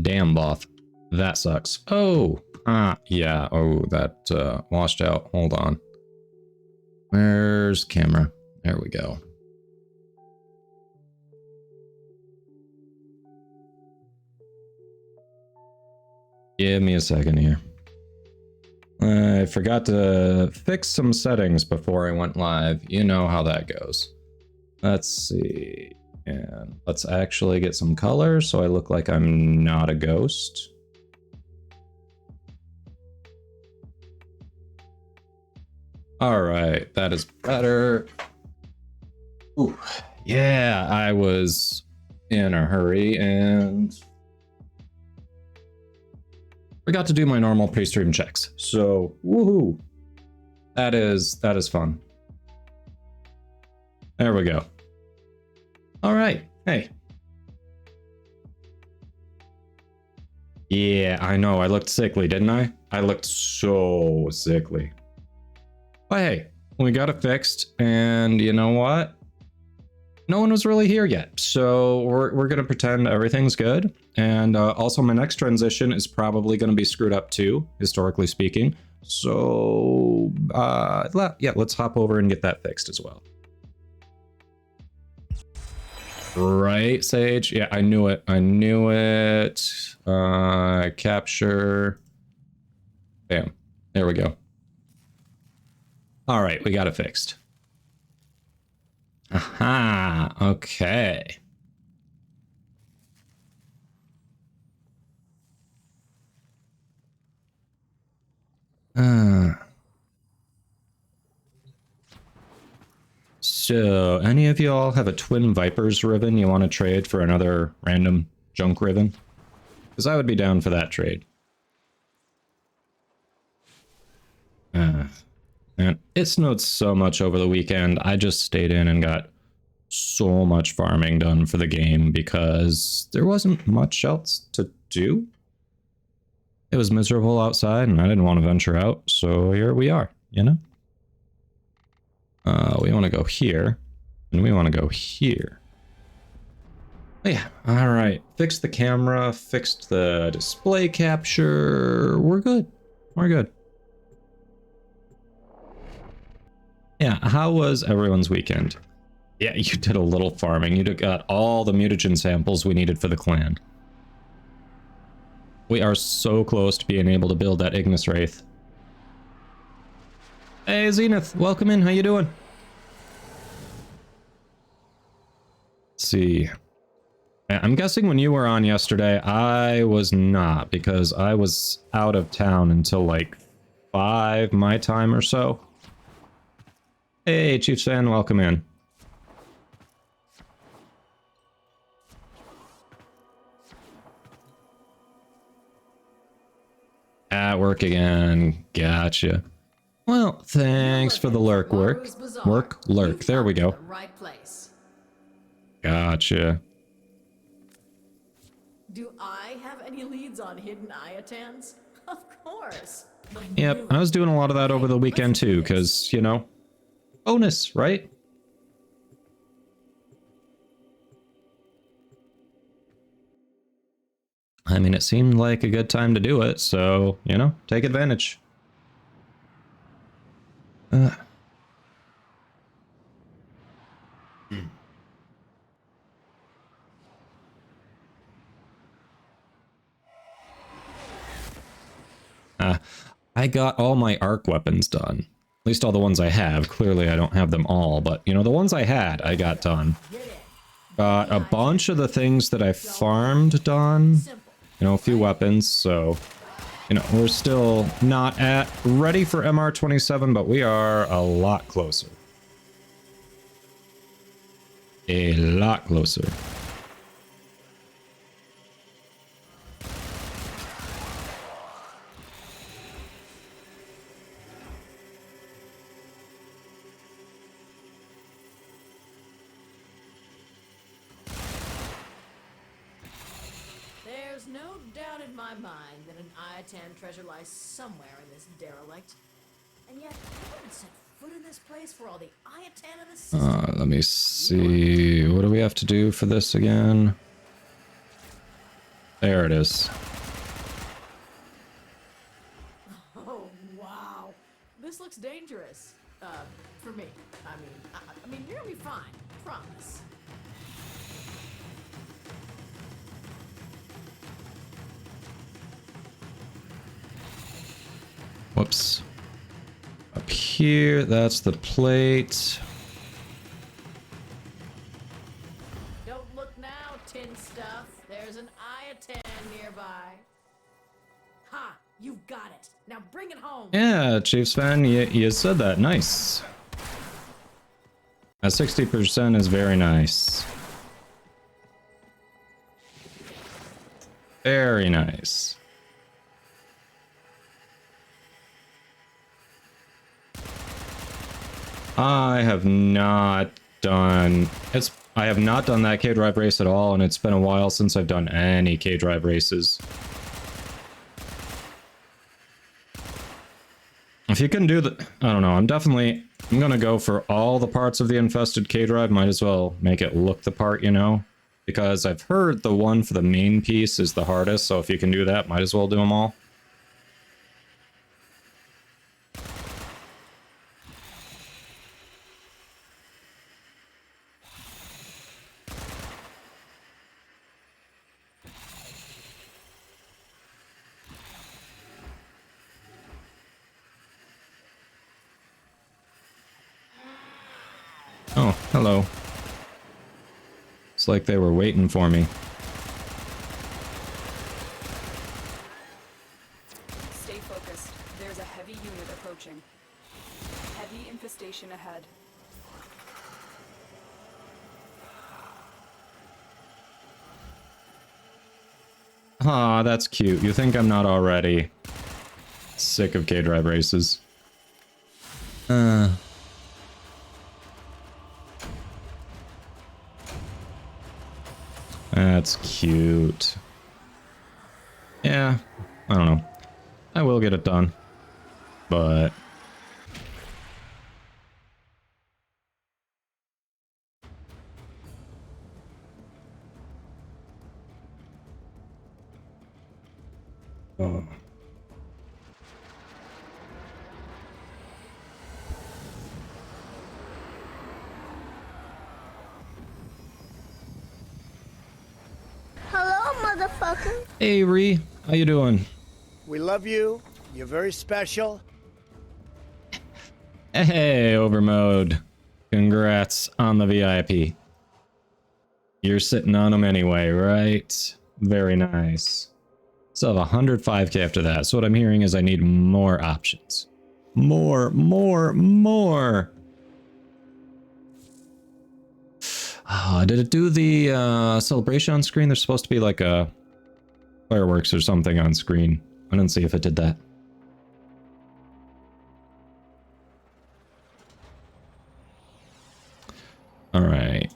Damn, Both. That sucks. Oh, yeah. Oh, that washed out. Hold on. Where's camera? There we go. Give me a second here. I forgot to fix some settings before I went live. You know how that goes. Let's see. And let's actually get some color so I look like I'm not a ghost. All right, that is better. Ooh, yeah, I was in a hurry and forgot to do my normal pre-stream checks. So, woohoo. That is fun. There we go. All right. Hey. Yeah, I know. I looked sickly, didn't I? I looked so sickly. But hey, we got it fixed, and you know what? No one was really here yet, so we're gonna pretend everything's good. And also, my next transition is probably gonna be screwed up too, historically speaking. So yeah, let's hop over and get that fixed as well. Right, Sage? Yeah, I knew it. I knew it. Capture. Bam. There we go. All right, we got it fixed. Aha, okay. So, any of y'all have a Twin Vipers ribbon you want to trade for another random junk ribbon? Because I would be down for that trade. And it snowed so much over the weekend, I just stayed in and got so much farming done for the game because there wasn't much else to do. It was miserable outside and I didn't want to venture out, so here we are, you know? We want to go here, and we want to go here. Oh, yeah, all right. Fixed the camera, fixed the display capture. We're good. We're good. Yeah, how was everyone's weekend? Yeah, you did a little farming. You got all the mutagen samples we needed for the clan. We are so close to being able to build that Ignis Wraith. Hey, Zenith, welcome in. How you doing? Let's see. I'm guessing when you were on yesterday, I was not, because I was out of town until like 5 my time or so. Hey, Chief Fan, welcome in. At work again. Gotcha. Well, thanks for the lurk work. Lurk. There we go. Gotcha. Do I have any leads on hidden Iotans? Of course. Yep, I was doing a lot of that over the weekend too, because, you know, bonus, right? I mean, it seemed like a good time to do it, so, you know, take advantage. I got all my arc weapons done. At least all the ones I have. Clearly I don't have them all, but, you know, the ones I had, I got done. Got a bunch of the things that I farmed done. You know, a few weapons, so, you know, we're still not ready for MR27, but we are a lot closer. A lot closer. There's no doubt in my mind that an Iotan treasure lies somewhere in this derelict. And yet, no one set foot in this place for all the Iatan of the system. Let me see. What do we have to do for this again? There it is. Oh, wow. This looks dangerous. For me. I mean, you're gonna be fine. Promise. Whoops. Up here, that's the plate. Don't look now, tin stuff. There's an Iatan nearby. Ha! You've got it. Now bring it home. Yeah, Chief Sven, you said that. Nice. That 60% is very nice. Very nice. I have not done that K-Drive race at all, and it's been a while since I've done any K-Drive races. If you can do the... I don't know, I'm gonna go for all the parts of the infested K-Drive. Might as well make it look the part, you know? Because I've heard the one for the main piece is the hardest, so if you can do that, might as well do them all. Oh, hello. It's like they were waiting for me. Stay focused. There's a heavy unit approaching. Heavy infestation ahead. Aw, that's cute. You think I'm not already sick of K-Drive races? That's cute. Yeah, I don't know. I will get it done. But... oh. Hello, motherfucker. Hey, Ree. How you doing? We love you. You're very special. Hey, Overmode. Congrats on the VIP. You're sitting on them anyway, right? Very nice. So have 105k after that. So what I'm hearing is I need more options. More. Did it do the celebration on screen? There's supposed to be like a fireworks or something on screen. I didn't see if it did that. All right.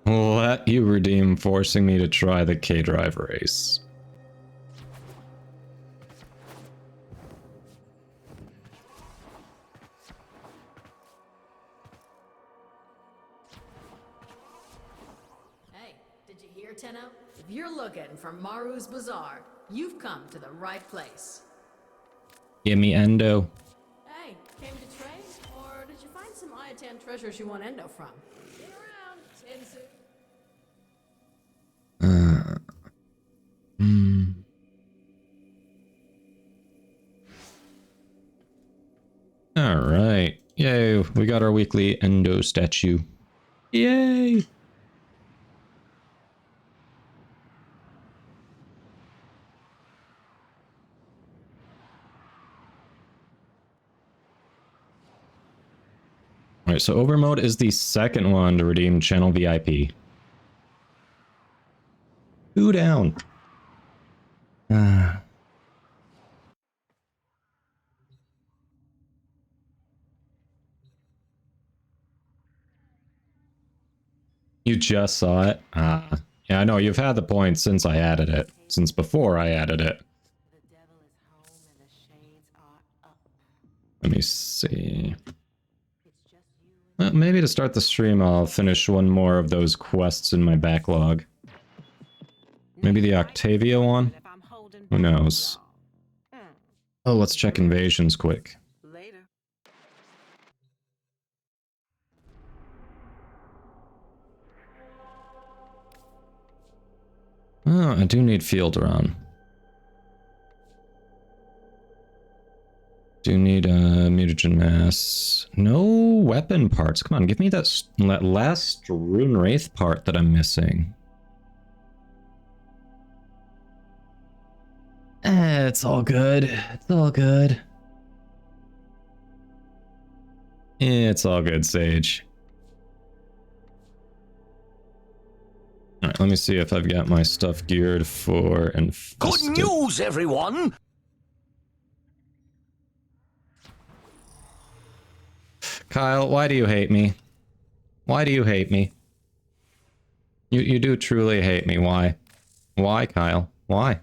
Let you redeem forcing me to try the K-Drive race. Hey, did you hear, Tenno? If you're looking for Maru's Bazaar, you've come to the right place. Give me Endo. Hey, came to trade? Or did you find some Iatan treasures you want Endo from? Get around, Tinsu. All right. Yay, we got our weekly Endo statue. Yay! All right, so Overmode is the second one to redeem channel VIP. 2 down. You just saw it? Yeah, Yeah, I know, you've had the point since I added it. Since before I added it. Let me see. Maybe to start the stream, I'll finish one more of those quests in my backlog. Maybe the Octavia one? Who knows? Oh, let's check invasions quick. Later. Oh, I do need field run. Do need mutagen mass. No weapon parts. Come on, give me that last Rune Wraith part that I'm missing. It's all good. It's all good. It's all good, Sage. Alright, let me see if I've got my stuff geared for infested. Good news, everyone! Kyle, why do you hate me? Why do you hate me? You do truly hate me. Why? Why, Kyle? Why?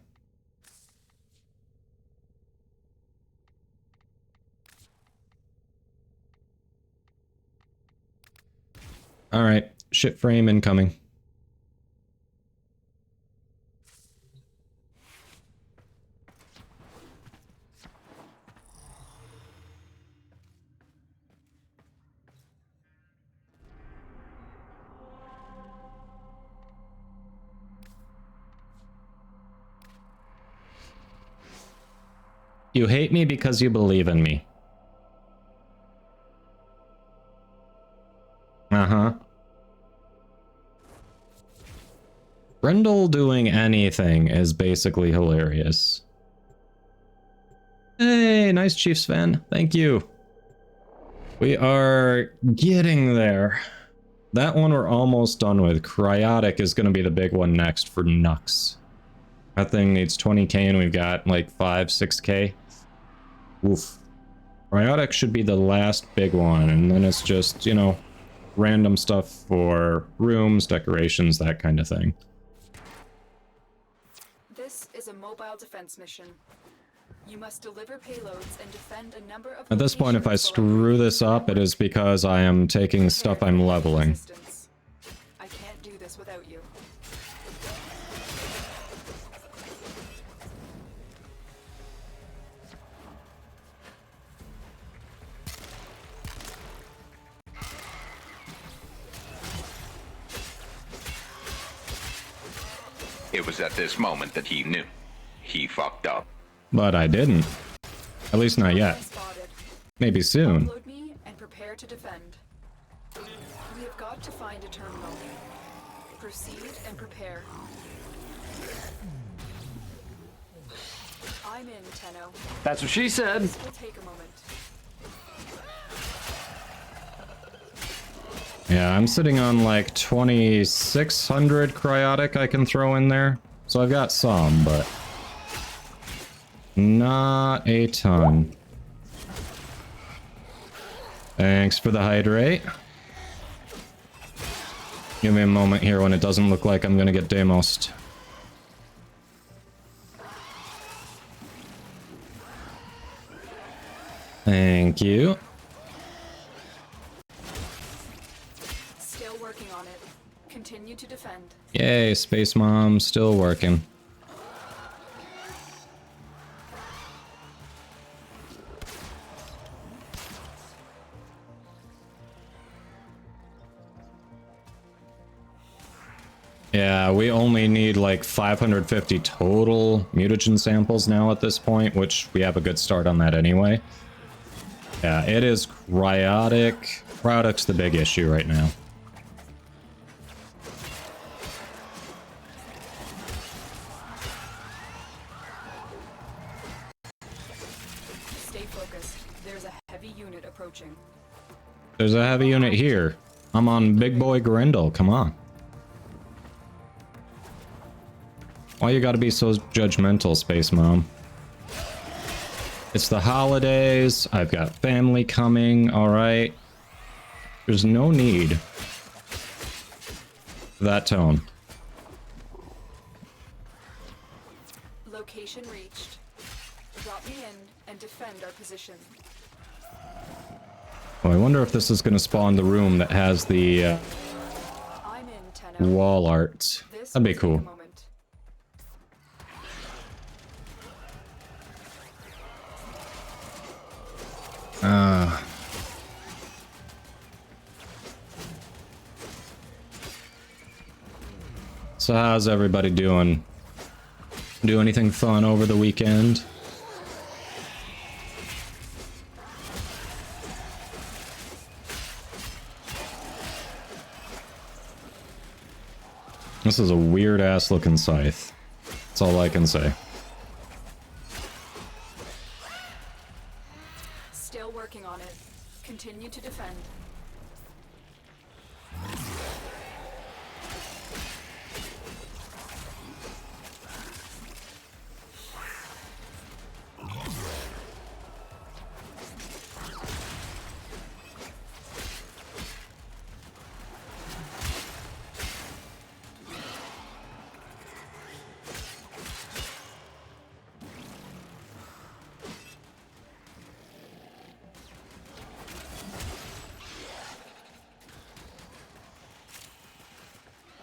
Alright, ship frame incoming. You hate me because you believe in me. Uh-huh. Brindle doing anything is basically hilarious. Hey, nice Chiefs fan. Thank you. We are getting there. That one we're almost done with. Cryotic is going to be the big one next for Nux. That thing needs 20k and we've got like 6k. Oof. Cryotic should be the last big one, and then it's just, you know, random stuff for rooms, decorations, that kind of thing. This is a mobile defense mission. You must deliver payloads and defend a number of At this point, if I locations screw this up, it is because I am taking stuff I'm leveling. I can't do this without you. It was at this moment that he knew. He fucked up. But I didn't. At least not yet. Spotted. Maybe soon. Upload me and prepare to defend. We have got to find a terminal. Proceed and prepare. I'm in, Tenno. That's what she said. This will take a moment. Yeah, I'm sitting on like 2,600 cryotic I can throw in there. So I've got some, but not a ton. Thanks for the hydrate. Give me a moment here when it doesn't look like I'm gonna get demosed. Thank you. Still working on it. Continue to defend. Yay, Space Mom, still working. Yeah, we only need like 550 total mutagen samples now at this point, which we have a good start on that anyway. Yeah, it is cryotic. Cryotic's the big issue right now. Stay focused. There's a heavy unit approaching. There's a heavy unit here. I'm on Big Boy Grendel, come on. Why you gotta be so judgmental, Space Mom? It's the holidays, I've got family coming, alright? There's no need for that tone. Destination reached. Drop me in and defend our position. Oh, I wonder if this is going to spawn the room that has the I'm in, Tenno. wall art. This That'd be will take a cool. moment. So how's everybody doing? Do anything fun over the weekend? This is a weird ass looking scythe. That's all I can say. Still working on it. Continue to defend.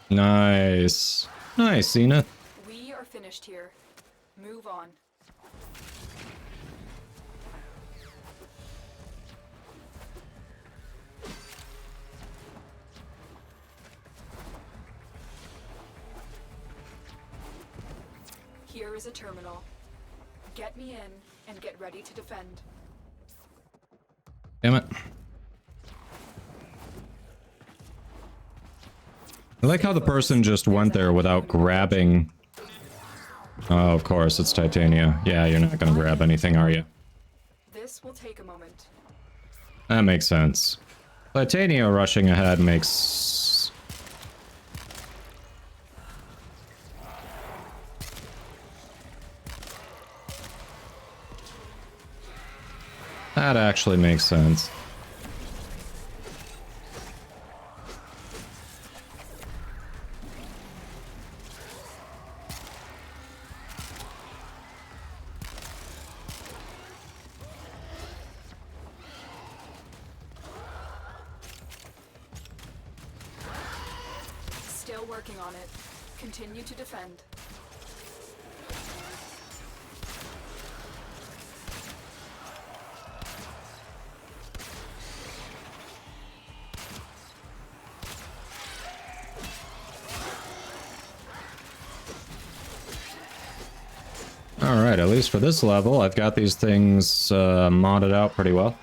Nice. Nice, Zenith. We are finished here. Move on. Here is a terminal. Get me in and get ready to defend. Damn it. I like how the person just went there without grabbing... Oh, of course, it's Titania. Yeah, you're not gonna grab anything, are you? This will take a moment. That makes sense. Titania rushing ahead makes... That actually makes sense. Still working on it. Continue to defend. Alright, at least for this level, I've got these things modded out pretty well.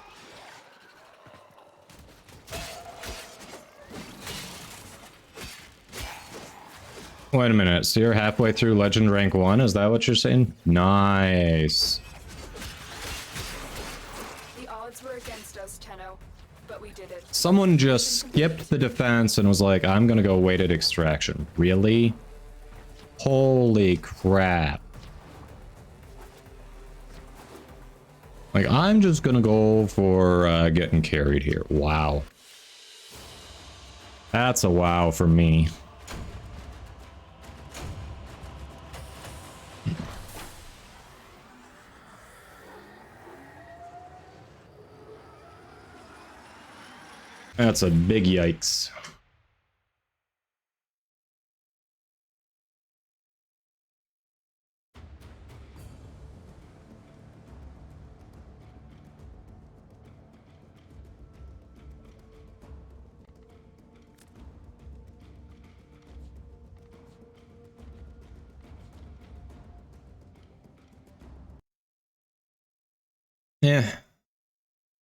Wait a minute, so you're halfway through Legend Rank 1? Is that what you're saying? Nice. The odds were against us, Tenno, but we did it. Someone just skipped the defense and was like, I'm gonna go weighted extraction. Really? Holy crap. Like, I'm just gonna go for getting carried here. Wow. That's a wow for me. That's a big yikes. Yeah.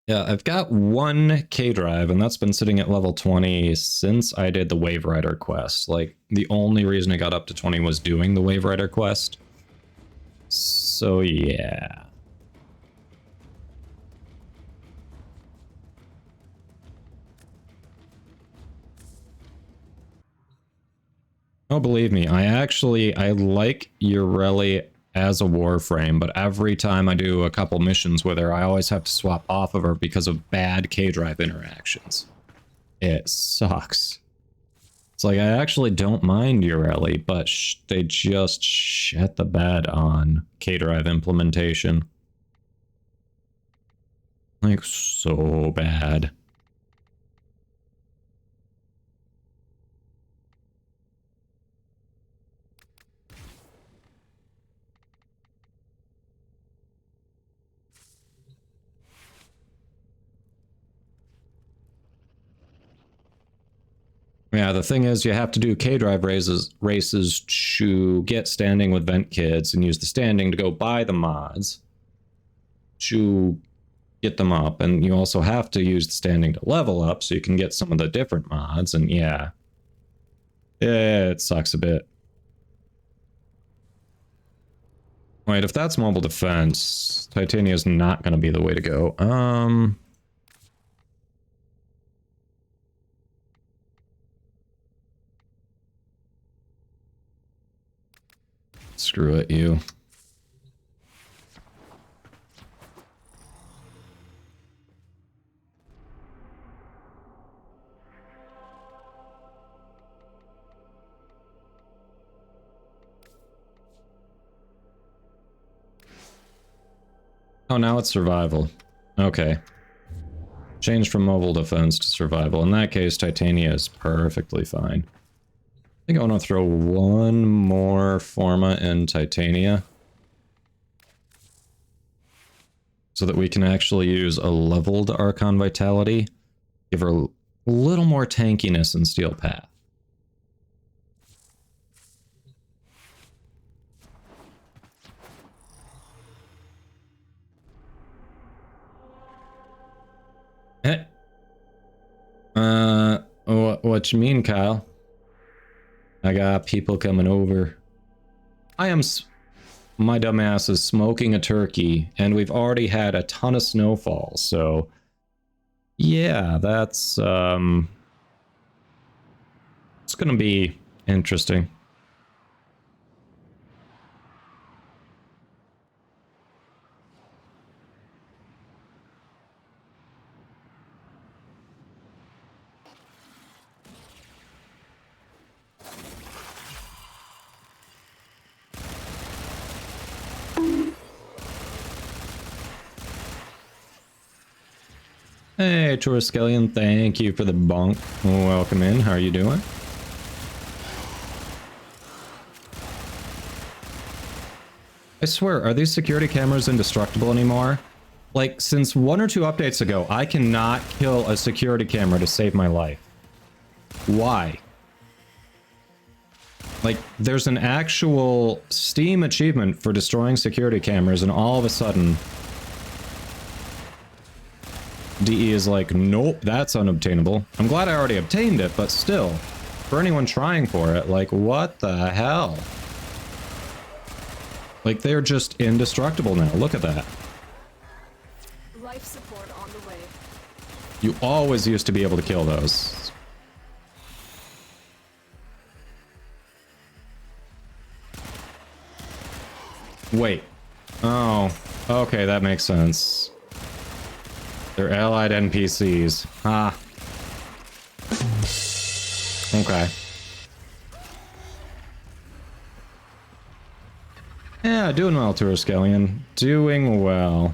Yeah, I've got one K drive, and that's been sitting at level 20 since I did the Wave Rider quest. Like, the only reason I got up to 20 was doing the Wave Rider quest. So, yeah. Oh, believe me, I like Ureli as a Warframe, but every time I do a couple missions with her, I always have to swap off of her because of bad K-Drive interactions. It sucks. It's like, I actually don't mind Urelli, but they just shit the bed on K-Drive implementation. Like, so bad. Yeah, the thing is, you have to do K-Drive races to get standing with Vent Kids and use the standing to go buy the mods to get them up. And you also have to use the standing to level up so you can get some of the different mods. And yeah, it sucks a bit. Wait, if that's mobile defense, Titania is not going to be the way to go. Screw it, you. Oh, now it's survival. Okay. Change from mobile defense to survival. In that case, Titania is perfectly fine. I think I want to throw one more Forma in Titania. So that we can actually use a leveled Archon Vitality. Give her a little more tankiness in Steel Path. What you mean, Kyle? I got people coming over. My dumbass is smoking a turkey, and we've already had a ton of snowfall, so yeah, that's it's gonna be interesting. Hey, Touriskelian, thank you for the bonk. Welcome in. How are you doing? I swear, are these security cameras indestructible anymore? Like, since 1 or 2 updates ago, I cannot kill a security camera to save my life. Why? Like, there's an actual Steam achievement for destroying security cameras, and all of a sudden DE is like, nope, that's unobtainable. I'm glad I already obtained it, but still, for anyone trying for it, like, what the hell? Like, they're just indestructible now. Look at that. Life support on the way. You always used to be able to kill those. Wait. Oh, okay, that makes sense. They're allied NPCs. Ah. Okay. Yeah, doing well, Touriskelian. Doing well.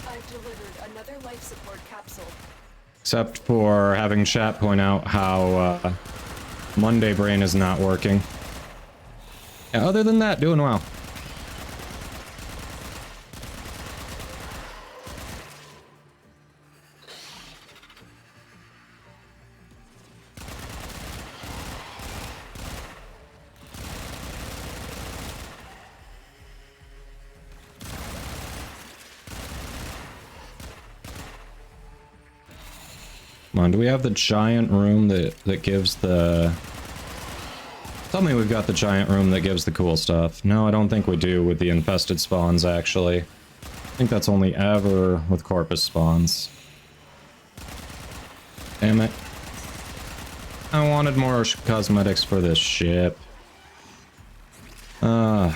I've delivered another life support capsule. Except for having chat point out how Monday Brain is not working. Yeah, other than that, doing well. Come on, do we have the giant room that gives the... Tell me we've got the giant room that gives the cool stuff. No, I don't think we do with the infested spawns, actually. I think that's only ever with Corpus spawns. Damn it. I wanted more cosmetics for this ship. Oh,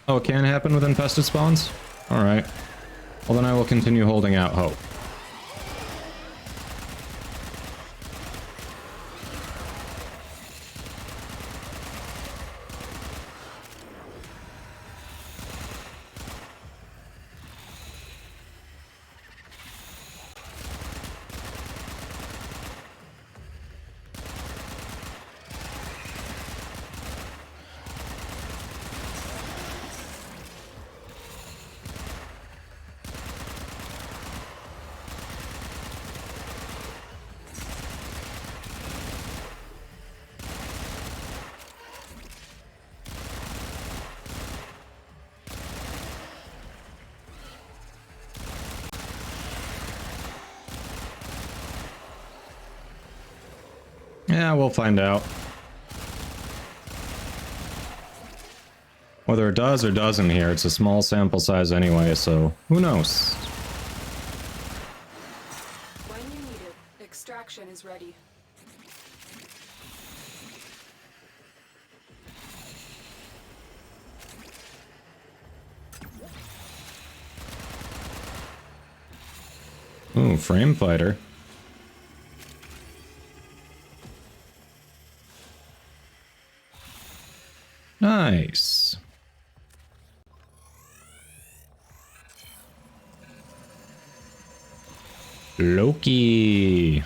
it can happen with infested spawns? Alright. Well, then I will continue holding out hope. Yeah, we'll find out. Whether it does or doesn't here, it's a small sample size anyway, so who knows? When you need it, extraction is ready. Ooh, frame fighter. Nice. Loki.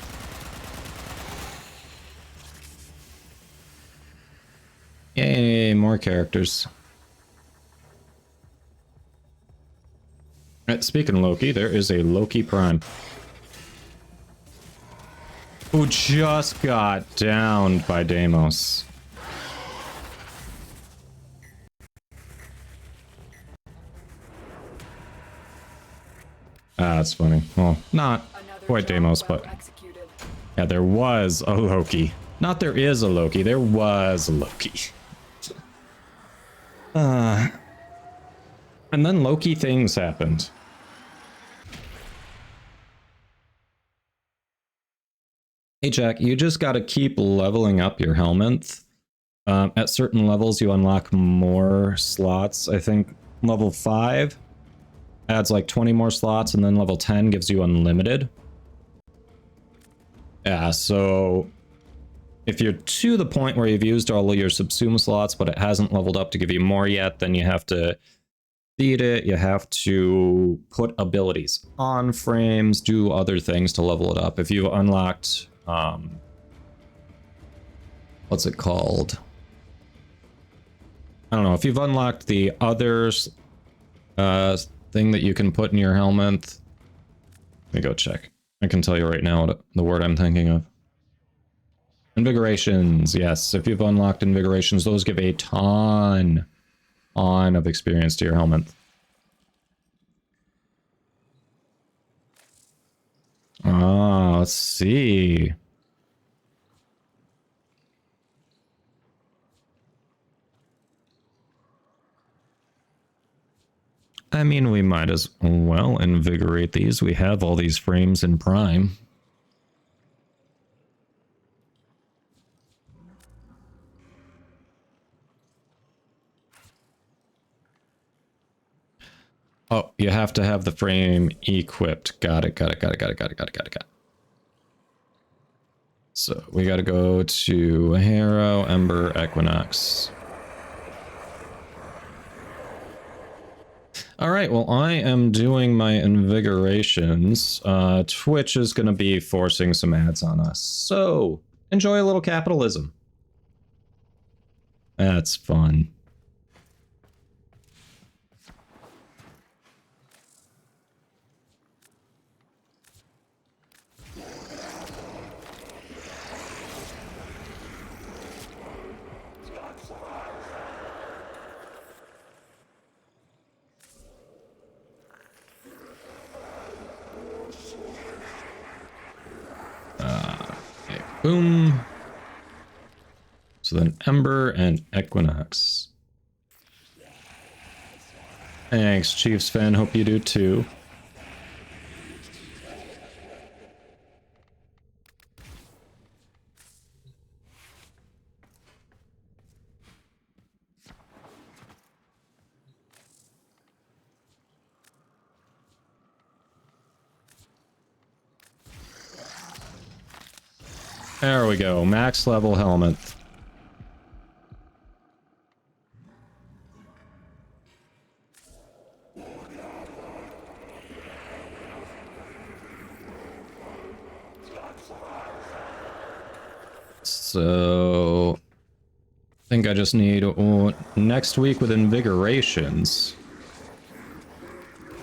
Yay, more characters. Speaking of Loki, there is a Loki Prime. Who just got downed by Deimos. Ah, that's funny. Well, not Another quite job Deimos, well but executed. yeah, there was a Loki. Not there is a Loki, there was a Loki. And then Loki things happened. Hey Jack, you just gotta keep leveling up your helmet. At certain levels you unlock more slots. I think level 5 adds like 20 more slots, and then level 10 gives you unlimited. Yeah, so if you're to the point where you've used all of your subsume slots, but it hasn't leveled up to give you more yet, then you have to feed it, you have to put abilities on frames, do other things to level it up. If you've unlocked, what's it called? I don't know, if you've unlocked the others, thing that you can put in your helmet. Let me go check. I can tell you right now what the word I'm thinking of. Invigorations, yes. If you've unlocked invigorations, those give a ton of experience to your helmet. Ah, let's see. I mean, we might as well invigorate these. We have all these frames in Prime. Oh, you have to have the frame equipped. Got it. So we got to go to Harrow, Ember, Equinox. All right, well, I am doing my invigorations. Twitch is going to be forcing some ads on us. So enjoy a little capitalism. That's fun. Okay, boom. So then Ember and Equinox. Thanks, Chiefs fan. Hope you do too. There we go. Max level helmet. So I think I just need next week with invigorations.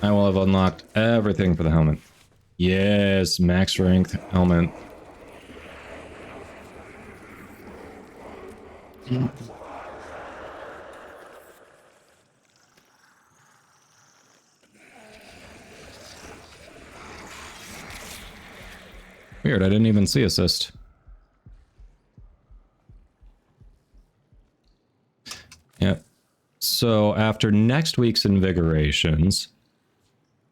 I will have unlocked everything for the helmet. Yes, max strength helmet. Weird, I didn't even see assist. So after next week's invigorations,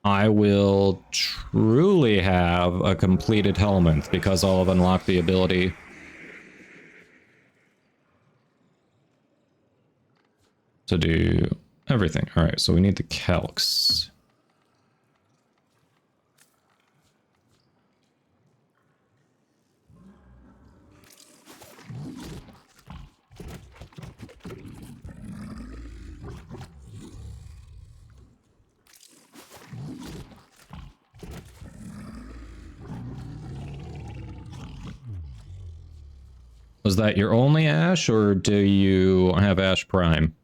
I will truly have a completed helmet because I'll have unlocked the ability to do everything. All right, so we need the calcs. Was that your only Ash, or do you have Ash Prime?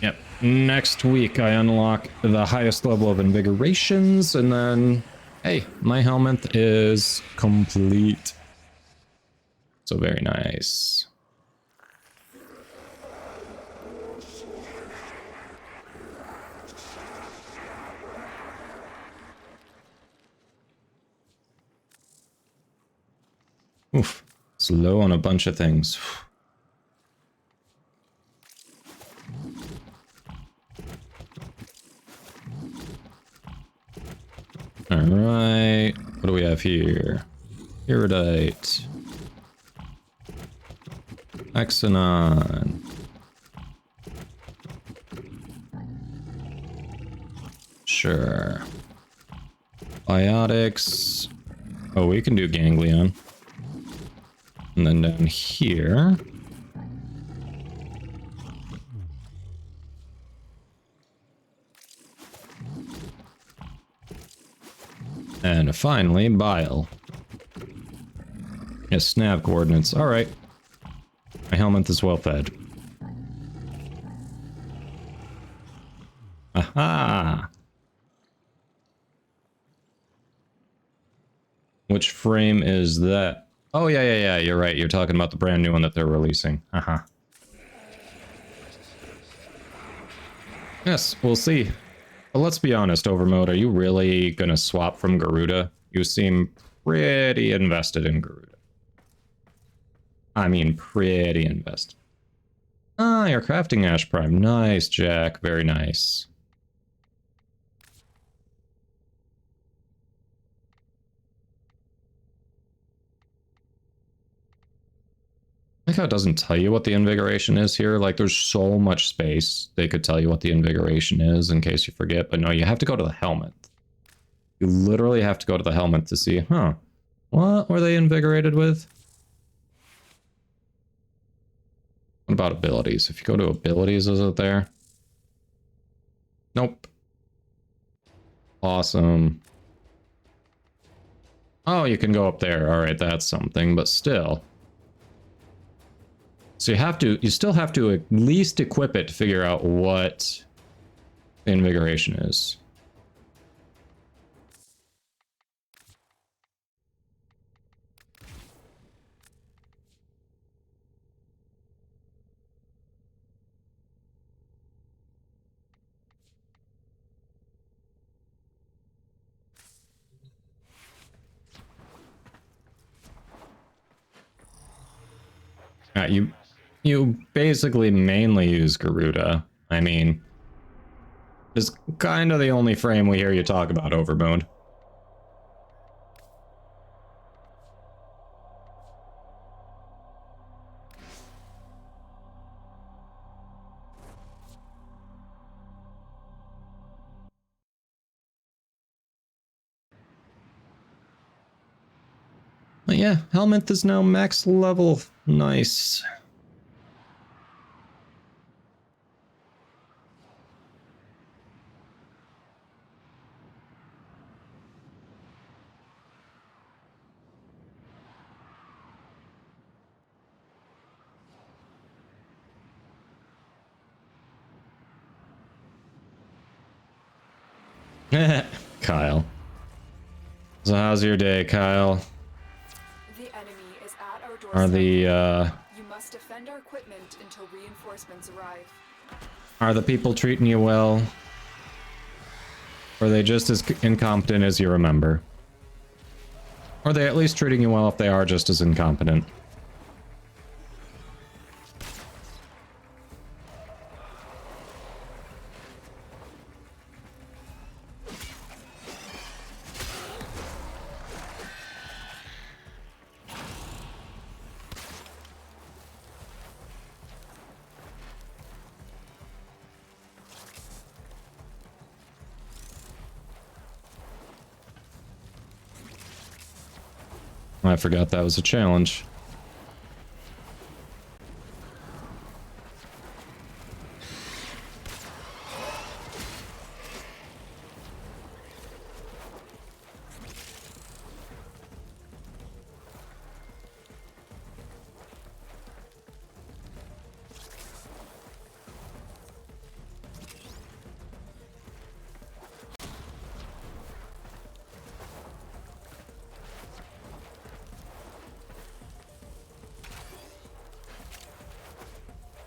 Yep. Next week, I unlock the highest level of invigorations, and then, hey, my helmet is complete. So very nice. Oof, it's low on a bunch of things. Alright, what do we have here? Iridite. Exonon. Sure. Biotics. Oh, we can do ganglion. And then down here. And finally, bile. Yes, snap coordinates. Alright. My helmet is well fed. Aha! Which frame is that? Oh, yeah, you're right. You're talking about the brand new one that they're releasing. Uh-huh. Yes, we'll see. But let's be honest, Overmode, are you really gonna swap from Garuda? You seem pretty invested in Garuda. I mean, pretty invested. Ah, you're crafting Ash Prime. Nice, Jack. Very nice. I like how it doesn't tell you what the invigoration is here. Like, there's so much space. They could tell you what the invigoration is in case you forget. But no, you have to go to the helmet. You literally have to go to the helmet to see, huh, what were they invigorated with? What about abilities? If you go to abilities, is it there? Nope. Awesome. Oh, you can go up there. All right, that's something, but still. So you still have to at least equip it to figure out what the invigoration is. You basically mainly use Garuda. I mean, it's kind of the only frame we hear you talk about, Overmoon. But yeah, Helmet is now max level. Nice. Kyle. So how's your day, Kyle? The enemy is at our doorstep. Are the You must defend our equipment until reinforcements arrive. are the people treating you well? Or are they just as incompetent as you remember? Or are they at least treating you well if they are just as incompetent? I forgot that was a challenge.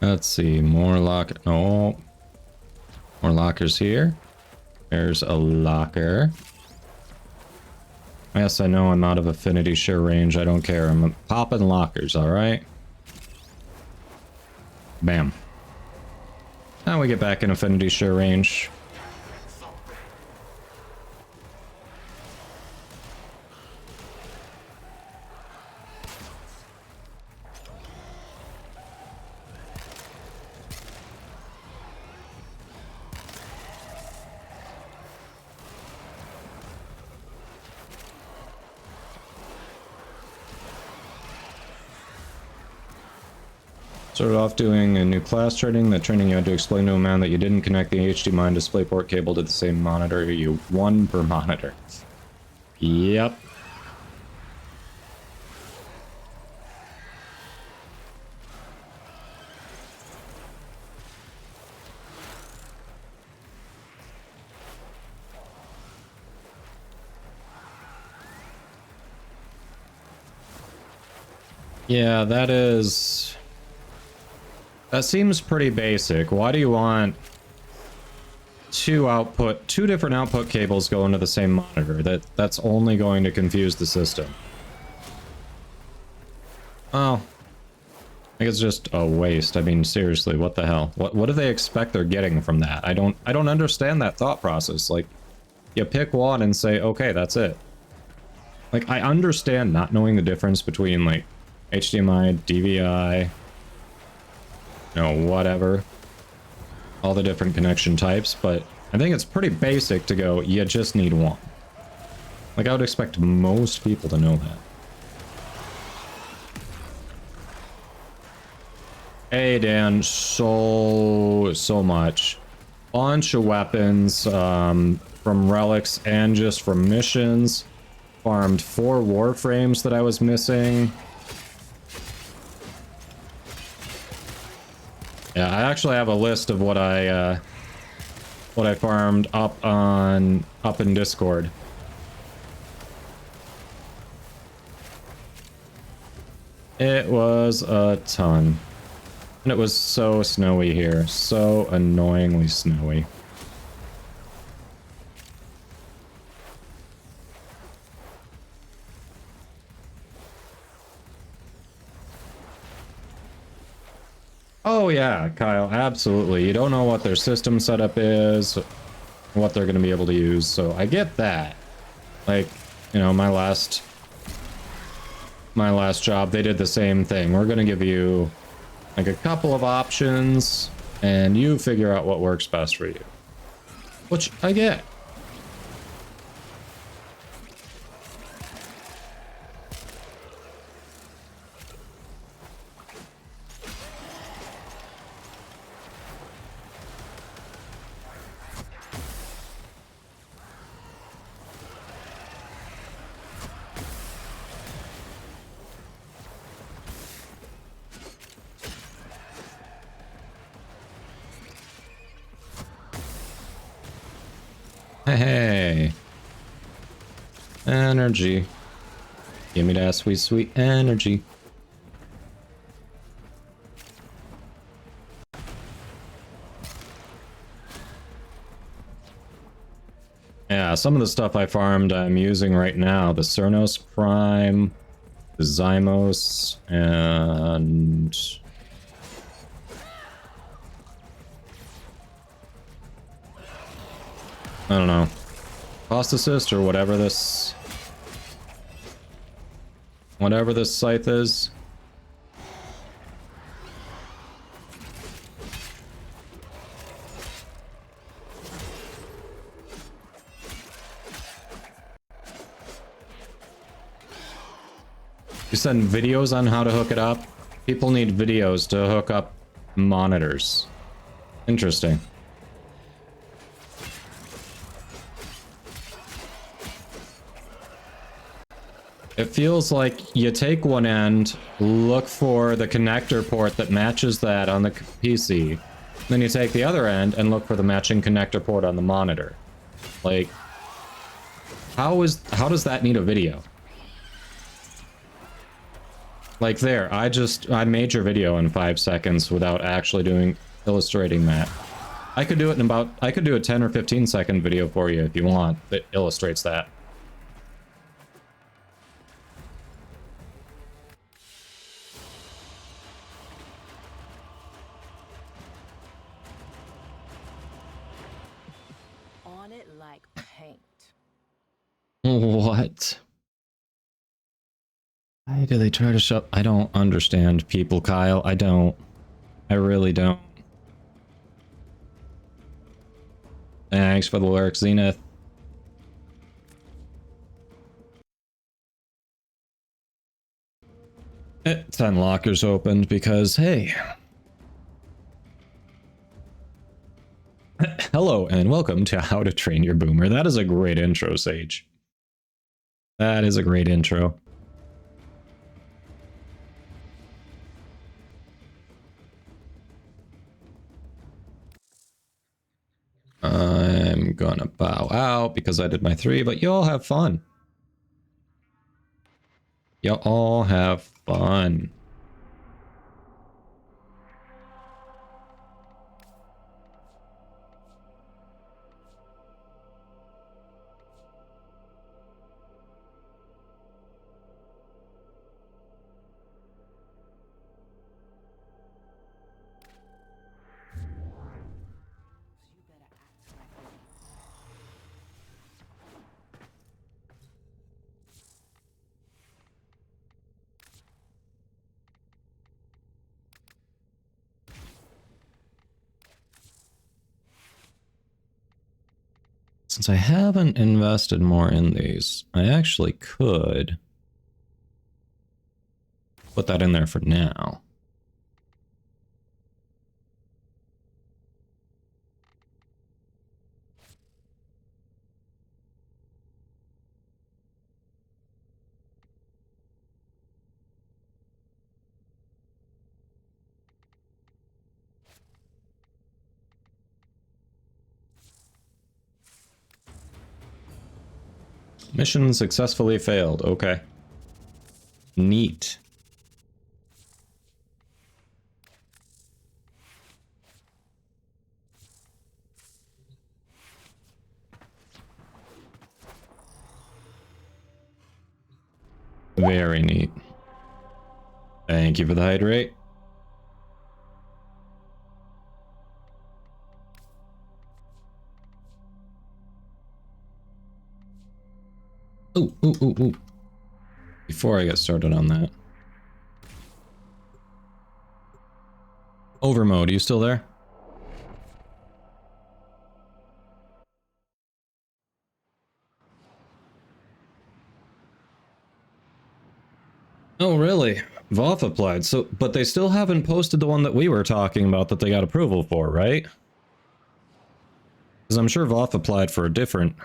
Let's see, more no. More lockers here. There's a locker. Yes, I know I'm out of affinity share range. I don't care. I'm popping lockers, alright? Bam. Now we get back in affinity share range. Started off doing a new class training. That training you had to explain to a man that you didn't connect the HDMI and DisplayPort cable to the same monitor. You won per monitor. Yep. Yeah, that seems pretty basic. Why do you want two different output cables going to the same monitor? That's only going to confuse the system. Oh, I think it's just a waste. I mean, seriously, what the hell? What do they expect they're getting from that? I don't understand that thought process. Like, you pick one and say, okay, that's it. Like, I understand not knowing the difference between, like, HDMI, DVI, you know, whatever. All the different connection types, but I think it's pretty basic to go, you just need one. Like, I would expect most people to know that. Hey, Dan, so much. Bunch of weapons, from relics and just from missions. Farmed 4 Warframes that I was missing. Yeah, I actually have a list of what I farmed up in Discord. It was a ton. And it was so snowy here. So annoyingly snowy. Oh yeah, Kyle, absolutely. You don't know what their system setup is, what they're going to be able to use, so I get that. Like, you know, my last job, they did the same thing. We're going to give you like a couple of options, and you figure out what works best for you. Which I get. Hey. Energy. Give me that sweet, sweet energy. Yeah, yeah, some of the stuff I farmed I'm using right now. The Cernos Prime, the Zymos, and... I don't know. Cost Assist or whatever this... Whatever this scythe is. You send videos on how to hook it up? People need videos to hook up monitors. Interesting. It feels like you take one end, look for the connector port that matches that on the PC, then you take the other end and look for the matching connector port on the monitor. Like, how does that need a video? Like there, I made your video in 5 seconds without actually illustrating that. I could do a 10 or 15 second video for you if you want that illustrates that. On it like paint. What? Why do they try to shove? I don't understand people, Kyle. I don't. I really don't. Thanks for the lurk, Zenith. 10 lockers opened because, hey. Hello and welcome to How to Train Your Boomer. That is a great intro, Sage. That is a great intro. I'm gonna bow out because I did my 3, but y'all have fun. Y'all all have fun. Since I haven't invested more in these, I actually could put that in there for now. Mission successfully failed. Okay. Neat. Very neat. Thank you for the hydrate. Ooh. Before I get started on that. Overmode, are you still there? Oh, really? VOF applied. So, but they still haven't posted the one that we were talking about that they got approval for, right? Because I'm sure VOF applied for a different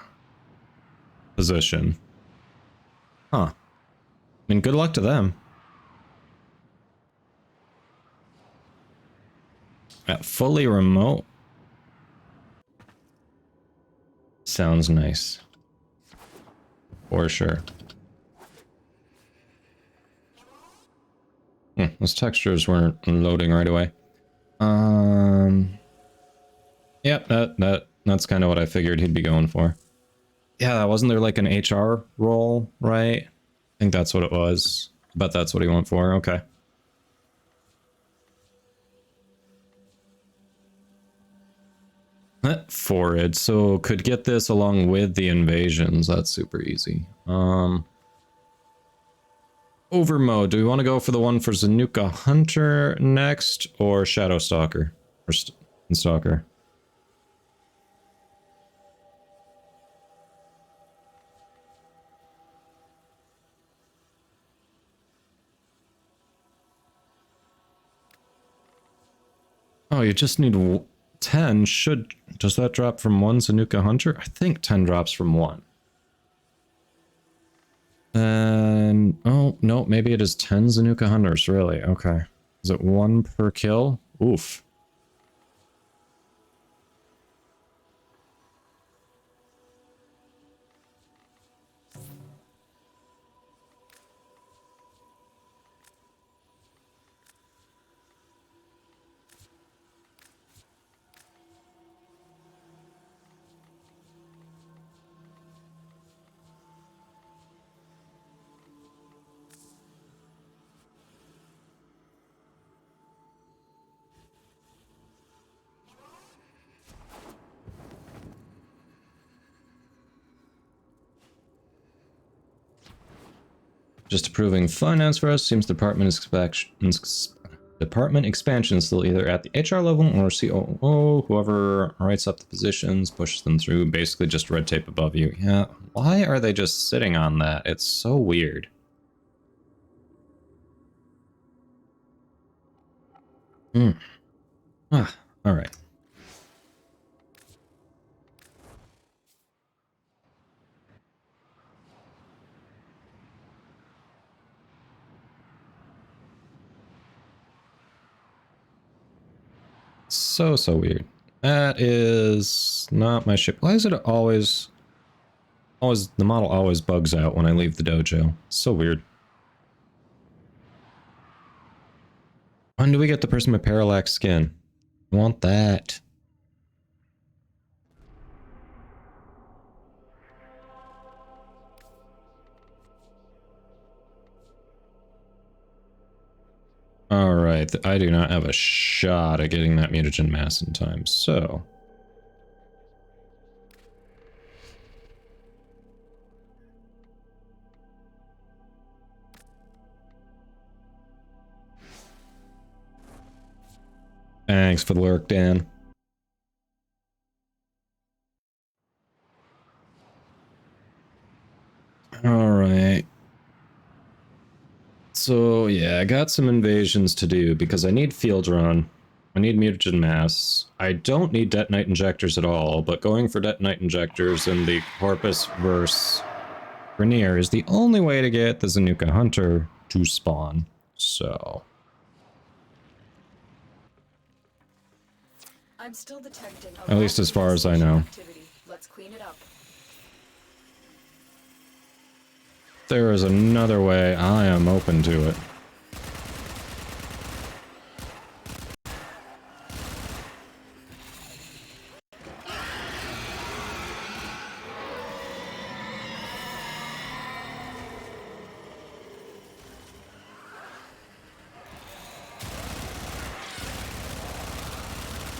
position. Huh. I mean, good luck to them. Fully remote. Sounds nice. For sure. Those textures weren't loading right away. Yep, that's kind of what I figured he'd be going for. Yeah, wasn't there like an HR role, right? I think that's what it was. But that's what he went for. Okay. Forward. So could get this along with the invasions. That's super easy. Over mode. Do we want to go for the one for Zanuka Hunter next or Shadow Stalker? Or Stalker? Oh, you just need 10. Does that drop from 1 Zanuka Hunter? I think 10 drops from 1. And oh no, maybe it is 10 Zanuka Hunters, really. Okay. Is it 1 per kill? Oof. Just approving finance for us. Seems department expansion is still either at the HR level or COO. Whoever writes up the positions, pushes them through. Basically just red tape above you. Yeah. Why are they just sitting on that? It's so weird. Ah, all right. So weird. That is not my ship. Why is it always the model always bugs out when I leave the dojo? So weird. When do we get the person with parallax skin? I want that. Alright, I do not have a shot at getting that mutagen mass in time, so... Thanks for the lurk, Dan. Alright. So, yeah, I got some invasions to do because I need field run. I need mutagen mass. I don't need detonite injectors at all, but going for detonite injectors in the Corpus verse Rainier is the only way to get the Zanuka Hunter to spawn. So... I'm still detecting at least as far as I know. activity. Let's clean it up. There is another way. I am open to it.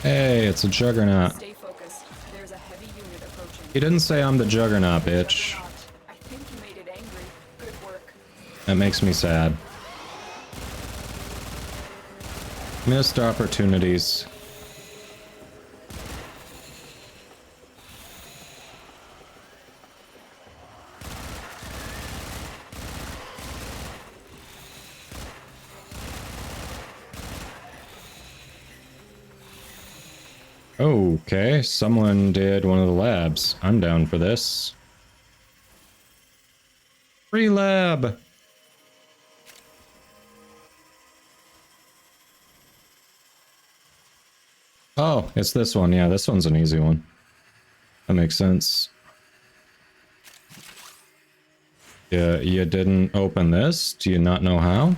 Hey, it's a juggernaut. Stay focused. There's a heavy unit approaching. He didn't say I'm the juggernaut, bitch. I think you made it angry. Good work. That makes me sad. Missed opportunities. Okay, someone did one of the labs. I'm down for this. Free lab! Oh, it's this one. Yeah, this one's an easy one. That makes sense. Yeah, you didn't open this? Do you not know how?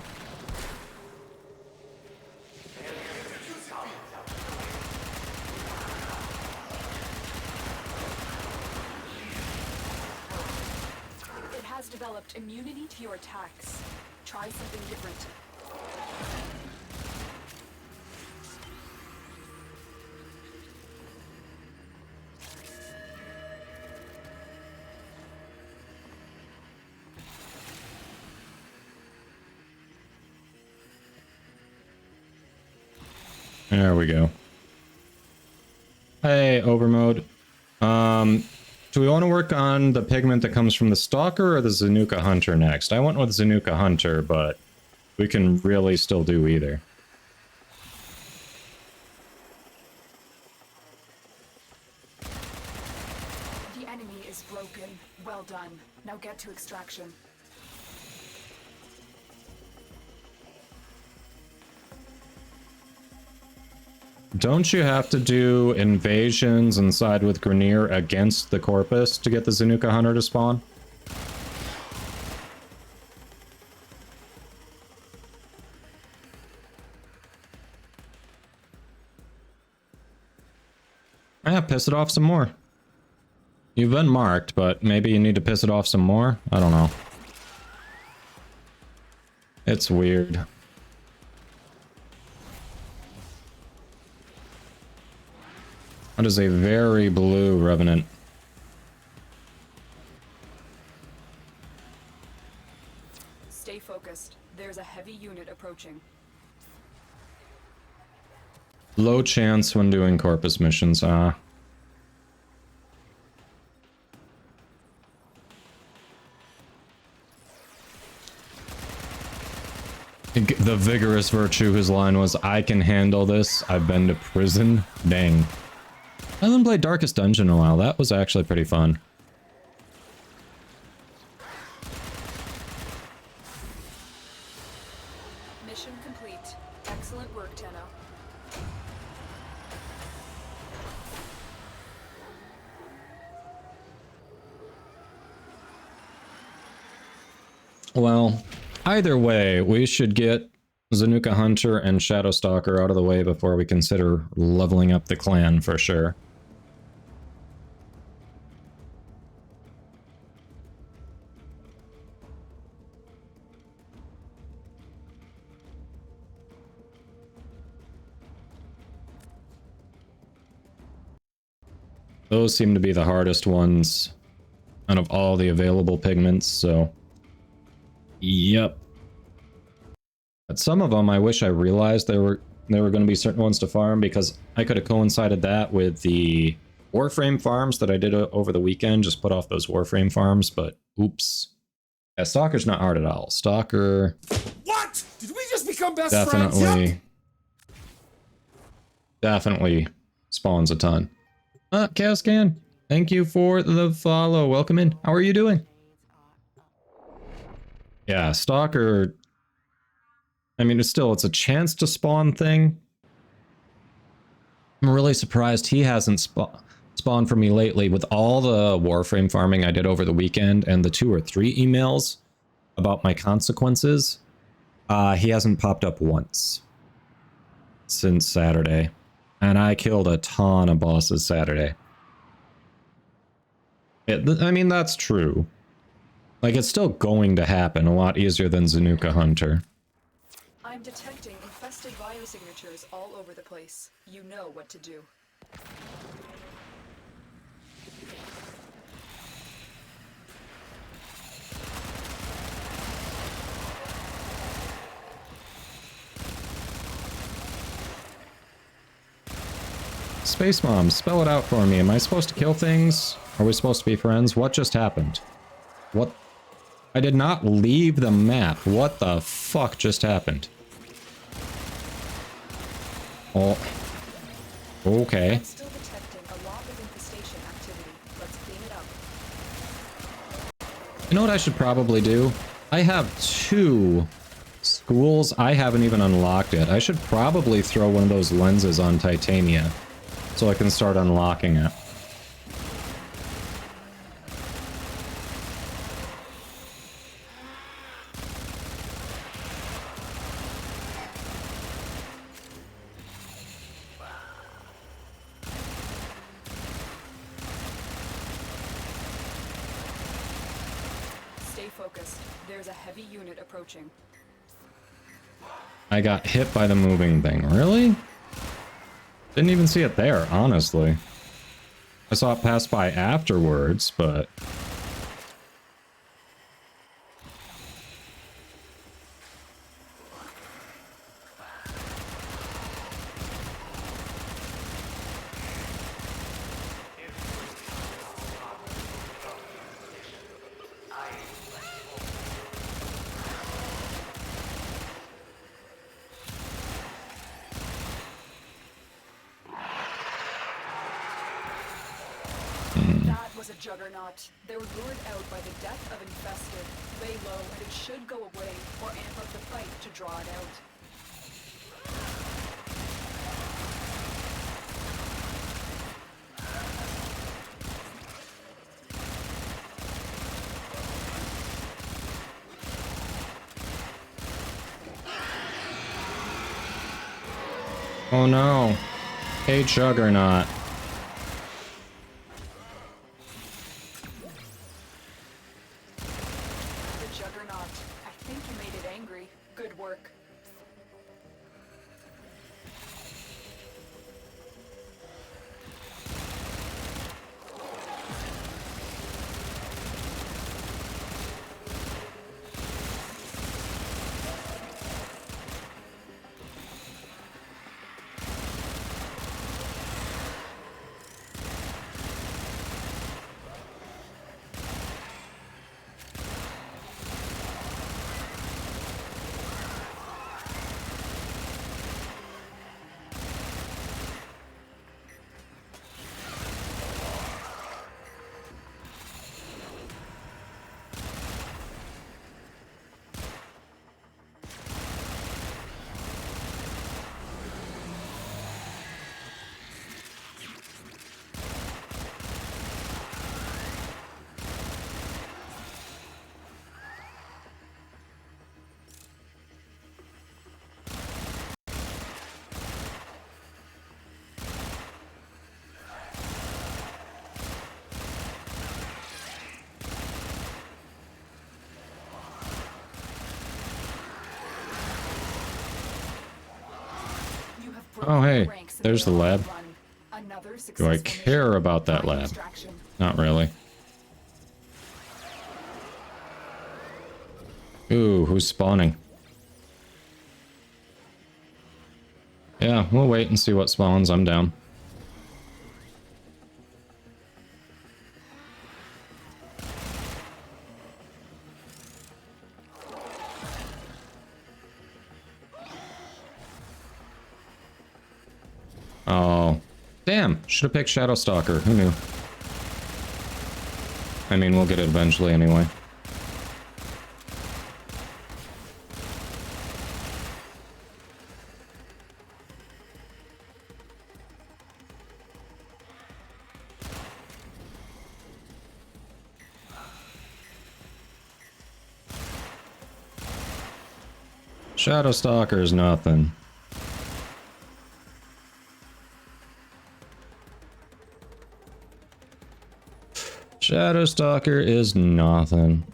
attacks. Try something different. There we go. Hey, Overmode. Do we want to work on the pigment that comes from the Stalker or the Zanuka Hunter next? I went with Zanuka Hunter, but we can really still do either. The enemy is broken. Well done. Now get to extraction. Don't you have to do invasions and side with Grenier against the Corpus to get the Zanuka Hunter to spawn? Yeah, piss it off some more. You've been marked, but maybe you need to piss it off some more? I don't know. It's weird. That is a very blue Revenant. Stay focused. There's a heavy unit approaching. Low chance when doing Corpus missions, The vigorous virtue, whose line was, I can handle this, I've been to prison. Dang. I haven't played Darkest Dungeon in a while. That was actually pretty fun. Mission complete. Excellent work, Tenno. Well, either way, we should get Zanuka Hunter and Shadow Stalker out of the way before we consider leveling up the clan for sure. Those seem to be the hardest ones out of all the available pigments, so... Yep. But some of them I wish I realized there were going to be certain ones to farm, because I could have coincided that with the Warframe farms that I did over the weekend, just put off those Warframe farms, but oops. Yeah, Stalker's not hard at all. Stalker... What? Did we just become best friends? Yep. Definitely spawns a ton. Chaos Can, thank you for the follow. Welcome in. How are you doing? Yeah, Stalker... I mean, it's a chance to spawn thing. I'm really surprised he hasn't spawned for me lately with all the Warframe farming I did over the weekend and the 2 or 3 emails about my consequences. He hasn't popped up once since Saturday. And I killed a ton of bosses Saturday. I mean, that's true. Like, it's still going to happen a lot easier than Zanuka Hunter. I'm detecting infested biosignatures all over the place. You know what to do. Space Mom, spell it out for me. Am I supposed to kill things? Are we supposed to be friends? What just happened? What? I did not leave the map. What the fuck just happened? Oh. Okay. I'm still detecting a lot of infestation activity. Let's clean it up. You know what I should probably do? I have 2 schools I haven't even unlocked yet. I should probably throw one of those lenses on Titania so I can start unlocking it. Stay focused. There's a heavy unit approaching. I got hit by the moving thing. Really? Didn't even see it there, honestly. I saw it pass by afterwards, but... That was a juggernaut. They were lured out by the death of infested. Lay low and it should go away, or amp up the fight to draw it out. Oh no. A juggernaut. The juggernaut. I think you made it angry. Good work. Oh hey, there's the lab. Do I care about that lab? Not really. Ooh, who's spawning? Yeah, we'll wait and see what spawns. I'm down. Oh, damn. Should have picked Shadow Stalker. Who knew? I mean, we'll get it eventually anyway. Shadow Stalker is nothing. Shadow Stalker is nothing.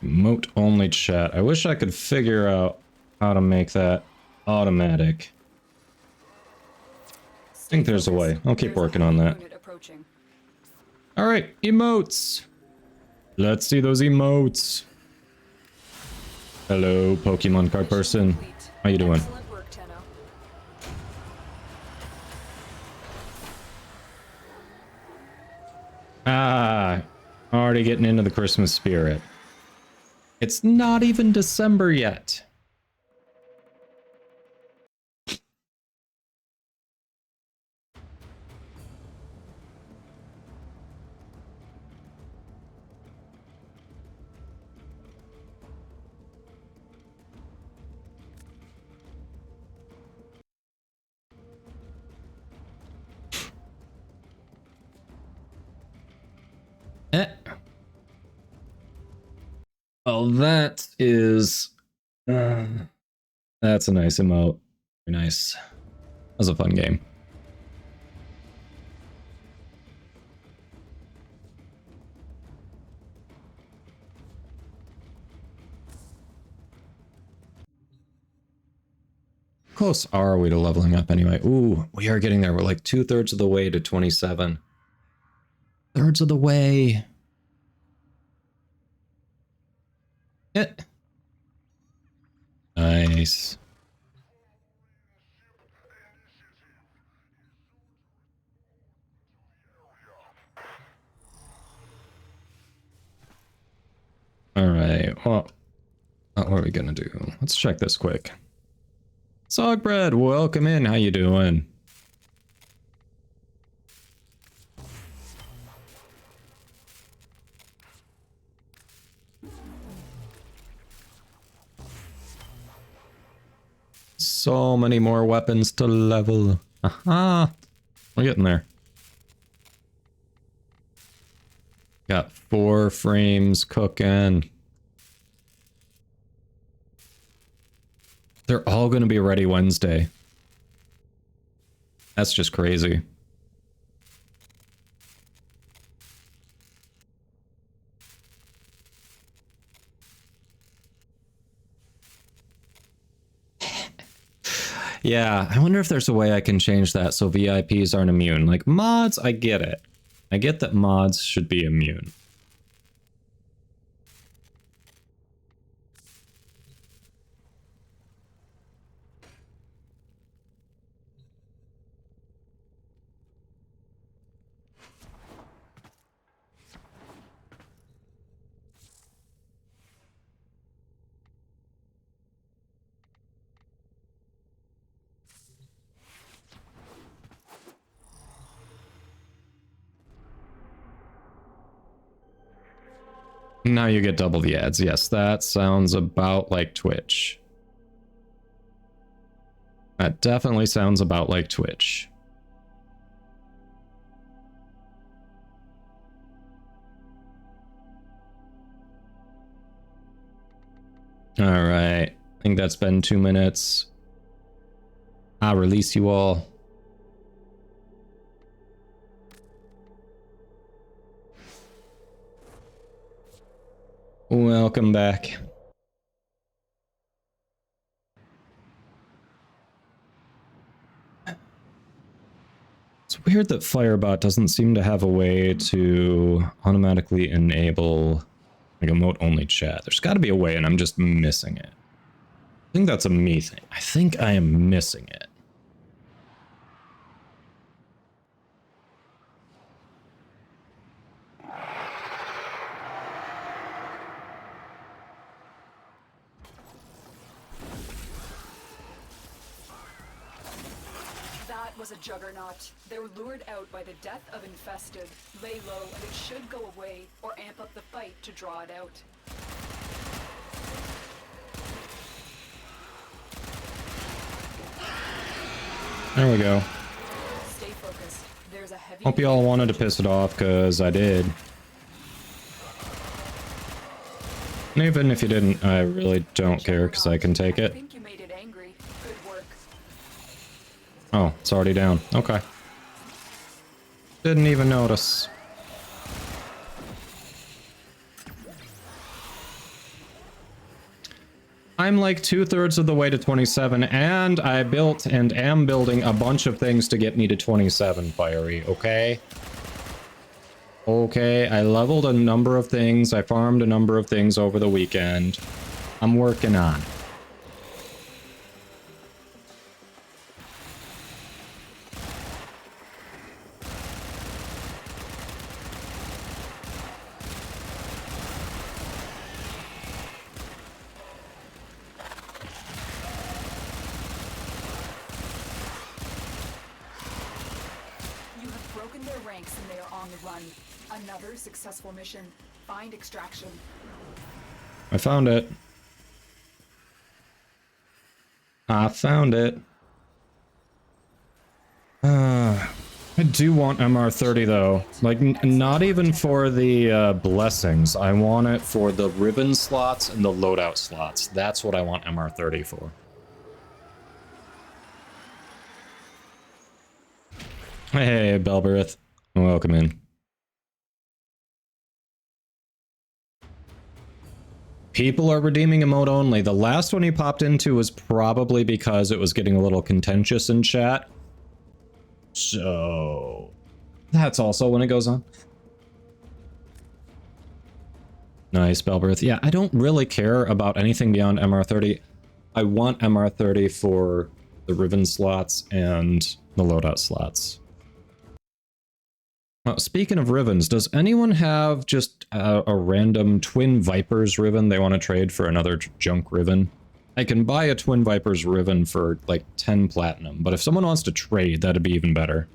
Emote only chat. I wish I could figure out how to make that automatic. I think there's a way. I'll keep working on that. Alright, emotes. Let's see those emotes. Hello, Pokemon card person. How you doing? Ah, already getting into the Christmas spirit. It's not even December yet. Well, that is... that's a nice emote. Very nice. That was a fun game. close are we to leveling up anyway? Ooh, we are getting there. We're like 2/3 of the way to 27. Thirds of the way. Nice. All right. Well, what are we gonna do? Let's check this quick. Sogbread, welcome in. How you doing? So many more weapons to level. Aha! We're getting there. Got 4 frames cooking. They're all going to be ready Wednesday. That's just crazy. Yeah, I wonder if there's a way I can change that so VIPs aren't immune. Like mods, I get it. I get that mods should be immune. Now you get double the ads. Yes, that sounds about like Twitch. That definitely sounds about like Twitch. All right. I think that's been 2 minutes. I'll release you all. Welcome back. It's weird that Firebot doesn't seem to have a way to automatically enable like emote only chat. There's got to be a way and I'm just missing it. I think that's a me thing. I think I am missing it. Was a juggernaut. They were lured out by the death of infested. Lay low and it should go away or amp up the fight to draw it out. There we go. Stay focused. There's a heavy. Hope you all wanted to piss it off, because I did. And even if you didn't, I really don't care, because I can take it. I think you made it angry. Good work. Oh, it's already down. Okay. Didn't even notice. I'm like 2/3 of the way to 27, and I built and am building a bunch of things to get me to 27, Fiery, okay? Okay, I leveled a number of things, I farmed a number of things over the weekend. I'm working on it. Another successful mission. Find extraction. I found it. I found it. I do want MR30 though. Like, not even for the blessings. I want it for the ribbon slots and the loadout slots. That's what I want MR30 for. Hey, Belberith. Welcome in. People are redeeming emote only. The last one he popped into was probably because it was getting a little contentious in chat. So that's also when it goes on. Nice, Belbirth. Yeah, I don't really care about anything beyond MR30. I want MR30 for the Riven slots and the loadout slots. Speaking of Rivens, does anyone have just a random Twin Vipers Riven they want to trade for another junk Riven? I can buy a Twin Vipers Riven for like 10 platinum, but if someone wants to trade, that'd be even better.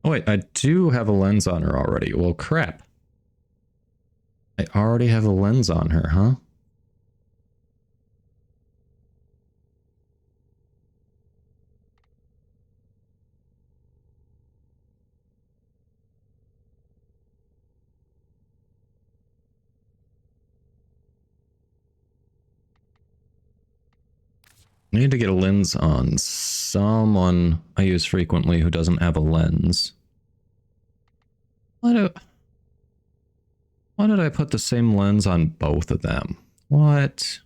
Oh wait, I do have a lens on her already. Well, crap. I already have a lens on her, huh? I need to get a lens on someone I use frequently who doesn't have a lens. Why did I put the same lens on both of them? What?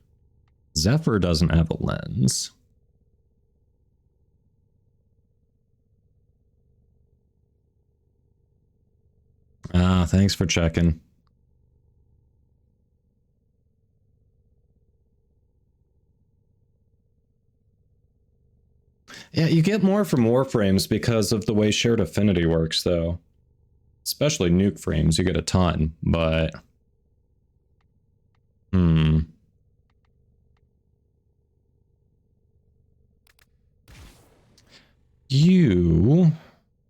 Zephyr doesn't have a lens. Ah, thanks for checking. Yeah, you get more from Warframes because of the way shared affinity works, though. Especially nuke frames, you get a ton, but...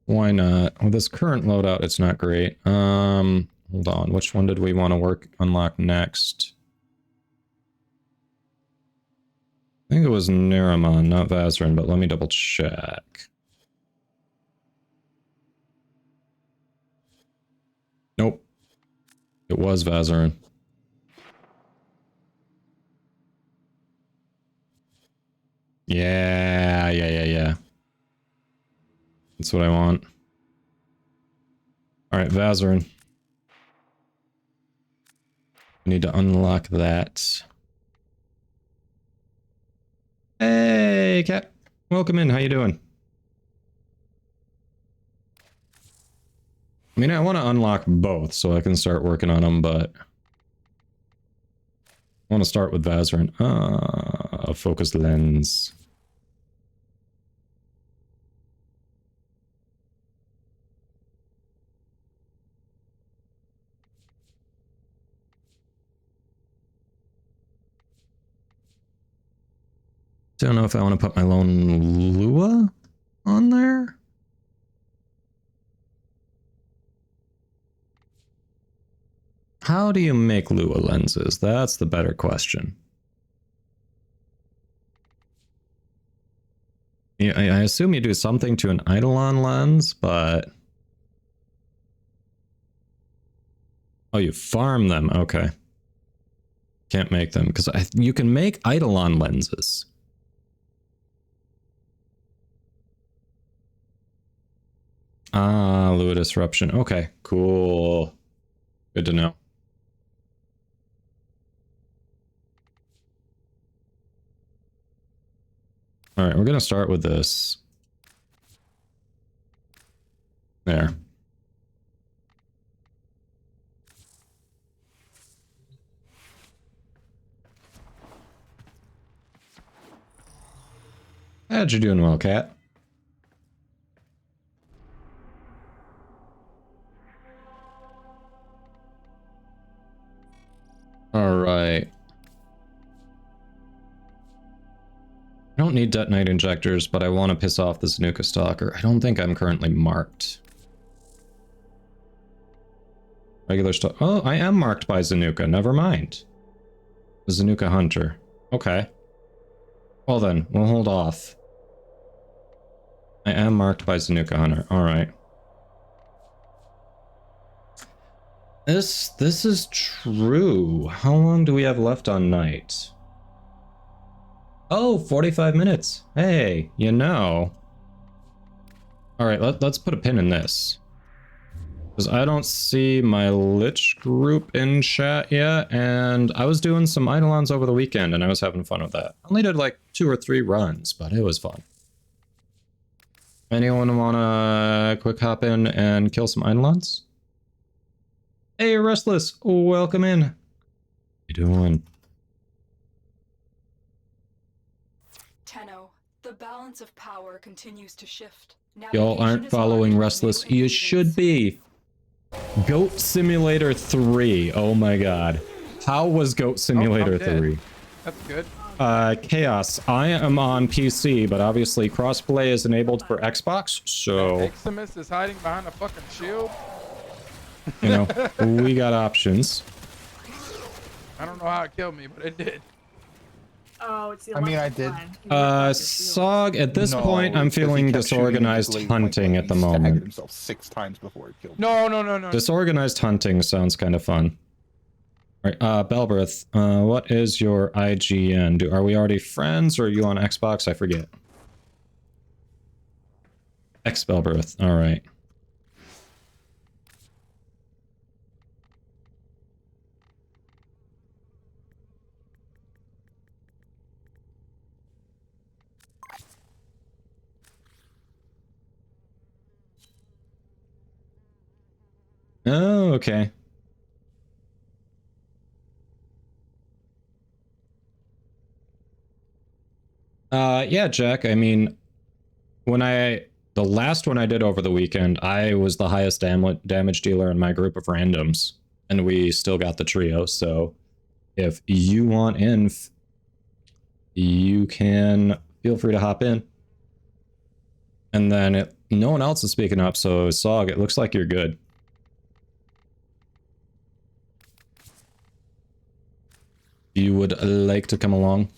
Why not? With this current loadout, it's not great. Hold on, which one did we want to unlock next? I think it was Naramon, not Vazarin, but let me double check. Nope. It was Vazarin. Yeah. That's what I want. Alright, Vazarin. I need to unlock that. Hey, Cat. Welcome in. How you doing? I mean, I want to unlock both so I can start working on them, but... I want to start with Vazarin. A focused lens. Don't know if I want to put my lone Lua on there. How do you make Lua lenses? That's the better question. Yeah, I assume you do something to an Eidolon lens, but... Oh, you farm them. Okay. Can't make them, because you can make Eidolon lenses. Ah, Lua Disruption. Okay, cool. Good to know. All right, we're going to start with this. There. You're doing well, Cat. All right. I don't need detonate injectors, but I want to piss off the Zanuka Stalker. I don't think I'm currently marked. Regular stuff. Oh, I am marked by Zanuka. Never mind. The Zanuka Hunter. Okay. Well then, we'll hold off. I am marked by Zanuka Hunter. Alright. This is true. How long do we have left on night? Oh, 45 minutes. Hey, you know. All right, let's put a pin in this. Because I don't see my Lich group in chat yet, and I was doing some Eidolons over the weekend, and I was having fun with that. I only did like 2 or 3 runs, but it was fun. Anyone wanna quick hop in and kill some Eidolons? Hey, Restless, welcome in. How you doing? Tenno, the balance of power continues to shift. Y'all aren't following Restless. You should be. Goat Simulator 3. Oh my god. How was Goat Simulator 3? That's good. Chaos. I am on PC, but obviously crossplay is enabled for Xbox, so... Maximus is hiding behind a fucking shield. You know, we got options. I don't know how it killed me, but it did. Oh, it's the I mean, I did. Sog, at this point, I'm feeling disorganized hunting at the moment. Himself 6 times before he killed No. Disorganized hunting sounds kind of fun. Right, Belberth, what is your IGN? Are we already friends, or are you on Xbox? I forget. Belberth, alright. Oh, okay. Yeah, Jack, I mean, the last one I did over the weekend, I was the highest damage dealer in my group of randoms, and we still got the trio, so if you want in, you can feel free to hop in. And then no one else is speaking up, so Sog, it looks like you're good. You would like to come along?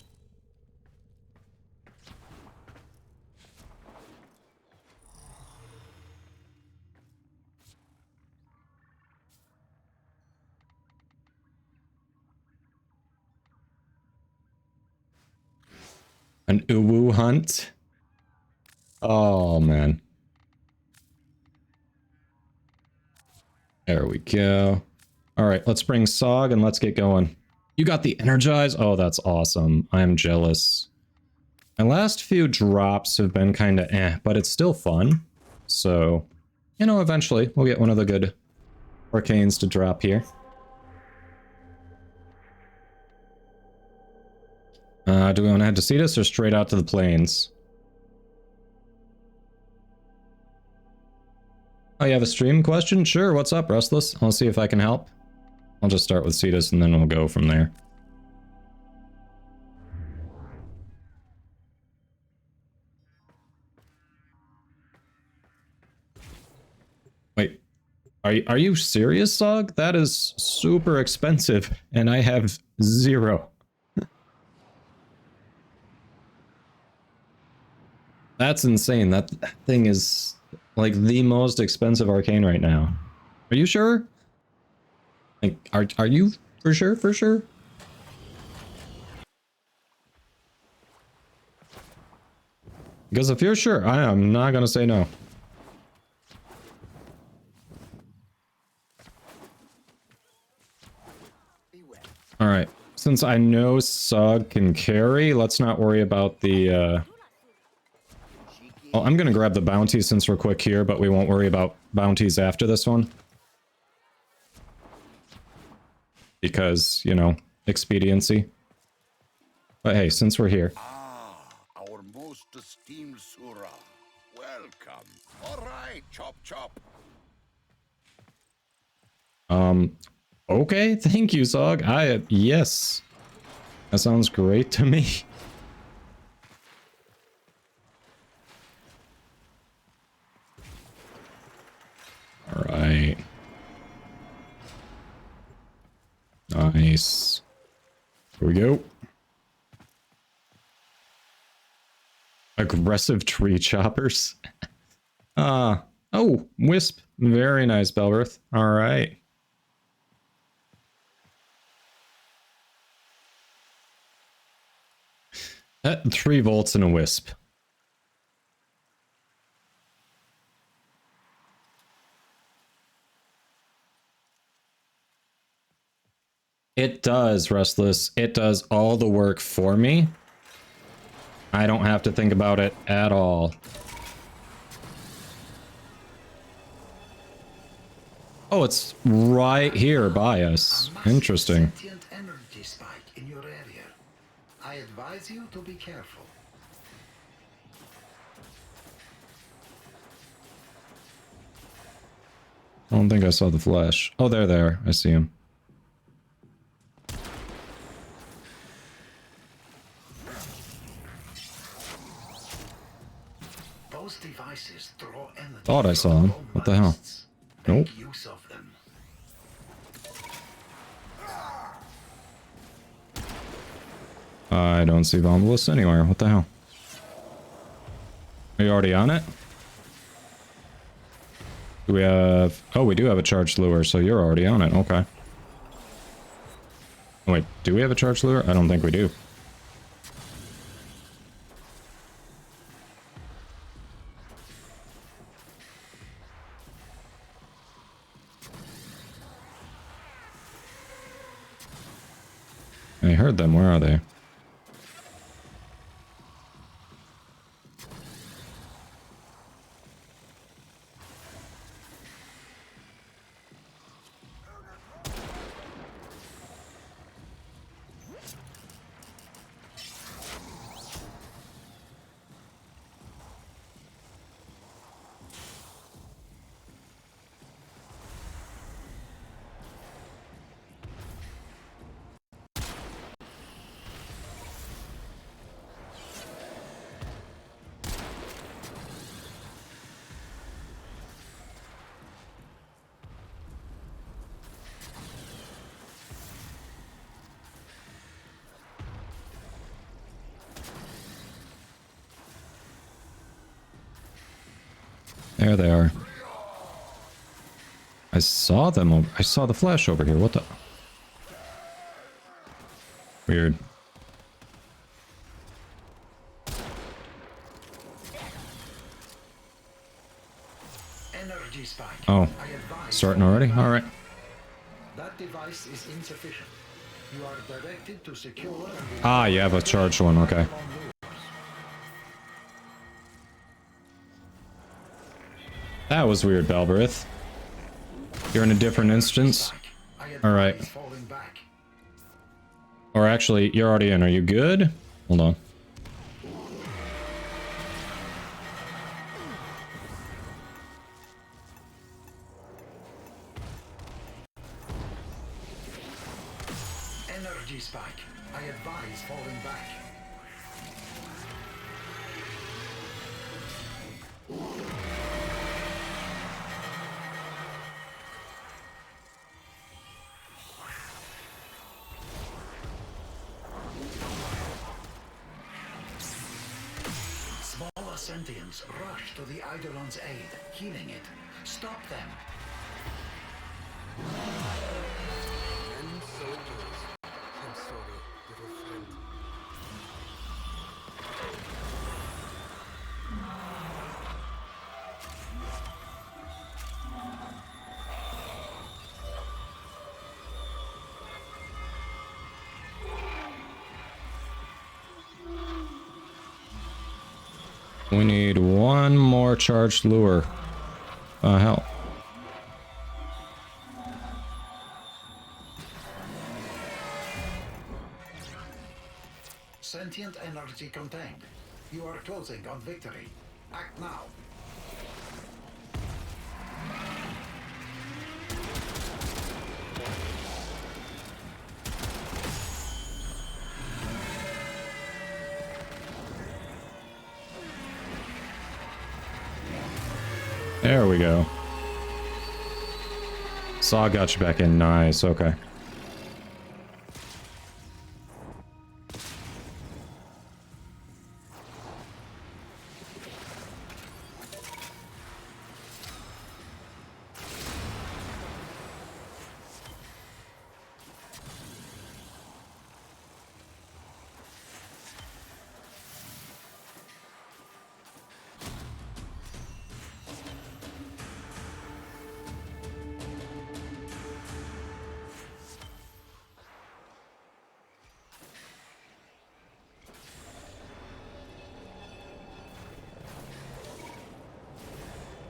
An uwu hunt? Oh, man. There we go. All right, let's bring Sog and let's get going. You got the Energize? Oh, that's awesome. I'm jealous. My last few drops have been kind of but it's still fun. So, you know, eventually we'll get one of the good arcanes to drop here. Do we want to head to Cetus or straight out to the plains? Oh, you have a stream question? Sure, what's up, Restless? I'll see if I can help. I'll just start with Cetus and then we'll go from there. Wait, are you serious, Sog? That is super expensive, and I have 0. That's insane. That thing is like the most expensive arcane right now. Are you sure? Like, are you for sure? For sure? Because if you're sure, I am not gonna say no. All right. Since I know Sog can carry, let's not worry about the. Well, I'm gonna grab the bounty since we're quick here, but we won't worry about bounties after this one. Because, you know, expediency. But hey, since we're here. Ah, our most esteemed Surah. Welcome. All right, chop chop. Okay, thank you, Zog. Yes. That sounds great to me. All right. Nice. Here we go. Aggressive tree choppers. Oh, Wisp. Very nice, Belberth. All right. 3 volts and a wisp. It does, Restless. It does all the work for me. I don't have to think about it at all. Oh, it's right here by us. Interesting. Sentient energy spike in your area. I advise you to be careful. I don't think I saw the flash. Oh, they're there. I see him. Those devices draw energy. Thought I saw him. What the hell? Nope. Make use of them. I don't see Vomulus anywhere. What the hell? Are you already on it? Do we have... Oh, we do have a charged lure, so you're already on it. Okay. Oh, wait, do we have a charged lure? I don't think we do. I heard them. Where are they? There they are. I saw them. I saw the flash over here. What the? Weird. Energy spike. Oh, starting already? All right. That device is insufficient. You are directed to secure. Ah, you have a charged one. Okay. That was weird, Balberith. You're in a different instance. Alright. Or actually, you're already in. Are you good? Hold on. Energy spike. I advise falling back. Smaller sentients rush to the Eidolon's aid, healing it. Stop them. And so it goes. I'm sorry, little friend. We need one more charged lure. Hell. Sentient energy contained. You are closing on victory. Act now. There we go. Saw got you back in. Nice. Okay.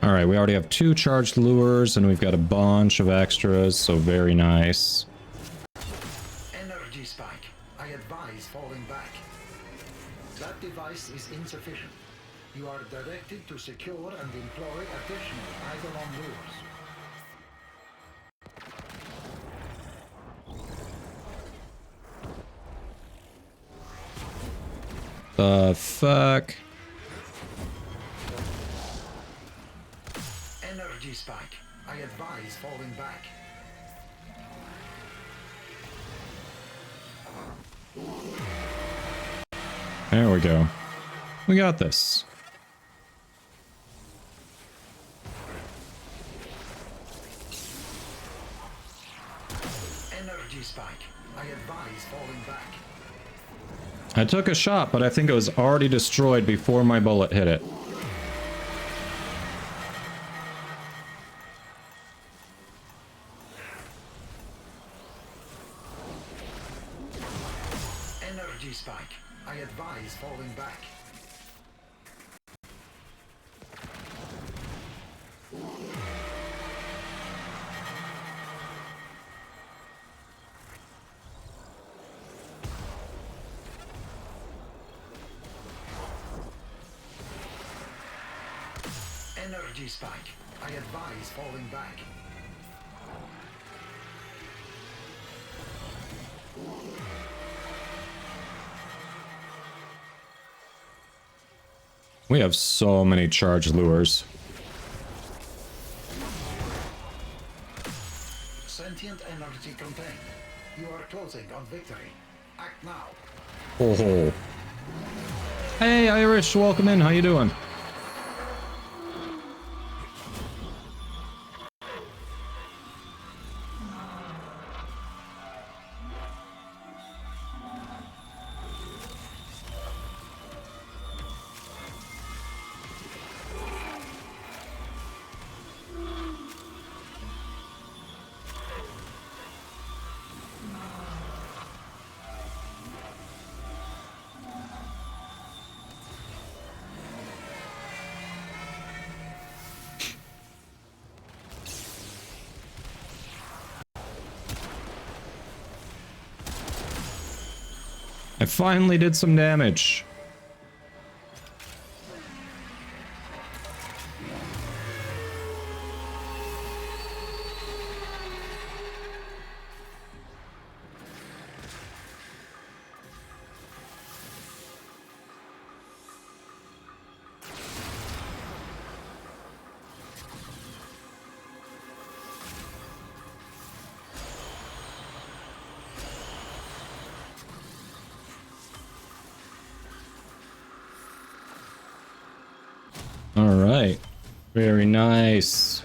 All right, we already have 2 charged lures, and we've got a bunch of extras, so very nice. Energy spike. I advise falling back. That device is insufficient. You are directed to secure and employ additional Eidolon lures. The fuck? Energy spike. I advise falling back. There we go. We got this. Energy spike. I advise falling back. I took a shot, but I think it was already destroyed before my bullet hit it. Energy spike. I advise falling back. Energy spike. I advise falling back. We have so many charged lures. Sentient energy contained. You are closing on victory. Act now. Oh. Hey, Irish, welcome in. How you doing? I finally did some damage. All right. Very nice.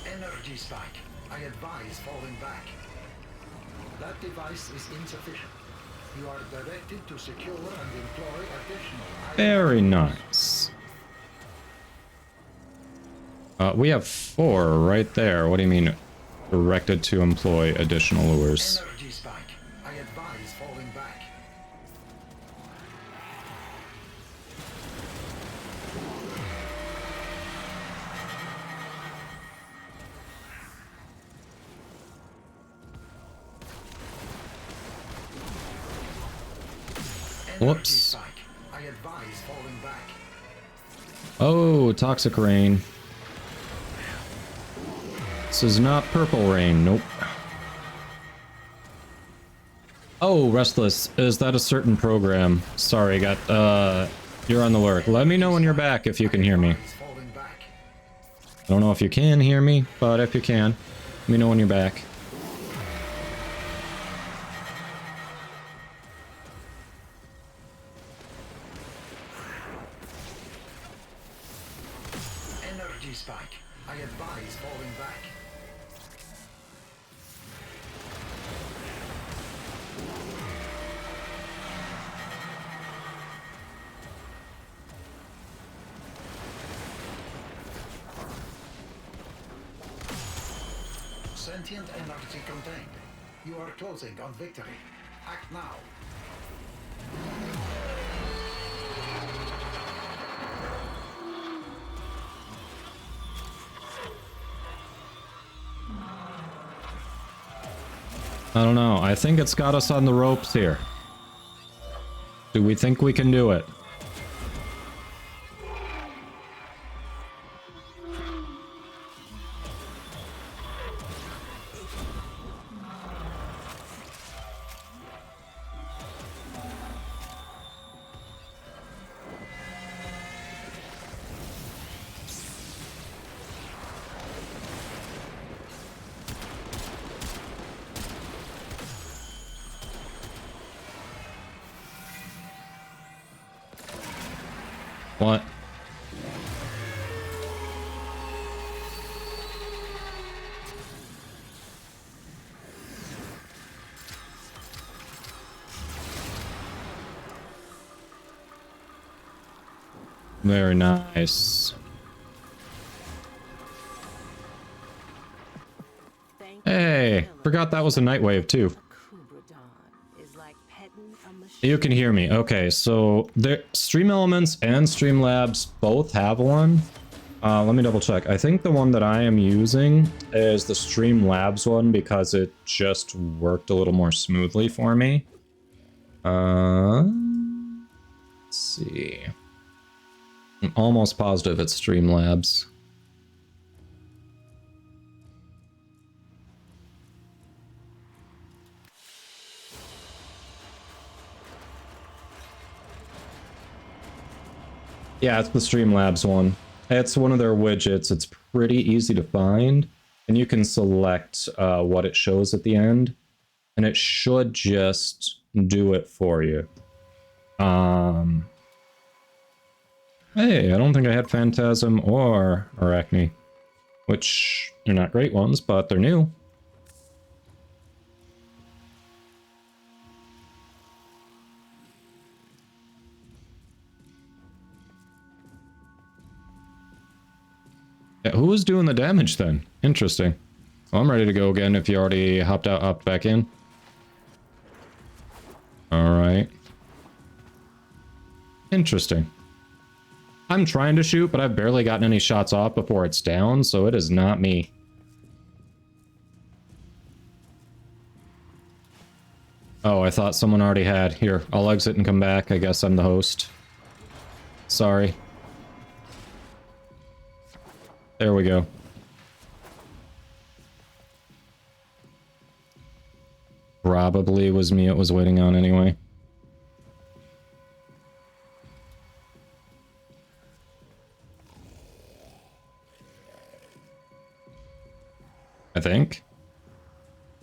Energy spike. I advise falling back. That device is insufficient. You are directed to secure and employ additional. Very nice. We have 4 right there. What do you mean? Directed to employ additional lures. Energy spike. I advise falling back. Energy Whoops. spike. I advise falling back. Oh, toxic rain. This is not purple rain. Nope. Oh, Restless. Is that a certain program? Sorry, got, you're on the lurk. Let me know when you're back if you can hear me. Falling back. I don't know if you can hear me, but if you can, let me know when you're back. Energy spike. I advise falling back. sentient energy contained. You are closing on victory. Act now. I don't know. I think it's got us on the ropes here. Do we think we can do it? What? Very nice. Hey, forgot that was a night wave too. You can hear me. Okay, so there, Stream Elements and Streamlabs both have one. Let me double check. I think the one that I am using is the Streamlabs one because it just worked a little more smoothly for me. Let's see. I'm almost positive it's Streamlabs. Yeah, it's the Streamlabs one. It's one of their widgets. It's pretty easy to find, and you can select what it shows at the end, and it should just do it for you. Hey, I don't think I had Phantasm or Arachne, which they're not great ones, but they're new. Yeah, who was doing the damage then? Interesting. Well, I'm ready to go again if you already hopped out, hopped back in. Alright. Interesting. I'm trying to shoot, but I've barely gotten any shots off before it's down, so it is not me. Oh, I thought someone already had. Here, I'll exit and come back. I guess I'm the host. Sorry. There we go. Probably was me it was waiting on anyway. I think.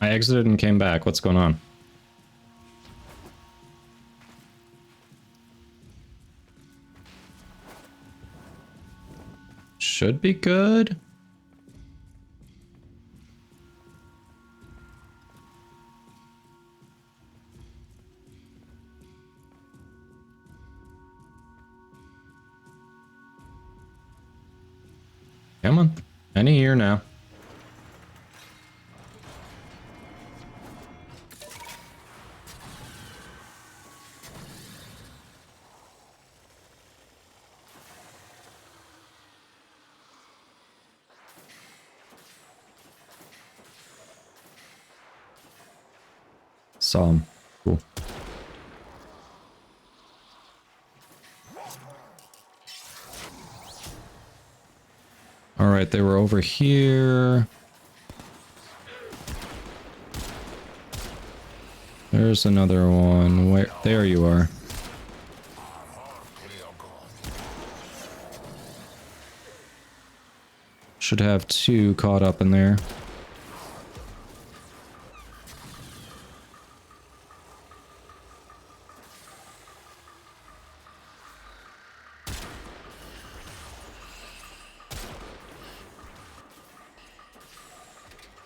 I exited and came back. What's going on? Should be good. Come on. Any year now. Saw him. Cool. Alright, they were over here. There's another one. Where? There you are. Should have two caught up in there.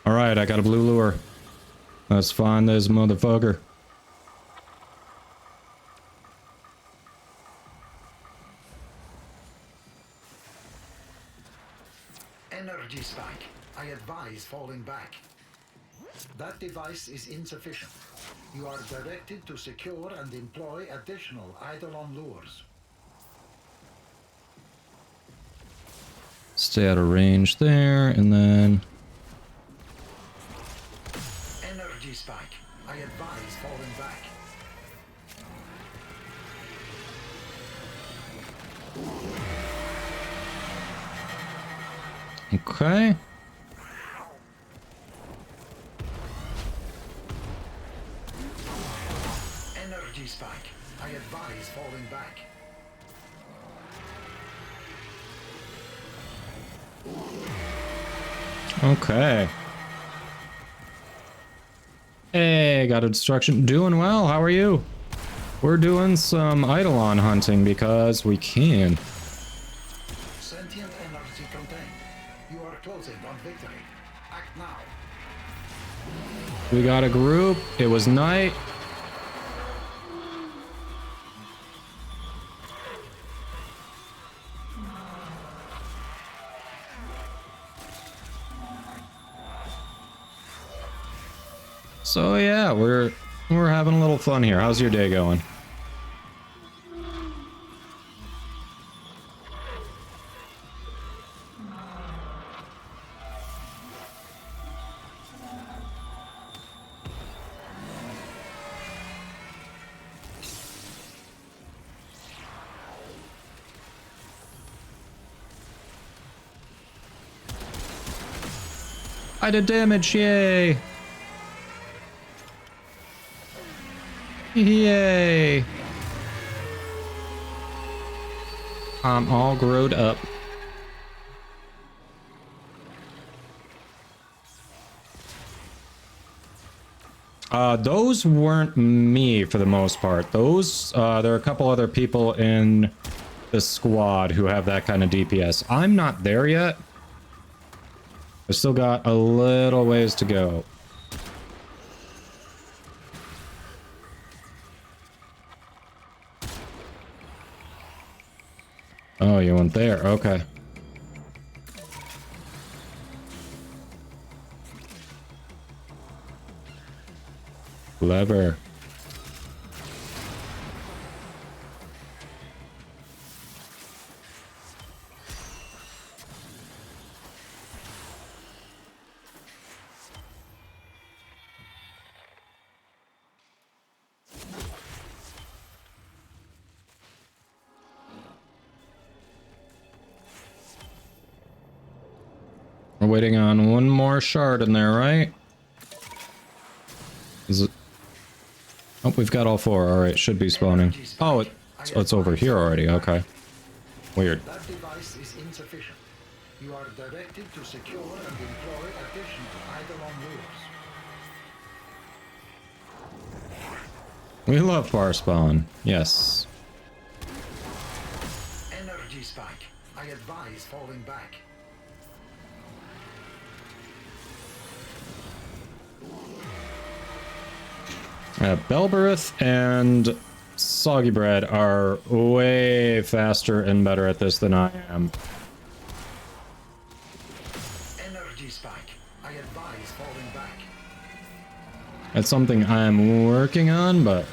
Alright, I got a blue lure. Let's find this motherfucker. Energy spike. I advise falling back. That device is insufficient. You are directed to secure and employ additional Eidolon lures. Stay out of range there, and then... Energy spike. I advise falling back. Okay. Energy spike. I advise falling back. Okay. Hey, got a destruction. Doing well. How are you? We're doing some Eidolon hunting because we can. Sentient energy contained. You are closing on victory. Act now. We got a group. It was night. So yeah, we're having a little fun here. How's your day going? I did damage, yay! Yay! I'm all growed up. Those weren't me for the most part. Those, there are a couple other people in the squad who have that kind of DPS. I'm not there yet. I've still got a little ways to go. Oh, you went there. Okay. Clever. We're waiting on one more shard in there, right? Is it? Oh, we've got all four. All right, should be spawning. Oh, it's over here already. Okay. Weird. That device is insufficient. You are directed to secure and employ additional Eidolon lures. We love bar spawn. Yes. Energy spike. I advise falling back. Belberith and Soggy Bread are way faster and better at this than I am. Energy spike. I advise falling back. That's something I'm working on, but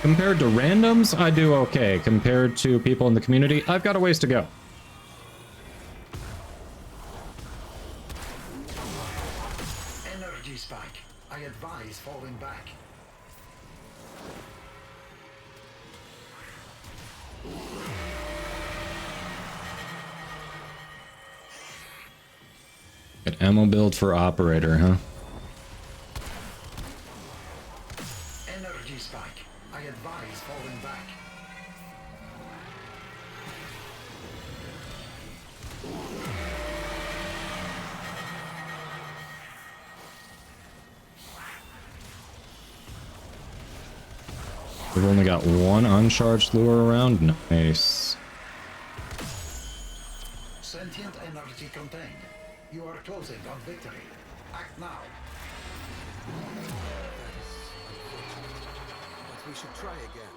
compared to randoms, I do okay. Compared to people in the community, I've got a ways to go. Energy spike. I advise falling back. Good ammo build for operator, huh? Energy spike. I advise falling back. We've only got one uncharged lure around. Nice. Sentient energy contained. You are closing on victory. Act now. But we should try again.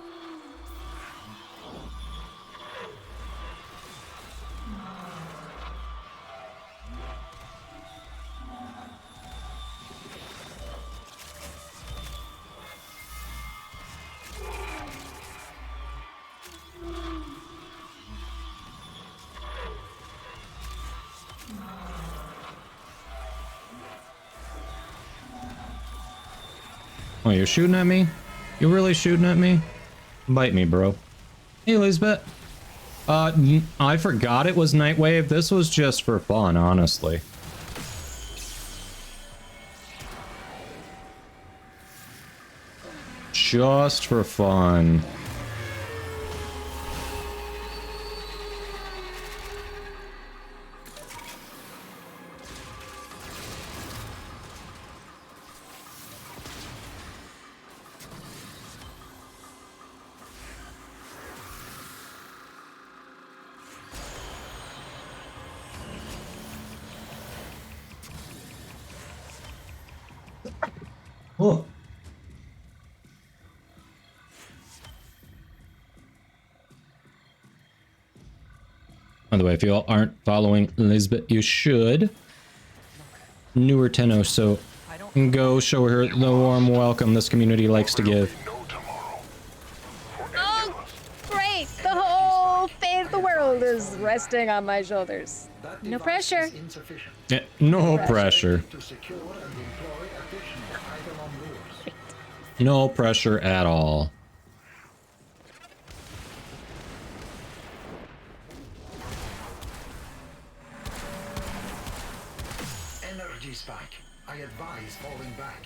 Oh, you're shooting at me? You really shooting at me? Bite me, bro. Hey, Lisbeth. I forgot it was Nightwave. This was just for fun, honestly. Just for fun. Oh. By the way, if you all aren't following Lisbeth, you should. Newer Tenno, so go show her the warm welcome this community likes to give. Oh, great! The whole fate of the world is resting on my shoulders. No pressure. Yeah, no pressure. No pressure at all. Energy spike. I advise falling back.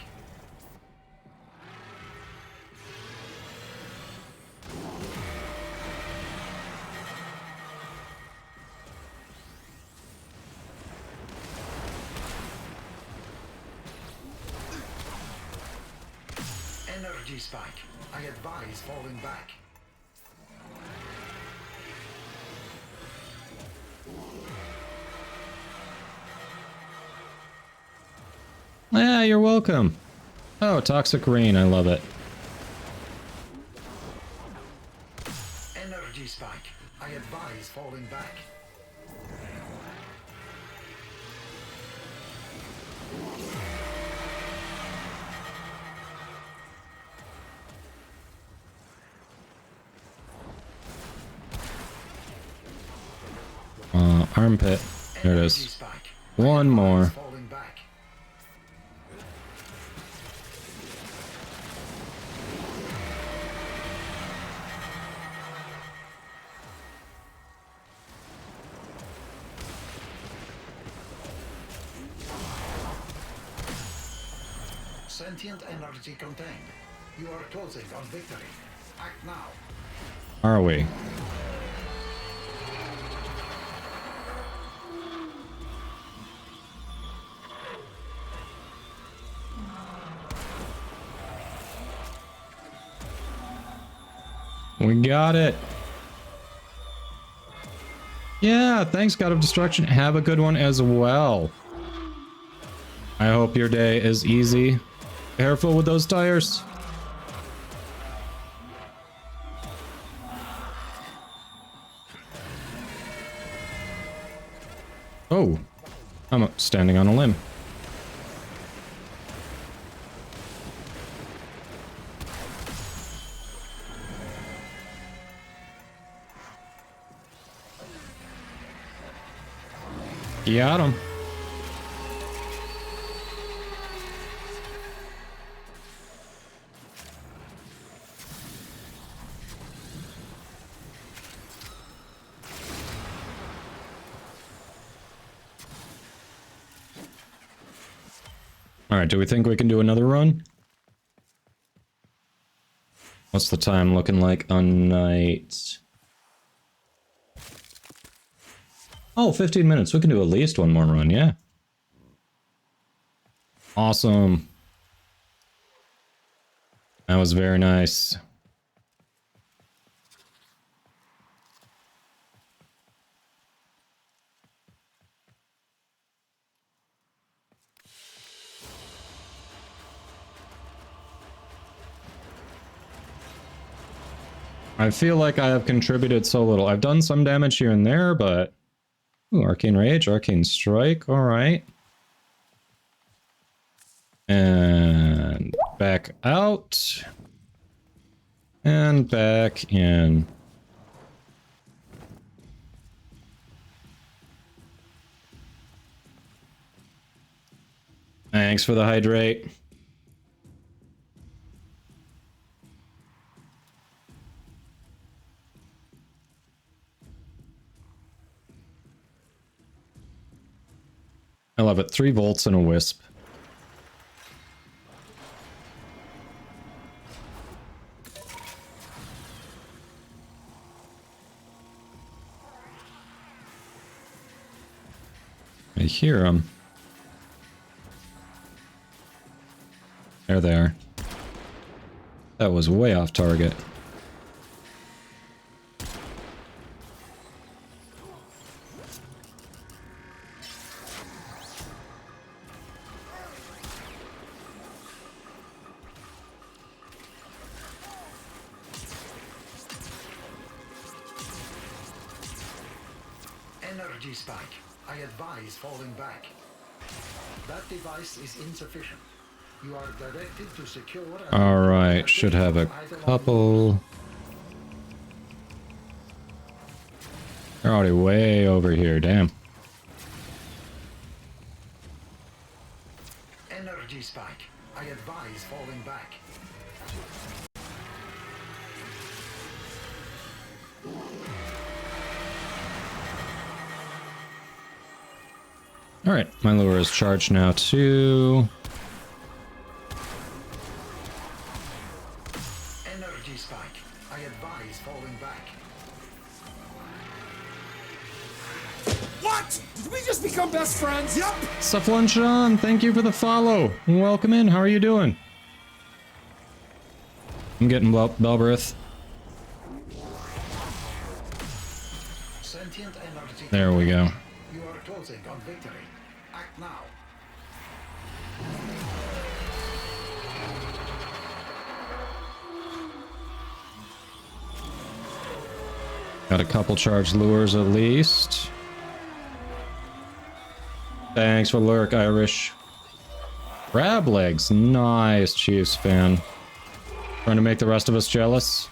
Energy spike. I advise falling back. Yeah, you're welcome. Oh, Toxic Rain, I love it. Energy spike. I advise falling back. Armpit. There it is. One more. Sentient energy contained. You are closing on victory. Act now. Are we? We got it. Yeah, thanks, God of Destruction. Have a good one as well. I hope your day is easy. Careful with those tires. Oh, I'm standing on a limb. Got him. All right, do we think we can do another run? What's the time looking like on night? Oh, 15 minutes. We can do at least one more run, yeah. Awesome. That was very nice. I feel like I have contributed so little. I've done some damage here and there, but... Ooh, Arcane Rage, Arcane Strike, alright. And back out. And back in. Thanks for the hydrate. love it. 3 volts and a wisp. I hear them. There they are. That was way off target. Energy spike. I advise falling back. That device is insufficient. You are directed to secure. Alright, should have a couple. They're already way over here, damn. Energy spike. I advise falling back. Alright, my lure is charged now too. Energy spike. I advise falling back. What? Did we just become best friends? Yup. Saflan Sean, thank you for the follow. Welcome in, how are you doing? I'm getting Belbrith. Sentient energy. There we go. You are closing on victory. Act now. Got a couple charged lures at least. Thanks for lurk, Irish. Crab legs, nice, Chiefs fan. Trying to make the rest of us jealous.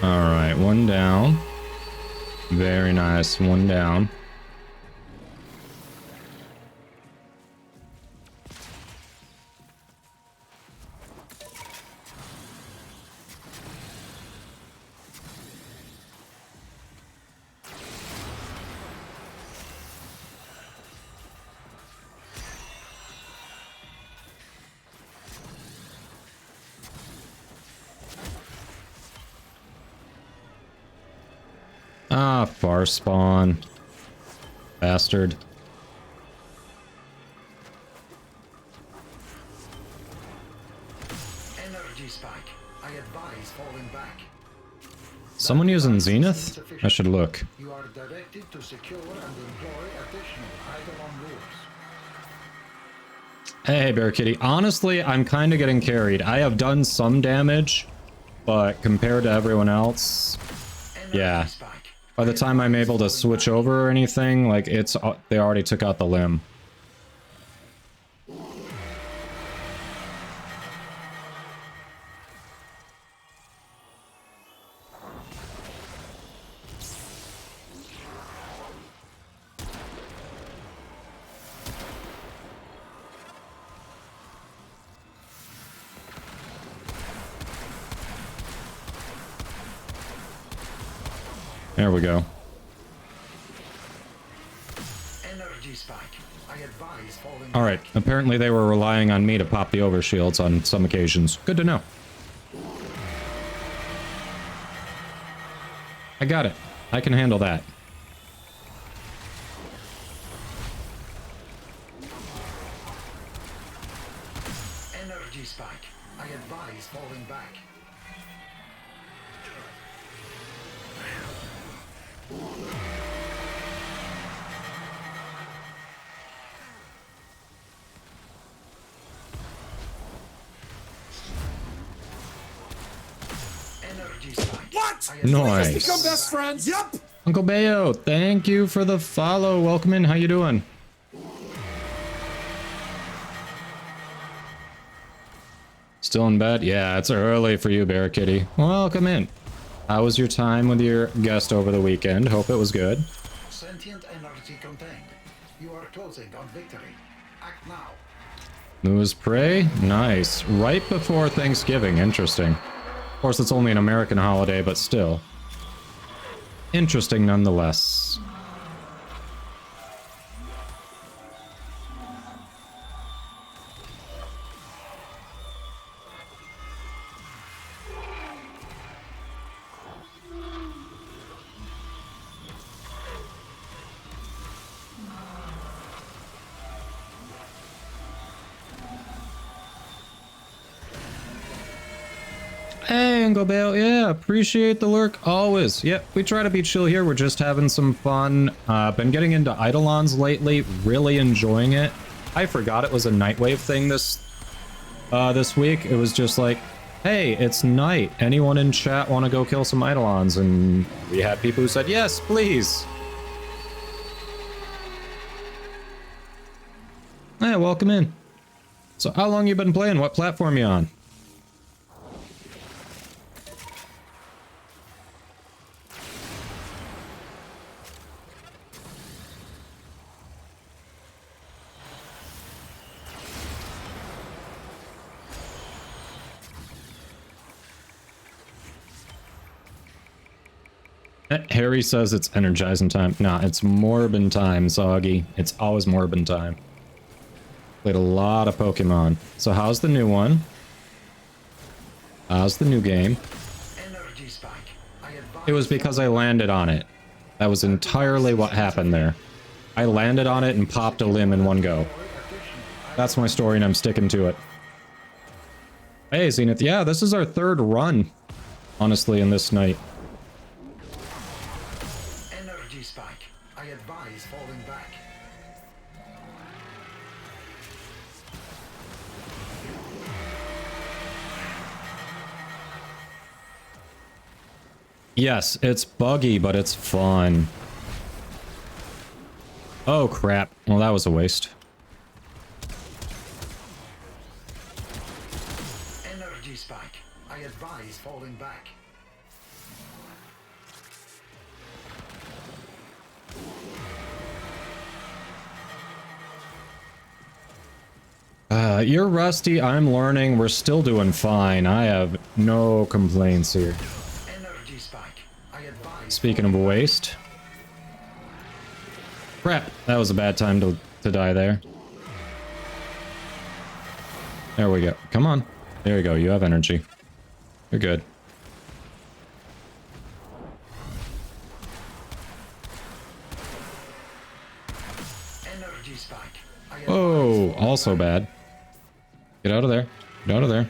Alright, one down. Very nice, one down. Ah, far spawn. Bastard. Energy spike. I advise falling back. Someone using Zenith? I should look. You are directed to secure and employ additional Eidolon lures. Hey, Bear Kitty. Honestly, I'm kind of getting carried. I have done some damage, but compared to everyone else, yeah. By the time I'm able to switch over or anything, like, it's they already took out the limb. There we go. Energy spike. I advise falling All right. Apparently they were relying on me to pop the overshields on some occasions. Good to know. I got it. I can handle that. Energy spike. I advise falling back. Energy spike. What? Nice. Did we just become best friends? Yup. Uncle Bayo, thank you for the follow. Welcome in. How you doing? Still in bed? Yeah, it's early for you, Bear Kitty. Welcome in. How was your time with your guest over the weekend? Hope it was good. Sentient energy contained. You are closing on victory. Act now. Moose Prey? Nice. Right before Thanksgiving. Interesting. Of course, it's only an American holiday, but still. Interesting nonetheless. Hey, Uncle Bale. Yeah, appreciate the lurk always. Yep, we try to be chill here. We're just having some fun. Been getting into Eidolons lately. Really enjoying it. I forgot it was a Nightwave thing this week. It was just like, hey, it's night. Anyone in chat want to go kill some Eidolons? And we had people who said, yes, please. Hey, welcome in. So how long you been playing? What platform you on? Harry says it's energizing time. Nah, it's Morbin time, Soggy. It's always Morbin time. Played a lot of Pokemon. So how's the new one? How's the new game? It was because I landed on it. That was entirely what happened there. I landed on it and popped a limb in one go. That's my story and I'm sticking to it. Hey, Zenith. Yeah, this is our third run, honestly, in this night. I advise falling back. Yes, it's buggy, but it's fun. Oh, crap. Well, that was a waste. Energy spike. I advise falling back. You're rusty, I'm learning, we're still doing fine. I have no complaints here. Energy spike. I advise. Speaking of waste. Crap, that was a bad time to die there. There we go. Come on. There you go, you have energy. You're good. Energy spike. Oh, also bad. Get out of there. Get out of there.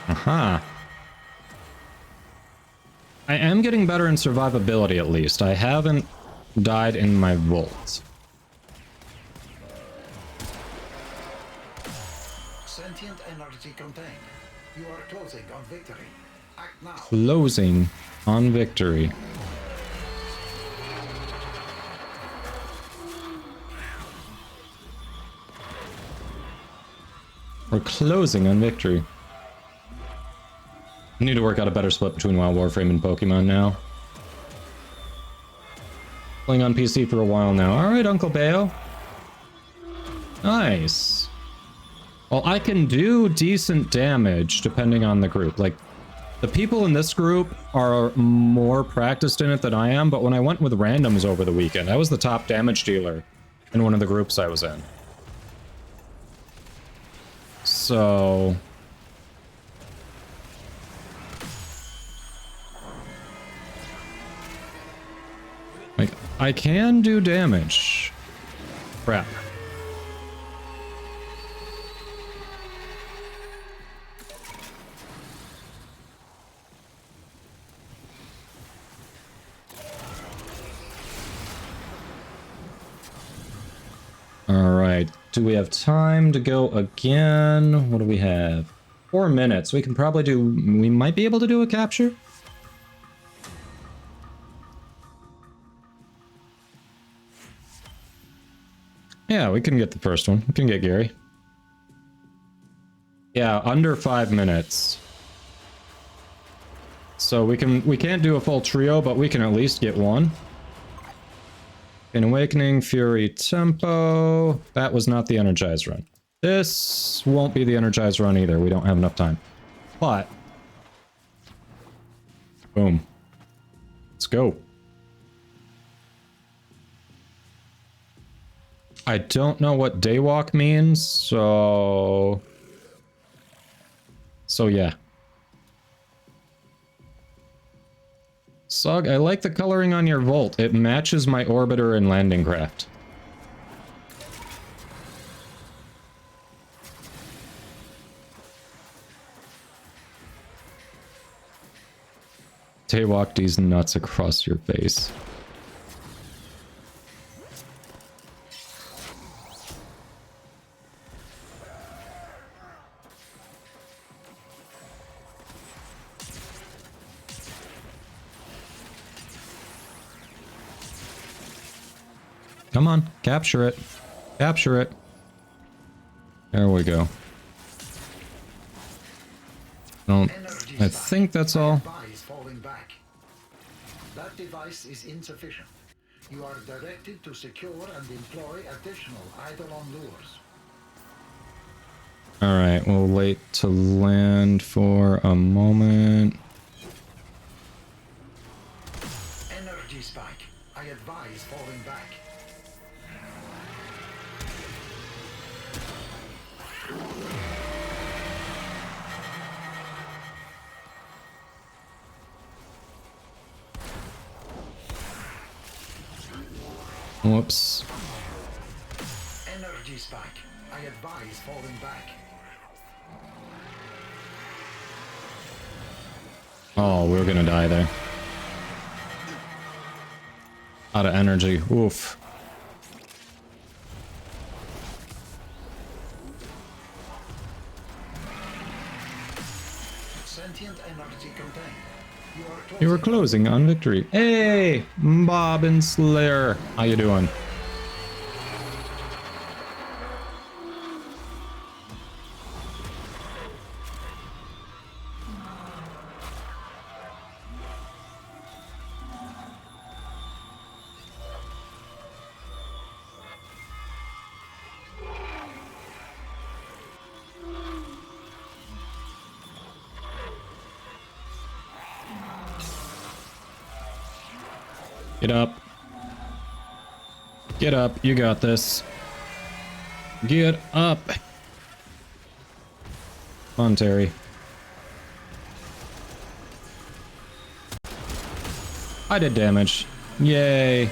Aha. I am getting better in survivability at least. I haven't died in my vault. Sentient energy contained. You are closing on victory. Act now. Closing on victory. We're closing on victory. I need to work out a better split between WoW, Warframe, and Pokemon now. Playing on PC for a while now. Alright, Uncle Bayo. Nice. Well, I can do decent damage depending on the group. Like, the people in this group are more practiced in it than I am, but when I went with randoms over the weekend, I was the top damage dealer in one of the groups I was in. So... like, I can do damage. Crap. Alright, do we have time to go again? What do we have? 4 minutes. We can probably do... we might be able to do a capture? Yeah, we can get the first one. We can get Gary. Yeah, under 5 minutes. So we can't do a full trio, but we can at least get one. In Awakening, Fury, Tempo. That was not the Energized run. This won't be the Energized run either. We don't have enough time. But boom. Let's go. I don't know what Daywalk means, so yeah. Sog, I like the coloring on your Volt. It matches my orbiter and landing craft. Daywalk these nuts across your face. Come on, capture it. Capture it. There we go. I think that's all. That device is insufficient. You are directed to secure and employ additional Eidolon lures. Alright, we'll wait to land for a moment. Energy spike. I advise falling back. Whoops. Energy spike. I advise falling back. Oh, we were gonna die there. Out of energy. Oof. Sentient energy contained. You were closing on victory. Hey, Bob and Slayer. How you doing? Get up. Get up. You got this. Get up. Come on, Terry. I did damage. Yay.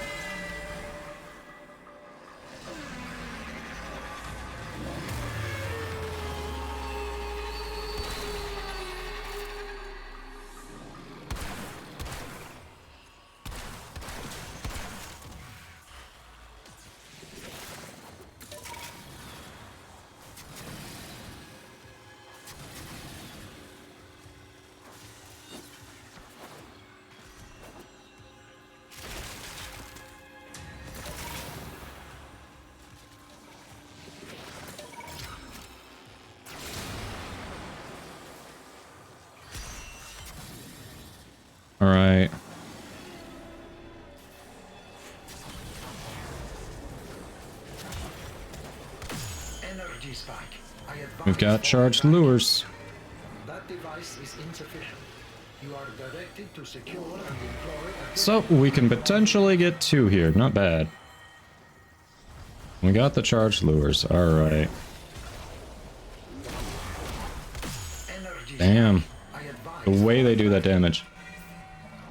All right. Energy spike. We've got charged lures. That device is insufficient. You are directed to secure and employ. So we can potentially get 2 here. Not bad. We got the charged lures. All right. Damn. The way they do that damage.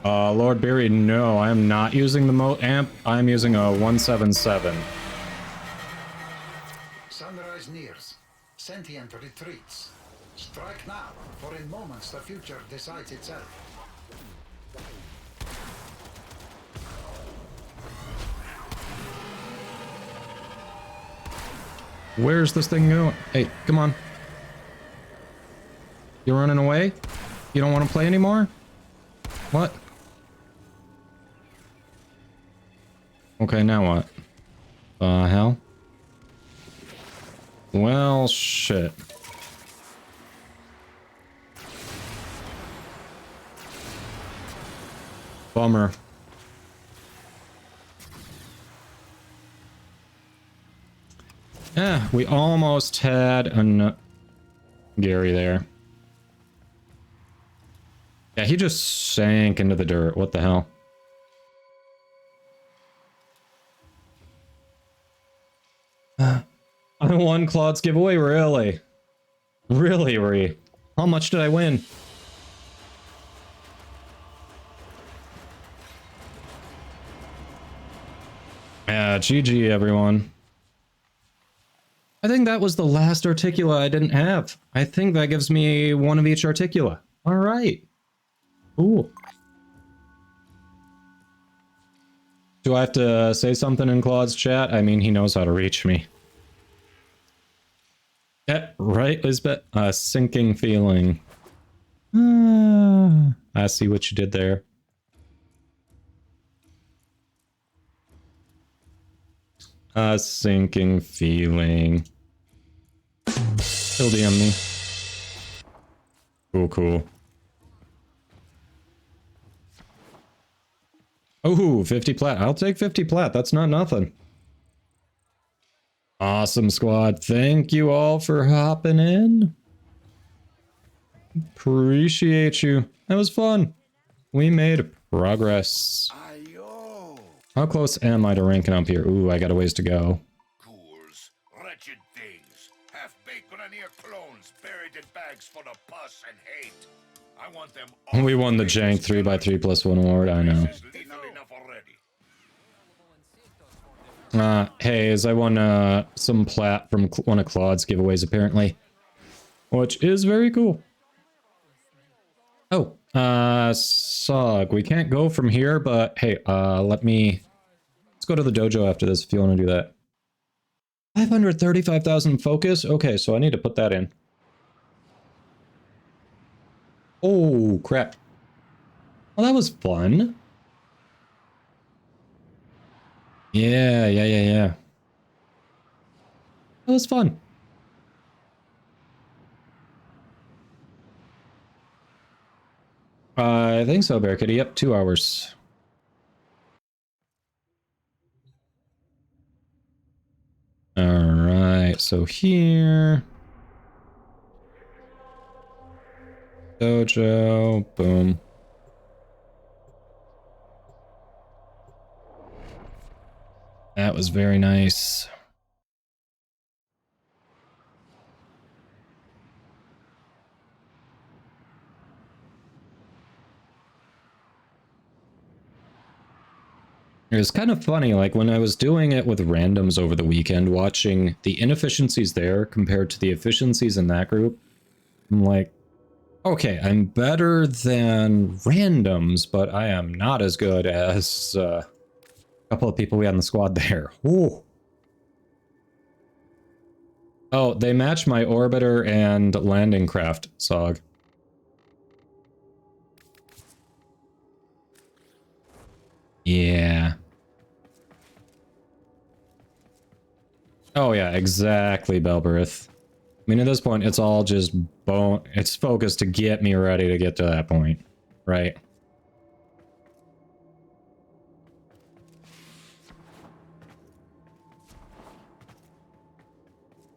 Lord Beery, no, I am not using the Moat Amp. I'm using a 177. Sunrise nears. Sentient retreats. Strike now, for in moments the future decides itself. Where's this thing going? Hey, come on. You're running away? You don't want to play anymore? What? Okay, now what? Hell? Well, shit. Bummer. Yeah, we almost had Gary there. Yeah, he just sank into the dirt. What the hell? I won Claude's giveaway? Really? Really, Ree? How much did I win? Yeah, GG, everyone. I think that was the last Articula I didn't have. I think that gives me one of each Articula. All right. Cool. Do I have to say something in Claude's chat? I mean, he knows how to reach me. Yeah, right, Lisbeth? A sinking feeling. I see what you did there. A sinking feeling. He'll DM me. Cool, cool. Oh, 50 plat. I'll take 50 plat. That's not nothing. Awesome, squad. Thank you all for hopping in. Appreciate you. That was fun. We made progress. How close am I to ranking up here? Ooh, I got a ways to go. Ghouls, wretched things, half-baked grenadier clones buried in bags full of pus and hate. I want them all. We won the jank 3x3+1 award. I know. Hayes, I won some plat from one of Claude's giveaways apparently, which is very cool. Oh, Sog, we can't go from here, but hey, let's go to the dojo after this if you want to do that. 535,000 focus? Okay, so I need to put that in. Oh, crap. Well, that was fun. Yeah. That was fun. I think so, Bear Kitty. Yep, 2 hours. Alright, so here. Dojo, boom. That was very nice. It was kind of funny, like when I was doing it with randoms over the weekend, watching the inefficiencies there compared to the efficiencies in that group. I'm like, okay, I'm better than randoms, but I am not as good as a couple of people we had in the squad there. Ooh. Oh, they match my orbiter and landing craft, Sog. Yeah. Oh yeah, exactly, Belberith. I mean, at this point, it's all just it's focused to get me ready to get to that point, right?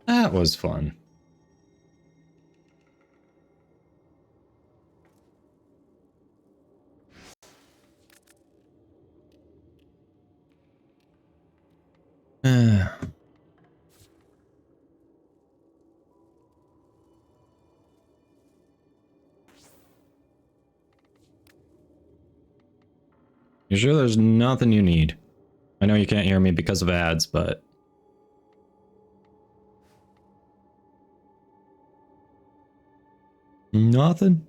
That was fun. You sure there's nothing you need? I know you can't hear me because of ads, but... Nothing?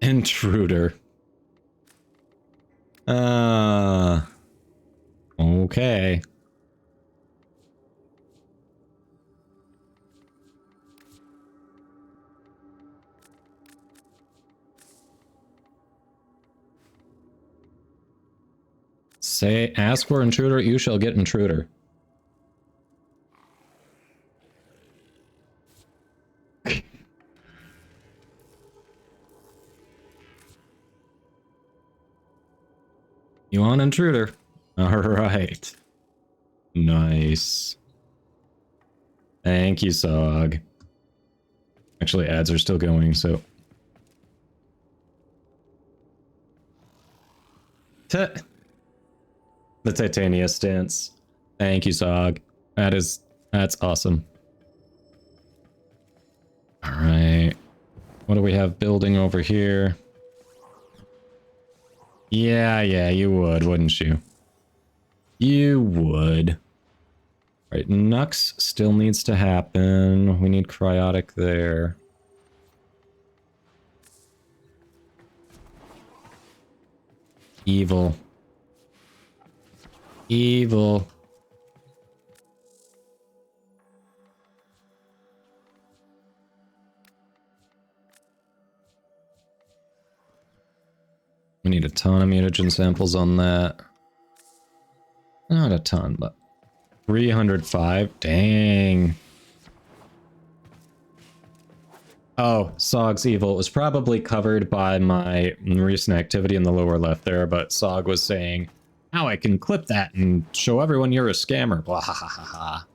Intruder. Okay. Ask for intruder, you shall get intruder. You want intruder? Alright. Nice. Thank you, Sog. Actually, ads are still going, so... The Titania stance. Thank you, Sog. That's awesome. Alright. What do we have building over here? Yeah, you would, wouldn't you? You would. Right, Nux still needs to happen. We need cryotic there. Evil. Evil. We need a ton of mutagen samples on that. Not a ton, but 305. Dang. Oh, Sog's evil. It was probably covered by my recent activity in the lower left there, but Sog was saying, how I can clip that and show everyone you're a scammer. Blah, ha, ha, ha, ha.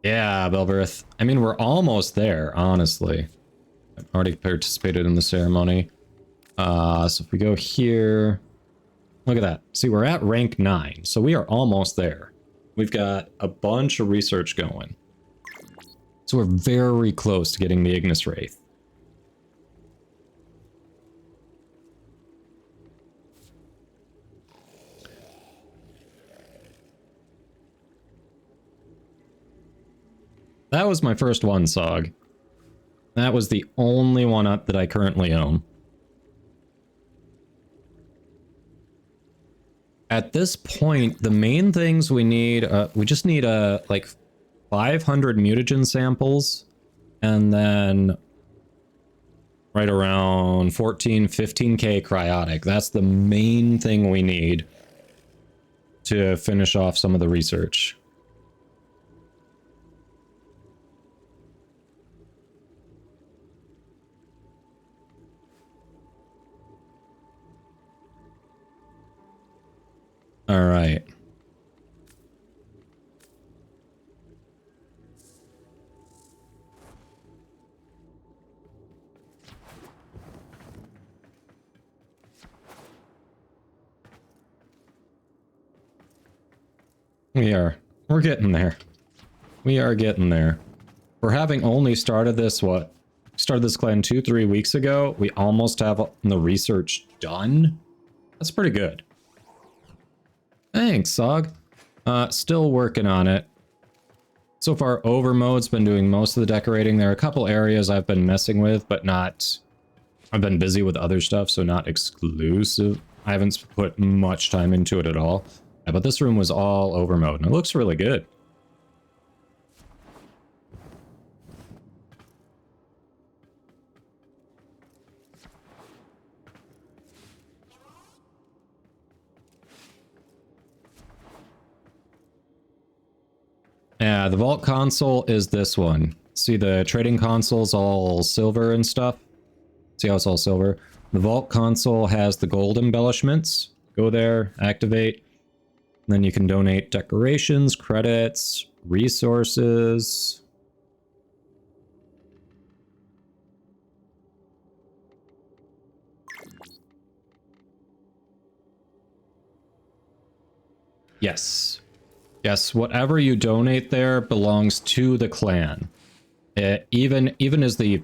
Yeah, Belverith. I mean, we're almost there, honestly. I've already participated in the ceremony. So if we go here... Look at that. See, we're at rank 9, so we are almost there. We've got a bunch of research going. So we're very close to getting the Ignis Wraith. That was my first one, Sog. That was the only one up that I currently own. At this point, the main things we need, we just need like 500 mutagen samples, and then right around 15k cryotic. That's the main thing we need to finish off some of the research. All right. We're getting there. We are getting there. For having only started this, started this clan 2-3 weeks ago, we almost have the research done. That's pretty good. Thanks, Sog. Still working on it. So far, Overmode's been doing most of the decorating. There are a couple areas I've been messing with, but not... I've been busy with other stuff, so not exclusive. I haven't put much time into it at all. Yeah, but this room was all Overmode, and it looks really good. Yeah, the vault console is this one. See, the trading console's all silver and stuff? See how it's all silver? The vault console has the gold embellishments. Go there, activate. Then you can donate decorations, credits, resources. Yes. Yes, whatever you donate there belongs to the clan. Even as the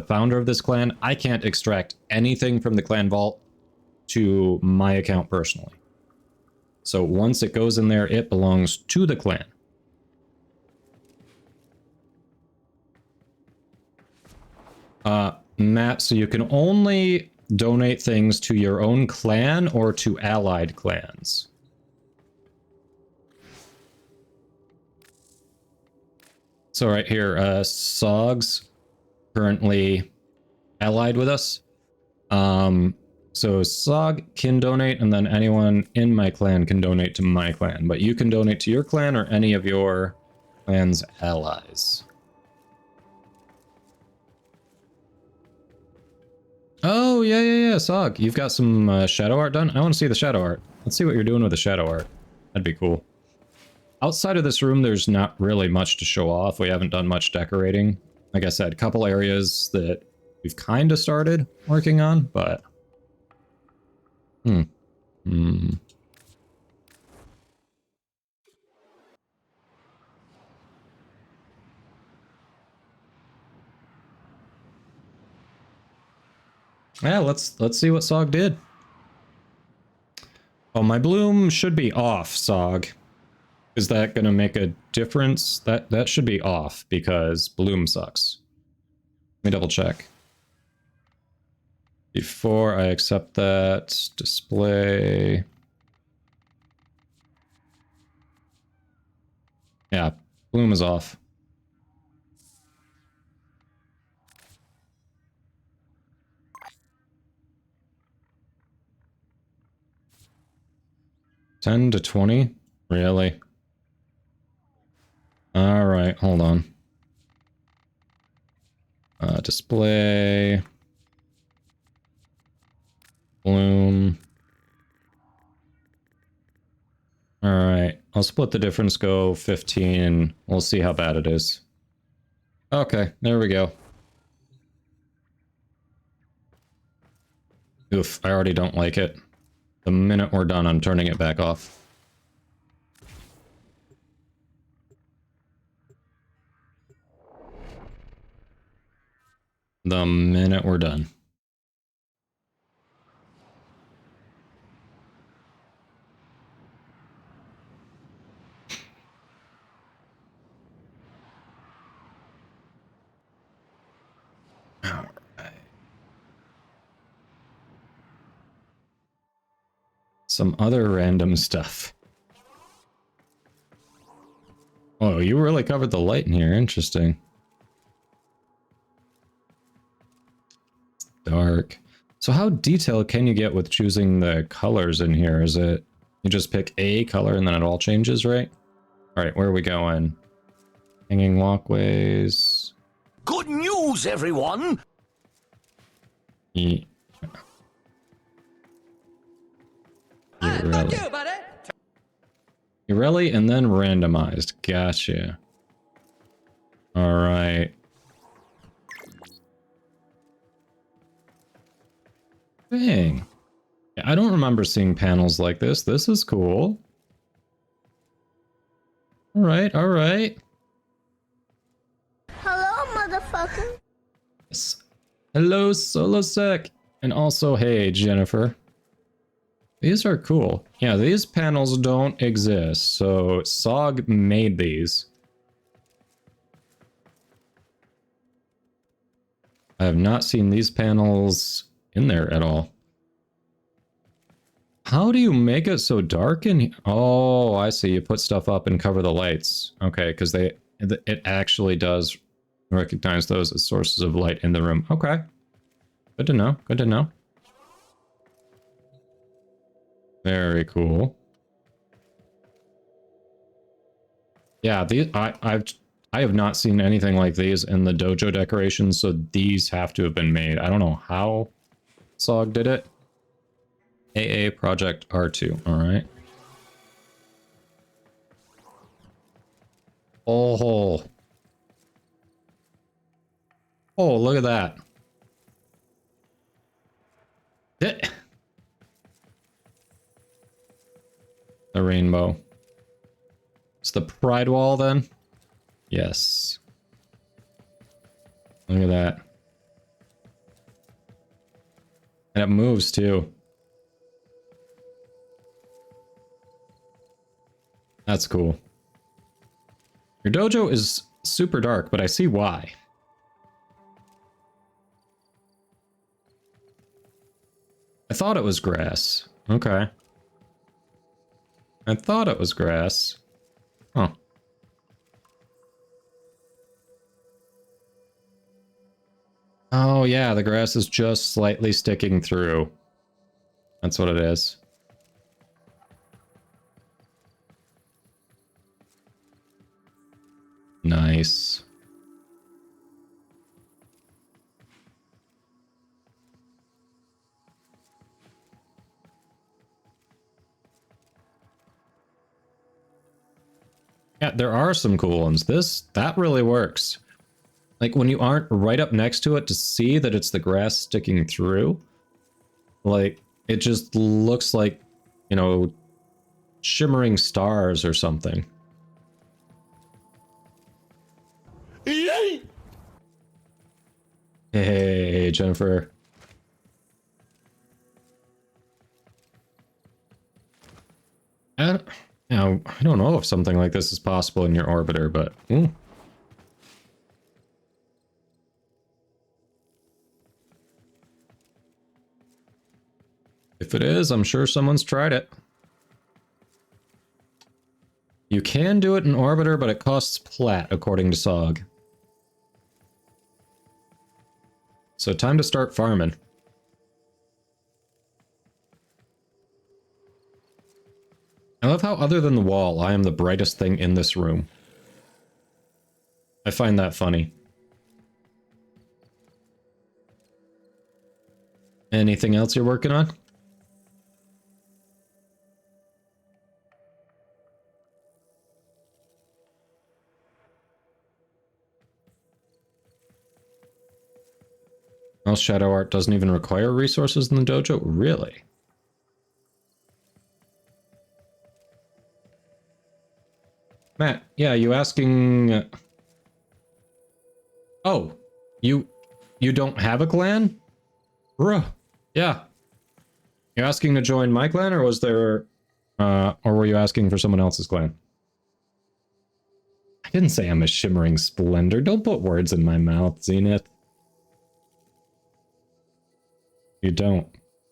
founder of this clan, I can't extract anything from the clan vault to my account personally. So once it goes in there, it belongs to the clan. Matt, so you can only donate things to your own clan or to allied clans. So right here, Sog's currently allied with us. So Sog can donate, and then anyone in my clan can donate to my clan. But you can donate to your clan or any of your clan's allies. Oh, yeah, Sog. You've got some shadow art done? I want to see the shadow art. Let's see what you're doing with the shadow art. That'd be cool. Outside of this room, there's not really much to show off. We haven't done much decorating. Like I said, a couple areas that we've kind of started working on, but... Yeah, let's see what Sog did. Oh, my bloom should be off, Sog. Is that gonna make a difference? That should be off because bloom sucks. Let me double check. Before I accept that, display. Yeah, bloom is off. $10 to $20? Really? Alright, hold on. Display. Bloom. Alright, I'll split the difference, go 15, and we'll see how bad it is. Okay, there we go. Oof, I already don't like it. The minute we're done, I'm turning it back off. The minute we're done. All right. Some other random stuff. Oh, you really covered the light in here. Interesting. Dark. So how detailed can you get with choosing the colors in here? Is it you just pick a color and then it all changes, right? All right, where are we going? Hanging walkways. Good news, everyone! Yeah. Really? You really? And then randomized. Gotcha. All right. Dang. Yeah, I don't remember seeing panels like this. This is cool. All right, all right. Hello, motherfucker. Yes. Hello, Solosec. And also, hey, Jennifer. These are cool. Yeah, these panels don't exist, so Sog made these. I have not seen these panels in there at all. How do you make it so dark in here? Oh, I see. You put stuff up and cover the lights. Okay, because it actually does recognize those as sources of light in the room. Okay. Good to know. Good to know. Very cool. Yeah, I have not seen anything like these in the dojo decorations, so these have to have been made. I don't know how Sog did it. AA Project R2, alright. Oh. Oh, look at that. The rainbow. It's the pride wall then? Yes. Look at that. And it moves too. That's cool. Your dojo is super dark, but I see why. I thought it was grass. Okay. I thought it was grass. Huh. Oh yeah, the grass is just slightly sticking through. That's what it is. Nice. Yeah, there are some cool ones. That really works. Like when you aren't right up next to it to see that it's the grass sticking through, like it just looks like, you know, shimmering stars or something. Hey, Jennifer. I don't know if something like this is possible in your orbiter, but... If it is, I'm sure someone's tried it. You can do it in orbiter, but it costs plat, according to SOG. So time to start farming. I love how, other than the wall, I am the brightest thing in this room. I find that funny. Anything else you're working on? Well, shadow art doesn't even require resources in the dojo? Really? Matt, yeah, you asking... Oh, you don't have a clan? Bruh, yeah. You asking to join my clan, or was there... or were you asking for someone else's clan? I didn't say I'm a shimmering splendor. Don't put words in my mouth, Zenith. You don't.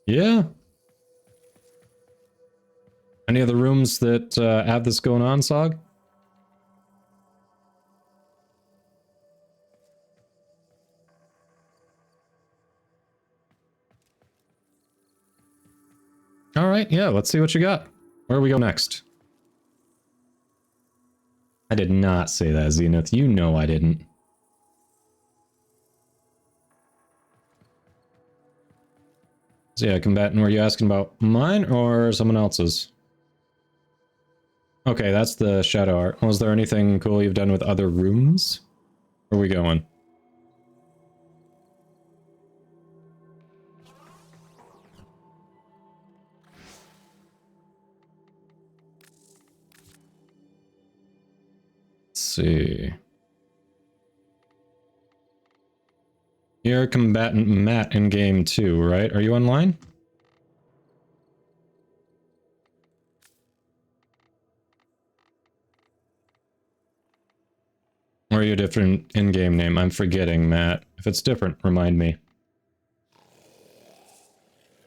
Yeah. Any other rooms that have this going on, Sog? All right, yeah, let's see what you got. Where do we go next? I did not say that, Zenith. You know I didn't. So yeah, combatant, were you asking about mine or someone else's? Okay, that's the shadow art. Was there anything cool you've done with other rooms? Where are we going? Let's see. You're combatant Matt in game 2, right? Are you online? Or are you a different in-game name? I'm forgetting, Matt. If it's different, remind me.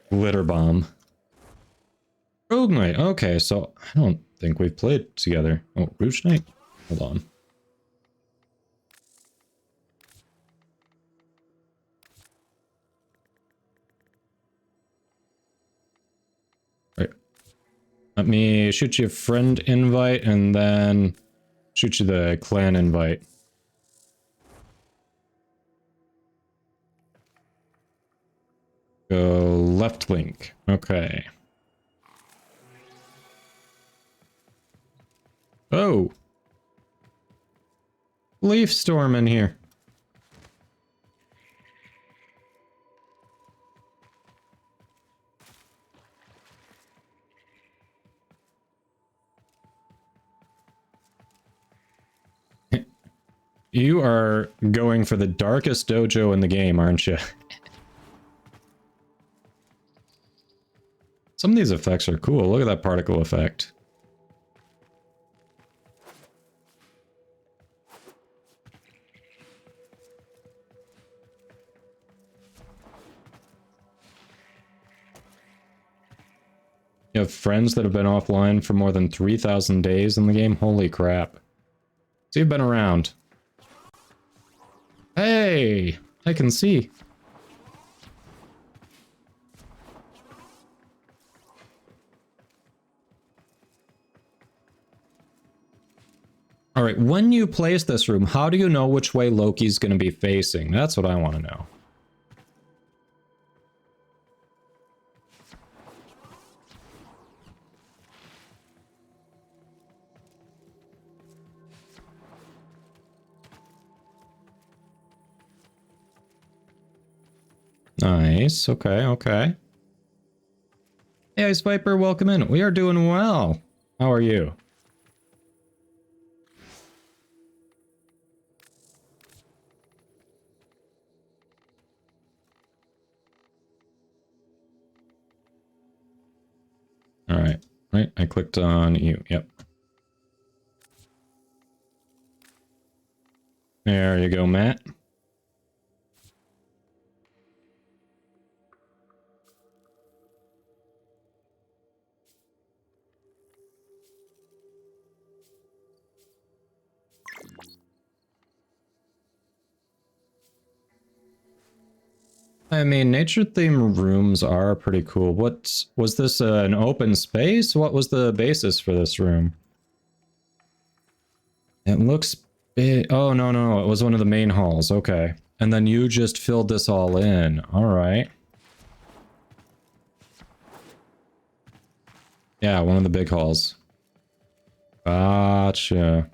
Glitter Bomb. Rogue Knight. Okay, so I don't think we've played together. Oh, Rouge Knight? Hold on. Right. Let me shoot you a friend invite and then shoot you the clan invite. Go left link. Okay. Oh. Leaf storm in here. You are going for the darkest dojo in the game, aren't you? Some of these effects are cool. Look at that particle effect. You have friends that have been offline for more than 3,000 days in the game? Holy crap. So you've been around. Hey! I can see. right, when you place this room, how do you know which way Loki's going to be facing? That's what I want to know. Nice. Okay, okay. Hey, Ice Viper, welcome in. We are doing well. How are you? All right. Right, I clicked on you. Yep. There you go, Matt. I mean, nature theme rooms are pretty cool. What was this, an open space? What was the basis for this room? It looks big. Oh, no, no, it was one of the main halls. Okay. And then you just filled this all in. All right. Yeah, one of the big halls. Gotcha.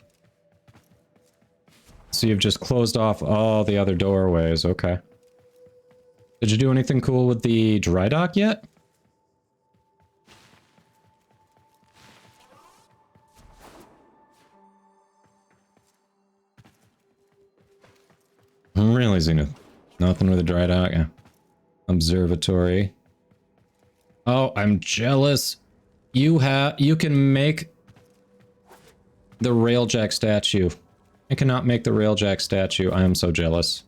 So you've just closed off all the other doorways. Okay. Did you do anything cool with the dry dock yet? Really, Zenith? Nothing with the dry dock? Yeah. Observatory. Oh, I'm jealous. You can make the Railjack statue. I cannot make the Railjack statue. I am so jealous.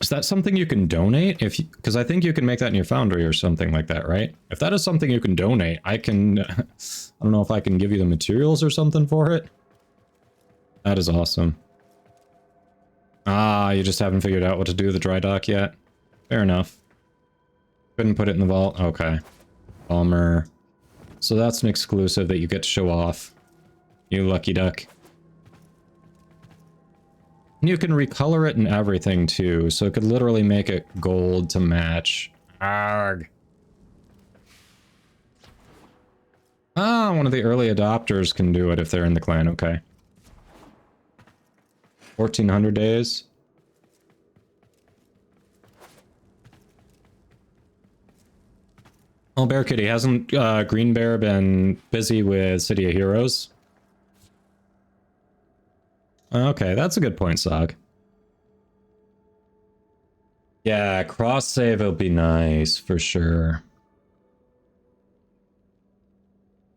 Is that something you can donate? Because I think you can make that in your foundry or something like that, right? If that is something you can donate, I can... I don't know if I can give you the materials or something for it. That is awesome. Ah, you just haven't figured out what to do with the dry dock yet? Fair enough. Couldn't put it in the vault? Okay. Bummer. So that's an exclusive that you get to show off. You lucky duck. You can recolor it and everything too, so it could literally make it gold to match. Arrgh. Ah, one of the early adopters can do it if they're in the clan, okay. 1400 days. Oh, Bear Kitty, hasn't Green Bear been busy with City of Heroes? Okay, that's a good point, Sog. Yeah, cross save will be nice for sure.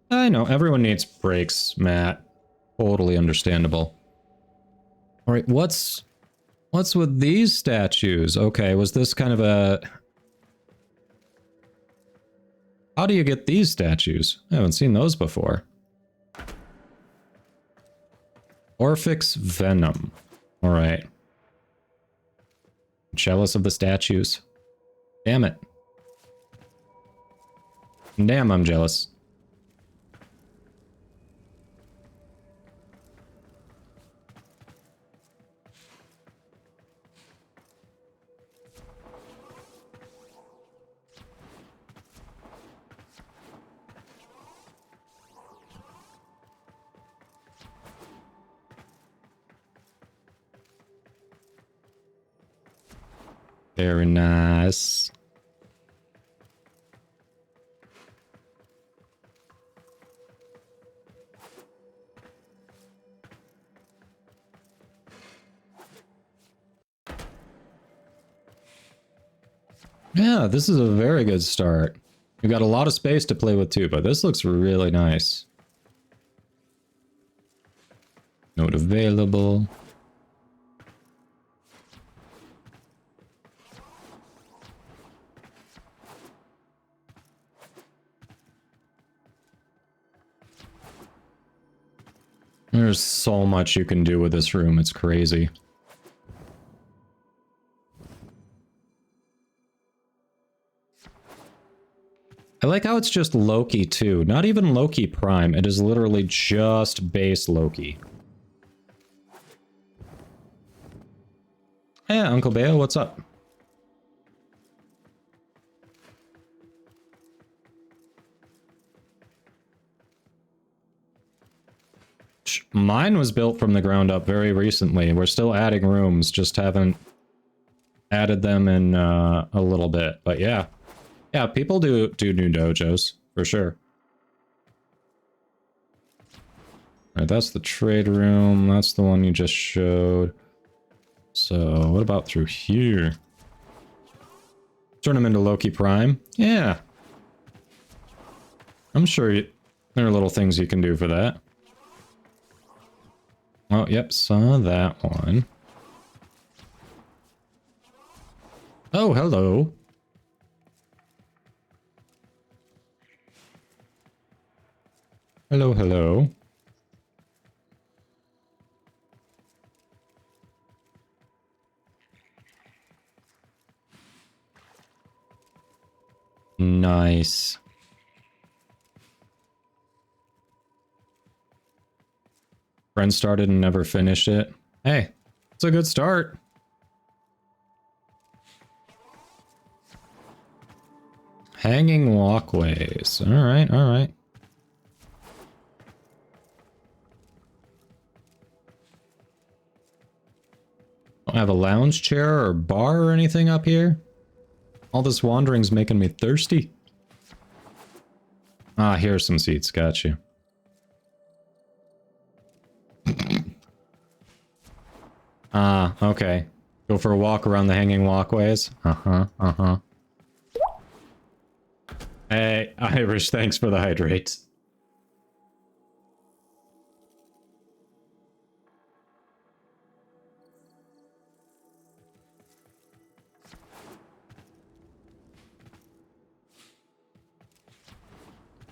I know, everyone needs breaks, Matt. Totally understandable. Alright, what's with these statues? Okay, was this kind of a... How do you get these statues? I haven't seen those before. Orphix Venom. Alright. Jealous of the statues. Damn it. Damn, I'm jealous. Very nice. Yeah, this is a very good start. We've got a lot of space to play with too, but this looks really nice. Note available. There's so much you can do with this room, it's crazy. I like how it's just Loki too. Not even Loki Prime. It is literally just base Loki. Yeah, Uncle Bale, what's up? Mine was built from the ground up very recently. We're still adding rooms, just haven't added them in a little bit. But yeah. Yeah, people do new dojos, for sure. Alright, that's the trade room. That's the one you just showed. So, what about through here? Turn him into Loki Prime? Yeah. I'm sure there are little things you can do for that. Oh, yep, saw that one. Oh, hello. Hello, hello. Nice. Friend started and never finished it. Hey, it's a good start. Hanging walkways. Alright, alright. Don't have a lounge chair or bar or anything up here? All this wandering's making me thirsty. Ah, here's some seats. Got you. Ah, okay. Go for a walk around the hanging walkways. Uh-huh, uh-huh. Hey, Irish, thanks for the hydrate.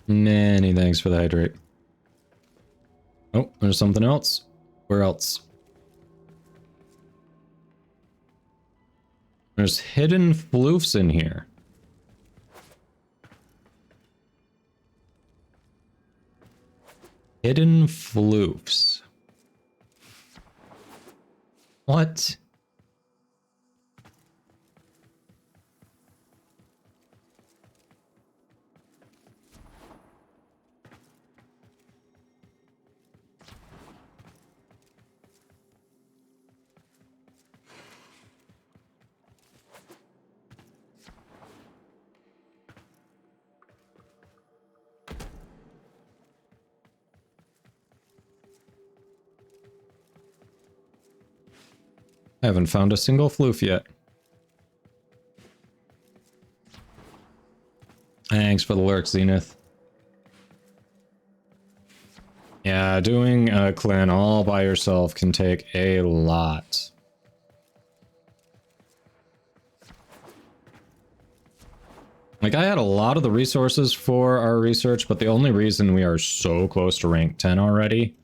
Many thanks for the hydrate. Oh, there's something else. Where else? There's hidden floofs in here. Hidden floofs. What? I haven't found a single floof yet. Thanks for the lurk, Zenith. Yeah, doing a clan all by yourself can take a lot. Like, I had a lot of the resources for our research, but the only reason we are so close to rank 10 already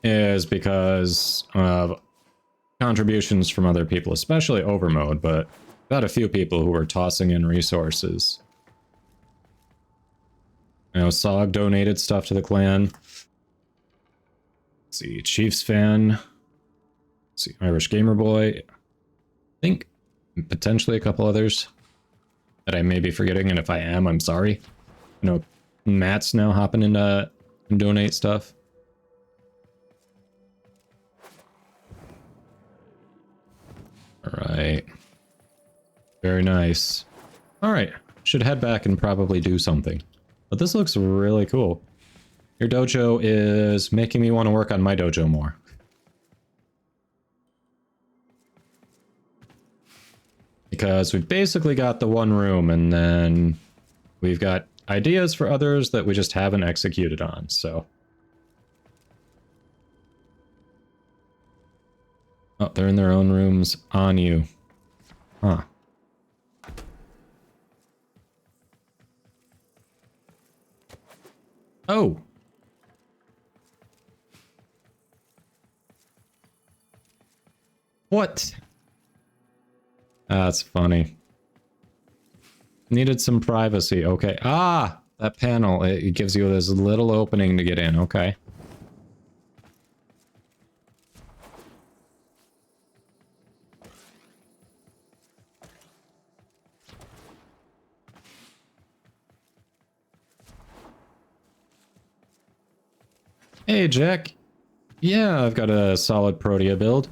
is because of contributions from other people, especially Overmode, but got a few people who were tossing in resources. You know, Sog donated stuff to the clan. Let's see, Chiefs fan. Let's see, Irish Gamer Boy. I think potentially a couple others that I may be forgetting, and if I am, I'm sorry. You know, Matt's now hopping into and donate stuff. Alright. Very nice. Alright. Should head back and probably do something. But this looks really cool. Your dojo is making me want to work on my dojo more. Because we've basically got the one room, and then we've got ideas for others that we just haven't executed on, so... Oh, they're in their own rooms on you. Huh. Oh! What? That's funny. Needed some privacy. Okay. Ah! That panel. It gives you this little opening to get in. Okay. Hey, Jack. Yeah, I've got a solid Protea build.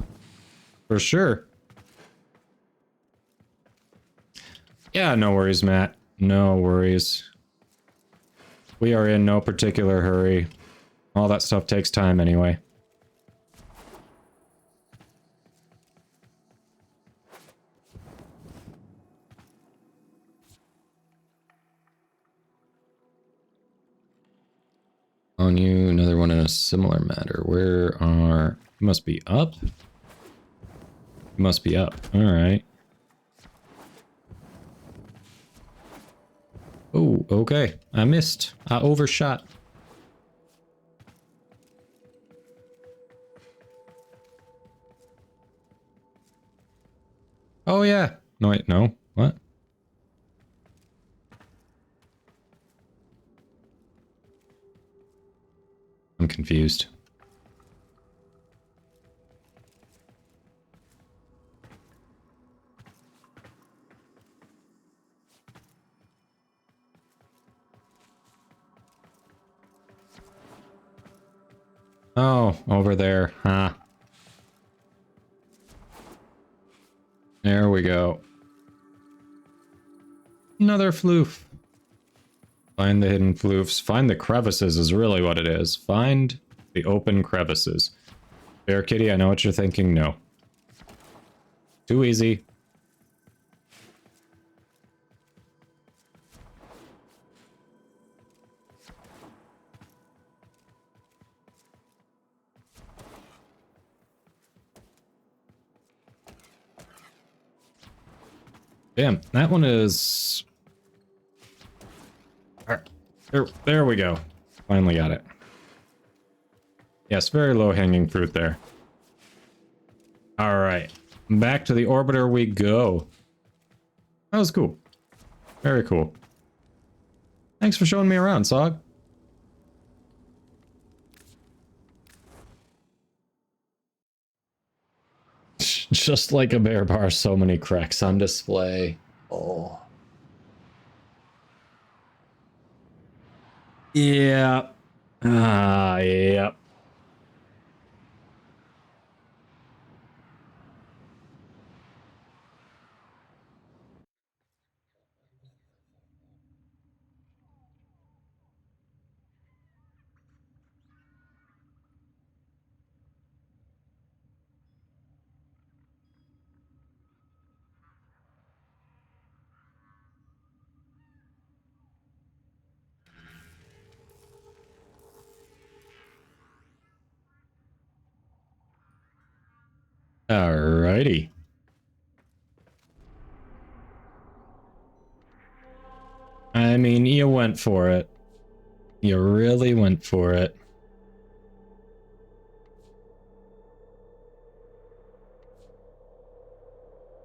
For sure. Yeah, no worries, Matt. No worries. We are in no particular hurry. All that stuff takes time anyway. On you, another one in a similar matter. Where are... Must be up? Must be up. Alright. Oh, okay. I missed. I overshot. Oh yeah. No, wait, no. What? I'm confused. Oh, over there. Huh. There we go. Another floof. Find the hidden floofs. Find the crevices is really what it is. Find the open crevices. Bear Kitty, I know what you're thinking. No. Too easy. Damn, that one is... There we go. Finally got it. Yes, very low-hanging fruit there. Alright. Back to the orbiter we go. That was cool. Very cool. Thanks for showing me around, Sog. Just like a bear bar, so many cracks on display. Oh. Yeah. Yep. Alrighty. I mean, you went for it. You really went for it.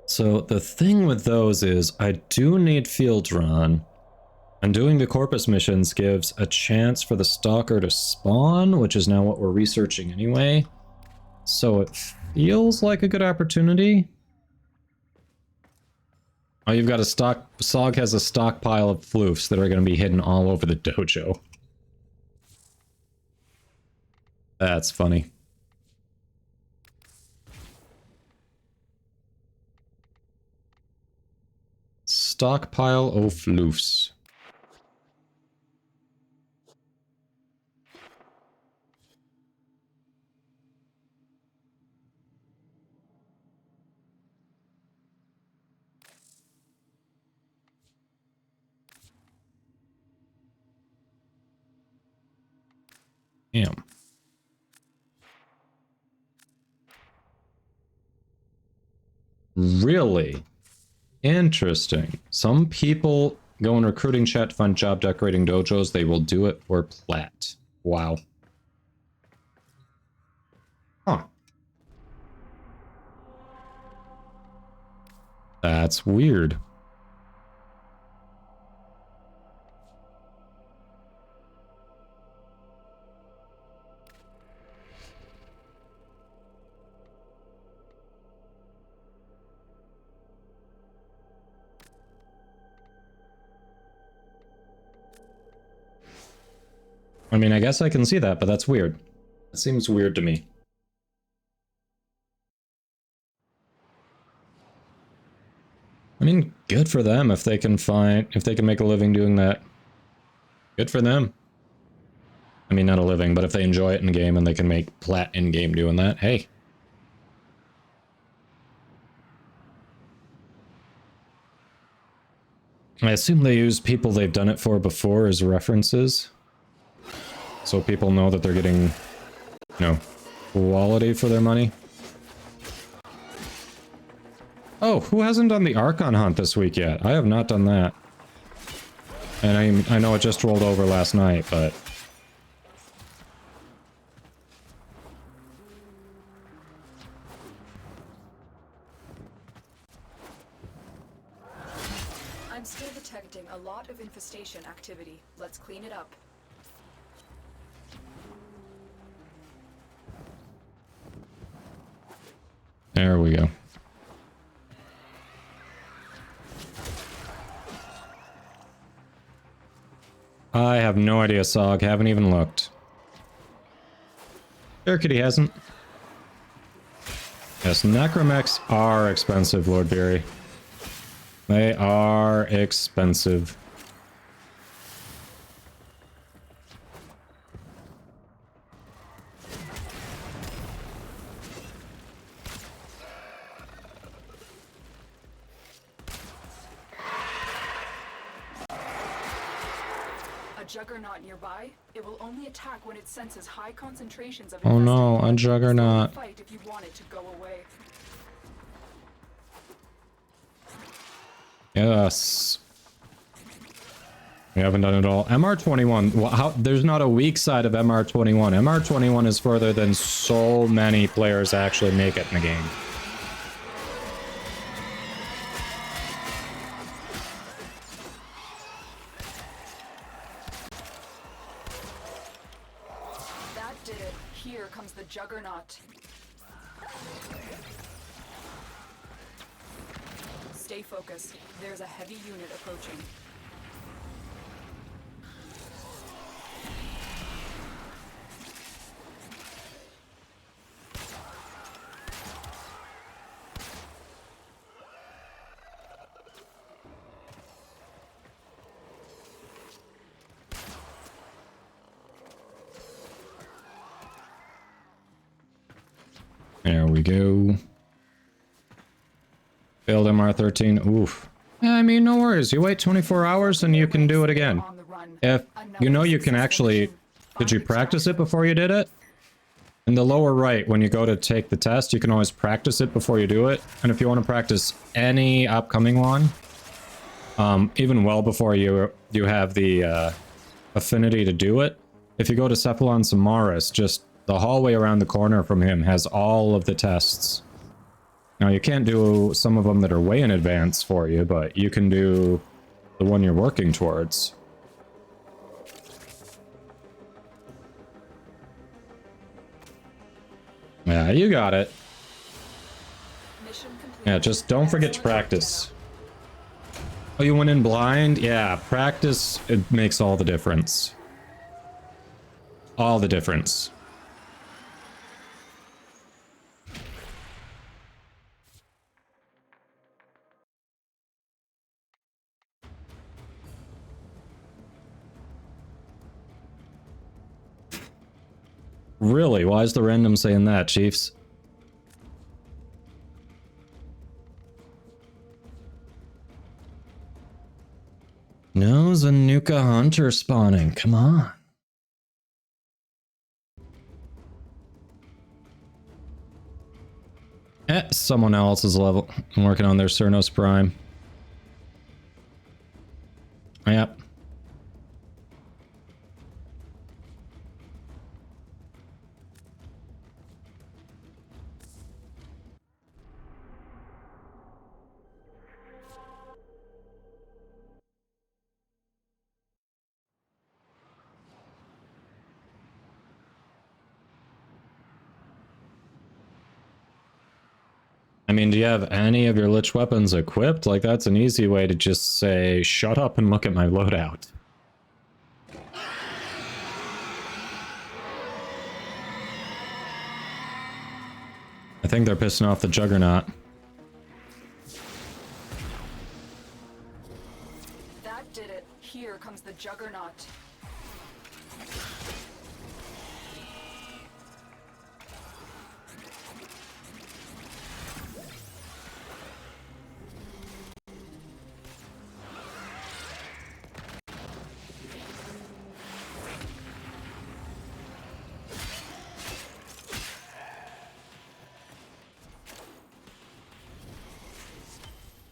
So the thing with those is I do need field run. And doing the Corpus missions gives a chance for the Stalker to spawn, which is now what we're researching anyway. So it feels like a good opportunity. Oh, you've got a stock... Sog has a stockpile of floofs that are going to be hidden all over the dojo. That's funny. Stockpile of floofs. Damn. Really? Interesting. Some people go in recruiting chat to find job decorating dojos. They will do it for plat. Wow. Huh. That's weird. I mean, I guess I can see that, but that's weird. It seems weird to me. I mean, good for them if they can make a living doing that. Good for them. I mean, not a living, but if they enjoy it in game and they can make plat in game doing that, hey. I assume they use people they've done it for before as references. So people know that they're getting, you know, quality for their money. Oh, who hasn't done the Archon hunt this week yet? I have not done that. And I know it just rolled over last night, but... I'm still detecting a lot of infestation activity. Let's clean it up. There we go. I have no idea, Sog. Haven't even looked. Kitty hasn't. Yes, necromechs are expensive, Lord Beery. They are expensive. Juggernaut nearby. It will only attack when it senses high concentrations of Oh no, a Juggernaut. Fight if you want it to go away. Yes. We haven't done it all. MR21. Well, there's not a weak side of MR21. MR21 is further than so many players actually make it in the game. Juggernaut. Stay focused. There's a heavy unit approaching. There we go. Failed MR13. Oof. I mean, no worries. You wait 24 hours and you can do it again. If you know you can actually... Did you practice it before you did it? In the lower right, when you go to take the test, you can always practice it before you do it. And if you want to practice any upcoming one, even well before you have the affinity to do it, if you go to Cephalon Samaris, just the hallway around the corner from him has all of the tests. Now, you can't do some of them that are way in advance for you, but you can do the one you're working towards. Yeah, you got it. Yeah, just don't forget to practice. Oh, you went in blind? Yeah, practice, it makes all the difference. All the difference. Really? Why is the random saying that, Chiefs? No, Zanuka Hunter spawning. Come on. Someone else is level. I'm working on their Cernos Prime. Yep. I mean, do you have any of your Lich weapons equipped? Like, that's an easy way to just say, shut up and look at my loadout. I think they're pissing off the Juggernaut. That did it. Here comes the Juggernaut.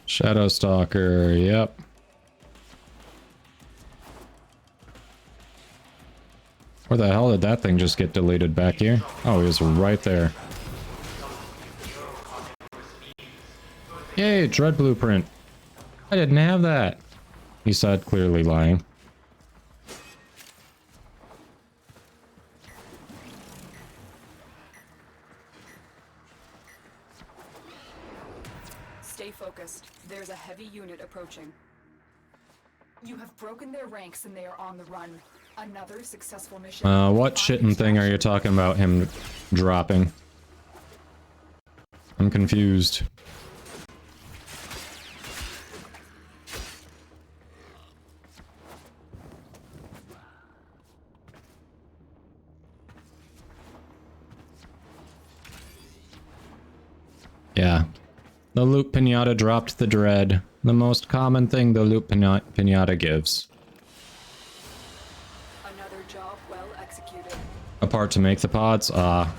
Shadow Stalker, yep. Where the hell did that thing just get deleted back here? Oh, he was right there. Yay, Dread Blueprint. I didn't have that. He said, clearly lying. Stay focused. There's a heavy unit approaching. You have broken their ranks and they are on the run. Another successful mission. What shitting thing are you talking about him dropping? I'm confused. Yeah. The loot pinata dropped the dread. The most common thing the loot pinata gives. Another job well executed. A part to make the pods? Ah.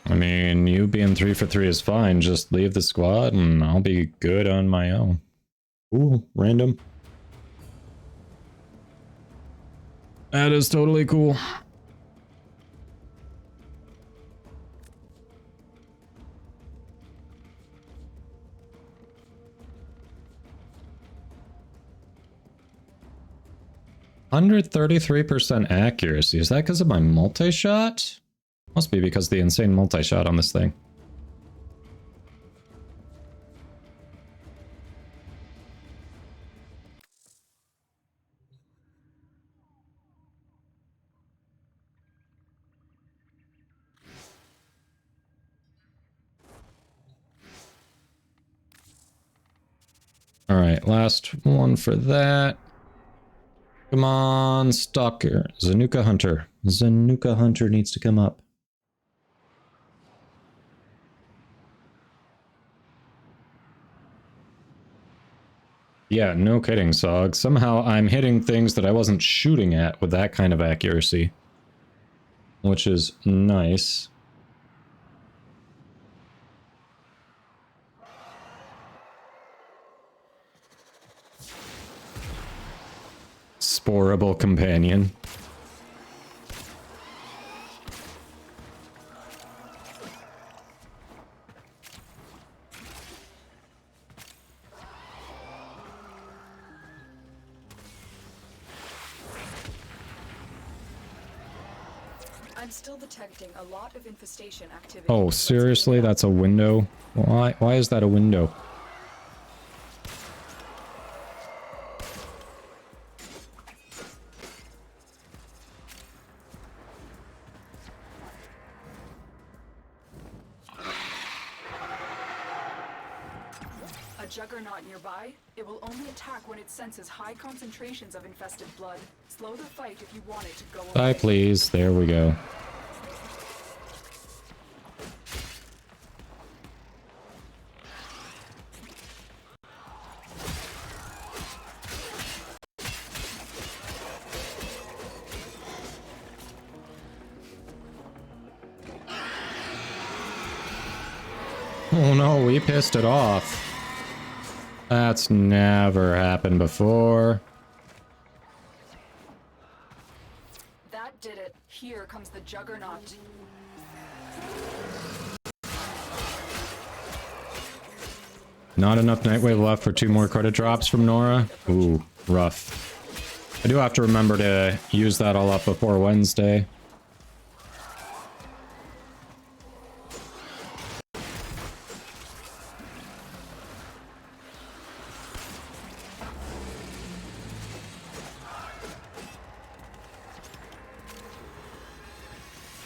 I mean, you being 3 for 3 is fine. Just leave the squad and I'll be good on my own. Ooh, random. That is totally cool. %133% accuracy. Is that because of my multi-shot? Must be because of the insane multi-shot on this thing. Alright, last one for that. Come on, Stalker. Zanuka Hunter. Zanuka Hunter needs to come up. Yeah, no kidding, Sog. Somehow I'm hitting things that I wasn't shooting at with that kind of accuracy. Which is nice. Sporable companion. I'm still detecting a lot of infestation activity. Oh, seriously? That's a window? Why is that a window? A juggernaut nearby? It will only attack when it senses high concentrations of infested blood. Slow the fight if you want it to go away. Bye, please. There we go. Oh no, we pissed it off. That's never happened before. That did it. Here comes the juggernaut. Not enough Nightwave left for 2 more credit drops from Nora. Ooh, rough. I do have to remember to use that all up before Wednesday.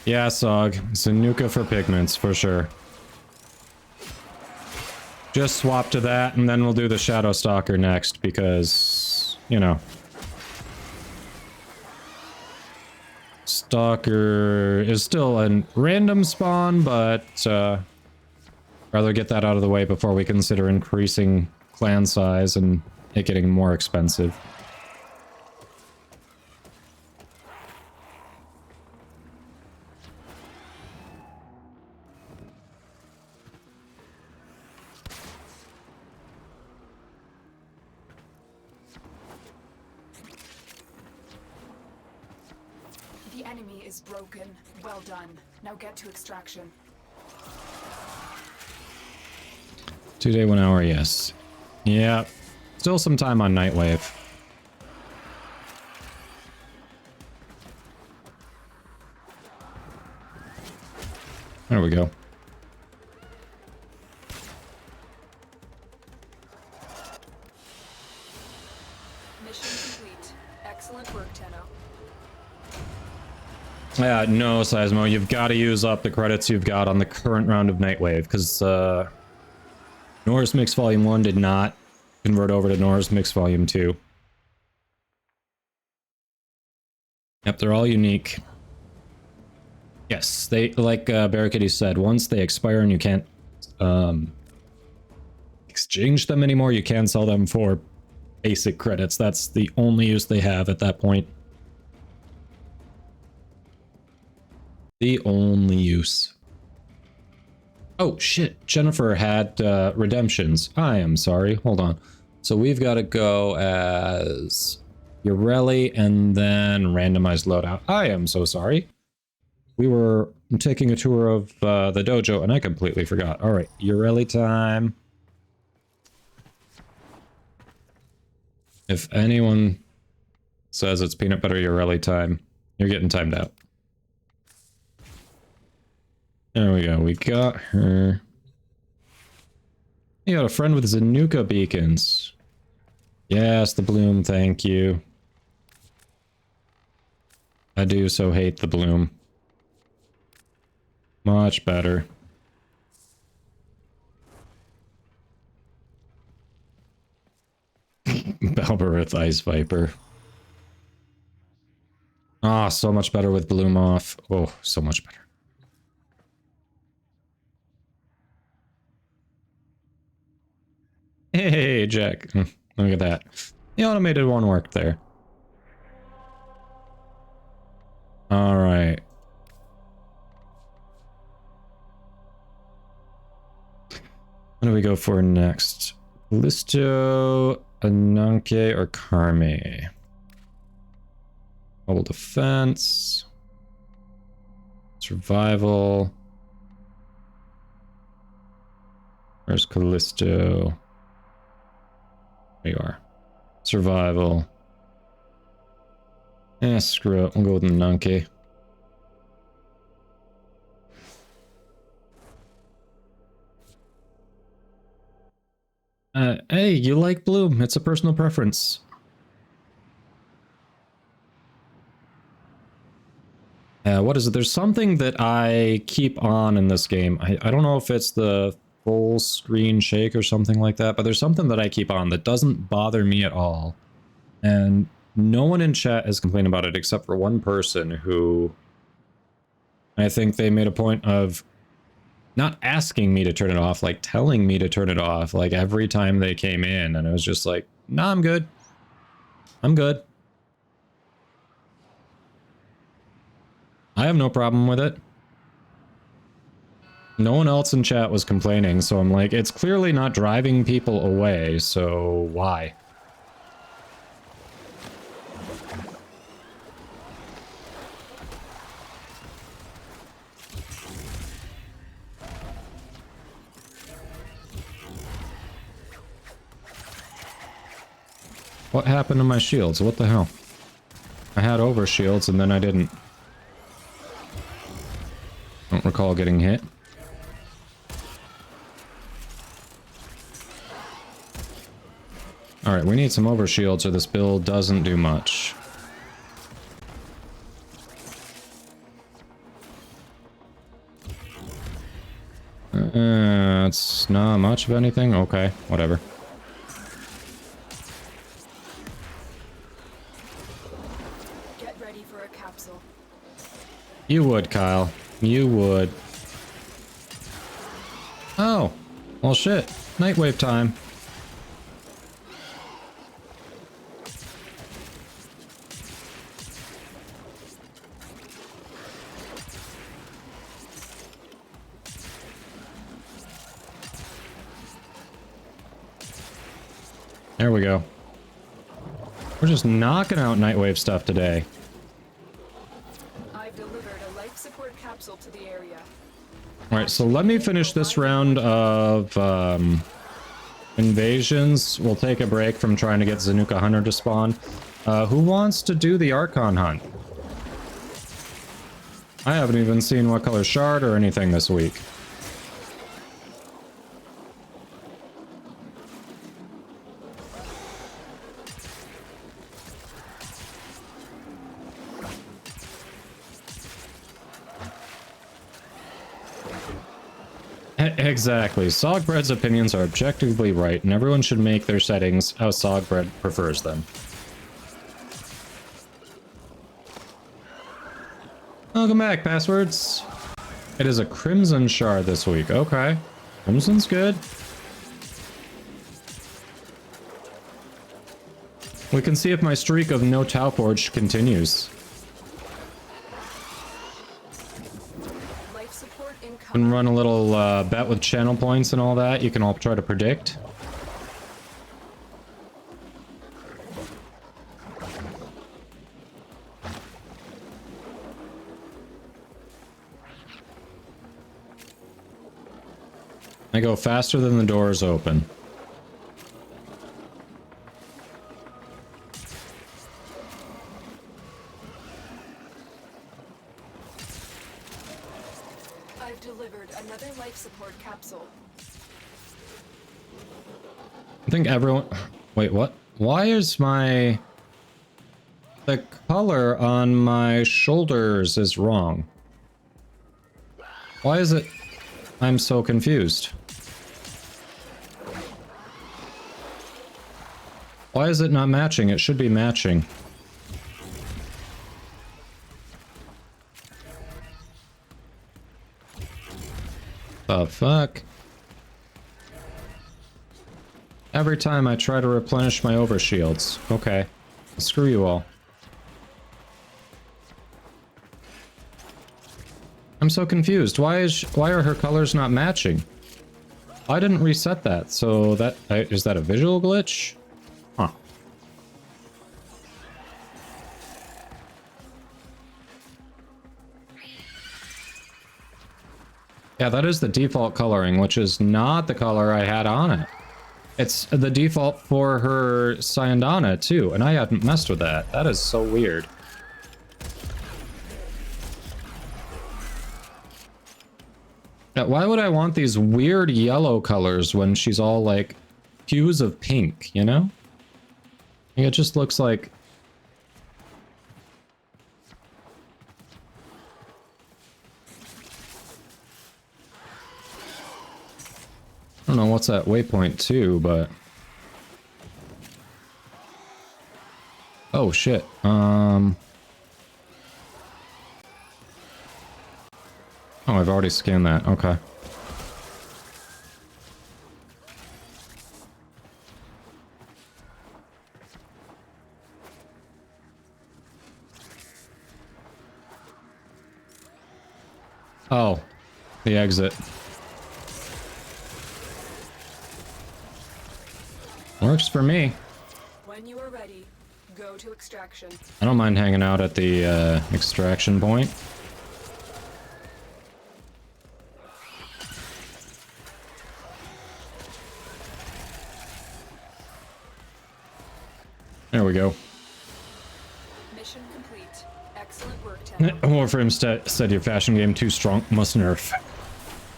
Yeah, Sog. Zanuka for pigments, for sure. Just swap to that, and then we'll do the Shadow Stalker next, because, you know. Stalker is still a random spawn, but rather get that out of the way before we consider increasing clan size and it getting more expensive. The enemy is broken. Well done. Now get to extraction. 2 day, 1 hour, yes. Yeah. Still some time on Nightwave. There we go. Mission complete. Excellent work, Tenno. Yeah, no, Seismo, you've got to use up the credits you've got on the current round of Nightwave, because Norse Mix Volume 1 did not convert over to Norse Mix Volume 2. Yep, they're all unique. Yes, they, like Barricade said, once they expire and you can't exchange them anymore, you can sell them for basic credits. That's the only use they have at that point. The only use. Oh, shit. Jennifer had redemptions. I am sorry. Hold on. So we've got to go as Ureli and then randomized loadout. I am so sorry. We were taking a tour of the dojo and I completely forgot. All right. Ureli time. If anyone says it's peanut butter Ureli time, you're getting timed out. There we go, we got her. You got a friend with Zanuka beacons. Yes, the bloom, thank you. I do so hate the bloom. Much better. Balberith Ice Viper. Ah, so much better with bloom off. Oh, so much better. Hey, Jack. Look at that. The automated one worked there. Alright. What do we go for next? Listo, Ananke, or Karme? Mobile defense. Survival. Where's Callisto? There you are. Survival. Eh, screw it. We'll go with Nanke. Hey, you like Bloom. It's a personal preference. What is it? There's something that I keep on in this game. I don't know if it's the full screen shake or something like that, but there's something that I keep on that doesn't bother me at all. And no one in chat has complained about it except for one person who I think they made a point of not asking me to turn it off, like telling me to turn it off like every time they came in, and I was just like, nah, I'm good. I'm good. I have no problem with it. No one else in chat was complaining, so I'm like, it's clearly not driving people away, so why? What happened to my shields? What the hell? I had over shields and then I didn't. Don't recall getting hit. Alright, we need some over shields or this build doesn't do much. It's not much of anything. Okay, whatever. Get ready for a capsule. You would, Kyle. You would. Oh. Well, shit. Nightwave time. There we go. We're just knocking out Nightwave stuff today. I've delivered a life support capsule to the area. Alright, so let me finish this round of invasions. We'll take a break from trying to get Zanuka Hunter to spawn. Who wants to do the Archon hunt? I haven't even seen what color shard or anything this week. Exactly. Sogbread's opinions are objectively right, and everyone should make their settings how Sogbread prefers them. Welcome back, passwords. It is a Crimson Shard this week. Okay. Crimson's good. We can see if my streak of no Tau Forge continues. And run a little bet with channel points and all that. You can all try to predict. I go faster than the doors open. I've delivered another life support capsule. I think everyone... Wait, what? Why is my... The color on my shoulders is wrong. Why is it... I'm so confused. Why is it not matching? It should be matching. The fuck? Every time I try to replenish my overshields. Okay. Screw you all. I'm so confused. Why are her colors not matching? I didn't reset that, so that is that a visual glitch? Huh. Yeah, that is the default coloring, which is not the color I had on it. It's the default for her Syandana, too, and I hadn't messed with that. That is so weird. Yeah, why would I want these weird yellow colors when she's all, like, hues of pink, you know? It just looks like... I don't know what's at waypoint 2, but... Oh, shit. Oh, I've already scanned that. Okay. Oh, the exit. Works for me. When you are ready, go to extraction. I don't mind hanging out at the extraction point. There we go. Mission complete. Excellent work, Tau. Warframe said your fashion game too strong, must nerf.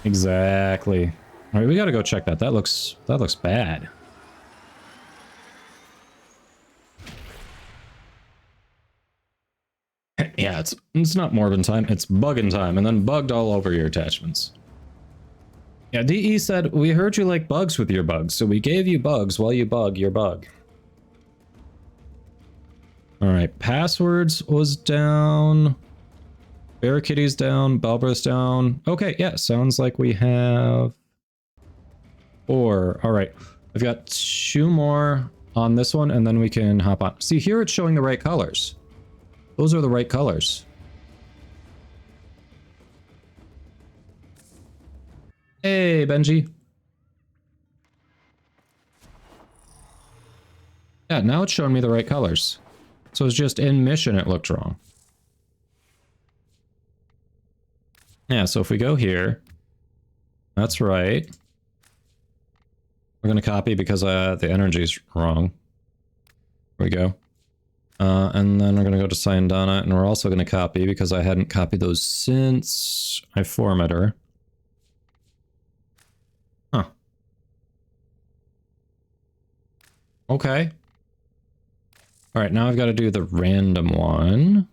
Exactly. All right, we gotta go check that. That looks bad. Yeah, it's not Morbin time, it's bugging time, and then bugged all over your attachments. Yeah, DE said, we heard you like bugs with your bugs, so we gave you bugs while you bug your bug. Alright, passwords was down. Barricades down, Balbra's down. Okay, yeah, sounds like we have 4. Alright, I've got 2 more on this one, and then we can hop on. See, here it's showing the right colors. Those are the right colors. Hey, Benji. Yeah, now it's showing me the right colors. So it's just in mission it looked wrong. Yeah, so if we go here, that's right. We're going to copy because the energy's wrong. Here we go. And then we're going to go to Sayandana, and we're also going to copy because I hadn't copied those since I formatted her. Huh. Okay. Alright, now I've got to do the random one.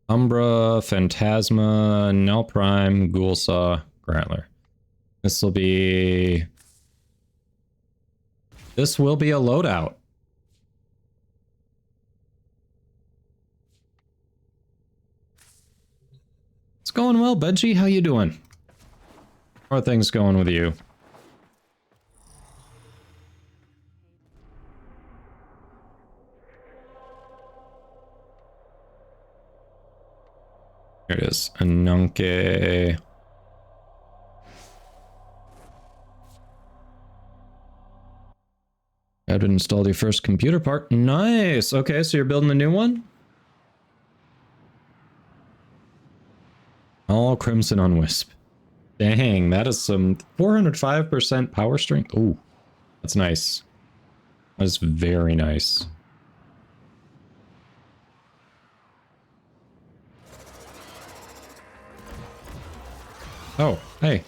Umbra, Phantasma, Nell Prime, Ghoulsaw, Grantler. This will be a loadout. It's going well, Benji. How you doing? How are things going with you? Here it is. Anunke. I've installed your first computer part. Nice. Okay, so you're building a new one? All Crimson on Wisp. Dang, that is some 405% power strength. Ooh, that's nice. That's very nice. Oh, hey.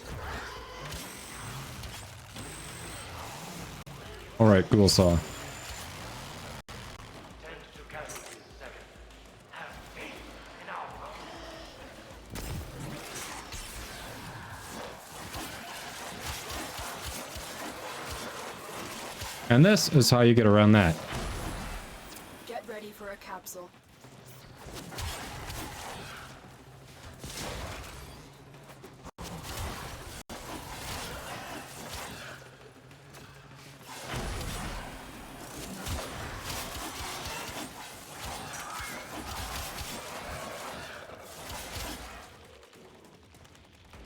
Alright, Ghoulsaw. And this is how you get around that. Get ready for a capsule.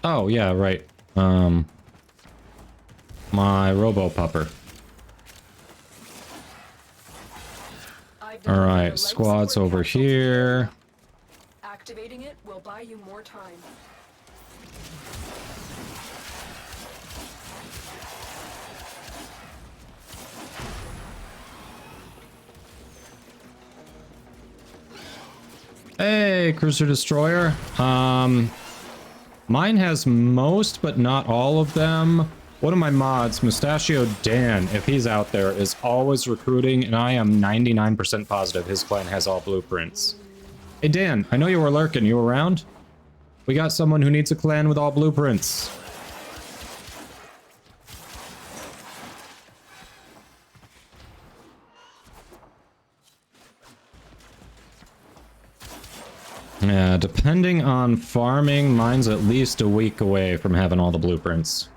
Oh, yeah, right. My Robo-Pupper. Alright, squad's over here. Activating it will buy you more time. Hey, Cruiser Destroyer. Mine has most, but not all of them. One of my mods, Mustachio Dan, if he's out there, is always recruiting, and I am 99% positive his clan has all blueprints. Hey Dan, I know you were lurking. You around? We got someone who needs a clan with all blueprints. Yeah, depending on farming, mine's at least a week away from having all the blueprints.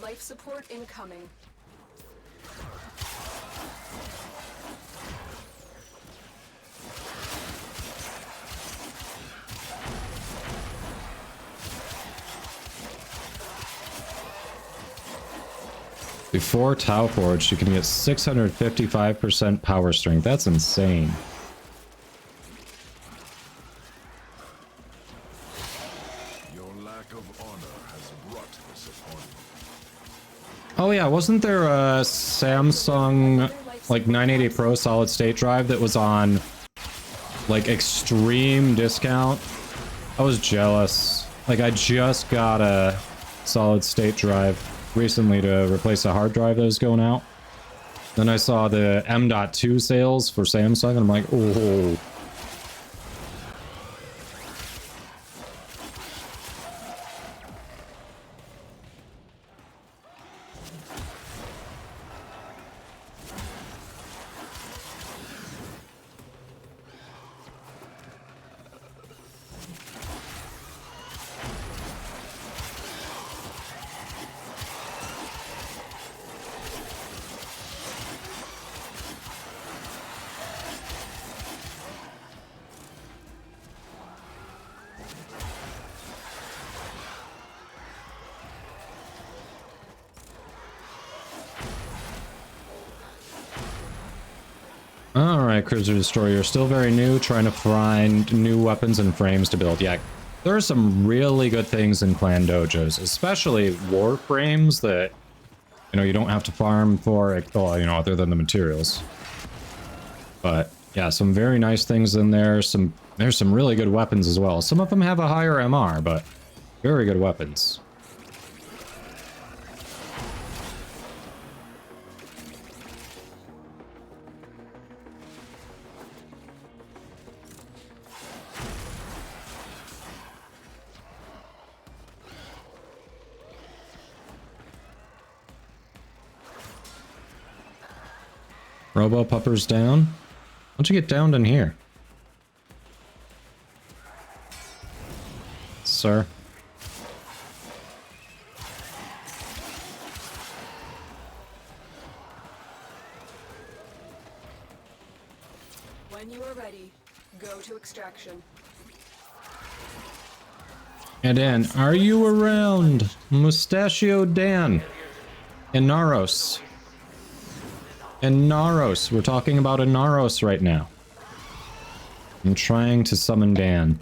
Life support incoming. Before Tau Forge, you can get 655% power strength. That's insane. Your lack of honor has brought this upon you. Oh yeah, wasn't there a Samsung like 980 Pro solid state drive that was on like extreme discount? I was jealous. Like I just got a solid state drive recently to replace a hard drive that was going out. Then I saw the M.2 sales for Samsung, and I'm like, oh. Alright, Cruiser Destroyer, still very new, trying to find new weapons and frames to build. Yeah, there are some really good things in clan dojos, especially Warframes that, you know, you don't have to farm for, well, you know, other than the materials. But, yeah, some very nice things in there. There's some really good weapons as well. Some of them have a higher MR, but very good weapons. Robo Pupper's down. How'd you get downed in here? Sir? When you are ready, go to extraction. And Dan, are you around? Mustachio Dan. And Naros. And Naros. We're talking about a Naros right now. I'm trying to summon Dan.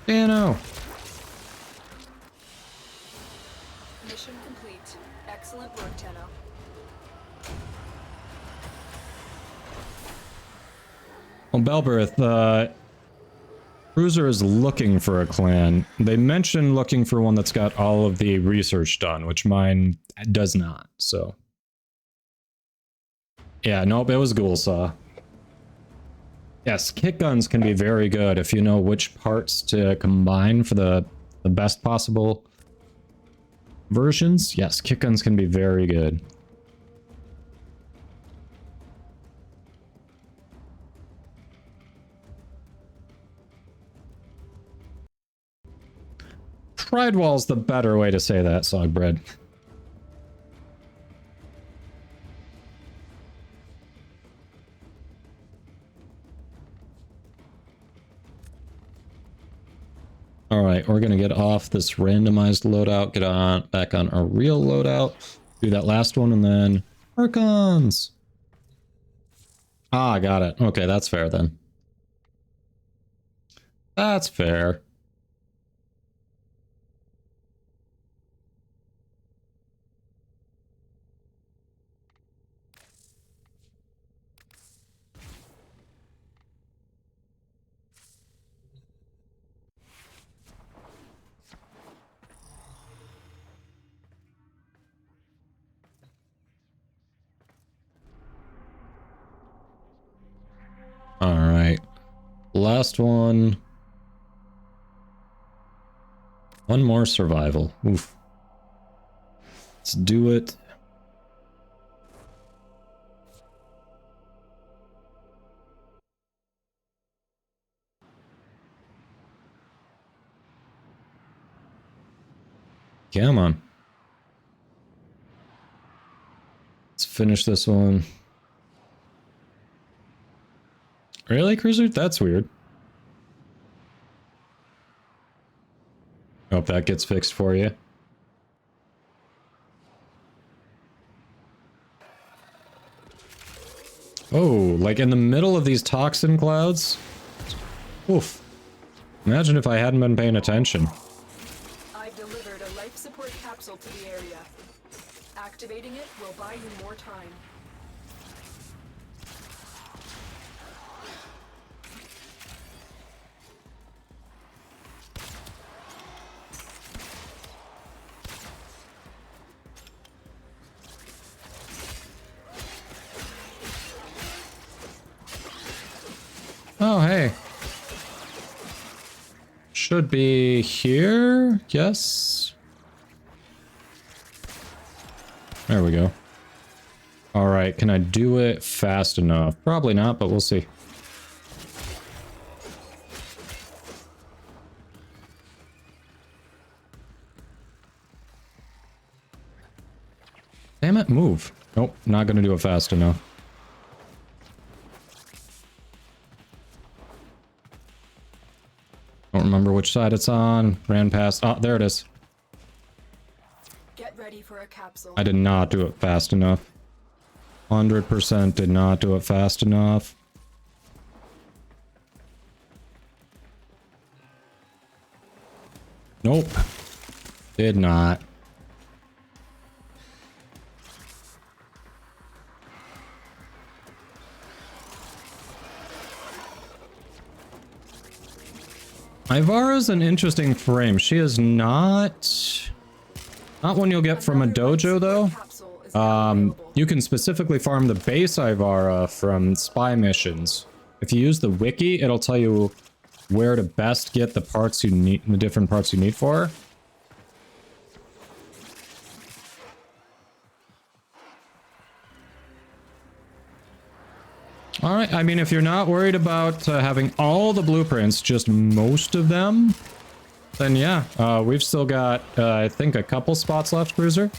Dano! Mission complete. Excellent work, Tenno. Well, Belberith, Cruiser is looking for a clan. They mentioned looking for one that's got all of the research done, which mine does not, so. Yeah, nope, it was Ghoulsaw. Yes, kick guns can be very good if you know which parts to combine for the best possible versions. Yes, kick guns can be very good. Pridewall's the better way to say that, Sogbread. Alright, we're gonna get off this randomized loadout, get on back on a real loadout, do that last one, and then Archons! Ah, got it. Okay, that's fair then. That's fair. Alright. Last one. One more survival. Oof. Let's do it. Come on. Let's finish this one. Really, Cruiser? That's weird. Hope that gets fixed for you. Oh, like in the middle of these toxin clouds? Oof. Imagine if I hadn't been paying attention. I've delivered a life support capsule to the area. Activating it will buy you more time. Oh, hey. Should be here. Yes. There we go. All right. Can I do it fast enough? Probably not, but we'll see. Damn it, move. Nope, not gonna do it fast enough. Don't remember which side it's on. Ran past. Oh, there it is. Get ready for a capsule. I did not do it fast enough. 100% did not do it fast enough. Nope. Did not. Ivara's an interesting frame. She is not one you'll get from a dojo though. You can specifically farm the base Ivara from spy missions. If you use the wiki, it'll tell you where to best get the parts you need, the different parts you need for her. Alright, I mean, if you're not worried about having all the blueprints, just most of them, then yeah, we've still got, I think, a couple spots left, Cruiser.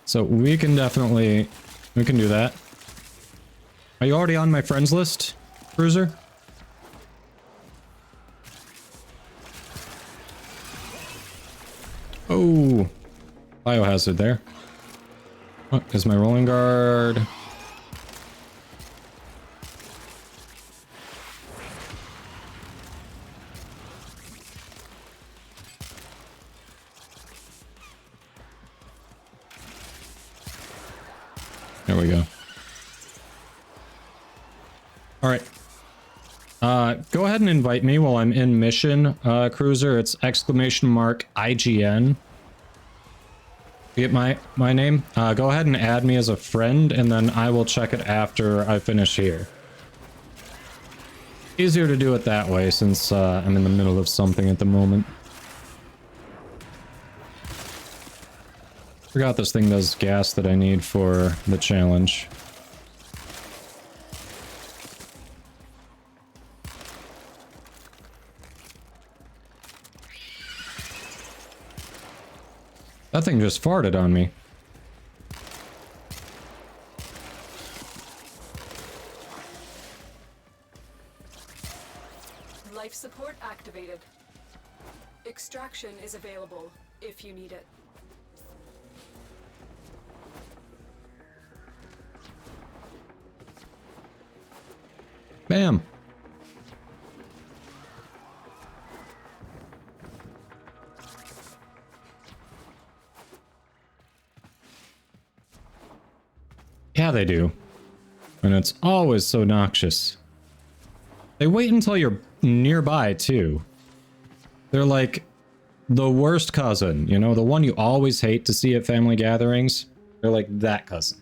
So we can definitely, we can do that. Are you already on my friends list, Cruiser? Oh, biohazard there. What is my rolling guard? There we go. All right. Go ahead and invite me while I'm in mission, Cruiser. It's !IGN. You get my name? Go ahead and add me as a friend, and then I will check it after I finish here. Easier to do it that way, since I'm in the middle of something at the moment. Forgot this thing does gas that I need for the challenge. That thing just farted on me. Life support activated. Extraction is available if you need it. Bam. Yeah, they do. And it's always so noxious. They wait until you're nearby, too. They're like the worst cousin, you know, the one you always hate to see at family gatherings. They're like that cousin.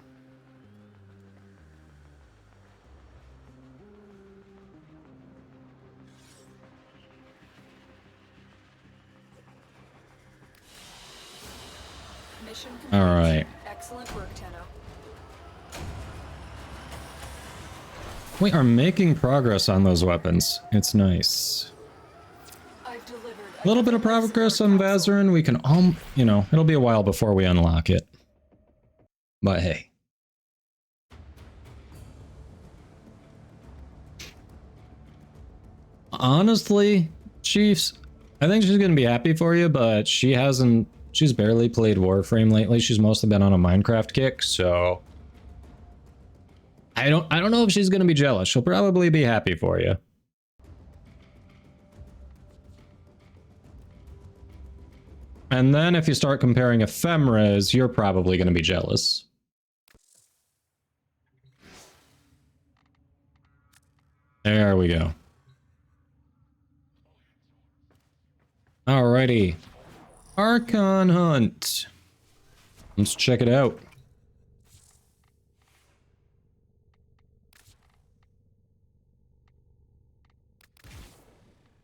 Mission complete. All right. Excellent work, Tenno. We are making progress on those weapons. It's nice. I've delivered A little bit of progress on Vazarin. We can, you know, it'll be a while before we unlock it. But hey. Honestly, Chiefs, I think she's gonna be happy for you, but she hasn't She's barely played Warframe lately. She's mostly been on a Minecraft kick, so I don't know if she's gonna be jealous. She'll probably be happy for you. And then if you start comparing ephemeras, you're probably gonna be jealous. There we go. Alrighty. Archon Hunt. Let's check it out.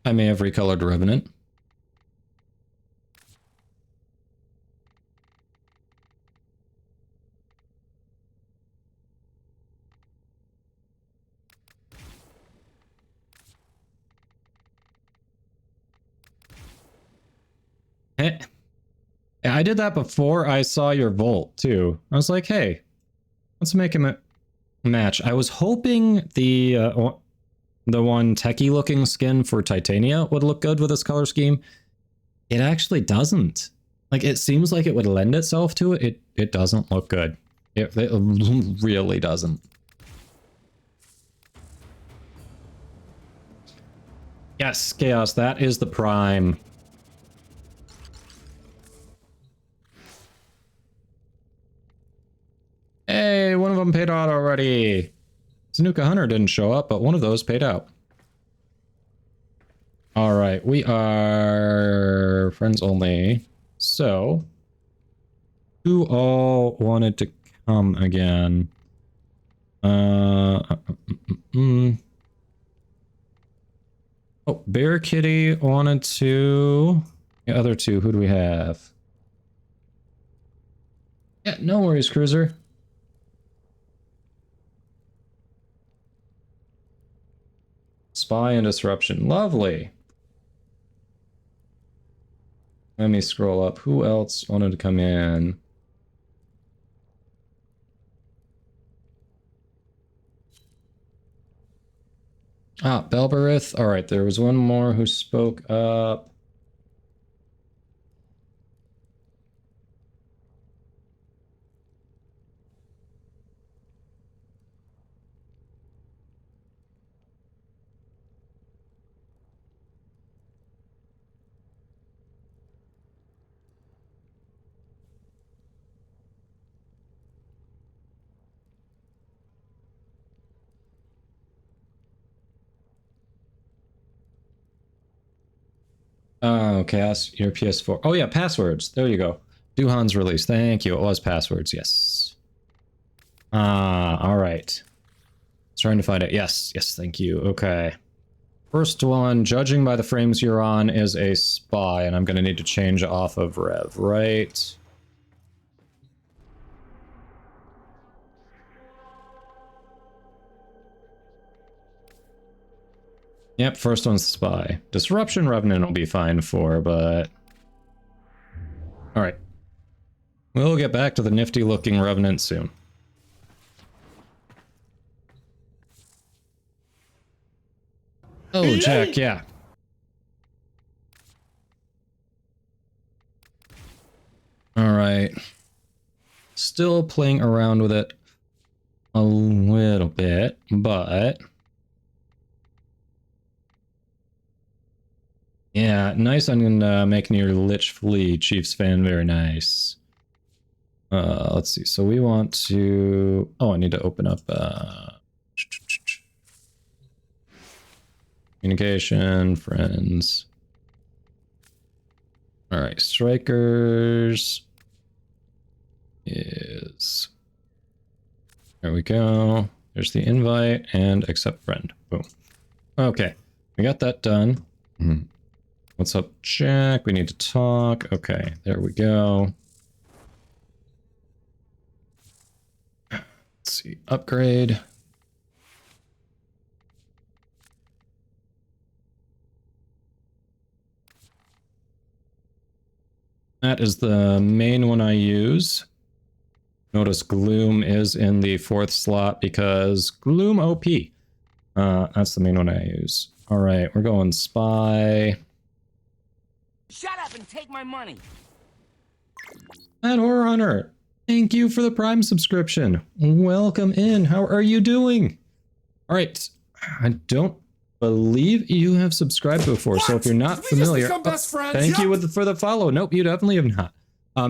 I may have recolored Revenant. I did that before I saw your Volt, too. I was like, hey, let's make him a match. I was hoping the one techie-looking skin for Titania would look good with this color scheme. It actually doesn't. Like, it seems like it would lend itself to it. It doesn't look good. It really doesn't. Yes, Chaos, that is the prime. Hey, one of them paid out already. Zanuka Hunter didn't show up, but one of those paid out. All right, we are friends only. So, who all wanted to come again? Oh, Bear Kitty wanted to. The other two, who do we have? Yeah, no worries, Cruiser. Spy and Disruption. Lovely. Let me scroll up. Who else wanted to come in? Ah, Belberith. All right, there was one more who spoke up. Oh, Chaos, your PS4. Oh yeah, passwords. There you go. Duhan's release. Thank you. It was passwords. Yes. All right. Trying to find it. Yes. Yes. Thank you. Okay. First one, judging by the frames you're on, is a spy, and I'm going to need to change off of Rev, right? Yep, first one's spy. Disruption Revenant will be fine for, but... Alright. We'll get back to the nifty-looking Revenant soon. Oh, Jack, yeah. Alright. Still playing around with it a little bit, but... Yeah, nice on making your Lich flee, Chiefs fan, very nice. Let's see, so we want to... Oh, I need to open up... Communication, friends. Alright, strikers... is... There we go. There's the invite, and accept friend. Boom. Okay, we got that done. Mm-hmm. What's up, Jack? We need to talk. Okay, there we go. Let's see. Upgrade. That is the main one I use. Notice Gloom is in the 4th slot because Gloom OP. That's the main one I use. All right, we're going Spy. Shut up and take my money. That Horror Hunter, thank you for the Prime subscription. Welcome in. How are you doing? All right. I don't believe you have subscribed before, so if you're not familiar, thank you for the follow. Nope, you definitely have not.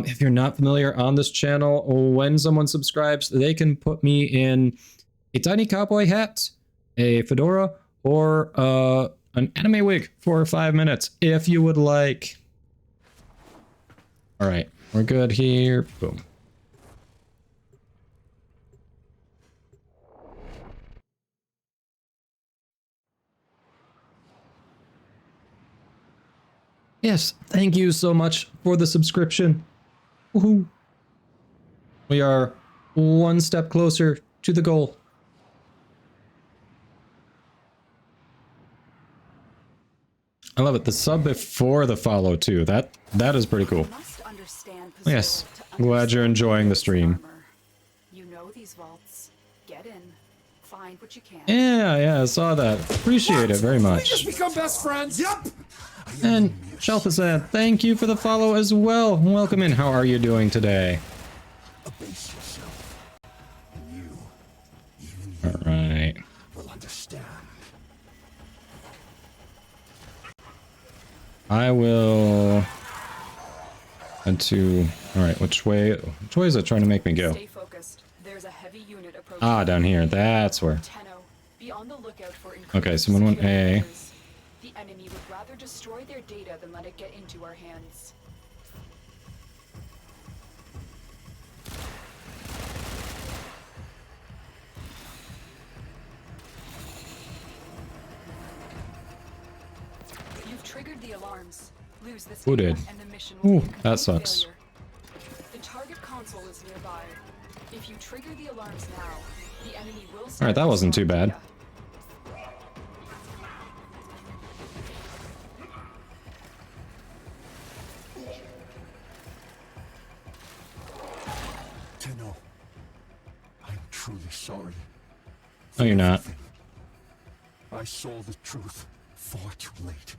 If you're not familiar on this channel, when someone subscribes, they can put me in a tiny cowboy hat, a fedora, or an anime wig for 5 minutes, if you would like. All right, we're good here. Boom. Yes, thank you so much for the subscription. Woohoo. We are one step closer to the goal. I love it. The sub before the follow too. That is pretty cool. Yes, glad you're enjoying the stream. You know these vaults. Get in. Find what you can. Yeah, I saw that. Appreciate it very much. We just become best friends. Yep. And Shelfazad, thank you for the follow as well. Welcome in. How are you doing today? Abase yourself. And you, even you, all right, will understand. I will head to. All right, which way is it trying to make me go? Stay focused. There's a heavy unit approaching. Ah, down here. That's where. Be on the lookout for okay, someone went A. The enemy would rather destroy their data than let it get into our hands. You've triggered the alarms. Lose this who did? And the mission will Ooh, that sucks. failure. The target console is nearby. If you trigger the alarms now, the enemy will. All right, that wasn't too bad. Tenno, I'm truly sorry. No, you're not. I saw the truth far too late.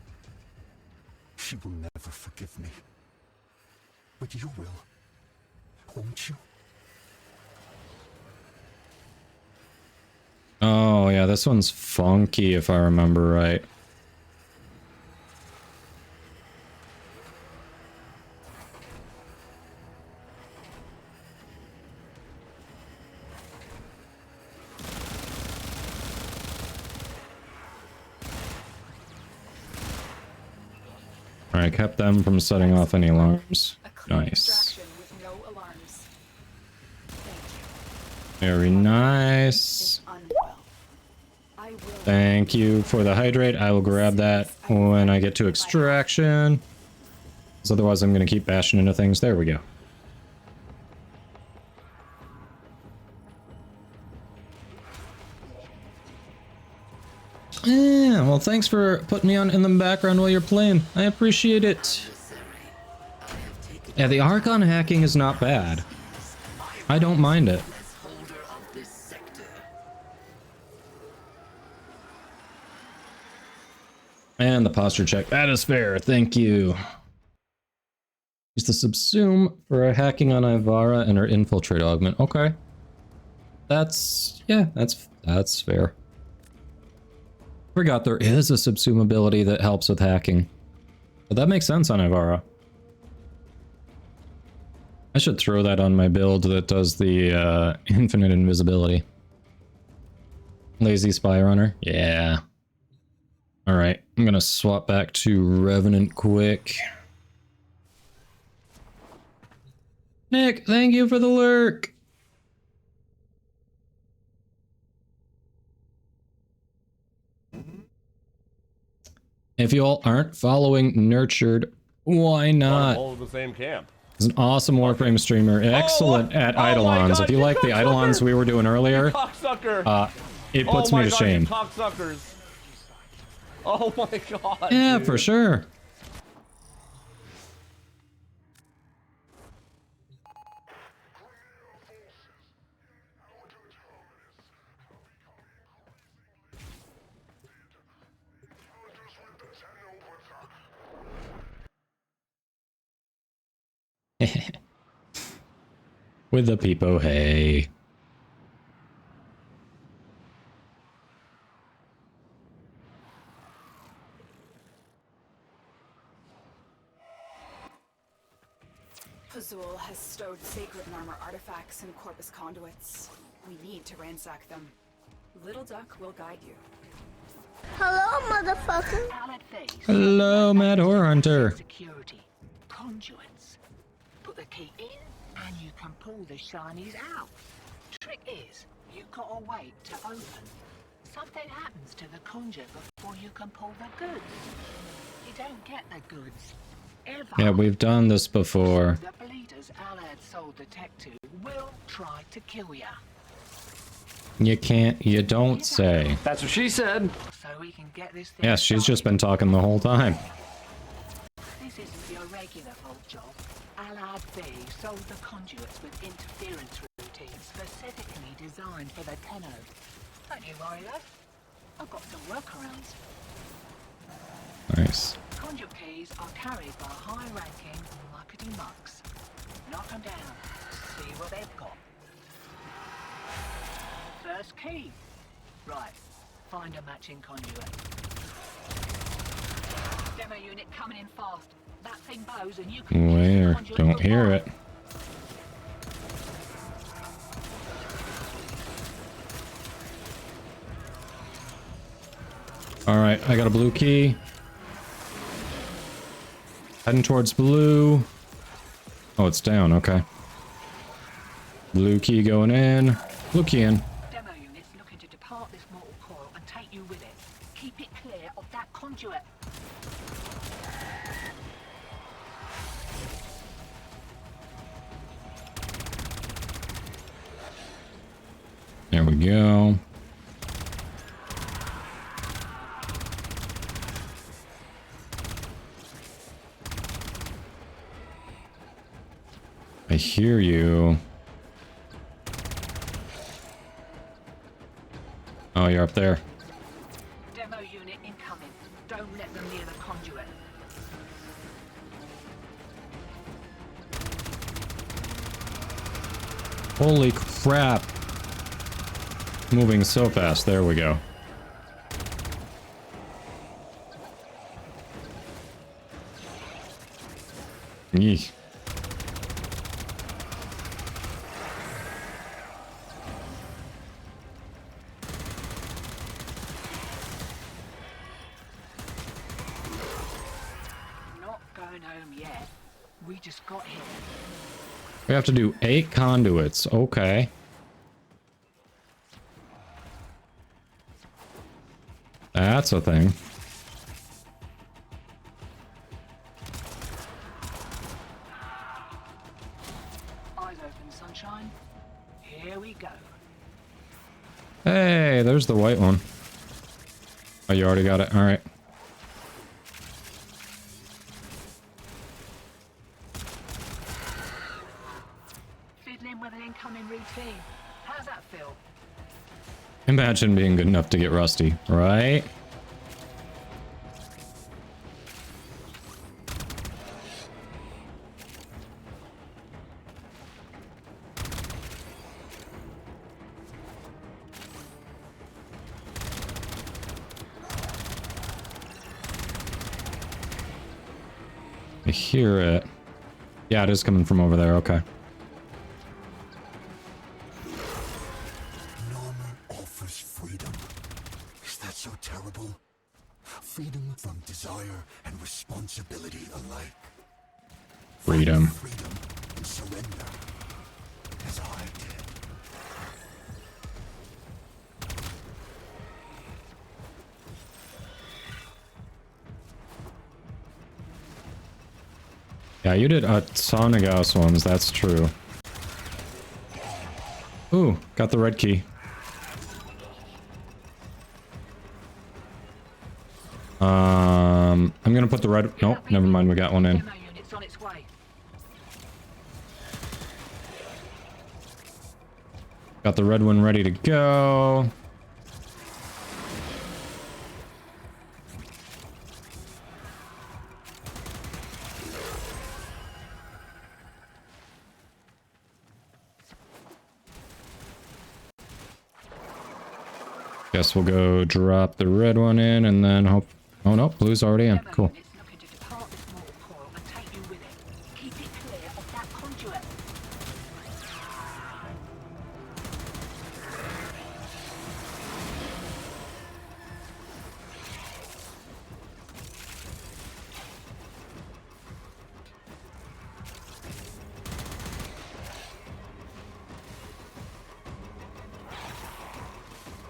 She will never forgive me. But you will, won't you? Oh, yeah, this one's funky if I remember right. Alright, kept them from setting off any alarms. Nice. Very nice. Thank you for the hydrate. I will grab that when I get to extraction. Because otherwise I'm going to keep bashing into things. There we go. Yeah, well, thanks for putting me on in the background while you're playing. I appreciate it. Yeah, the Archon hacking is not bad. I don't mind it. And the posture check. That is fair. Thank you. Use the subsume for hacking on Ivara and her infiltrate augment. Okay. That's fair. Forgot there is a subsume ability that helps with hacking. But that makes sense on Ivara. I should throw that on my build that does the infinite invisibility. Lazy Spy Runner? Yeah. Alright, I'm gonna swap back to Revenant quick. Nick, thank you for the lurk! If you all aren't following Nurtured, why not? All of the same camp. He's an awesome Warframe streamer, excellent at Eidolons. If you like the Eidolons we were doing earlier, it puts me to shame. Cocksuckers. Oh my god. Yeah, dude. for sure. With the peepo, hey. Pazul has stowed sacred armor artifacts in Corpus conduits. We need to ransack them. Little Duck will guide you. Hello, motherfucker. Hello, Mad Horror Hunter. Security. Conduits. Put the key in and you can pull the shinies out. Trick is, you gotta wait to open. Something happens to the conjure before you can pull the goods. You don't get the goods. Ever. Yeah, we've done this before. The bleeders Alad sold the tech to will try to kill ya. You can't, you don't say. That's what she said. So we can get this thing Yes, she's just started. been talking the whole time. This isn't your regular vault job. Alad B sold the conduits with interference routines specifically designed for the Tenno. Don't you worry though. I've got some workarounds. Nice. Conduit keys are carried by high-ranking muckety mucks. Knock them down. See what they've got. First key. Right. Find a matching conduit. Demo unit coming in fast. That thing bows and you can... Where? Don't hear it. Alright, I got a blue key. Heading towards blue. Oh, it's down, okay. Blue key going in. Blue key in. Demo units looking to depart this mortal coil and take you with it. Keep it clear of that conduit. There we go. I hear you. Oh, you're up there. Demo unit incoming. Don't let them near the conduit. Holy crap. Moving so fast. There we go. Yeesh. Not going home yet. We just got here. We have to do 8 conduits. Okay. That's a thing. Eyes open, sunshine. Here we go. Hey, there's the white one. Oh, you already got it. All right. Fiddling with an incoming routine. How's that feel? Imagine being good enough to get rusty, right? I hear it. Yeah, it is coming from over there. Okay. Offers freedom. Is that so terrible? Freedom from desire and responsibility alike. Freedom. Freedom and surrender. As I did. Yeah, you did a ton of Gauss ones. That's true. Ooh, got the red key. I'm gonna put the red... Nope, never mind. We got one in. Demo unit's on its way. Got the red one ready to go. Guess we'll go drop the red one in and then hope... Oh no, blue's already in. Cool.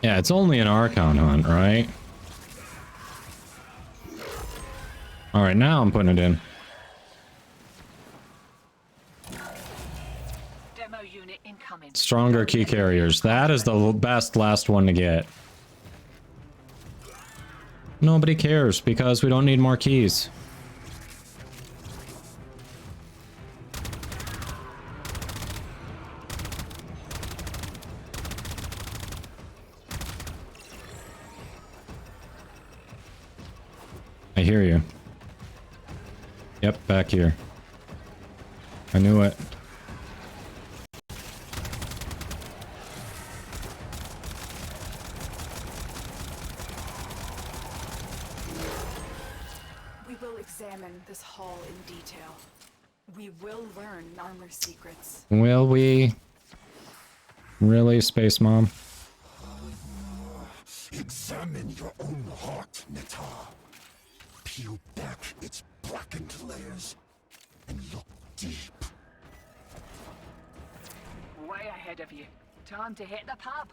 Yeah, it's only an Archon hunt, right? Alright, now I'm putting it in. Demo unit incoming. Stronger key carriers. That is the best last one to get. Nobody cares because we don't need more keys. I hear you. Yep, back here. I knew it. We will examine this hall in detail. We will learn armor secrets. Will we? Really, Space Mom? Examine your own heart, Netta. Peel back its blackened layers and look deep. Way ahead of you. Time to hit the pub.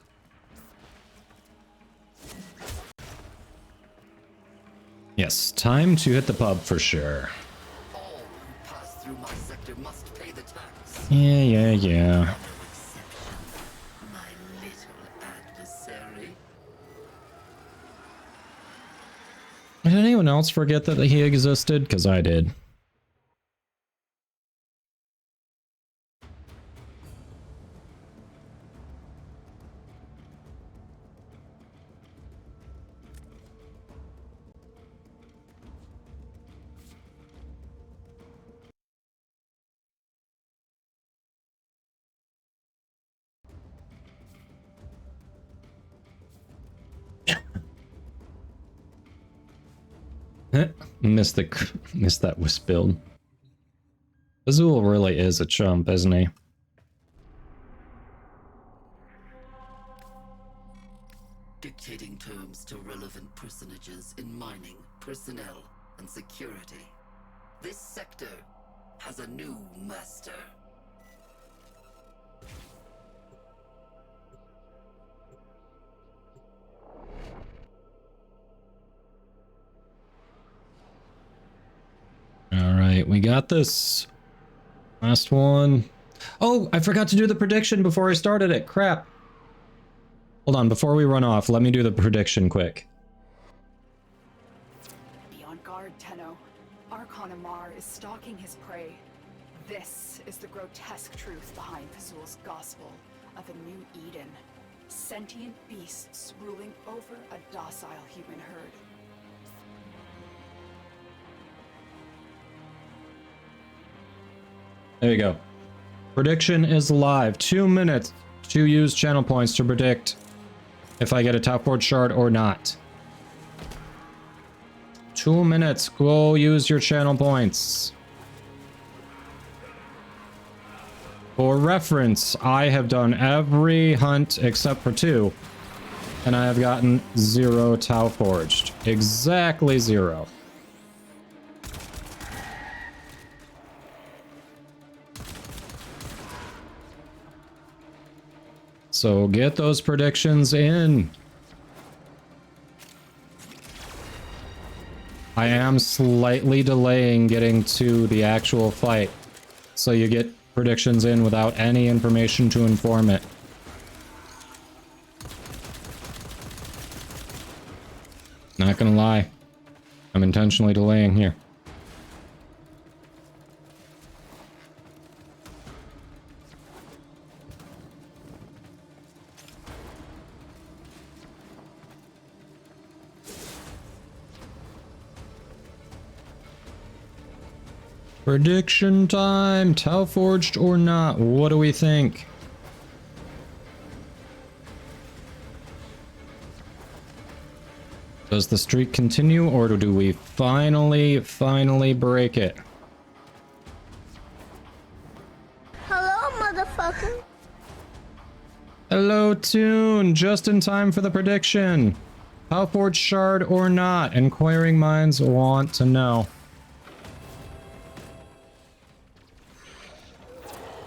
Yes, time to hit the pub for sure. All who pass through my sector must pay the tax. Yeah. My little adversary. Did anyone else forget that he existed? Because I did. Missed that wisp build. Azul really is a chump, isn't he? Dictating terms to relevant personages in mining, personnel, and security. This sector has a new master. Alright, we got this. Last one. Oh, I forgot to do the prediction before I started it. Crap. Hold on, before we run off, let me do the prediction quick. Be on guard, Tenno. Archon Amar is stalking his prey. This is the grotesque truth behind Azul's gospel of a new Eden. Sentient beasts ruling over a docile human herd. There you go. Prediction is live. 2 minutes to use channel points to predict if I get a top board shard or not. 2 minutes. Go use your channel points. For reference, I have done every hunt except for 2, and I have gotten 0 Tau Forged. Exactly 0. So get those predictions in. I am slightly delaying getting to the actual fight, so you get predictions in without any information to inform it. Not gonna lie, I'm intentionally delaying here. Prediction time! Tau Forged or not? What do we think? Does the streak continue, or do we finally break it? Hello, motherfucker. Hello, Toon. Just in time for the prediction. Halforged shard or not? Inquiring minds want to know.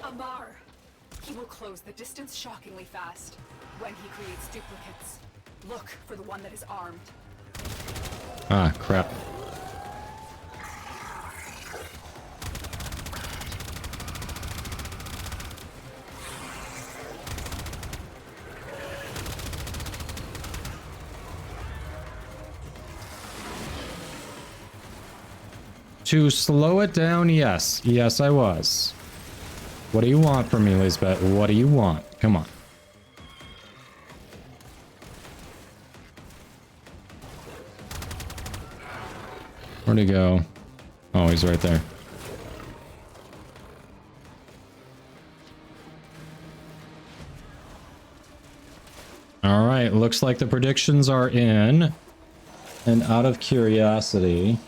Amar. He will close the distance shockingly fast when he creates duplicates. Look for the one that is armed. Ah, crap. To slow it down, yes. Yes, I was. What do you want from me, Lisbeth? What do you want? Come on. Where'd he go? Oh, he's right there. Alright, looks like the predictions are in. And out of curiosity...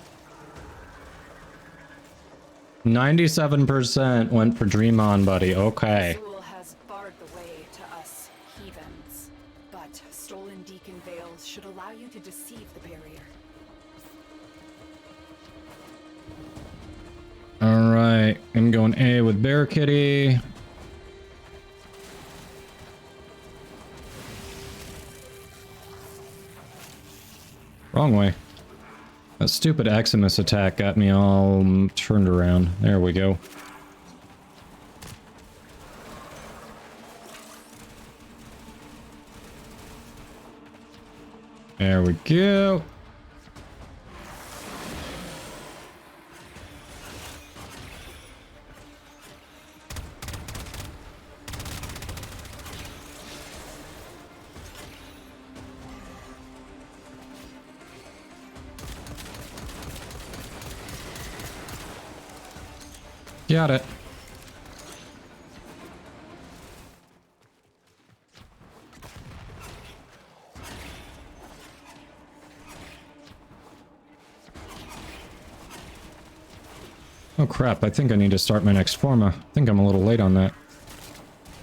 97% went for Dream On, buddy. Okay. Azul has barred the way to us heathens, but stolen deacon veils should allow you to deceive the barrier. Alright, I'm going A with Bear Kitty. Wrong way. That stupid Eximus attack got me all turned around. There we go. There we go. Got it. Oh crap, I think I need to start my next forma. I think I'm a little late on that.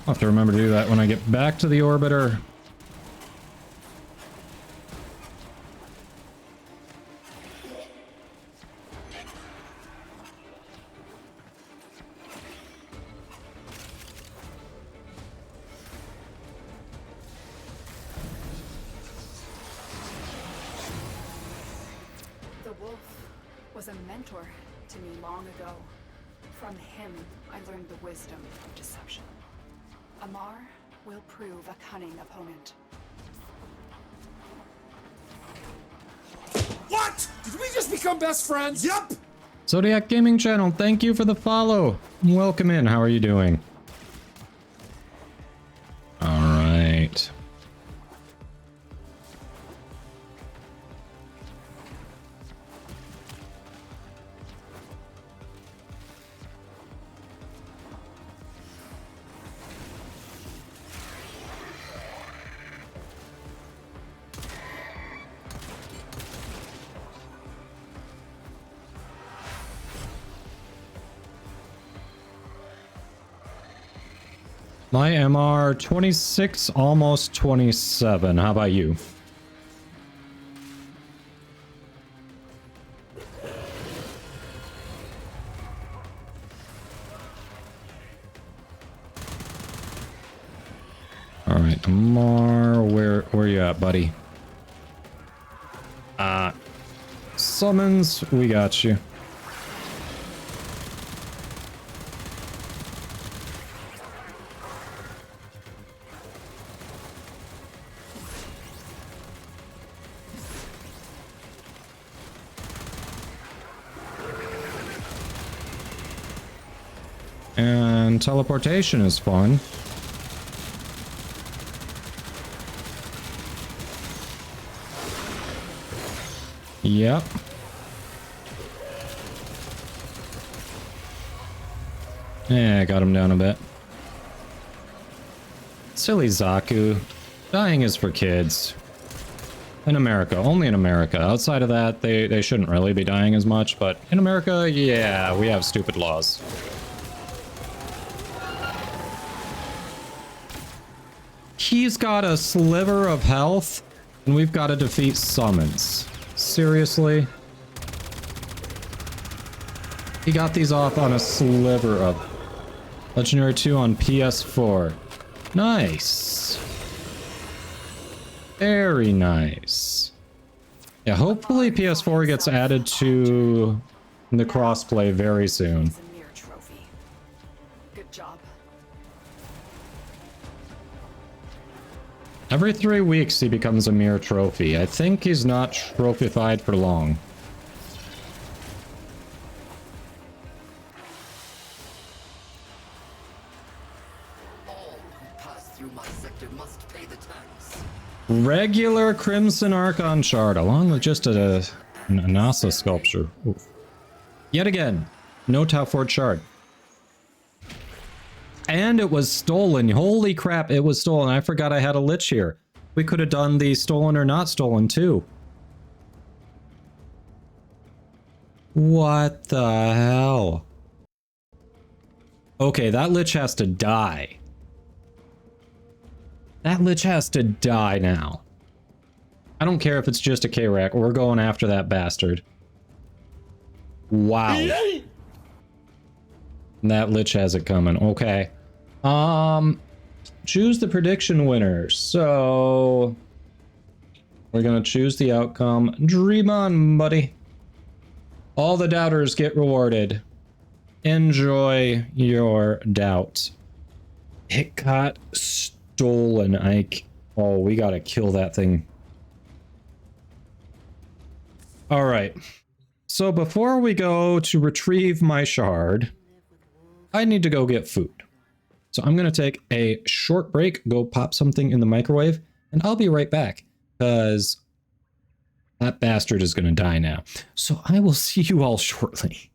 I'll have to remember to do that when I get back to the orbiter. The wolf was a mentor to me long ago. From him, I learned the wisdom of deception. Amar will prove a cunning opponent. What? Did we just become best friends? Yep. Zodiac Gaming Channel, thank you for the follow. Welcome in. How are you doing? All right. My MR26, almost 27. How about you? All right, MR, where you at, buddy? Summons, we got you. And teleportation is fun. Yep. Yeah, got him down a bit. Silly Zaku. Dying is for kids. In America, only in America. Outside of that, they shouldn't really be dying as much, but in America, yeah, we have stupid laws. He's got a sliver of health, and we've got to defeat summons. Seriously? He got these off on a sliver of... Legendary 2 on PS4. Nice. Very nice. Yeah, hopefully PS4 gets added to the crossplay very soon. Good job. Every 3 weeks he becomes a mere trophy. I think he's not trophified for long. Regular Crimson Archon shard, along with just a NASA sculpture. Oof. Yet again, no Tau Ford shard. And it was stolen. Holy crap, it was stolen. I forgot I had a lich here. We could have done the stolen or not stolen too. What the hell? Okay, that lich has to die. That lich has to die now. I don't care if it's just a K-Rack. We're going after that bastard. Wow. That lich has it coming. Okay. Choose the prediction winner. So we're gonna choose the outcome. Dream on, buddy. All the doubters get rewarded. Enjoy your doubt. It got stolen, Ike. Oh, we gotta kill that thing. All right. So before we go to retrieve my shard, I need to go get food. So I'm going to take a short break, go pop something in the microwave, and I'll be right back because that bastard is going to die now. So I will see you all shortly.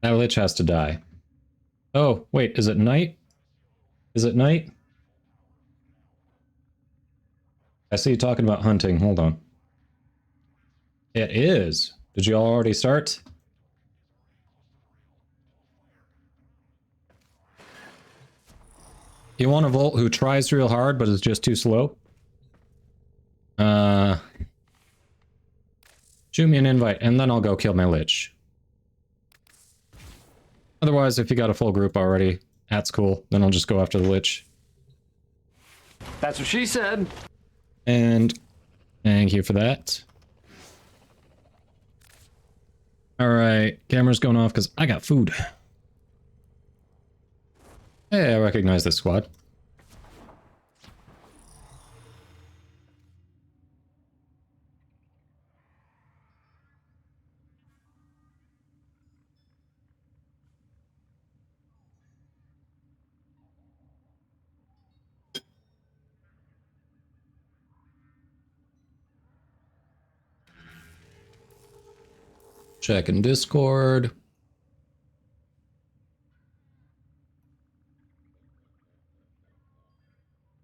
That lich has to die. Oh, wait, is it night? Is it night? I see you talking about hunting. Hold on. It is. Did you all already start? You want a Volt who tries real hard but is just too slow? Shoot me an invite and then I'll go kill my lich. Otherwise, if you got a full group already, that's cool. Then I'll just go after the lich. That's what she said. And thank you for that. Alright, camera's going off because I got food. Hey, I recognize this squad. Checking Discord.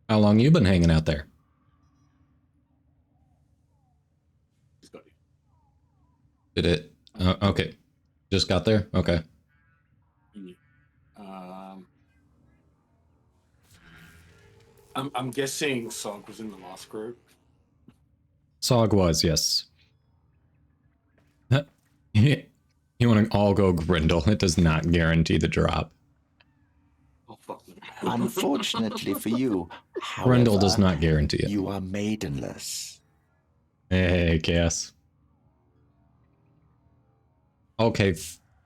How long you been hanging out there? Did it? Okay. Just got there? Okay. I'm guessing Sog was in the last group. Sog was, yes. You want to all go Grindle. It does not guarantee the drop. Oh, fuck. Unfortunately for you, Grindle does not guarantee it. You are maidenless. Hey, Chaos. Okay,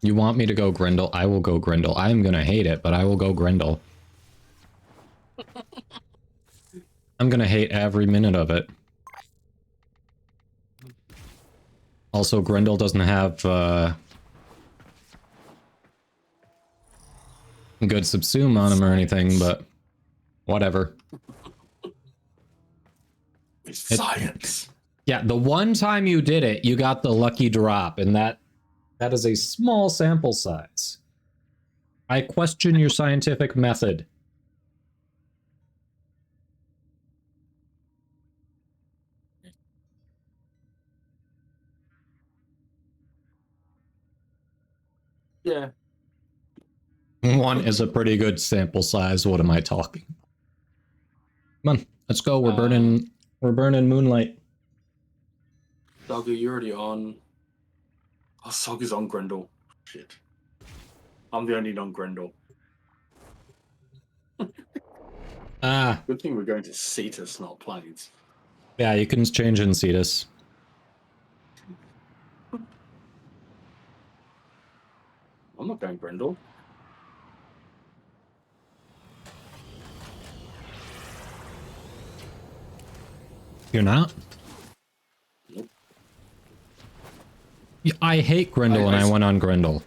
you want me to go Grindle? I will go Grindle. I'm gonna hate it, but I will go Grindle. I'm gonna hate every minute of it. Also, Grindle doesn't have good subsume on him or anything, but whatever. It's science. Yeah, the one time you did it, you got the lucky drop, and that is a small sample size. I question your scientific method. Yeah. One is a pretty good sample size. What am I talking? Come on, let's go. We're burning moonlight. Doggo, you're already on. Oh, Sog is on Grendel. Shit. I'm the only non-Grendel. Ah. Good thing we're going to Cetus, not Plains. Yeah, you can change in Cetus. I'm not going Grendel. You're not? Nope. Yeah, I hate Grendel and I went on Grendel.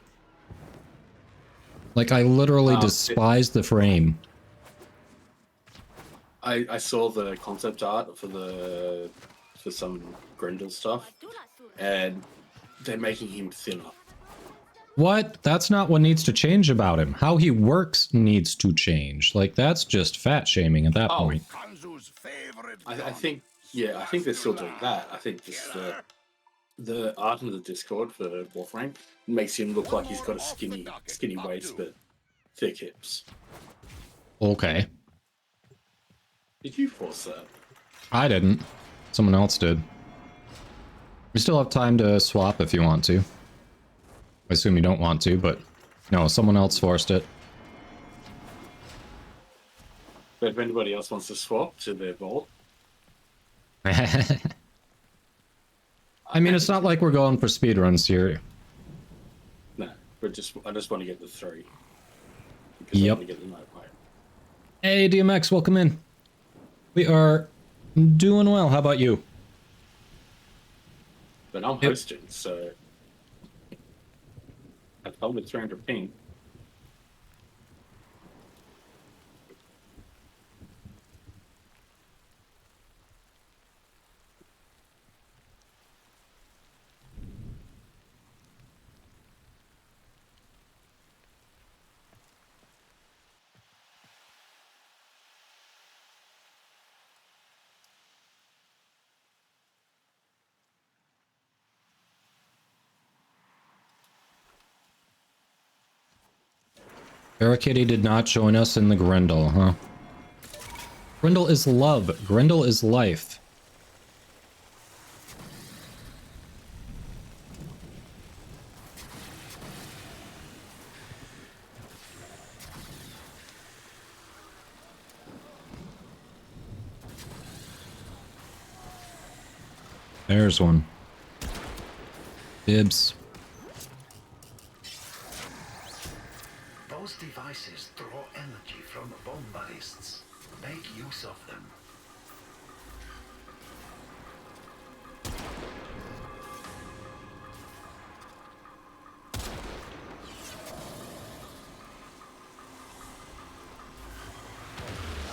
Like, I literally despise the frame. I saw the concept art for some Grendel stuff, and they're making him thinner. What? That's not what needs to change about him. How he works needs to change. Like, that's just fat shaming at that point. I think, yeah, I think they're still doing that. I think just the art in the Discord for Warframe makes him look like he's got a skinny waist but thick hips. Okay. Did you force that? I didn't. Someone else did. You still have time to swap if you want to. I assume you don't want to, but no, someone else forced it. But if anybody else wants to swap to their vault. I mean, it's not like we're going for speedruns here. No, but I just want to get the 3. Because Yep. I want to get the night fight. Hey, DMX, welcome in. We are doing well. How about you? But I'm hosting, so I've held with 300 ping. Kitty did not join us in the Grendel, huh? Grendel is love. Grendel is life. There's one. Bibs. Those devices draw energy from bombarists. Make use of them.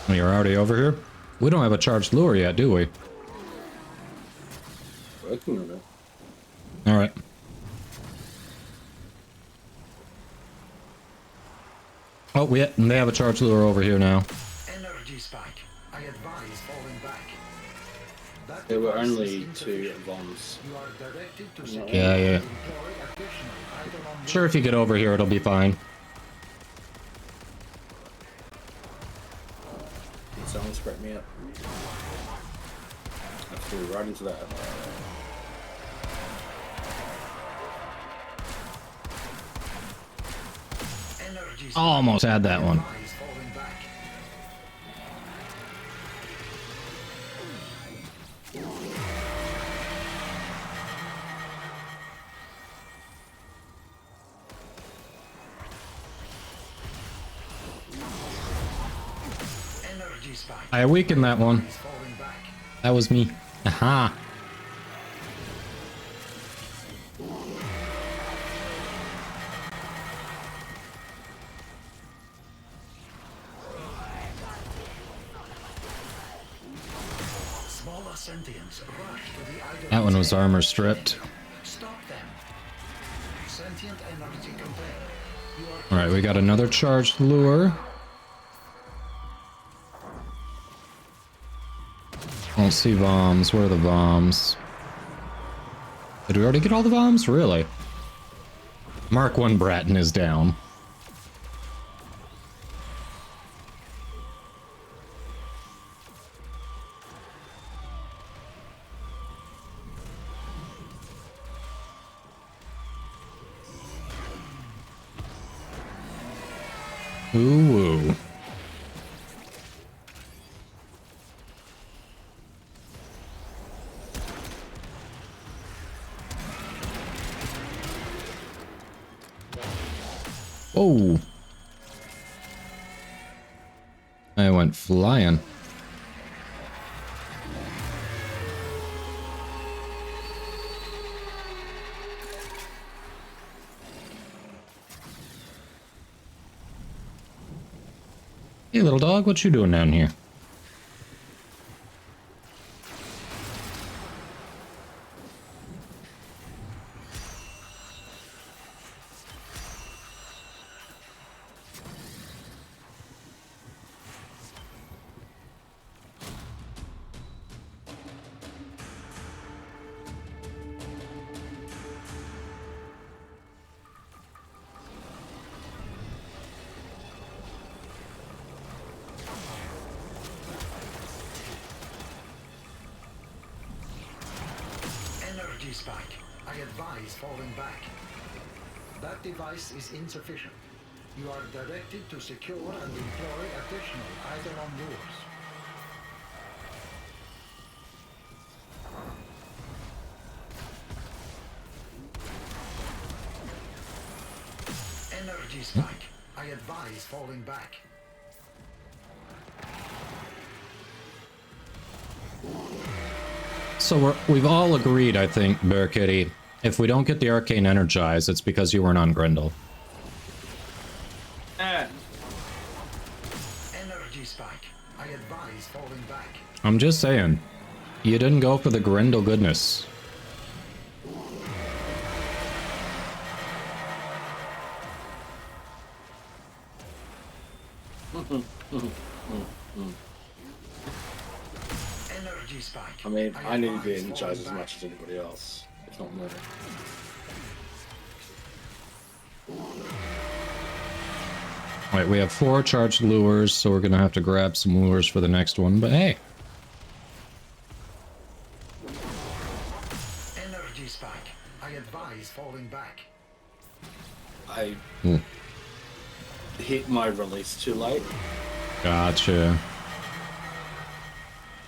You're already over here? We don't have a charged lure yet, do we? Working on it. Alright. Oh, they have a charged lure over here now. Energy spike. I advise falling back. There were only 2 bombs. Yeah. Sure, if you get over here, it'll be fine. Did someone spread me up? I flew right into that. Almost had that one. I weakened that one. That was me. Aha. That one was armor stripped. Alright, we got another charged lure. I don't see bombs. Where are the bombs? Did we already get all the bombs? Really? Mark 1 Bratton is down. Ooh. Oh. I went flying. Hey, little dog, what you doing down here? Spike. I advise falling back. That device is insufficient. You are directed to secure and deploy additional Eidolon lures. Energy spike. I advise falling back. So we've all agreed, I think, Bear Kitty, if we don't get the arcane energized, it's because you weren't on Grendel. Energy spike. I advise falling back. I'm just saying, you didn't go for the Grendel goodness. I mean, I need to be energized as much as anybody else, if not more. Alright, we have 4 charged lures, so we're gonna have to grab some lures for the next one, but hey. Energy spike. I advise falling back. I hit my release too late. Gotcha.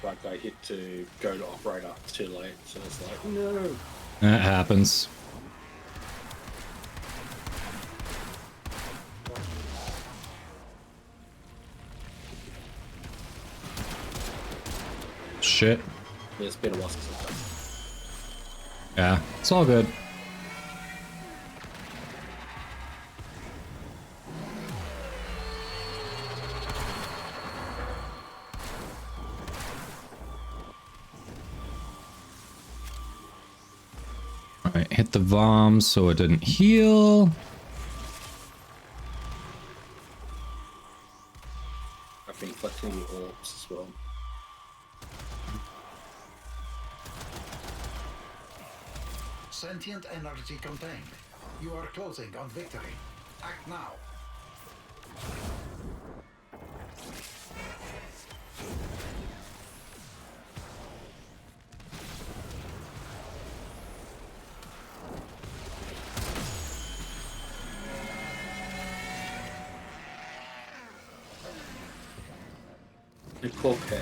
Like I hit to go to operator too late, so it's like, no. That happens. Shit. Yeah, it's been a while since I've done. Yeah, it's all good. Alright, hit the bomb so it didn't heal. I've been collecting the orbs as well. Sentient energy contained. You are closing on victory. Act now. The cockpit.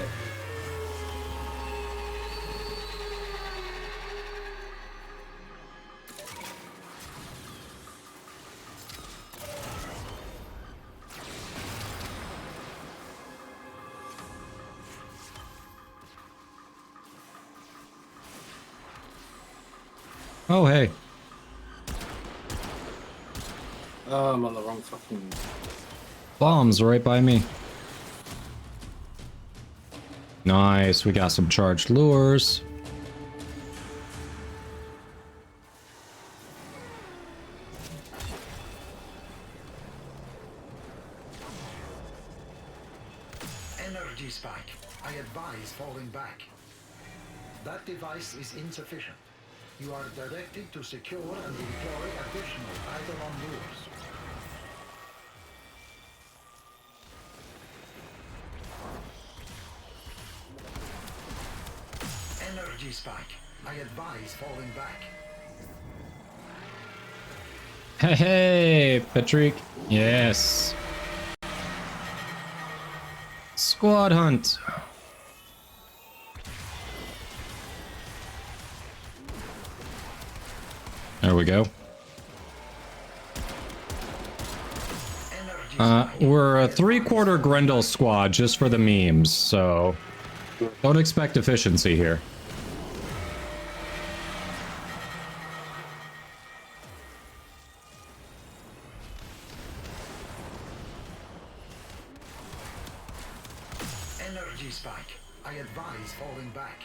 Oh, hey. Oh, I'm on the wrong fucking... Bombs right by me. Nice, we got some charged lures. Energy spike. I advise falling back. That device is insufficient. You are directed to secure and deploy additional Eidolon lures. Energy spike. I advise falling back. Hey, hey, Patrick. Yes. Squad hunt. There we go. We're a 3/4 Grendel squad just for the memes, so don't expect efficiency here. Energy spike. I advise falling back.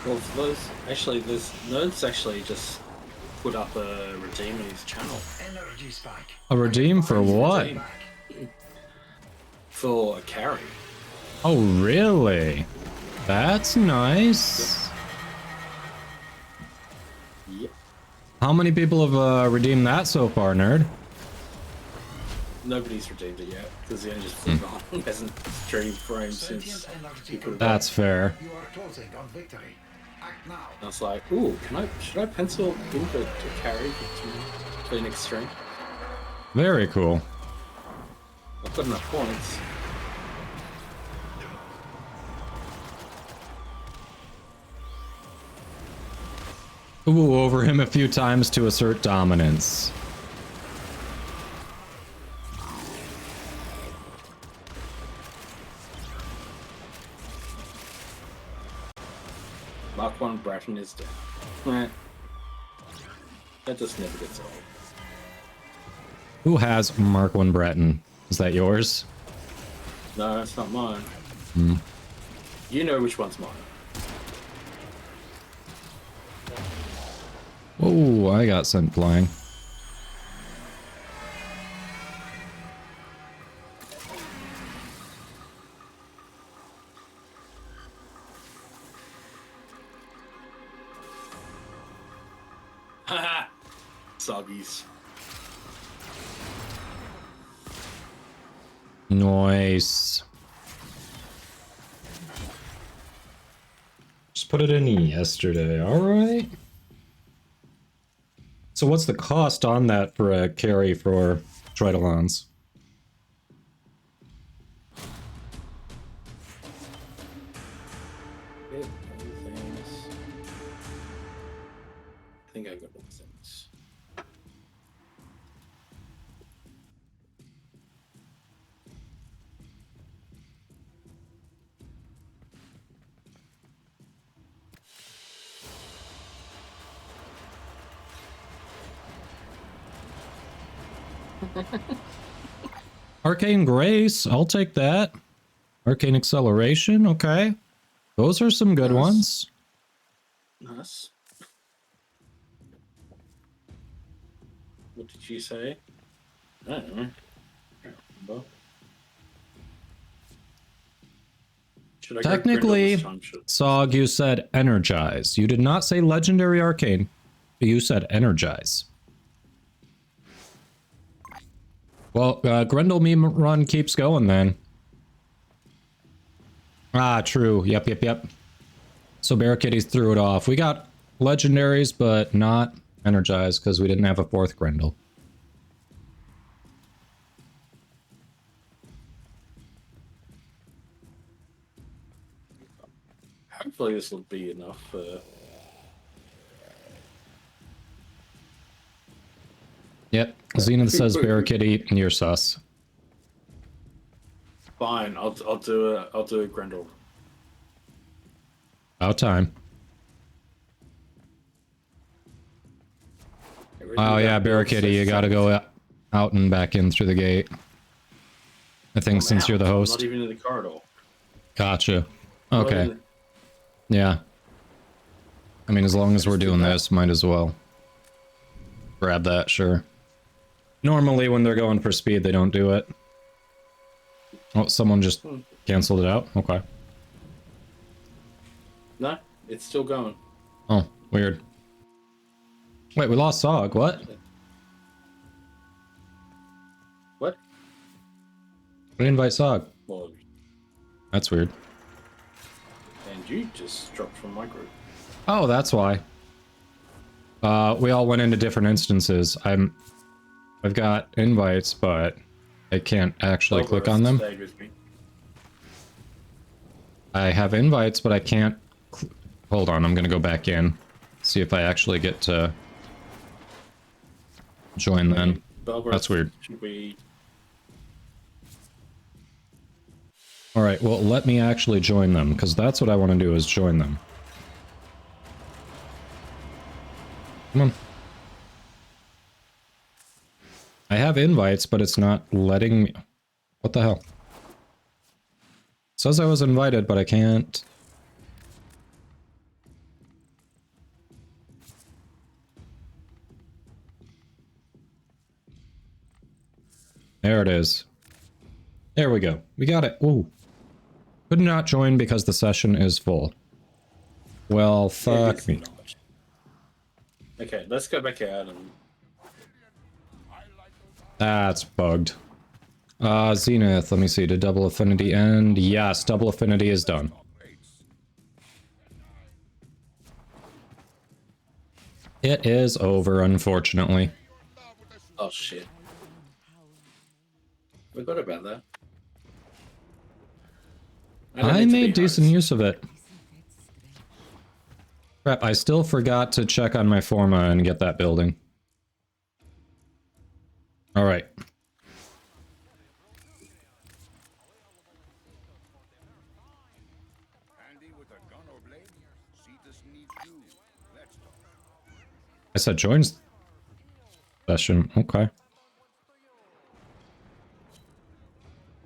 Well, for those, actually, there's nerds actually just put up a redeem on his channel. Energy spike. A redeem for what? For a carry. Oh, really? That's nice. Yep. How many people have redeemed that so far, nerd? Nobody's redeemed it yet, because he only just flipped on. He hasn't streamed frames since he put it That's fair. You are closing on victory. Act now. I was like, ooh, should I pencil in to carry for the next stream? Very cool. I've got enough points. Ooh, over him a few times to assert dominance. Mark 1 Bratton is dead. Right. That just never gets old. Who has Mark 1 Breton? Is that yours? No, it's not mine. Hmm. You know which one's mine. Oh, I got sent flying. Haha. Soggies. Nice. Just put it in yesterday, alright. So what's the cost on that for a carry for Tridolons? I think I got all things. Arcane Grace, I'll take that. Arcane Acceleration, okay. Those are some good ones. Nice. What did you say? I don't know. I can't remember. Should I go Technically, Grendel this time? Sog, you said Energize. You did not say Legendary Arcane. You said Energize. Well, Grendel meme run keeps going then. Ah, true. Yep. So Barricades threw it off. We got legendaries, but not energized because we didn't have a fourth Grendel. Hopefully this will be enough. Yep. Zenith says Barricade, and you're sus. Fine, I'll do a Grendel. About time. Oh yeah, Barricade, you gotta go out and back in through the gate. I think since you're the I'm host. not even in the corridor. Gotcha. Okay. Yeah. I mean, as long as we're doing this, might as well grab that, sure. Normally when they're going for speed, they don't do it. Oh, someone just canceled it out? Okay. No, it's still going. Oh, weird. Wait, we lost Sog, what? What? We invite Sog. Well, That's weird. and you just dropped from my group. Oh, that's why. We all went into different instances. I've got invites, but I can't actually click on them. Stayed with me. I have invites, but I can't... Hold on, I'm gonna go back in. See if I actually get to join then. That's weird. Should we... Alright, well, let me actually join them, because that's what I want to do, is join them. Come on. I have invites, but it's not letting me... What the hell? It says I was invited, but I can't... There it is. There we go. We got it. Ooh. Could not join because the session is full. Well, fuck me. Okay, let's go back out and... That's bugged. Zenith, let me see. Did double affinity end? Yes, double affinity is done. It is over, unfortunately. Oh shit. Forgot about that. I made decent use of it. Crap, I still forgot to check on my Forma and get that building. Alright. I said joins session. Okay.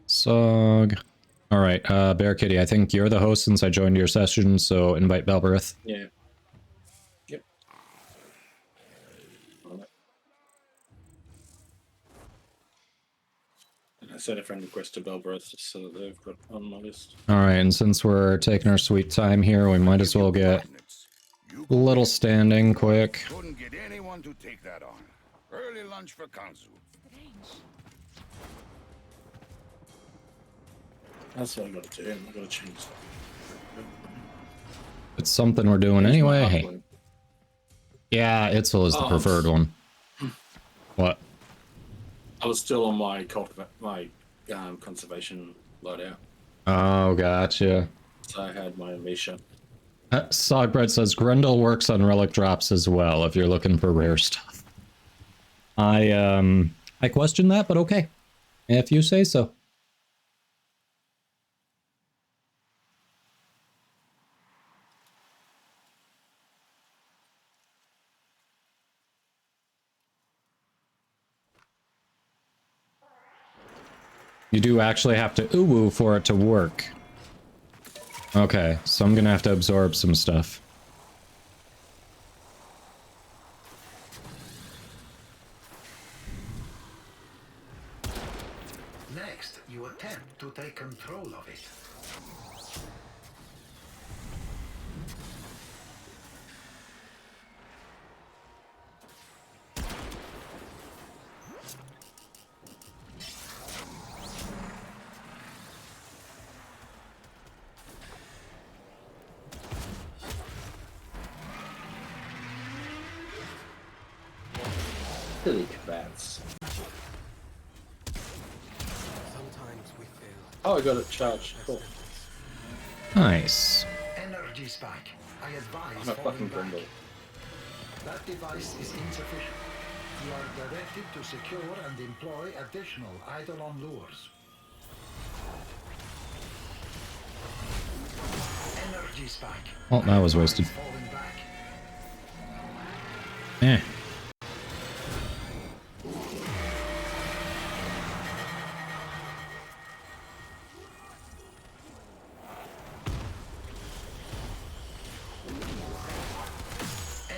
Sog. Alright, Bear Kitty, I think you're the host since I joined your session, so invite Belberith. Yeah. Yep. And I sent a friend request to Belbreth just so that they've got on my list. Alright, and since we're taking our sweet time here, we might as well get Little standing quick. Couldn't get anyone to take that on. Early lunch for Kanzu. That's what I gotta do. I gotta change that. It's something we're doing anyway. Hey. Yeah, Itzel is the preferred one. What? I was still on my conservation loadout. Oh, gotcha. So I had my Misha. Sogbread says Grendel works on relic drops as well if you're looking for rare stuff. I question that, but okay. If you say so. You do actually have to uwu for it to work. Okay, so I'm gonna have to absorb some stuff. Next, you attempt to take control of it. Silly bats. Oh, I got it charged. Cool. Nice. Energy spike. I advise I'm a fucking falling back. Grendel. That device is insufficient. You are directed to secure and employ additional Eidolon lures. Energy spike. Oh, that was wasted. Falling back. Eh.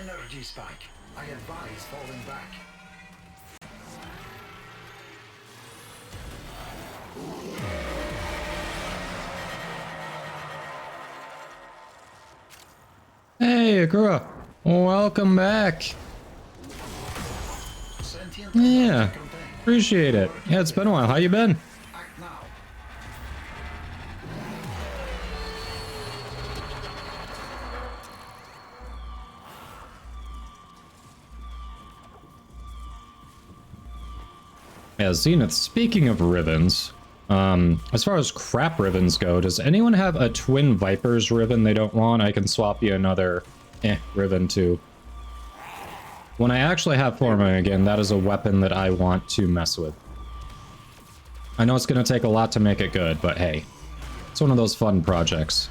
Energy spike. I advise falling back. Hey, Akura. Welcome back. Yeah, appreciate it. Yeah, it's been a while. How you been? Yeah, Zenith, speaking of ribbons, as far as crap ribbons go, does anyone have a Twin Vipers ribbon they don't want? I can swap you another ribbon too. When I actually have forming again, that is a weapon that I want to mess with. I know it's going to take a lot to make it good, but hey, it's one of those fun projects.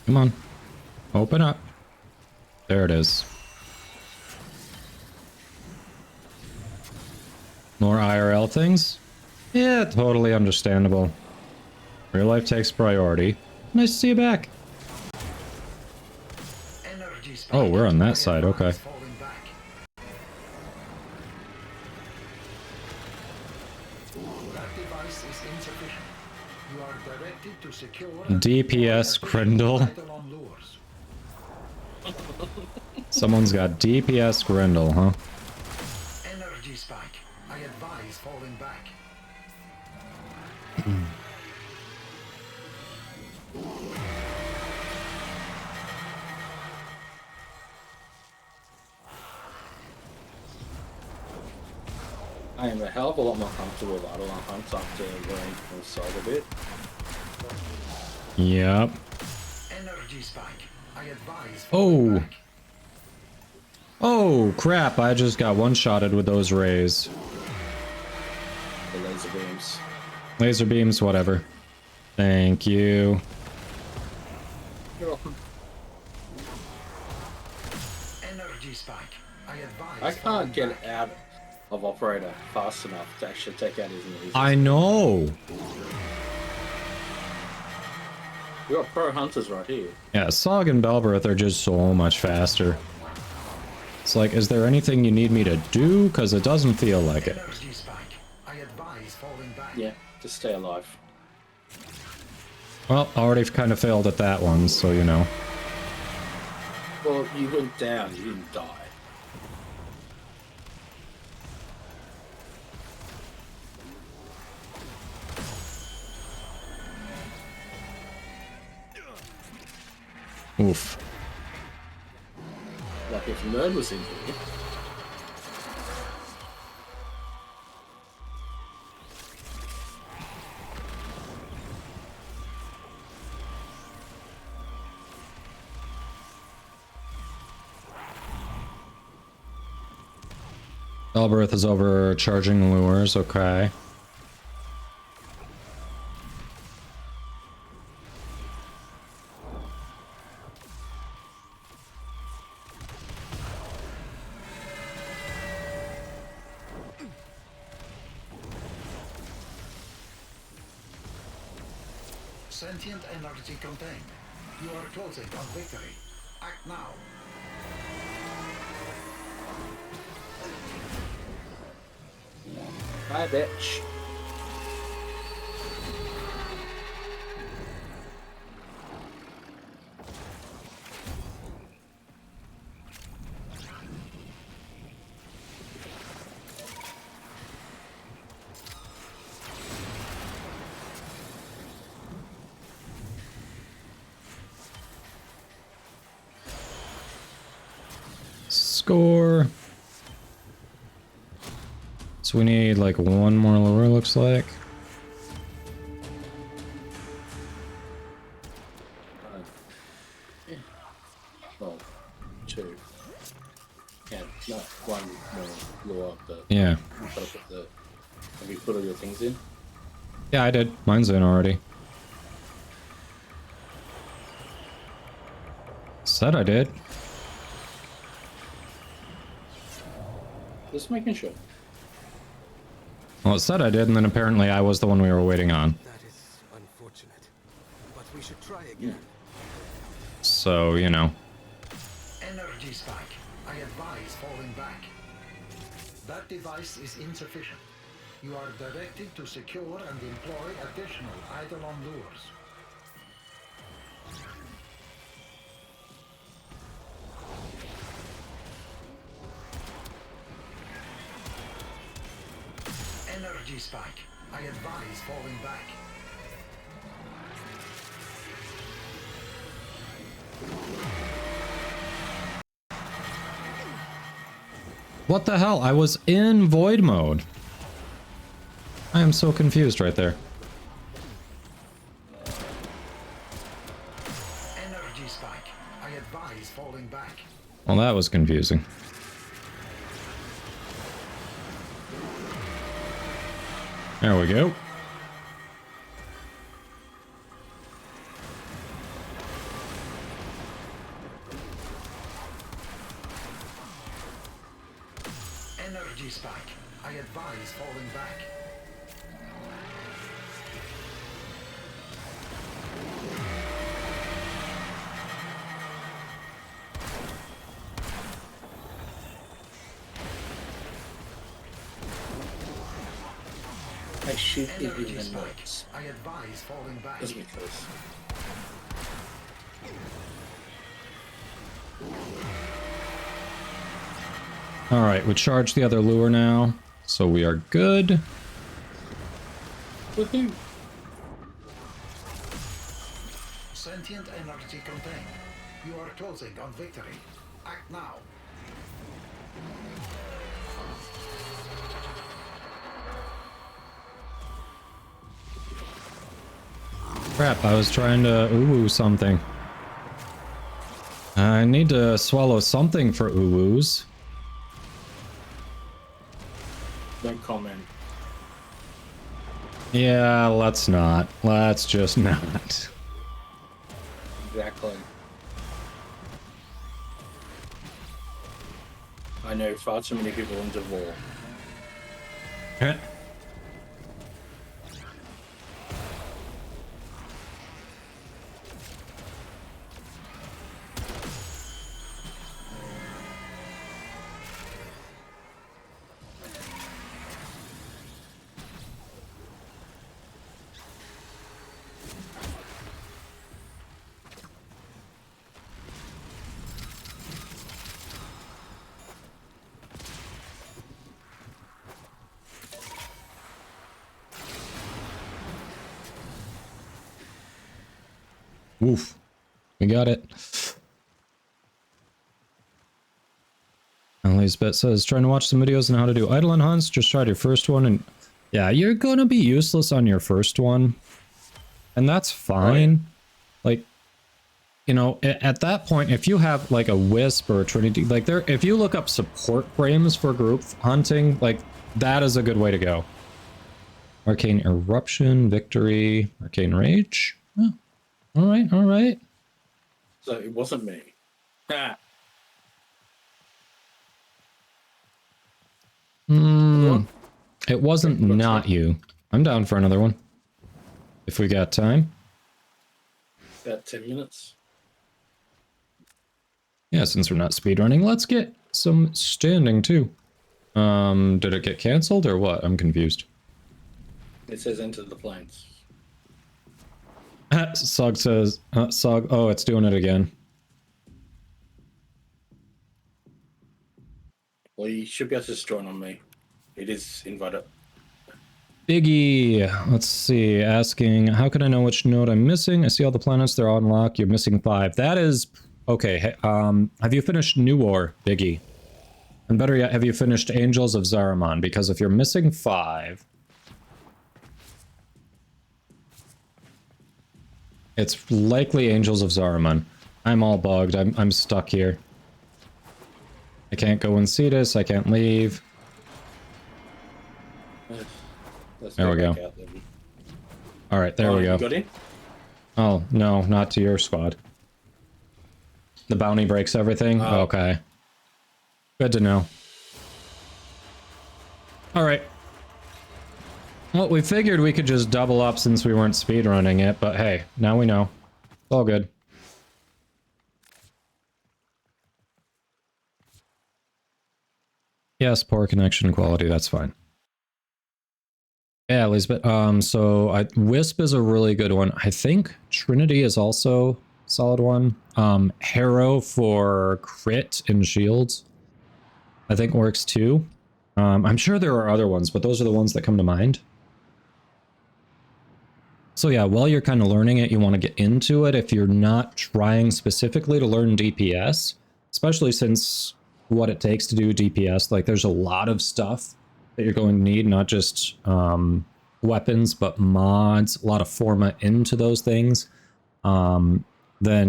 Come on. Open up. There it is. More IRL things? Yeah, totally understandable. Real life takes priority. Nice to see you back. Oh, we're on that side, okay. DPS Grendel. Someone's got DPS Grendel, huh? Energy spike. I advise falling back. I am a hell of a lot more comfortable with Eidolon hunts after going from side a bit. Yep. Energy spike. I advise Oh. Oh, crap. I just got one-shotted with those rays. The laser beams. Laser beams, whatever. Thank you. You're welcome. Energy spike. I advise. I can't get out of operator fast enough to actually take out his enemies. I know. We got pro hunters right here. Yeah, Sog and Belbereth are just so much faster. It's like, is there anything you need me to do? Because it doesn't feel like it. Energy spike. I advise falling back. Yeah, just stay alive. Well, I already kind of failed at that one, so you know. Well, you went down, you didn't die. Oof. Like if Nerd was in here. Belbereth is overcharging lures, okay. Sentient energy contained. You are closing on victory. Act now. Bye, bitch. Score. So we need like one more lure, looks like. Yeah. Well, two. Yeah, no, one more lure up the. Yeah. Have you put all your things in? Yeah, I did. Mine's in already. Said I did. Just making sure. Well, it said I did, and then apparently I was the one we were waiting on. That is unfortunate, but we should try again. So, you know. Energy spike. I advise falling back. That device is insufficient. You are directed to secure and employ additional Eidolon lures. Energy spike. I advise falling back. What the hell? I was in void mode. I am so confused right there. Energy spike. I advise falling back. Well, that was confusing. There we go. Energy spike. I advise falling back. I shoot it Energy in the spike. nuts. I advise falling back. That's me close. Alright, we charged the other lure now, so we are good. Woohoo! Sentient energy contained. You are closing on victory. Act now. Crap, I was trying to ooh something. I need to swallow something for ooh-woos. Don't comment. Yeah, let's not. Let's just not. Exactly. I know far too many people into war. Woof. We got it. Lisbeth says, trying to watch some videos on how to do Eidolon hunts. Just tried your first one and yeah, you're gonna be useless on your first one. And that's fine. Like, you know, at that point, if you have like a Wisp or a Trinity, like there, if you look up support frames for group hunting, like that is a good way to go. Arcane Eruption, Victory, Arcane Rage. Oh. All right, all right. So it wasn't me. Ah. It wasn't not you. I'm down for another one. If we got time. About 10 minutes. Yeah, since we're not speedrunning, let's get some standing too. Did it get canceled or what? I'm confused. It says enter the plains. Sog says, Sog, oh, it's doing it again. Well, you should be able to just join on me. It is invited. Biggie, let's see, asking, how can I know which node I'm missing? I see all the planets, they're all unlocked, you're missing 5. That is, okay, have you finished New War, Biggie? And better yet, have you finished Angels of Zariman? Because if you're missing 5... it's likely Angels of Zariman. I'm all bugged. I'm stuck here. I can't go and see this. I can't leave. There we go. All right, there we go. You got in? Oh, no, not to your squad. The bounty breaks everything? Okay. Good to know. All right. Well, we figured we could just double up since we weren't speedrunning it, but hey, now we know. It's all good. Yes, poor connection quality, that's fine. Yeah, Elizabeth, so Wisp is a really good one. I think Trinity is also a solid one. Harrow for crit and shields, I think works too. I'm sure there are other ones, but those are the ones that come to mind. So yeah, while you're kind of learning it, you want to get into it if you're not trying specifically to learn DPS, especially since what it takes to do DPS, like there's a lot of stuff that you're going to need, not just weapons, but mods, a lot of format into those things. Then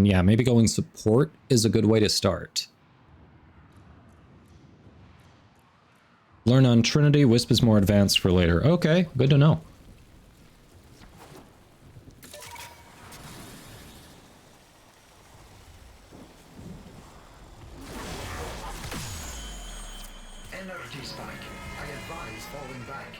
yeah, maybe going support is a good way to start. Learn on Trinity, Wisp is more advanced for later. Okay, good to know. Energy spike. I advise falling back.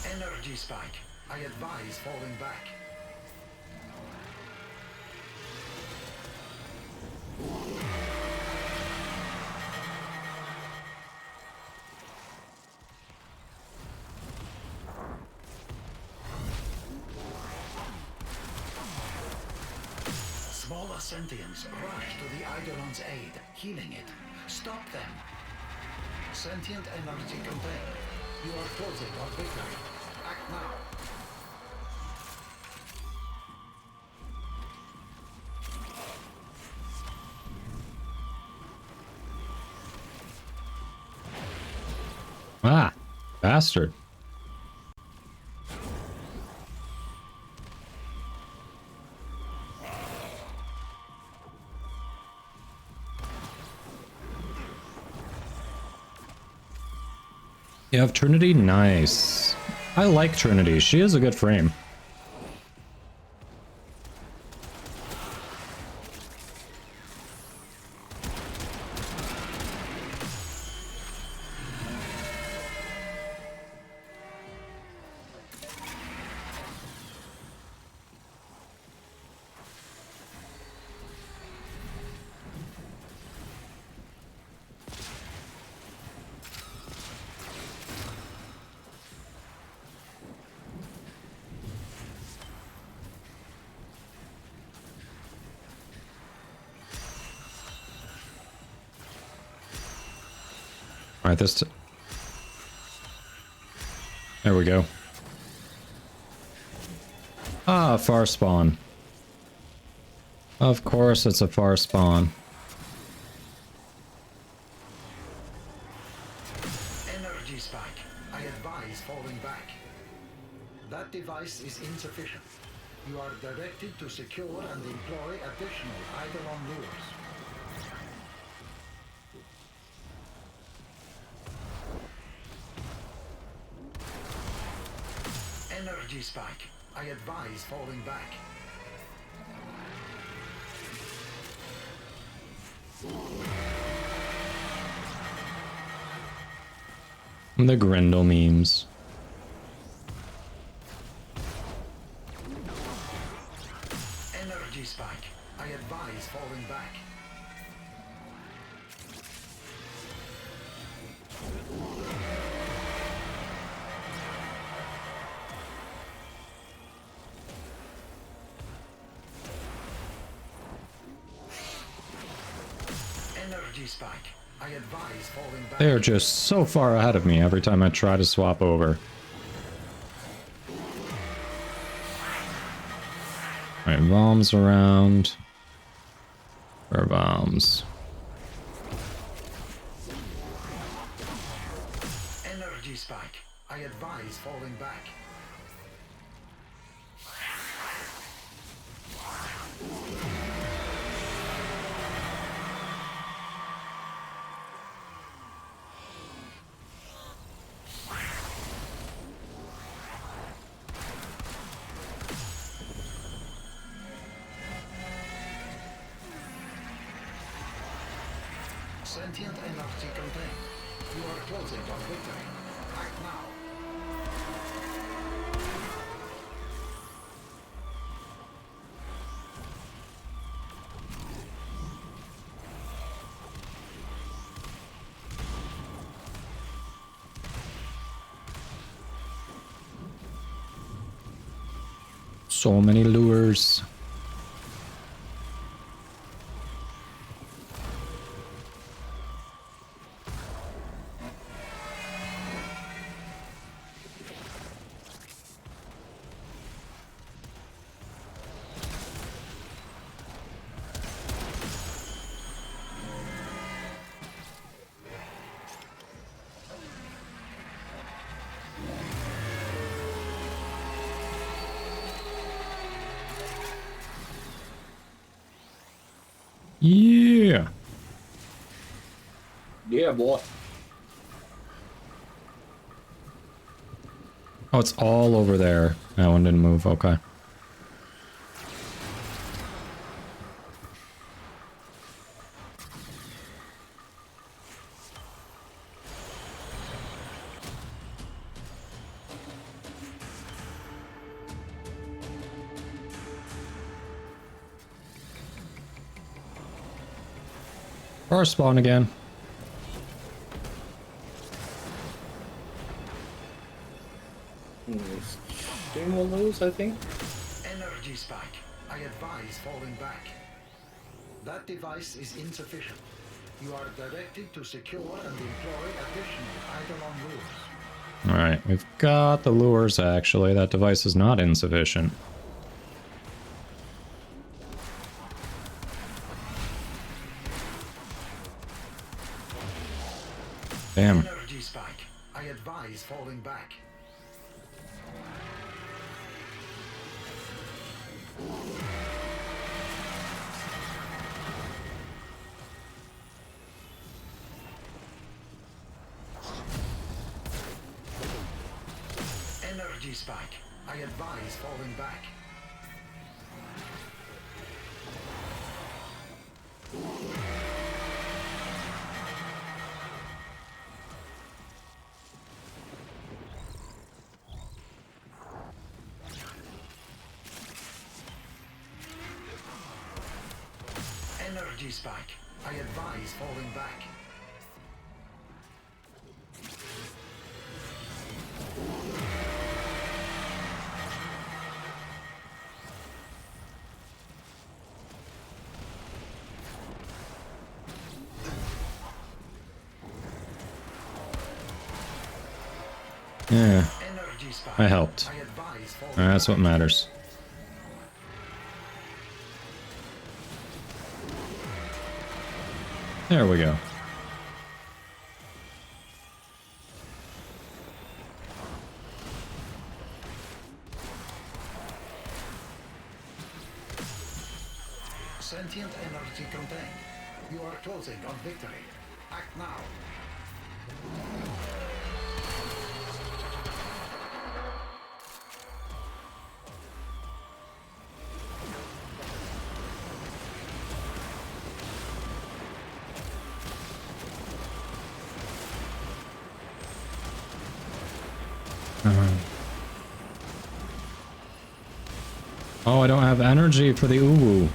Energy spike. I advise falling back. Smaller sentients rush to the Eidolon's aid, healing it. Stop them. Sentient energy contained. You are closing on victory. Act now. Ah, bastard. You have Trinity? Nice. I like Trinity. She is a good frame. Alright, there we go. Ah, far spawn. Of course it's a far spawn. Energy spike. I advise falling back. That device is insufficient. You are directed to secure and employ additional Eidolon lures. Energy spike. I advise falling back. The Grendel memes. Energy spike. I advise falling back. Energy spike. I advise falling back. They are just so far ahead of me every time I try to swap over. Alright, bombs around. Where are bombs? Energy spike. I advise falling back. Sentient energy contained. You are closing on victory. Act now. So many lures. Yeah. Yeah, boy. Oh, it's all over there. That one didn't move. Okay. Or spawn again. Two more lures, I think. Energy spike. I advise falling back. That device is insufficient. You are directed to secure and employ additional Eidolon lures. Alright, we've got the lures actually. That device is not insufficient. Damn. Energy spike. I advise falling back. energy spike. I advise falling back. Energy spike. I advise falling back. Yeah, I helped. That's what matters. There we go. Sentient energy contained. You are closing on victory. Act now. Oh, I don't have energy for the uwu.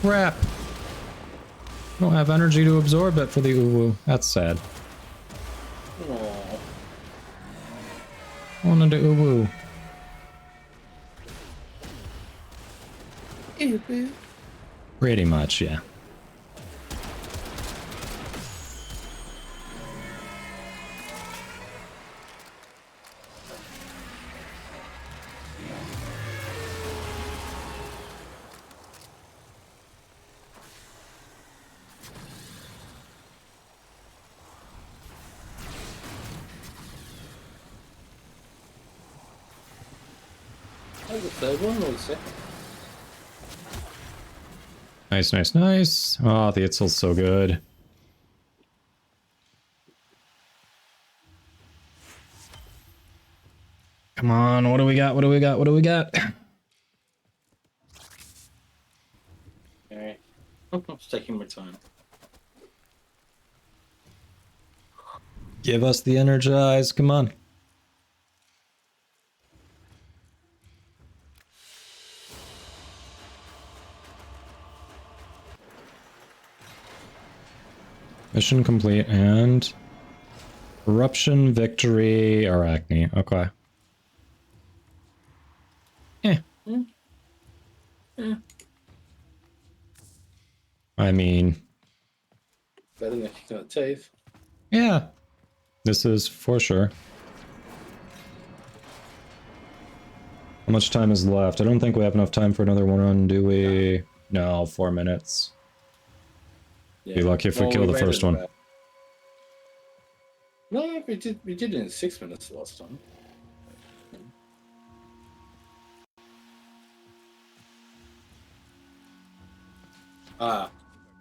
Crap. I don't have energy to absorb it for the uwu. That's sad. Aww. I wanted the uwu. Pretty much, yeah. Oh, the third one or the second? Nice, nice, nice. Oh, the Itzel's so good. Come on, what do we got? What do we got? What do we got? Okay. I'm just taking my time. Give us the energize. Come on. Mission complete and corruption, victory, Arachne. Okay. Eh. I mean, Better than if you got Tave. yeah. This is for sure. How much time is left? I don't think we have enough time for another one, do we? No, 4 minutes. Yeah. Be lucky if we kill the first one. No, we did it in 6 minutes last time. Ah,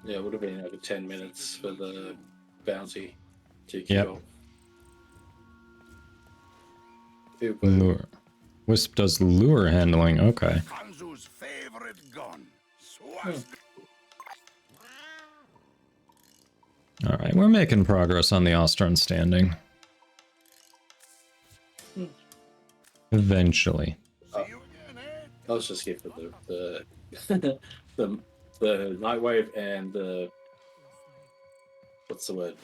yeah, it would have been over 10 minutes for the bounty to kill. Yep. Lure. Wisp does lure handling, okay. Kanzu's favorite gun. Alright, we're making progress on the Ostron standing. Eventually. I was just here for the the Nightwave and the what's the word?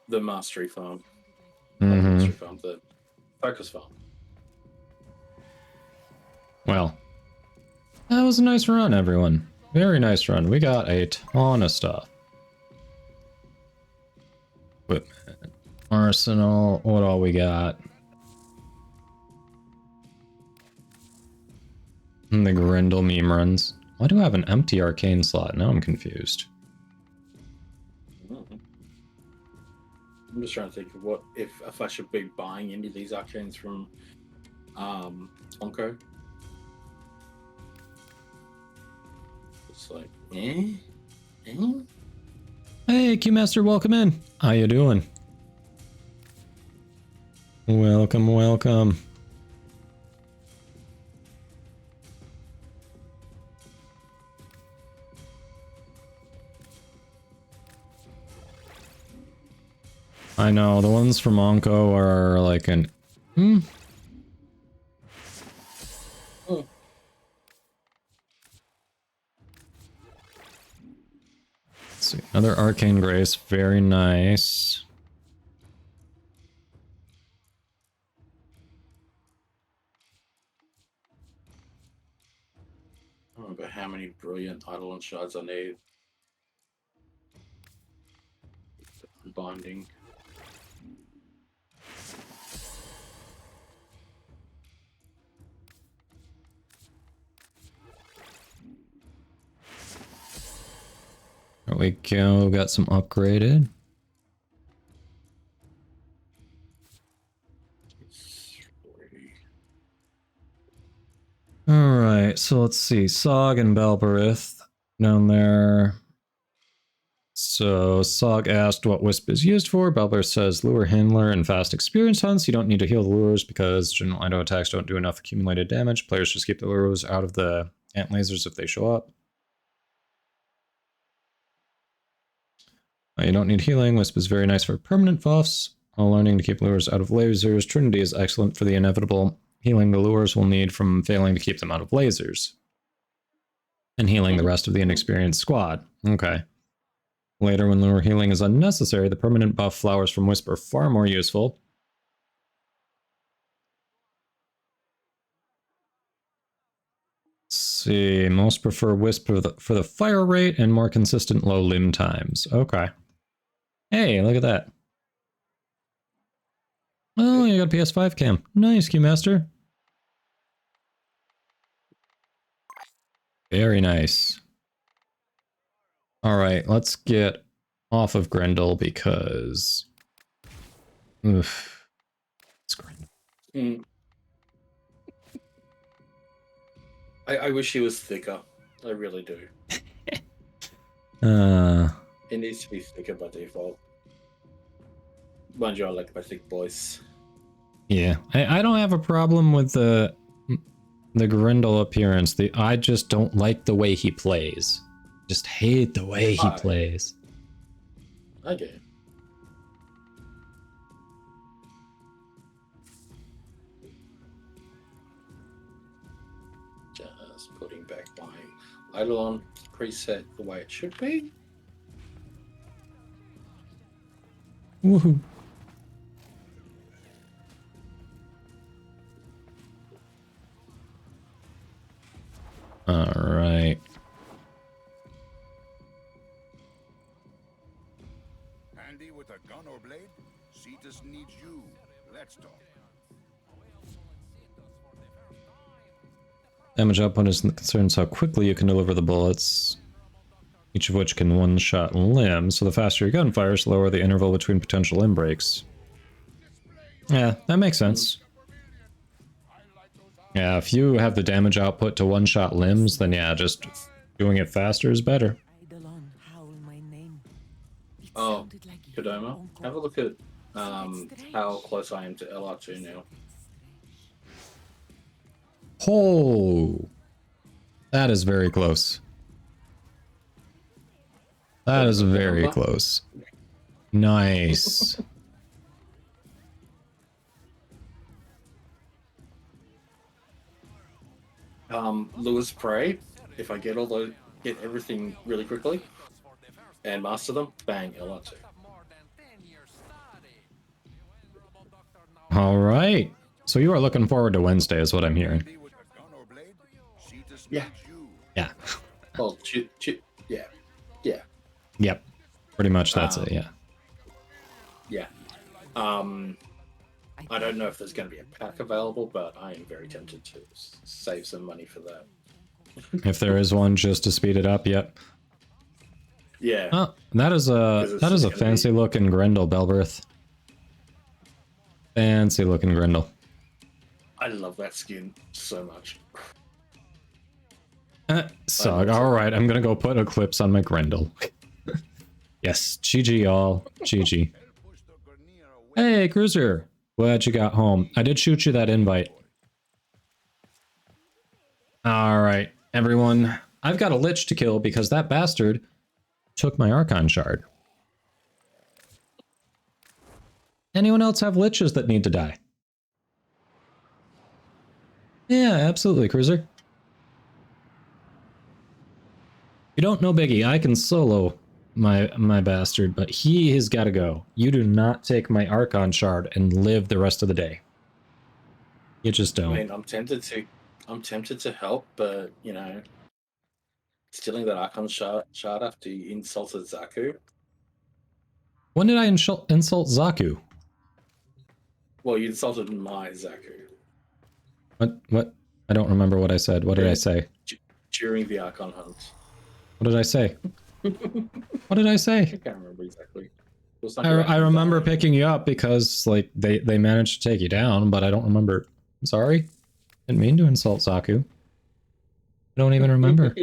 The Mastery Farm. Not the Mastery Farm, the Focus Farm. Well, that was a nice run, everyone. Very nice run. We got a ton of stuff. Equipment, arsenal, what all we got? And the Grendel meme runs. Why do I have an empty arcane slot? Now I'm confused. I'm just trying to think of what if I should be buying any of these arcanes from Onko. It's like, Hey, Q-Master, welcome in. How you doing? Welcome, welcome. I know, the ones from Onko are like an... Oh. Let's see, another Arcane Grace, very nice. I don't remember how many brilliant Eidolon shards I need. Binding. There we go, got some upgraded. Alright, so let's see. Sog and Balberith down there. So Sog asked what Wisp is used for. Balberith says lure handler and fast experience hunts. You don't need to heal the lures because general Ido attacks don't do enough accumulated damage. Players just keep the lures out of the ant lasers if they show up. You don't need healing. Wisp is very nice for permanent buffs. While learning to keep lures out of lasers, Trinity is excellent for the inevitable healing the lures will need from failing to keep them out of lasers. And healing the rest of the inexperienced squad. Okay. Later, when lure healing is unnecessary, the permanent buff flowers from Wisp are far more useful. Let's see, most prefer Wisp for the fire rate and more consistent low limb times. Okay. Hey, look at that. Oh, you got a PS5 cam. Nice, Keymaster. Very nice. Alright, let's get off of Grendel because... Oof. It's Grendel. I wish he was thicker. I really do. It needs to be thicker by default. Mind you, I like my thick boys. Yeah, I don't have a problem with the Grendel appearance. I just don't like the way he plays. Just hate the way he plays. I get it. Just putting back my Eidolon preset the way it should be. Woohoo. Alright. Handy with a gun or blade? Cetus needs you. Let's talk. Damage output is concerns how quickly you can deliver the bullets, each of which can one-shot limb, so the faster your gun fires, the lower the interval between potential limb breaks. Yeah, that makes sense. Yeah, if you have the damage output to one-shot limbs, then yeah, just doing it faster is better. Oh, Kodama, have a look at how close I am to LR2 now. Oh, that is very close. That is very close. Nice. Lewis Prey, if I get everything really quickly and master them, bang, LR2. All right. So you are looking forward to Wednesday is what I'm hearing. Yeah. Yeah. Well, yeah. Yeah. Yep. Pretty much that's it, yeah. Yeah. I don't know if there's going to be a pack available, but I am very tempted to save some money for that. If there is one, just to speed it up, yep. Yeah. Oh, that is a fancy looking Grendel, Belberth. Fancy looking Grendel. I love that skin so much. Sog, alright, I'm gonna go put Eclipse on my Grendel. Yes, GG all. GG. Hey, Cruiser. Glad you got home. I did shoot you that invite. Alright, everyone. I've got a Lich to kill because that bastard took my Archon Shard. Anyone else have Liches that need to die? Yeah, absolutely, Cruiser. You don't know Biggie, I can solo my bastard, but he has got to go. You do not take my Archon Shard and live the rest of the day. You just don't. I mean, I'm tempted to help, but you know, stealing that Archon shard after you insulted Zaku. When did I insult Zaku? Well, you insulted my Zaku. What? I don't remember what I said. What did I say? During the Archon hunt. What did I say? What did I say? I can't remember exactly. I remember picking you up because like they managed to take you down, but I don't remember. I'm sorry. Didn't mean to insult Zaku. I don't even remember.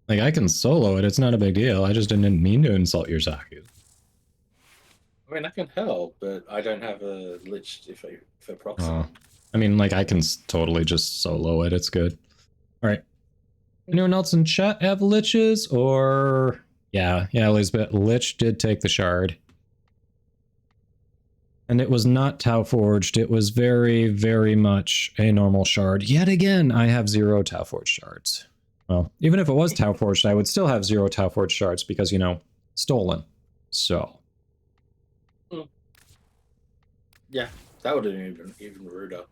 Like, I can solo it, it's not a big deal. I just didn't mean to insult your Zaku. I mean, I can help, but I don't have a Lich if I proxy. Oh. I mean, like, I can totally just solo it, it's good. Alright. Anyone else in chat have Liches? Or... Yeah, Elizabeth, Lich did take the shard. And it was not Tau Forged, it was very, very much a normal shard. Yet again, I have 0 Tau Forged shards. Well, even if it was Tau Forged, I would still have 0 Tau Forged shards because, you know, stolen. So. Yeah, that would have been even ruder.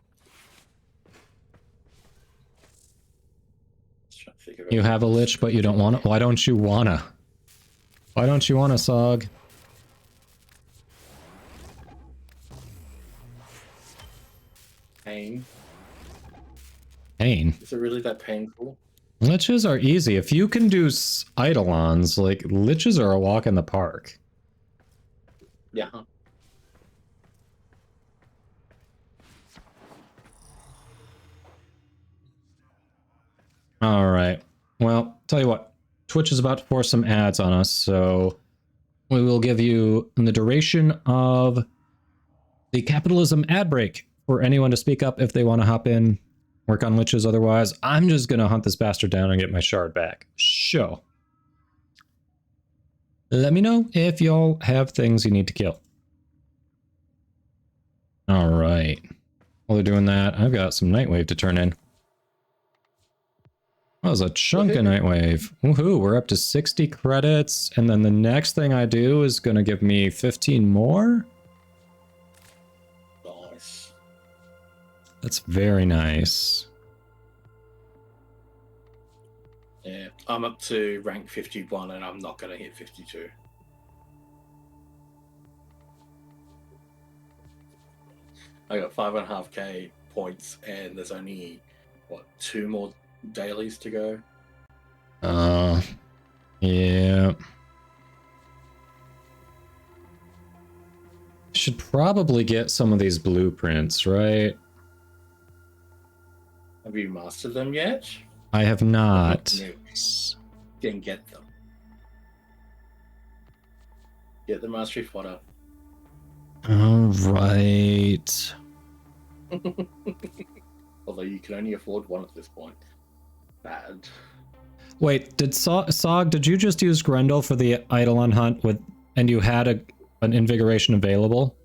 You have a Lich, but you don't want to? Why don't you wanna? Why don't you wanna, Sog? Pain. Pain? Is it really that painful? Liches are easy. If you can do Eidolons, like, Liches are a walk in the park. Yeah. Alright. Well, tell you what. Twitch is about to force some ads on us, so we will give you the duration of the capitalism ad break for anyone to speak up if they want to hop in, work on Liches. Otherwise, I'm just going to hunt this bastard down and get my shard back. So, let me know if y'all have things you need to kill. Alright. While they're doing that, I've got some Nightwave to turn in. That was a chunk of Nightwave. Woohoo, we're up to 60 credits, and then the next thing I do is going to give me 15 more? Nice. That's very nice. Yeah, I'm up to rank 51 and I'm not going to hit 52. I got 5.5k points and there's only, what, 2 more dailies to go? Yeah. Should probably get some of these blueprints, right? Have you mastered them yet? I have not. Then get them. Get the mastery fodder. Alright. Although you can only afford one at this point. Bad. Wait, did Sog, did you just use Grendel for the Eidolon hunt and you had an invigoration available?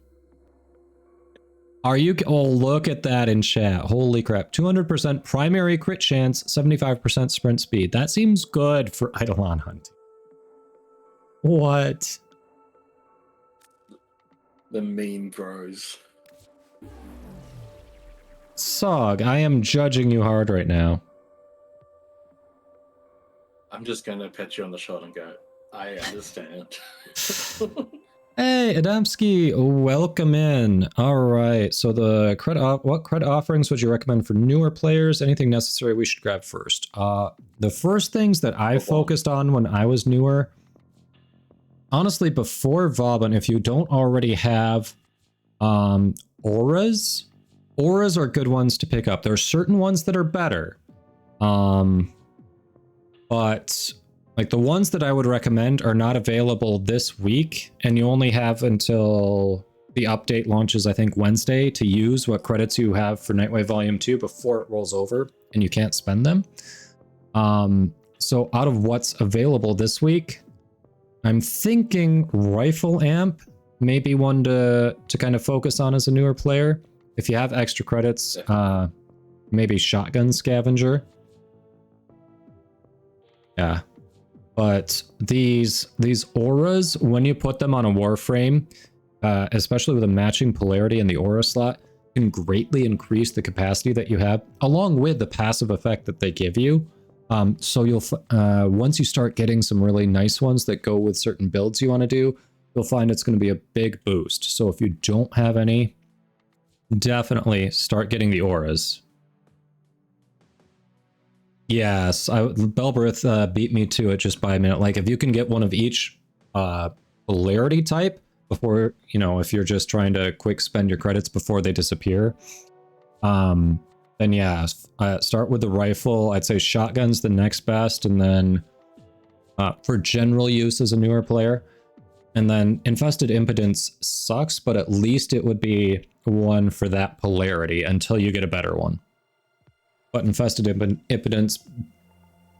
Are you? Oh, look at that in chat. Holy crap. 200% primary crit chance, 75% sprint speed. That seems good for Eidolon hunting. What? The meme bros. Sog, I am judging you hard right now. I'm just going to pet you on the shoulder and go, I understand. Hey, Adamski, welcome in. All right, so the what credit offerings would you recommend for newer players? Anything necessary we should grab first? The first things that I focused on when I was newer, honestly, before Vauban, if you don't already have auras are good ones to pick up. There are certain ones that are better, but Like the ones that I would recommend are not available this week, and you only have until the update launches, I think, Wednesday to use what credits you have for Nightwave Volume 2 before it rolls over and you can't spend them. So out of what's available this week, I'm thinking Rifle Amp may be one to kind of focus on as a newer player. If you have extra credits, maybe Shotgun Scavenger. Yeah. But these auras, when you put them on a Warframe, especially with a matching polarity in the aura slot, can greatly increase the capacity that you have, along with the passive effect that they give you. So you'll once you start getting some really nice ones that go with certain builds you want to do, you'll find it's going to be a big boost. So if you don't have any, definitely start getting the auras. Yes, Belberith beat me to it just by a minute. Like if you can get one of each polarity type before, you know, if you're just trying to quick spend your credits before they disappear, then yeah, start with the rifle. I'd say shotgun's the next best, and then for general use as a newer player. And then Infested Impotence sucks, but at least it would be one for that polarity until you get a better one. But Infested Impotence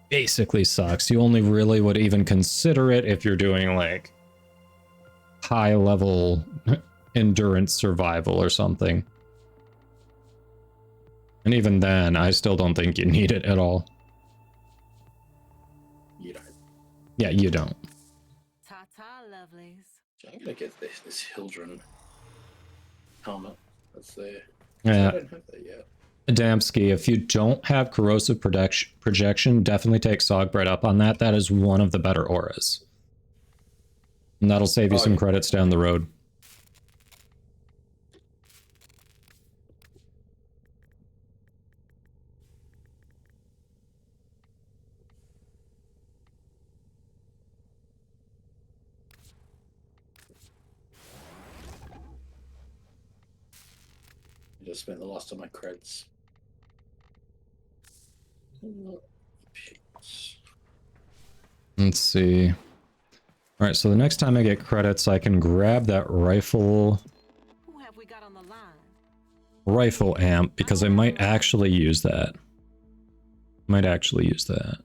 basically sucks. You only really would even consider it if you're doing like high level endurance survival or something. And even then, I still don't think you need it at all. You don't. Yeah, you don't. Ta-ta, lovelies. I'm gonna get this Hildren helmet that's there. Yeah. I don't have that yet. Adamski, if you don't have corrosive projection, definitely take Sogbread up on that. That is one of the better auras. And that'll save you some credits down the road. I just spent the last of my creds. Let's see. All right, so the next time I get credits, I can grab that rifle. Who have we got on the line? Rifle amp, because I might actually use that. Might actually use that.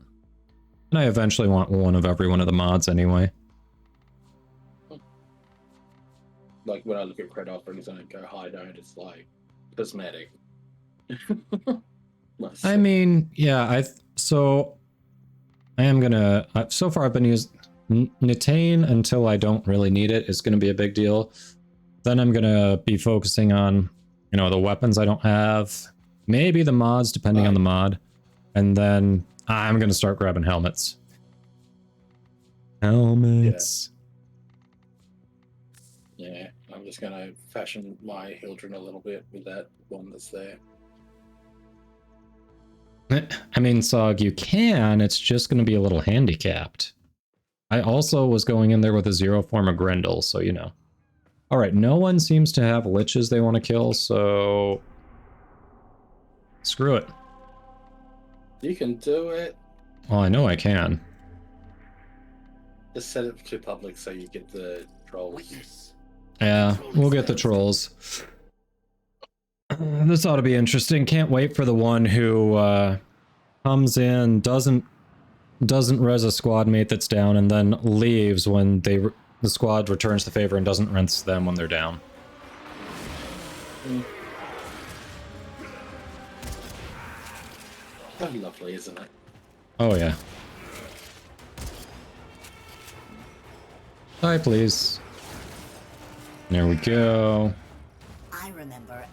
And I eventually want one of every one of the mods anyway. Like when I look at cred offerings and I go high note, it's like cosmetic. I mean, yeah, so I am gonna, so far I've been using Nitane until I don't really need it is gonna be a big deal. Then I'm gonna be focusing on, you know, the weapons I don't have, maybe the mods depending on the mod, and then I'm gonna start grabbing helmets. Helmets. Yeah, I'm just gonna fashion my Hildren a little bit with that one that's there. I mean, Sog, you can, it's just going to be a little handicapped. I also was going in there with a 0 form of Grendel, so you know. Alright, no one seems to have liches they want to kill, so... Screw it. You can do it. Well, I know I can. Just set it to public so you get the trolls. Yeah, we'll get the trolls. This ought to be interesting. Can't wait for the one who comes in, doesn't res a squad mate that's down, and then leaves when the squad returns the favor and doesn't rinse them when they're down. So lovely, isn't it? Oh yeah. Die, please. There we go.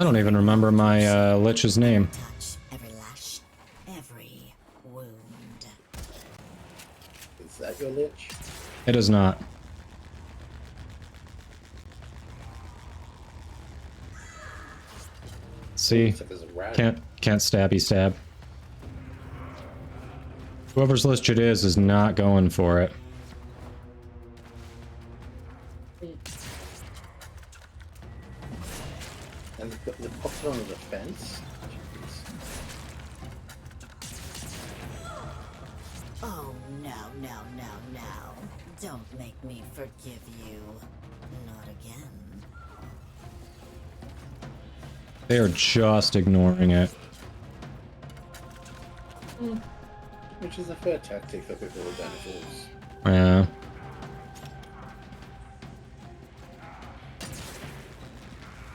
I don't even remember my lich's name. Every lash, every wound. Is that your lich? It is not. See? Can't stabby stab. Whoever's lich it is not going for it. And the popped on the fence. Oh no, Now. Don't make me forgive you. Not again. They are just ignoring it. Which is a fair tactic for people with dinosaurs. Yeah.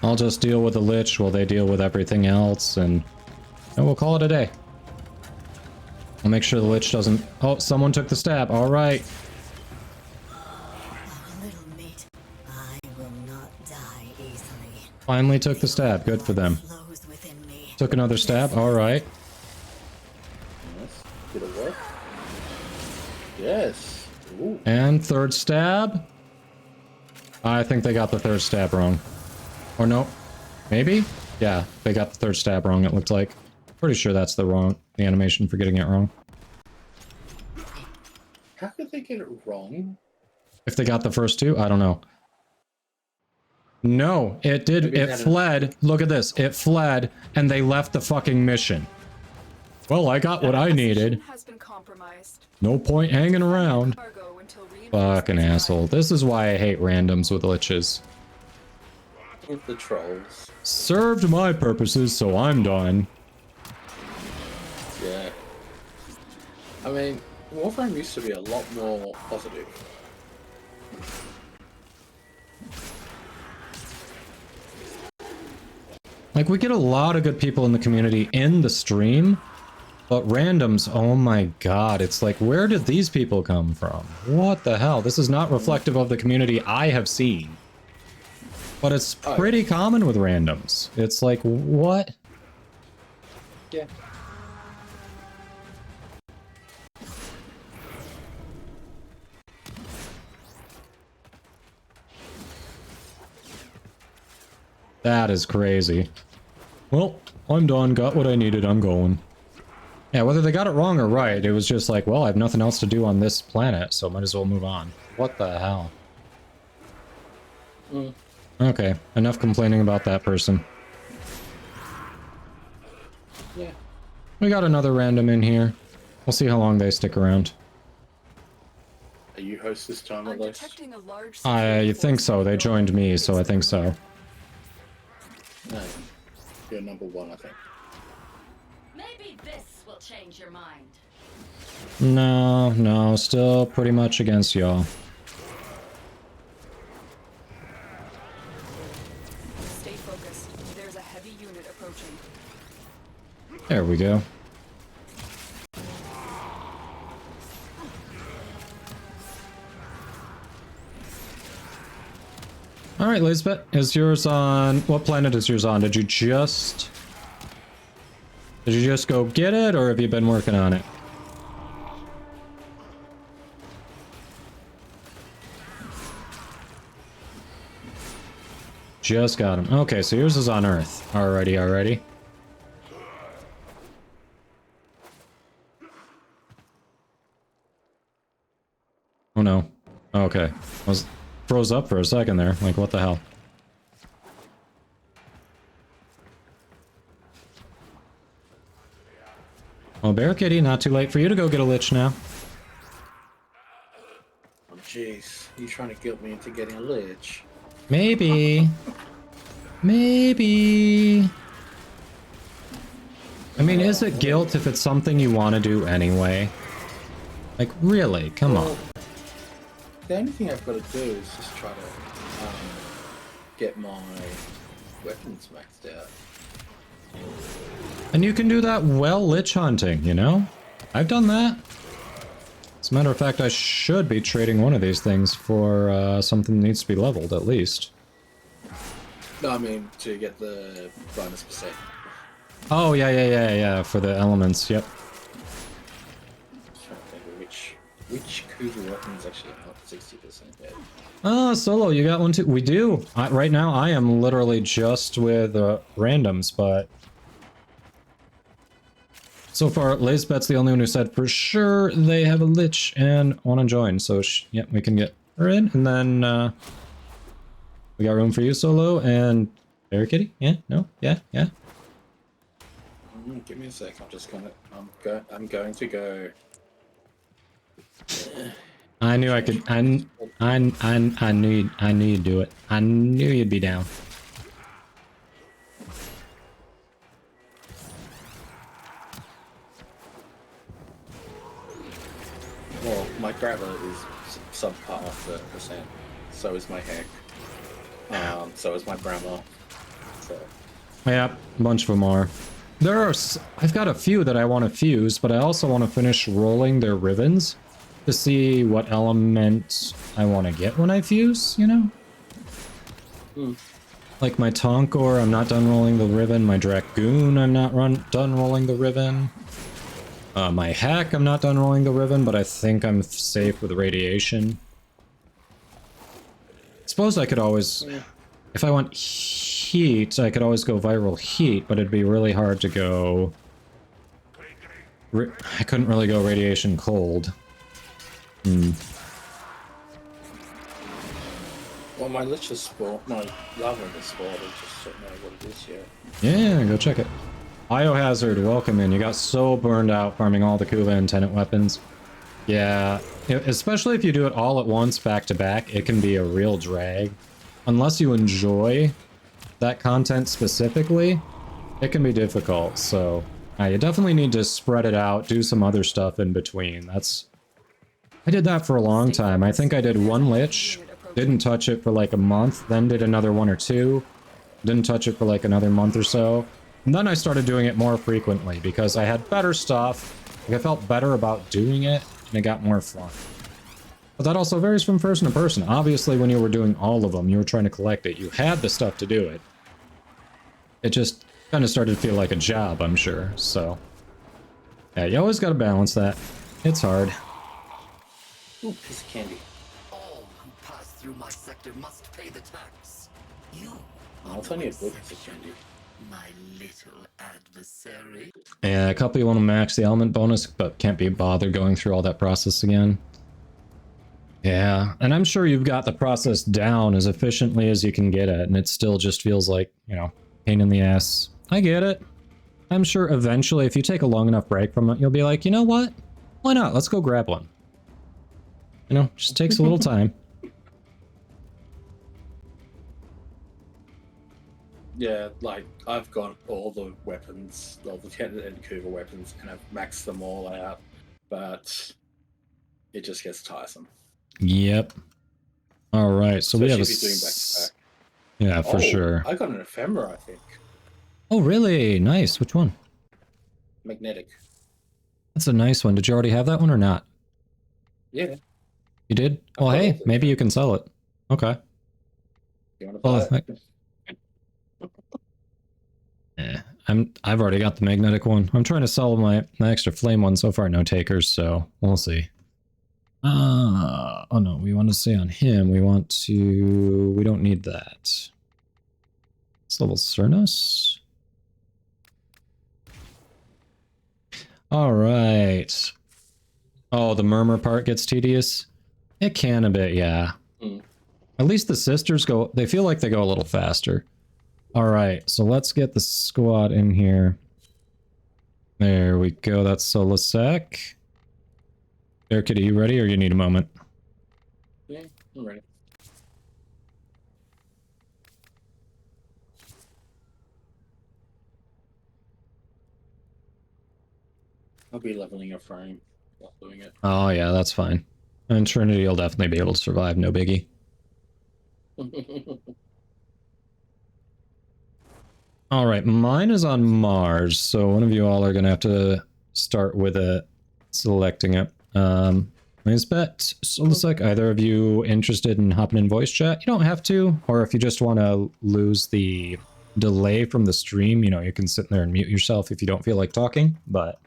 I'll just deal with the Lich while they deal with everything else, and we'll call it a day. I'll make sure the Lich doesn't... Oh, someone took the stab. All right. Finally took the stab. Good for them. Took another stab. All right. Yes. Did it work? Yes. Ooh. And third stab. I think they got the third stab wrong. Or no. Maybe? Yeah, they got the third stab wrong, it looked like. Pretty sure that's the animation for getting it wrong. How could they get it wrong? If they got the first two, I don't know. No, it did. Maybe it fled. Look at this. It fled, and they left the fucking mission. Well, I got what I needed. No point hanging around. Fucking asshole. This is why I hate randoms with liches. With the trolls. Served my purposes, so I'm done. Yeah. I mean, Warframe used to be a lot more positive. Like, we get a lot of good people in the community in the stream, but randoms, oh my god, it's like, where did these people come from? What the hell? This is not reflective of the community I have seen. But it's pretty common with randoms. It's like, what? Yeah. That is crazy. Well, I'm done. Got what I needed. I'm going. Yeah, whether they got it wrong or right, it was just like, well, I have nothing else to do on this planet, so might as well move on. What the hell? Okay, enough complaining about that person. Yeah. We got another random in here. We'll see how long they stick around. Are you host this time at least? I think so. They joined me, so I think so. No. You're number one, I think. Maybe this will change your mind. No, still pretty much against y'all. Stay focused. There's a heavy unit approaching. There we go. Alright, Lisbeth, is yours on... What planet is yours on? Did you just go get it, or have you been working on it? Just got him. Okay, so yours is on Earth. Alrighty. Oh no. Okay. I was froze up for a second there. Like, what the hell? Well, Bear Kitty, not too late for you to go get a lich now. Oh jeez, you trying to guilt me into getting a lich? Maybe. Maybe. I mean, is it guilt if it's something you want to do anyway? Like, really? Come on. The only thing I've got to do is just try to get my weapons maxed out. And you can do that while lich hunting, you know? I've done that. As a matter of fact, I should be trading one of these things for something that needs to be leveled, at least. No, I mean, to get the bonus percent. Oh, yeah, for the elements, yep. Which Kudu weapons actually have 60% yet? Oh, Solo, you got one too? We do. Right now, I am literally just with randoms, but... So far, Lisbeth's the only one who said for sure they have a lich and want to join, so yep, we can get her in, and then we got room for you, Solo, and Bear Kitty? Yeah? No? Yeah? Give me a sec, I'm just gonna... I'm going to go... I knew I could. I knew you'd do it. I knew you'd be down. Well, my grammar is subpar 30%. So is my hack. So is my grammar. So. Yeah, a bunch of them are. There are. I've got a few that I want to fuse, but I also want to finish rolling their ribbons to see what element I want to get when I fuse. You know. Like my Tonkor, I'm not done rolling the ribbon. My Dragoon, I'm not done rolling the ribbon. My Hack, I'm not done rolling the ribbon, but I think I'm safe with radiation. Suppose I could always, if I want heat, I could always go viral heat, but it'd be really hard to go. I couldn't really go radiation cold. Well, my lich is spoiled. My lava is spoiled. I just don't know what it is yet. Yeah, go check it. Biohazard, welcome in. You got so burned out farming all the Kuva and Tenant weapons. Yeah, especially if you do it all at once, back to back, it can be a real drag. Unless you enjoy that content specifically, it can be difficult. So, you definitely need to spread it out, do some other stuff in between. I did that for a long time. I think I did one Lich, didn't touch it for like a month, then did another one or two, didn't touch it for like another month or so. And then I started doing it more frequently because I had better stuff, like I felt better about doing it, and it got more fun. But that also varies from person to person. Obviously, when you were doing all of them, you were trying to collect it, you had the stuff to do it. It just kind of started to feel like a job, I'm sure, so. Yeah, you always gotta balance that. It's hard. Ooh, piece of candy. All who pass through my sector must pay the tax. You I'll tell you a good piece of candy. my little adversary. Yeah, a couple you want to max the element bonus, but can't be bothered going through all that process again. Yeah, and I'm sure you've got the process down as efficiently as you can get it, and it still just feels like, you know, pain in the ass. I get it. I'm sure eventually, if you take a long enough break from it, you'll be like, you know what? Why not? Let's go grab one. You know, just takes a little time. Yeah, like, I've got all the weapons, all the Tenant and Kuva weapons, and I've maxed them all out, but it just gets tiresome. Yep. All right, so we have a... Especially if you're doing back-to-back. Yeah, for sure. I got an ephemera, I think. Oh, really? Nice. Which one? Magnetic. That's a nice one. Did you already have that one or not? Yeah. You did? Well, hey, maybe you can sell it. Okay. You want to buy it? Yeah, I've already got the magnetic one. I'm trying to sell my extra flame one. So far, no takers, so we'll see. Oh no, we want to stay on him. We don't need that. Let's level Cernos. All right. Oh, the murmur part gets tedious. It can a bit, yeah. At least the sisters they feel like they go a little faster. All right, so let's get the squad in here. There we go, that's Solasec. Eric, are you ready or you need a moment? Yeah, I'm ready. I'll be leveling a frame while doing it. Oh yeah, that's fine. And Trinity will definitely be able to survive, no biggie. All right, mine is on Mars, so one of you all are gonna have to start with it, selecting it. Lisbeth, Solasec, either of you interested in hopping in voice chat? You don't have to, or if you just want to lose the delay from the stream, you know, you can sit there and mute yourself if you don't feel like talking, but...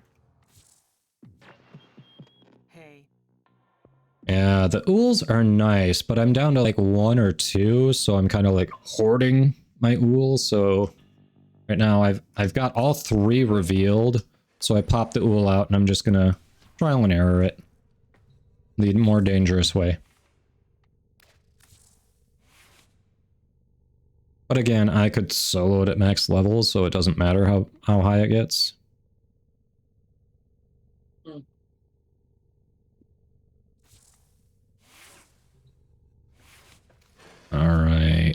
Yeah, the ools are nice, but I'm down to like 1 or 2, so I'm kind of like hoarding my ools, so... Right now, I've got all 3 revealed, so I popped the ool out, and I'm just gonna trial and error it. The more dangerous way. But again, I could solo it at max levels, so it doesn't matter how high it gets. All right.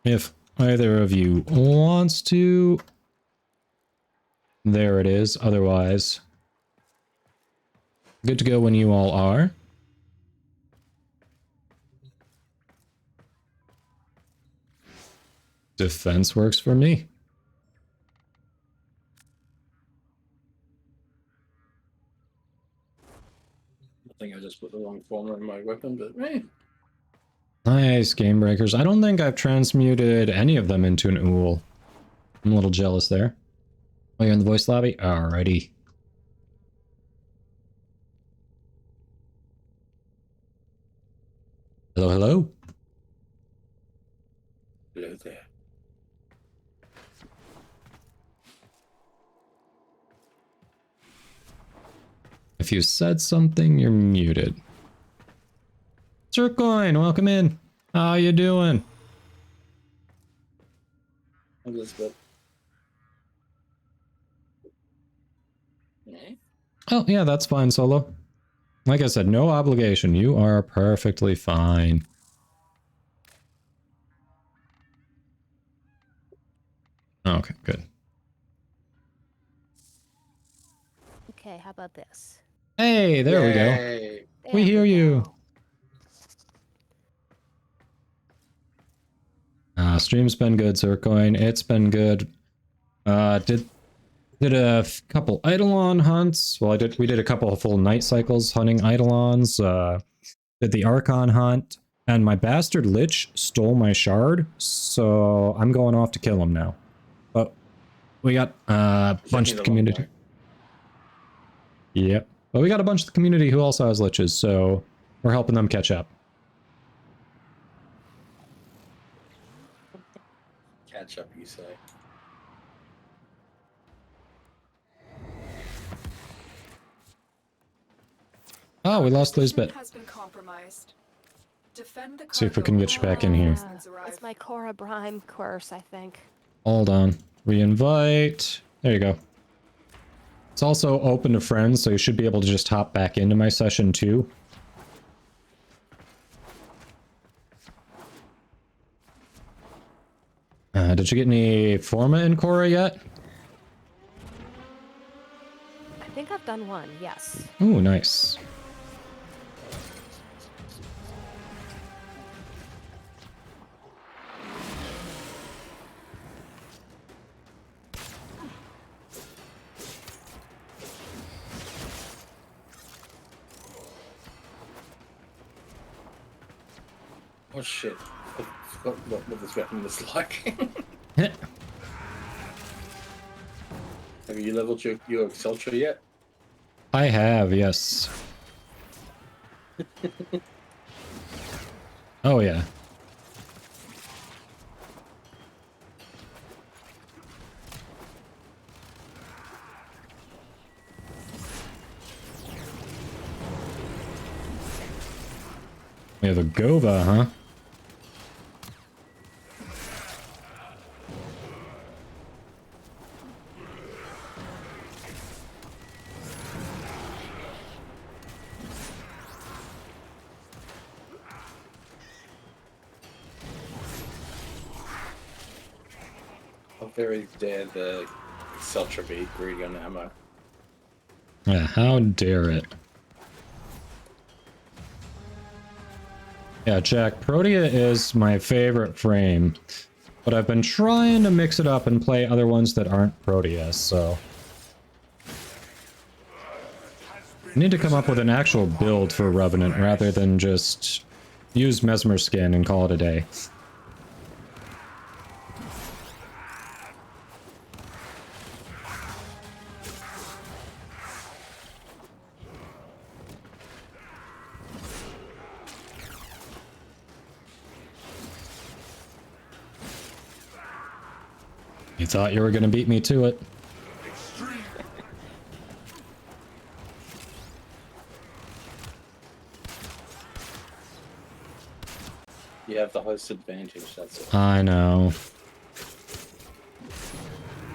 If either of you wants to, there it is. Otherwise, good to go when you all are. Defense works for me. I think I just put the wrong formula in my weapon, but hey. Nice, Game Breakers. I don't think I've transmuted any of them into an Ool. I'm a little jealous there. Oh, you're in the voice lobby? Alrighty. Hello, hello. Hello there. If you said something, you're muted. Sircoin, welcome in. How you doing? Elizabeth. Oh, yeah, that's fine, Solo. Like I said, no obligation. You are perfectly fine. Okay, good. Okay, how about this? Hey, there we go. Yay. We hear you. Stream's been good, Zircoin. It's been good. Did a couple Eidolon hunts. Well, we did a couple of full night cycles hunting Eidolons. Did the Archon hunt, and my bastard Lich stole my shard, so I'm going off to kill him now. But we got a bunch of the community. Yep. But we got a bunch of the community who also has Liches, so we're helping them catch up. Catch up, you say? Oh, we lost Lisbeth. Has been compromised. Defend the See if we can get you back in here. It's my Cora Brime course, I think. Hold on. Reinvite. There you go. It's also open to friends, so you should be able to just hop back into my session too. Did you get any Forma in Cora yet? I think I've done one, yes. Ooh, nice. Oh shit. I forgot what this weapon was like. Have you leveled your Exceltra yet? I have, yes. Oh, yeah. We have a Gova, huh? How very dare the Exceltra be greedy on ammo. Yeah, how dare it. Yeah, Jack, Protea is my favorite frame, but I've been trying to mix it up and play other ones that aren't Protea, so... I need to come up with an actual build for Revenant rather than just use Mesmer Skin and call it a day. You thought you were gonna beat me to it. You have the host advantage, that's it. I know.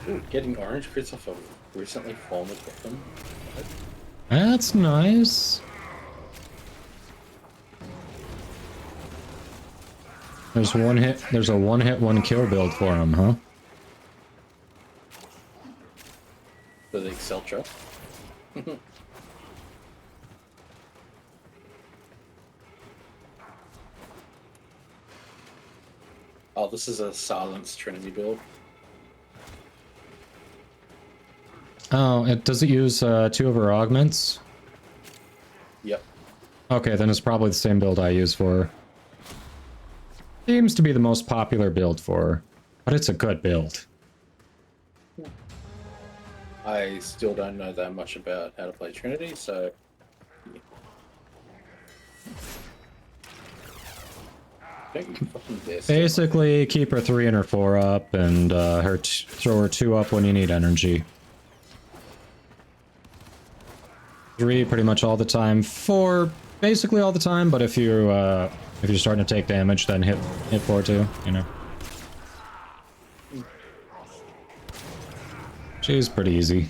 Ooh, getting orange crits off a recently formed weapon. That's nice. There's a one hit, one kill build for him, huh? For the Excel truck. Oh, this is a silenced Trinity build. Oh, does it use 2 of her augments? Yep. Okay, then it's probably the same build I use for her. Seems to be the most popular build for her, but it's a good build. I still don't know that much about how to play Trinity, so... Don't you fucking dare. Basically, keep her 3 and her 4 up, and throw her 2 up when you need energy. 3 pretty much all the time. 4 basically all the time, but if you're starting to take damage, then hit 4 too, you know. She's pretty easy.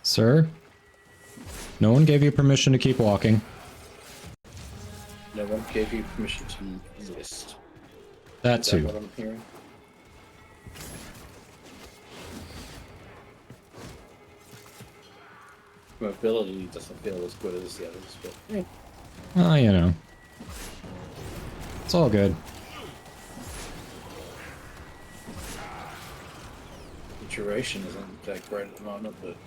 Sir? No one gave you permission to keep walking. No one gave you permission to exist. That too. Is that what I'm hearing? Mobility doesn't feel as good as the others, but... Yeah. Oh, you know. It's all good. The duration isn't that great at the moment, but...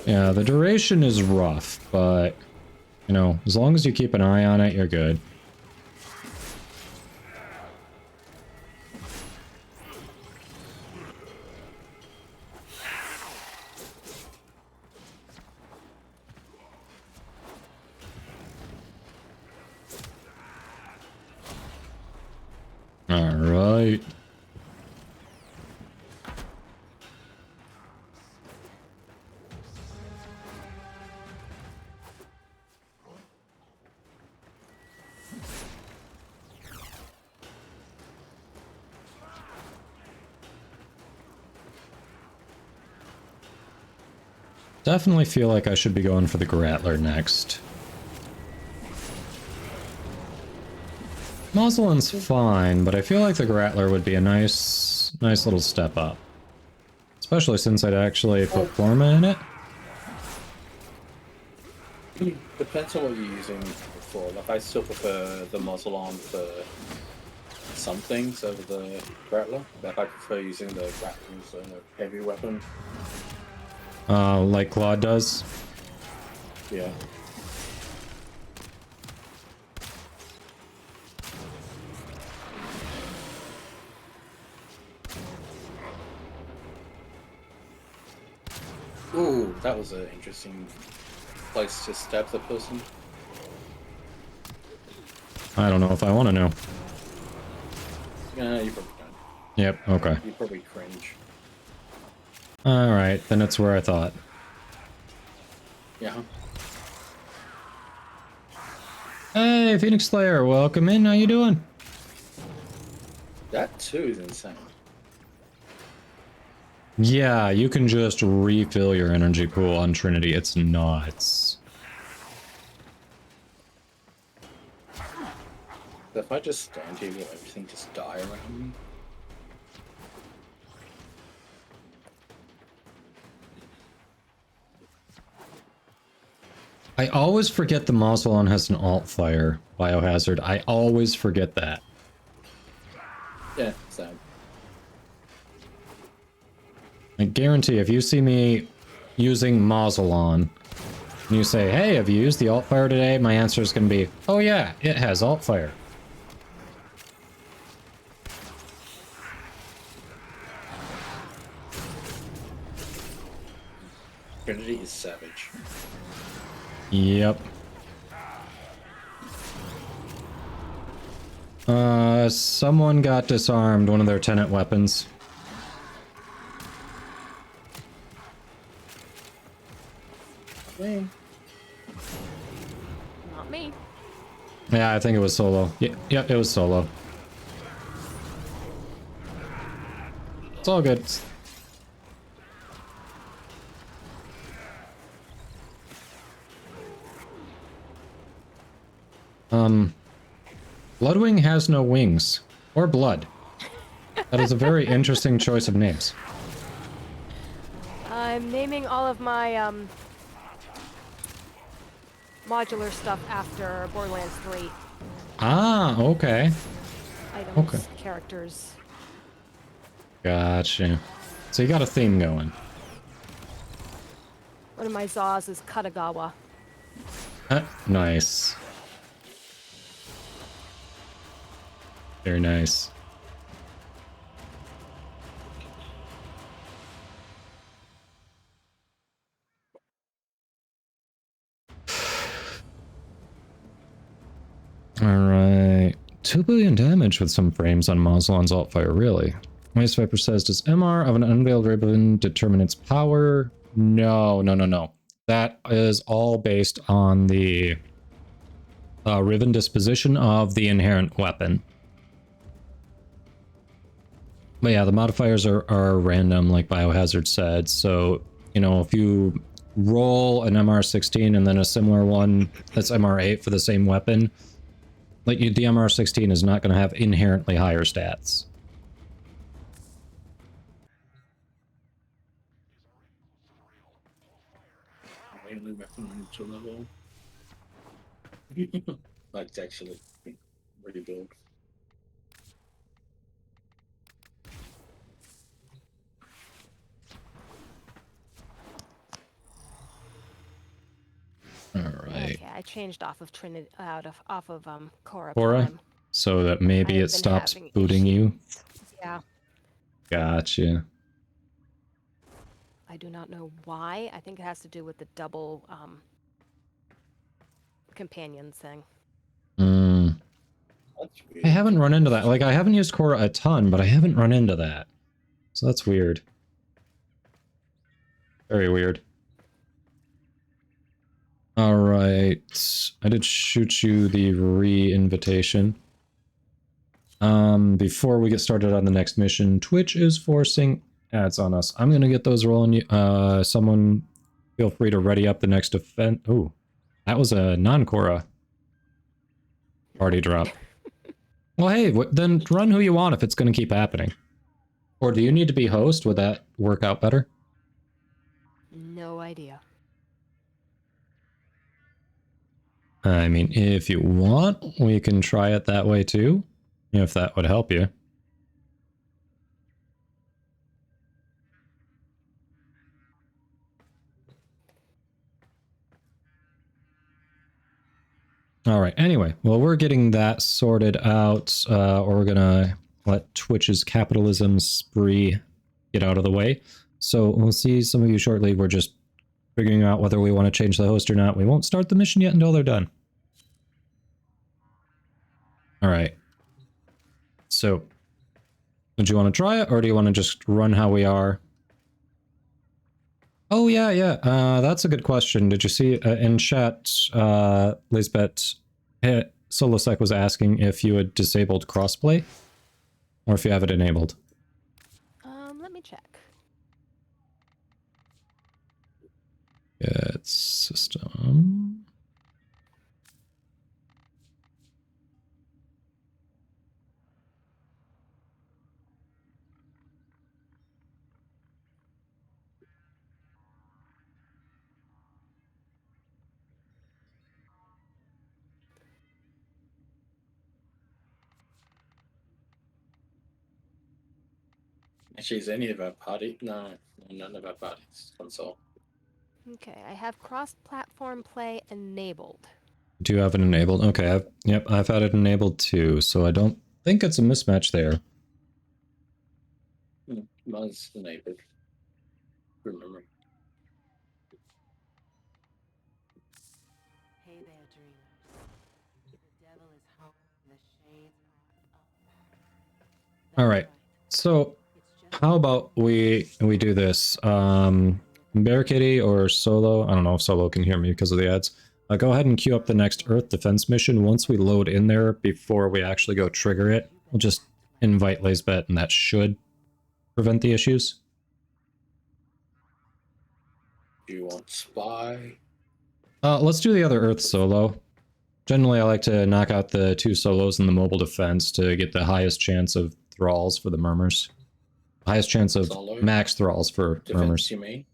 Yeah, the duration is rough, but... You know, as long as you keep an eye on it, you're good. All right. Definitely feel like I should be going for the Grattler next. Mausoleon's fine, but I feel like the Grattler would be a nice little step up. Especially since I'd actually put Forma in it. Depends on what you're using for. Like, I still prefer the Mausoleon for some things over the Grattler. But I prefer using the Grattler as a heavy weapon. Like Claude does? Yeah. Ooh, that was an interesting place to stab the person. I don't know if I want to know. Yeah, you probably don't. Yep, okay. You probably cringe. Alright, then it's where I thought. Yeah. Hey, Phoenix Slayer, welcome in. How you doing? That too is insane. Yeah, you can just refill your energy pool on Trinity. It's nuts. If I just stand here, will everything just die around me? I always forget the Mausoleon has an alt fire biohazard. I always forget that. Yeah, same. I guarantee if you see me using Mausoleon, and you say, hey, have you used the alt fire today? My answer is going to be, oh yeah, it has alt fire. Trinity is savage. Yep. Someone got disarmed, one of their tenant weapons. me. Yeah, I think it was solo. Yeah, it was solo. It's all good. Bloodwing has no wings. Or blood. That is a very interesting choice of names. I'm naming all of my, modular stuff after Borderlands 3. Ah, okay. Items, Okay. characters. Gotcha. So you got a theme going. One of my Zaws is Katagawa. Nice. Very nice. Alright. 2 billion damage with some frames on Mazlon's Altfire, really? Ice Viper says, does MR of an unveiled ribbon determine its power? No. That is all based on the ribbon disposition of the inherent weapon. But yeah, the modifiers are random, like Biohazard said, so, you know, if you roll an MR16 and then a similar one that's MR8 for the same weapon, like the MR16 is not going to have inherently higher stats. Mainly weapon to level. Like to actually rebuild. All right. Okay, I changed off of Cora. Cora? So that maybe it stops booting you? Yeah. Gotcha. I do not know why. I think it has to do with the double companions thing. I haven't run into that. Like, I haven't used Cora a ton, but I haven't run into that. So that's weird. Very weird. Alright. I did shoot you the re-invitation. Before we get started on the next mission, Twitch is forcing ads on us. I'm gonna get those rolling. Someone feel free to ready up the next event. Oh, that was a non-Cora party drop. Well, hey, then run who you want if it's gonna keep happening. Or do you need to be host? Would that work out better? No idea. I mean, if you want, we can try it that way too, if that would help you. All right, anyway, well, we're getting that sorted out, or we're gonna let Twitch's capitalism spree get out of the way. So we'll see some of you shortly. We're just figuring out whether we want to change the host or not. We won't start the mission yet until they're done. All right. So, do you want to try it, or do you want to just run how we are? Oh, yeah. That's a good question. Did you see in chat, Lisbeth, Solosec was asking if you had disabled crossplay, or if you have it enabled. Let me check. It's system. Actually, is any of our party? No, none of our parties console. Okay, I have cross-platform play enabled. Do you have it enabled? Okay, I've had it enabled too, so I don't think it's a mismatch there. Mine's enabled. Remember. Hey there, dreamers. The devil is home in the shades All right, so how about we do this? Bear Kitty or Solo? I don't know if Solo can hear me because of the ads. Go ahead and queue up the next Earth defense mission. Once we load in there, before we actually go trigger it, we'll just invite Lazebet, and that should prevent the issues. Do you want spy? Let's do the other Earth solo. Generally, I like to knock out the 2 solos in the mobile defense to get the highest chance of thralls for the murmurs. Highest chance of Solo? max thralls for Defense, murmurs. you mean?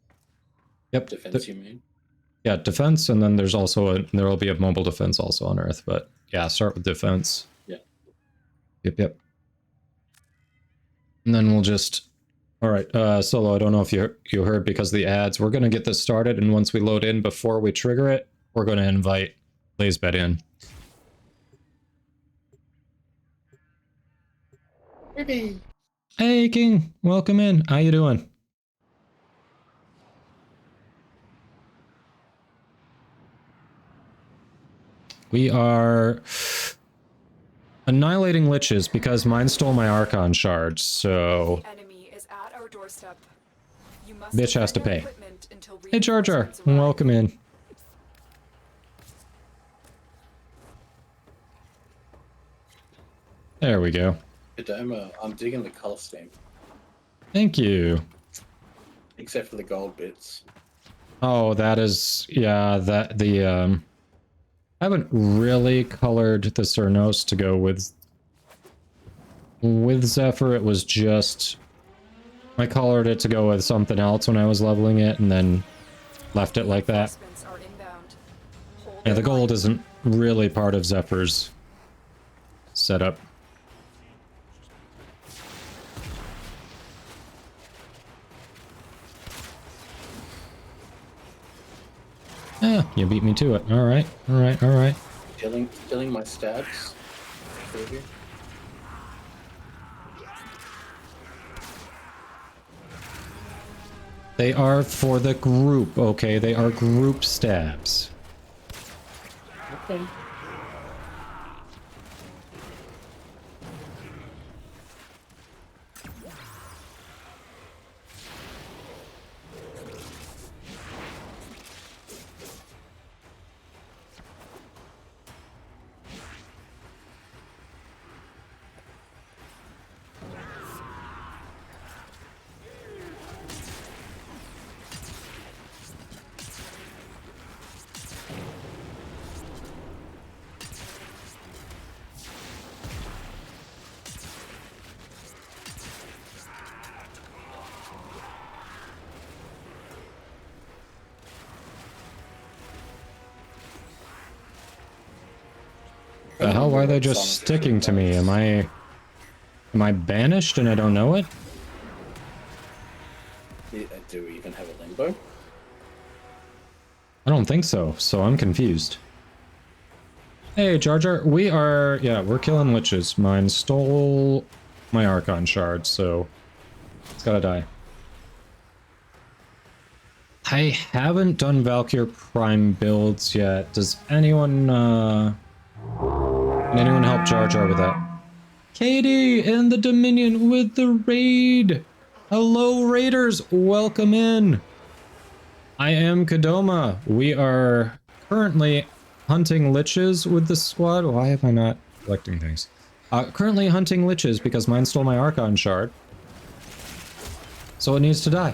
Yep. Defense, you mean? Yeah, defense, and then there's also there will be a mobile defense also on Earth, but yeah, start with defense. Yeah. Yep. And then we'll just... Alright, Solo, I don't know if you heard because of the ads. We're going to get this started, and once we load in before we trigger it, we're going to invite Lazebet in. Hey, King! Welcome in. How you doing? We are annihilating liches because mine stole my Archon shards, so... Enemy is at our doorstep. You must Bitch has to pay. until Hey, Jar Jar, welcome in. There we go. I'm digging the color scheme. Thank you. Except for the gold bits. Oh, that is... Yeah, that... The, I haven't really colored the Cernos to go with Zephyr. It was just... I colored it to go with something else when I was leveling it, and then left it like that. Yeah, the gold isn't really part of Zephyr's setup. Yeah, you beat me to it. Alright. Killing my stabs. Maybe. They are for the group, okay? They are group stabs. Okay. The hell, why are they just sticking to me? Am I banished and I don't know it? Do we even have a limbo? I don't think so, so I'm confused. Hey, Jar Jar, we're killing liches. Mine stole my Archon shard, so it's gotta die. I haven't done Valkyr Prime builds yet. Does anyone, can anyone help Jar Jar with that? Katie and the Dominion with the raid! Hello, Raiders! Welcome in! I am Kadoma. We are currently hunting liches with the squad. Why am I not collecting things? Currently hunting liches because mine stole my Archon shard. So it needs to die.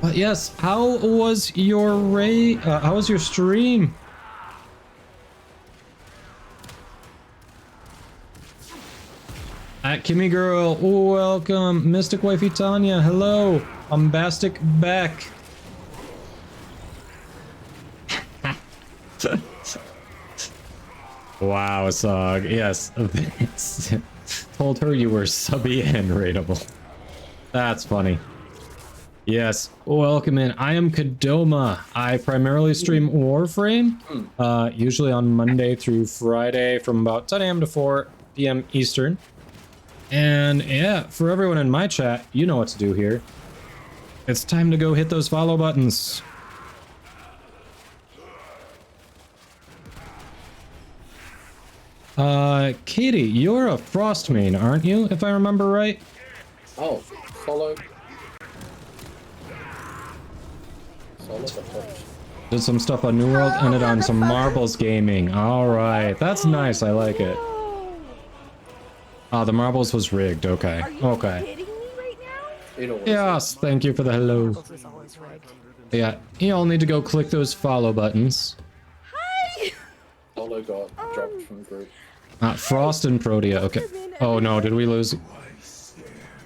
But yes, how was your raid? How was your stream? Kimmy Girl, welcome. Mystic Wifey Tanya, hello. Bombastic back. Wow, Sog. Yes, Vince told her you were subby and raidable. That's funny. Yes, welcome in. I am Kadoma. I primarily stream Warframe, usually on Monday through Friday from about 10 a.m. to 4 p.m. Eastern. And yeah, for everyone in my chat, you know what to do here. It's time to go hit those follow buttons. Katie, you're a Frost main, aren't you, if I remember right? Oh, follow. Follow the first. Did some stuff on New World, ended on some marbles gaming. Alright, that's nice, I like it. Ah, the marbles was rigged, okay. Okay. Yes, thank you for the hello. Yeah, you all need to go click those follow buttons. Solo got dropped from group. Frost and Protea, okay. Oh no, did we lose?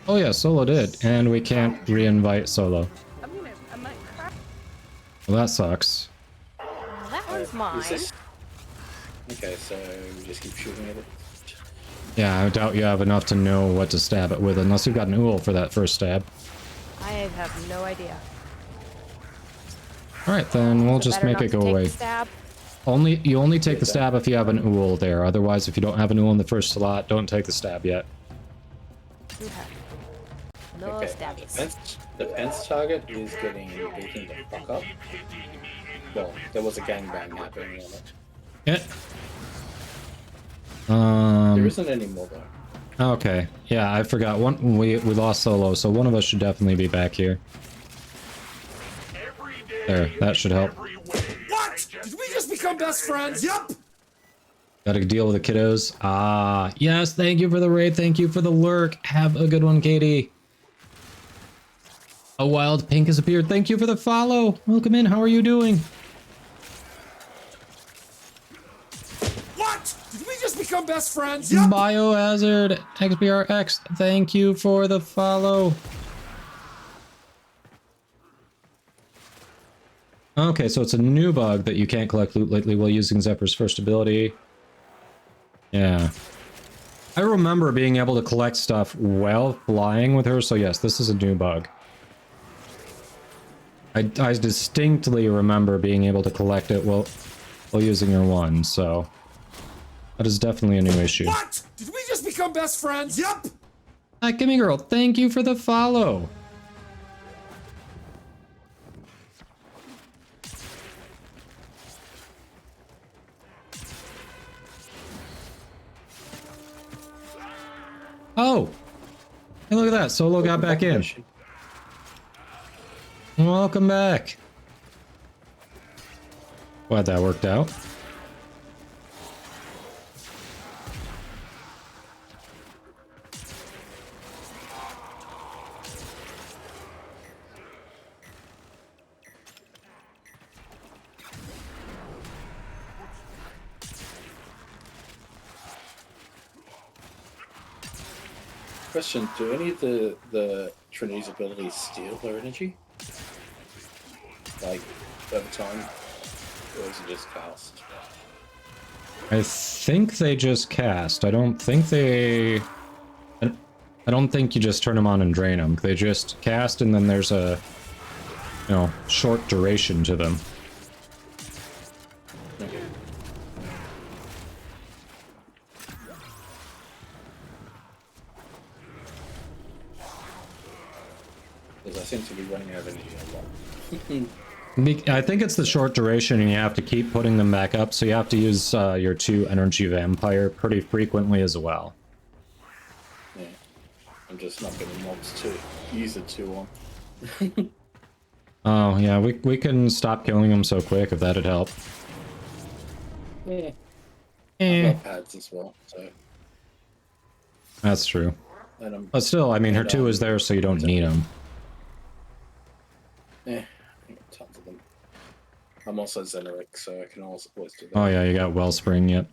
Oh yeah, Solo did, and we can't re-invite Solo. Well, that sucks. That one's mine. Okay, so we just keep shooting at it. Yeah, I doubt you have enough to know what to stab it with, unless you've got an ool for that first stab. I have no idea. Alright, then we'll just make it go away. You only take the stab if you have an ool there. Otherwise, if you don't have an ool in the first slot, don't take the stab yet. No stabbies. The fence target is getting beaten the fuck up. Well, there was a gangbang happening on it. Yeah. There isn't any more though. Okay. Yeah, I forgot. We lost Solo, so one of us should definitely be back here. There, that should help. What? Did we just become best friends? Yup. Gotta deal with the kiddos. Ah, yes, thank you for the raid, thank you for the lurk. Have a good one, Katie. A wild pink has appeared. Thank you for the follow. Welcome in, how are you doing? What? Did we just become best friends? Yup. Biohazard XBRX, thank you for the follow. Okay, so it's a new bug that you can't collect loot lately while using Zephyr's first ability. Yeah. I remember being able to collect stuff while flying with her, so yes, this is a new bug. I distinctly remember being able to collect it while using her one, so... that is definitely a new issue. What? Did we just become best friends? Yup! Hi, Gimme Girl, thank you for the follow! Oh! Hey, look at that, Solo got back in. Welcome back. Glad that worked out. Question, do any of the Trinity's abilities steal her energy? Like, over time? Or is it just cast? I think they just cast. I don't think they... I don't think you just turn them on and drain them. They just cast and then there's a, you know, short duration to them. Okay. Because I seem to be running out of energy a lot. I think it's the short duration and you have to keep putting them back up, so you have to use your 2 energy vampire pretty frequently as well. Yeah. I'm just not getting mobs to use the 2 on. Oh, yeah, we can stop killing them so quick if that'd help. Yeah. I've got pads as well, so... That's true. But still, I mean, her 2 is there so you don't need them. Yeah. Tons of them. I'm also Xeneric, so I can always do that. Oh yeah, you got Wellspring, yep.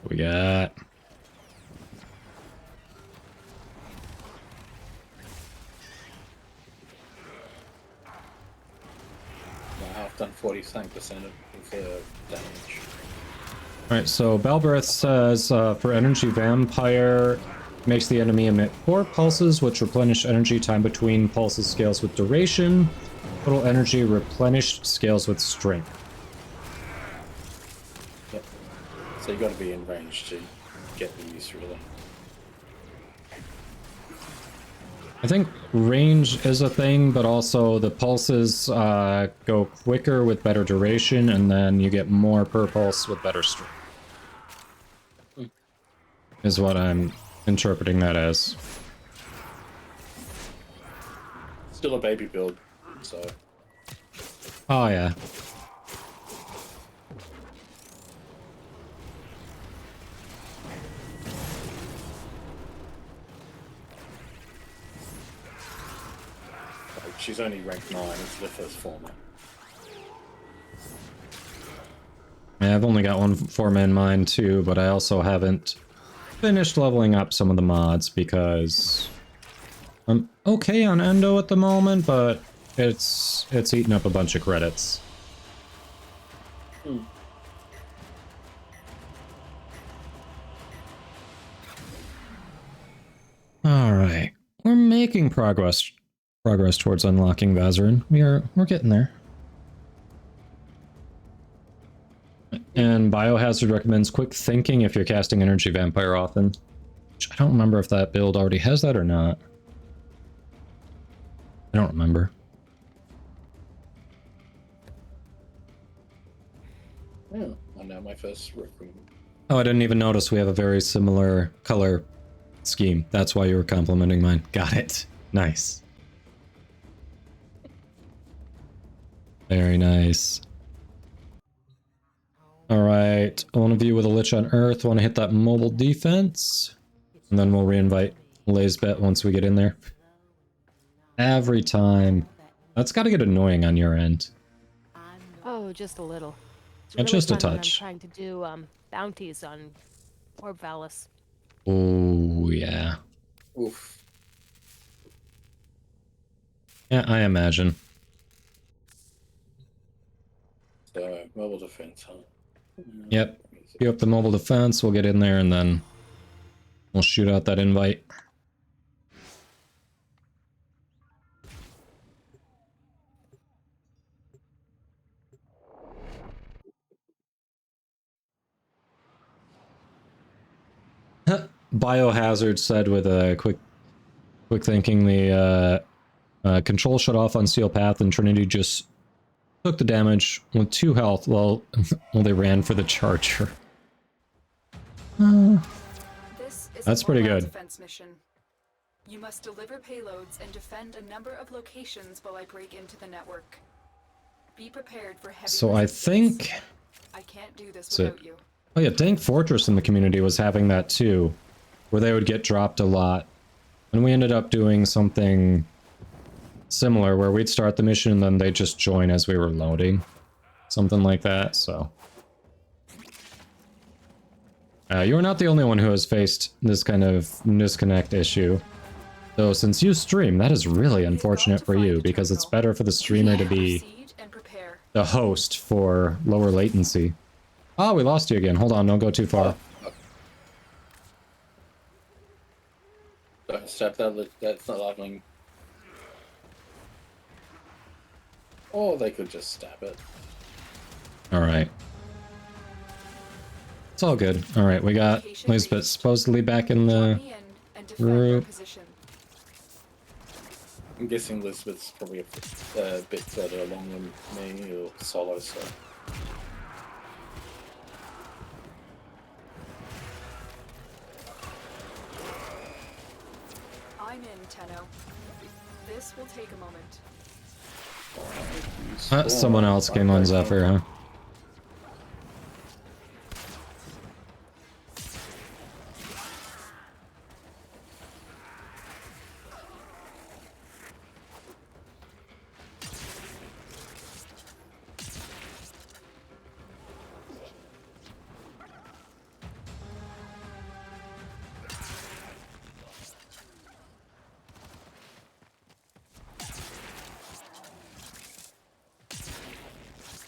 We got... I've done 47% of damage. Alright, so Belbreath says, for energy vampire, makes the enemy emit 4 pulses, which replenish energy. Time between pulses scales with duration. Total energy replenished scales with strength. Yep. So you got to be in range to get the use, really. I think range is a thing, but also the pulses go quicker with better duration, and then you get more per pulse with better strength. Is what I'm interpreting that as. still a baby build, so. Oh yeah. Like, she's only ranked 9, it's the first former. Yeah, I've only got one form in mind too, but I also haven't finished leveling up some of the mods because I'm okay on Endo at the moment, but it's eating up a bunch of credits. All right, we're making progress towards unlocking Vazarin. We're getting there. And Biohazard recommends quick thinking if you're casting Energy Vampire often. Which I don't remember if that build already has that or not. I don't remember. Yeah, I know my first Warframe. Oh, I didn't even notice we have a very similar color scheme. That's why you were complimenting mine. Got it. Nice. Very nice. Alright, one of you with a Lich on Earth want to hit that mobile defense. And then we'll reinvite Lazebet once we get in there. Every time. That's got to get annoying on your end. Oh, just a little. It's And really just a fun when touch. I'm trying to do bounties on Orb Valis. Oh, yeah. Oof. Yeah, I imagine. So, mobile defense, huh? Yep. Queue up the mobile defense, we'll get in there and then we'll shoot out that invite. Biohazard said with a quick thinking, the control shut off on Steel Path and Trinity just took the damage with 2 health while they ran for the charger. That's pretty good. Defense mission. You must deliver payloads and defend a number of locations while I break into the network. Be prepared for heavy So I think... I can't do this That's it. without you. Oh yeah, Dank Fortress in the community was having that too, where they would get dropped a lot. And we ended up doing something similar, where we'd start the mission and then they'd just join as we were loading. Something like that, so... you're not the only one who has faced this kind of disconnect issue. Though since you stream, that is really unfortunate for you, because it's better for the streamer to be the host for lower latency. Oh, we lost you again. Hold on, don't go too far. Don't step that, that's not leveling. Or they could just stab it. Alright. It's all good. Alright, we got Lisbeth supposedly back in the group. I'm guessing Elizabeth's probably a bit further along than me or Solo, so... I'm in, Tenno. This will take a moment. Someone else came on Zephyr, huh?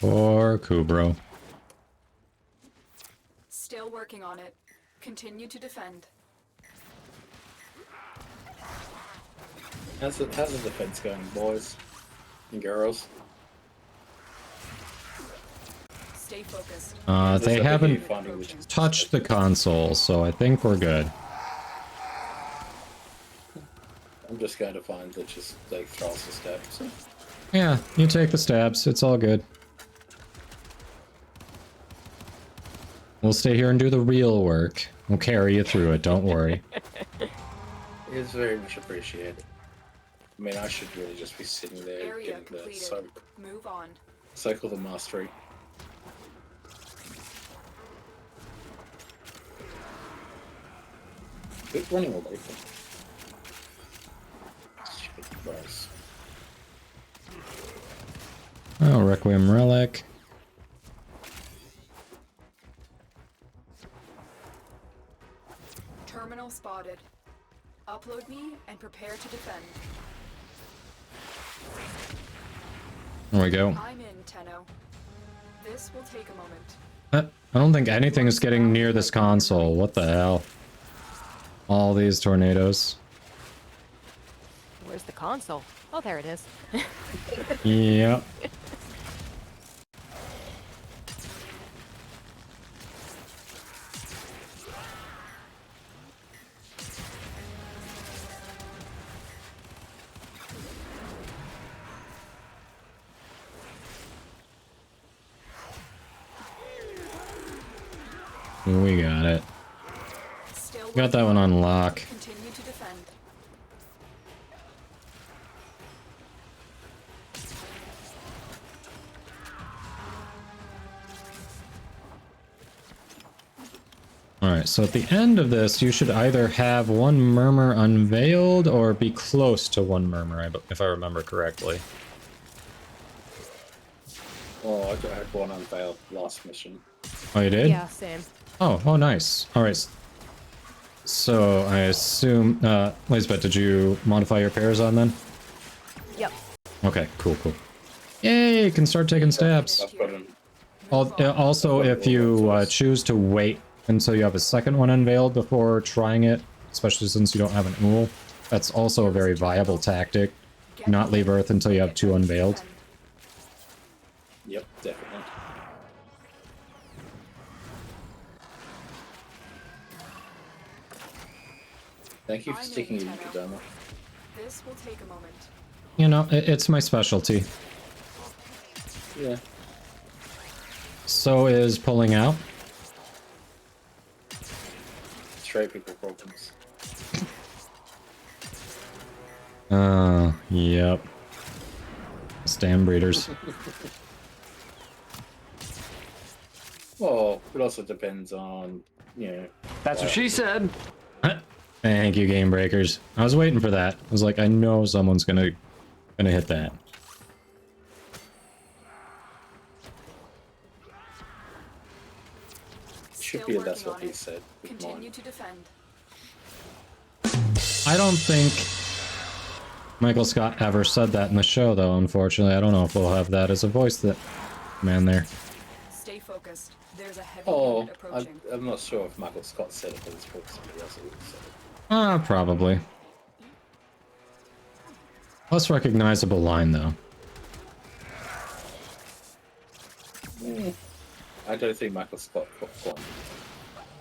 Poor Kubro. Still working on it. Continue to defend. How's the defense going, boys and girls? Stay focused. They haven't touched the console, so I think we're good. I'm just going to find that just like throw us a step. So. Yeah, you take the stabs. It's all good. We'll stay here and do the real work. We'll carry you through it, don't worry. It's very much appreciated. I mean, I should really just be sitting there Area getting the completed. soak. Move on. Soak of the mastery. Quit running away from me. Stupid gross. Oh, Requiem Relic. Terminal spotted. Upload me and prepare to defend. There we go. I'm in, Tenno. This will take a moment. I don't think anything is getting near this console. What the hell? All these tornadoes. Where's the console? Oh, there it is. Yep. We got it. Got that one on lock. Continue to defend. Alright, so at the end of this, you should either have one murmur unveiled or be close to one murmur, if I remember correctly. Oh, I had one unveiled last mission. Oh, you did? Yeah, same. Oh, nice. Alright. So, I assume, Lisbeth, did you modify your pairs on then? Yep. Okay, cool. Yay, you can start taking stabs. Also, if you choose to wait until you have a second one unveiled before trying it, especially since you don't have an Ool, that's also a very viable tactic. Not leave Earth until you have two unveiled. Yep, definitely. Thank you for sticking in the demo. This will take a moment. You know, it's my specialty. Yeah. So is pulling out. Straight people problems. Yep. Stam breeders. Well, it also depends on, you know... That's what she said! Thank you, Game Breakers. I was waiting for that. I was like, I know someone's gonna hit that. Should be, that's what he said. Continue to defend. I don't think Michael Scott ever said that in the show, though, unfortunately. I don't know if we'll have that as a voice that man there. Stay focused. There's a heavy unit approaching. I'm not sure if Michael Scott said it, but it's probably somebody else who said it. Probably. Less recognizable line, though. I don't think Michael Scott got one.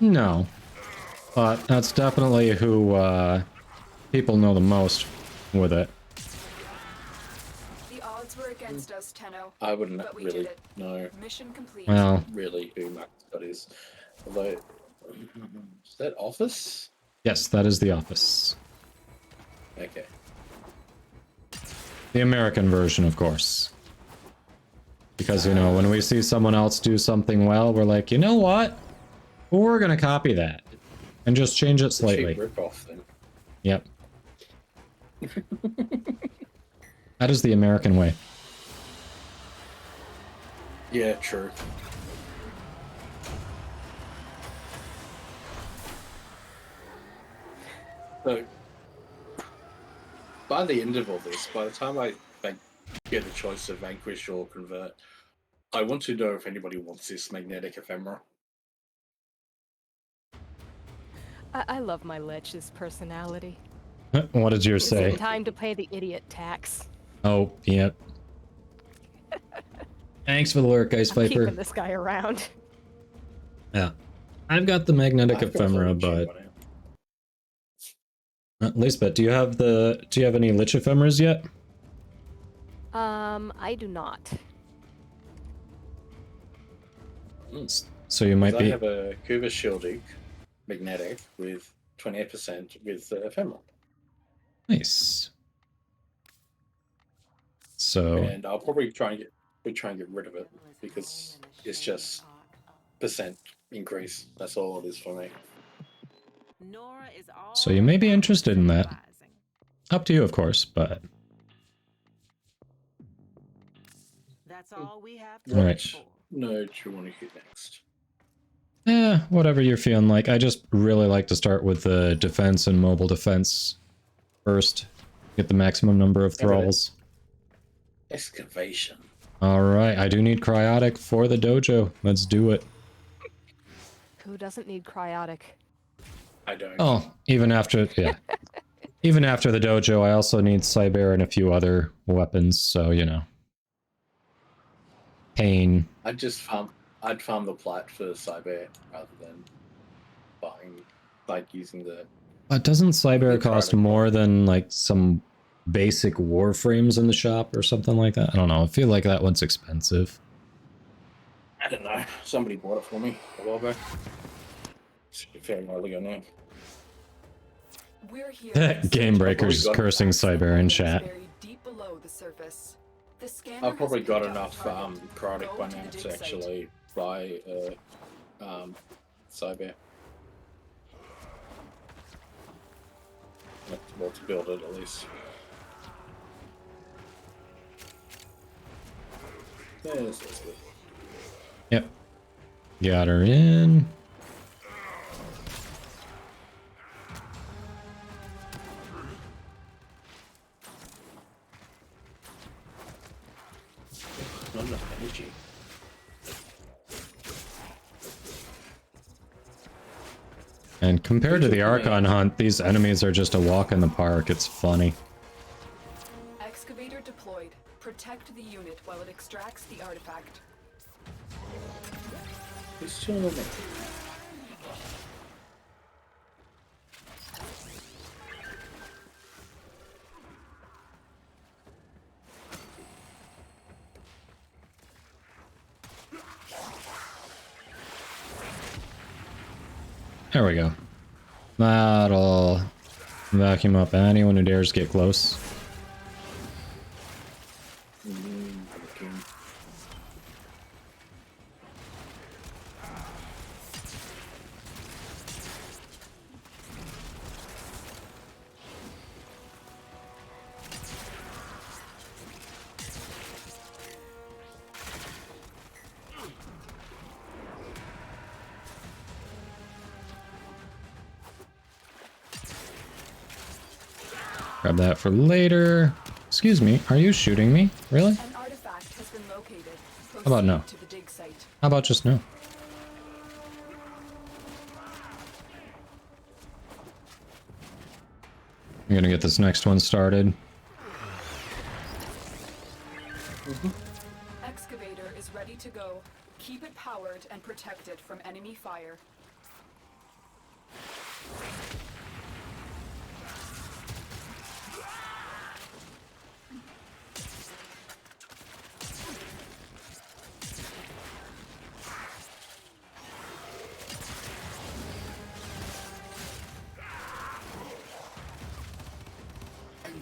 No. But that's definitely who people know the most with it. The odds were against us, Tenno. I wouldn't but we really did it. know. Mission complete. Well, really who Michael Scott is. Although, is that Office? Yes, that is The Office. Okay. The American version, of course. Because, you know, when we see someone else do something well, we're like, you know what? We're gonna copy that. And just change it slightly. Rip-off, then. Yep. That is the American way. Yeah, true. So, by the end of all this, by the time I get a choice to vanquish or convert, I want to know if anybody wants this magnetic ephemera. I love my Lich's personality. What did yours Is say? it time to pay the idiot tax? Oh, yep. Thanks for the lurk, Ice I'm Viper. keeping this guy around. Yeah. I've got the magnetic ephemera, but... Lisbeth, do you have any Lich ephemeras yet? I do not. So you might be... I have a Kuva Shielding magnetic with 28% with ephemera. Nice. So And I'll probably try and get rid of it because it's just percent increase. That's all it is for me. so you may be interested in that. Up to you, of course, but That's all we have all right. No, do you want to hit next? Yeah, whatever you're feeling like. I just really like to start with the defense and mobile defense first. Get the maximum number of thralls. Excavation. Alright, I do need cryotic for the dojo. Let's do it. Who doesn't need cryotic? I don't. Oh, even after, yeah. Even after the dojo, I also need Cyber and a few other weapons, so, you know. Pain. I'd farm the plat for Cyber rather than buying, like, using the... But doesn't Cyber cost more than, like, some basic Warframes in the shop or something like that? I don't know. I feel like that one's expensive. I don't know. Somebody bought it for me a while back. It's a fair while ago now. We're here. Game Breaker's cursing Cyber in chat. Buried deep below the surface. The scanner I've probably has got picked up enough target. product Go by to now the to dig site. actually buy Cyber. Well, to build it at least. Yes, that's good. Yep. Got her in. Not enough energy. And compared to the Archon hunt, these enemies are just a walk in the park. It's funny. Excavator deployed. Protect the unit while it extracts the artifact. It's still on me. There we go. That'll vacuum up anyone who dares get close. Grab that for later. Excuse me, are you shooting me? Really? An artifact has been located. How about no? To the dig site. How about just no? I'm gonna get this next one started. Excavator is ready to go. Keep it powered and protected from enemy fire.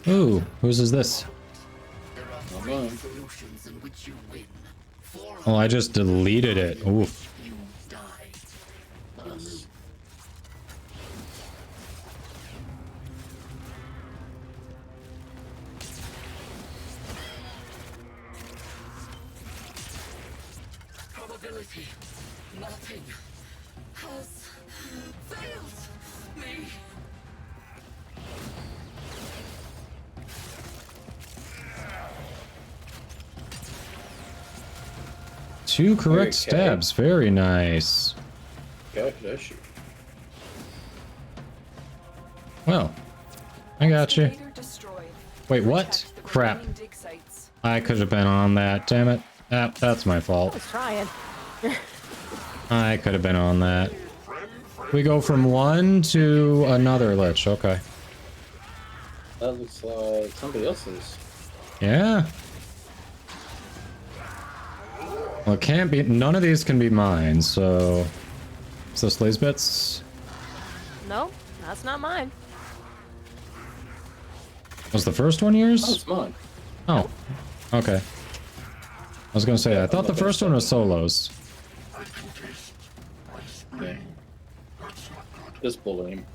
Ooh, whose is this? Solutions in which you win. Oh, I just deleted it. Oof. You die. Probability. Nothing has failed me. Two correct stabs. Very nice. Go, shoot. Well, I got you. Wait, what? Crap. I could have been on that. Damn it. That's my I fault. was trying. I could have been on that. We go from one to another lich. Okay. That looks like somebody else's. Yeah. Well, it can't be. None of these can be mine, so. Is this Lisbeth's? No, that's not mine. Was the first one yours? Oh, it's mine. Oh. Okay. I was gonna say, I thought the first one was solos. Yeah. Just bully him.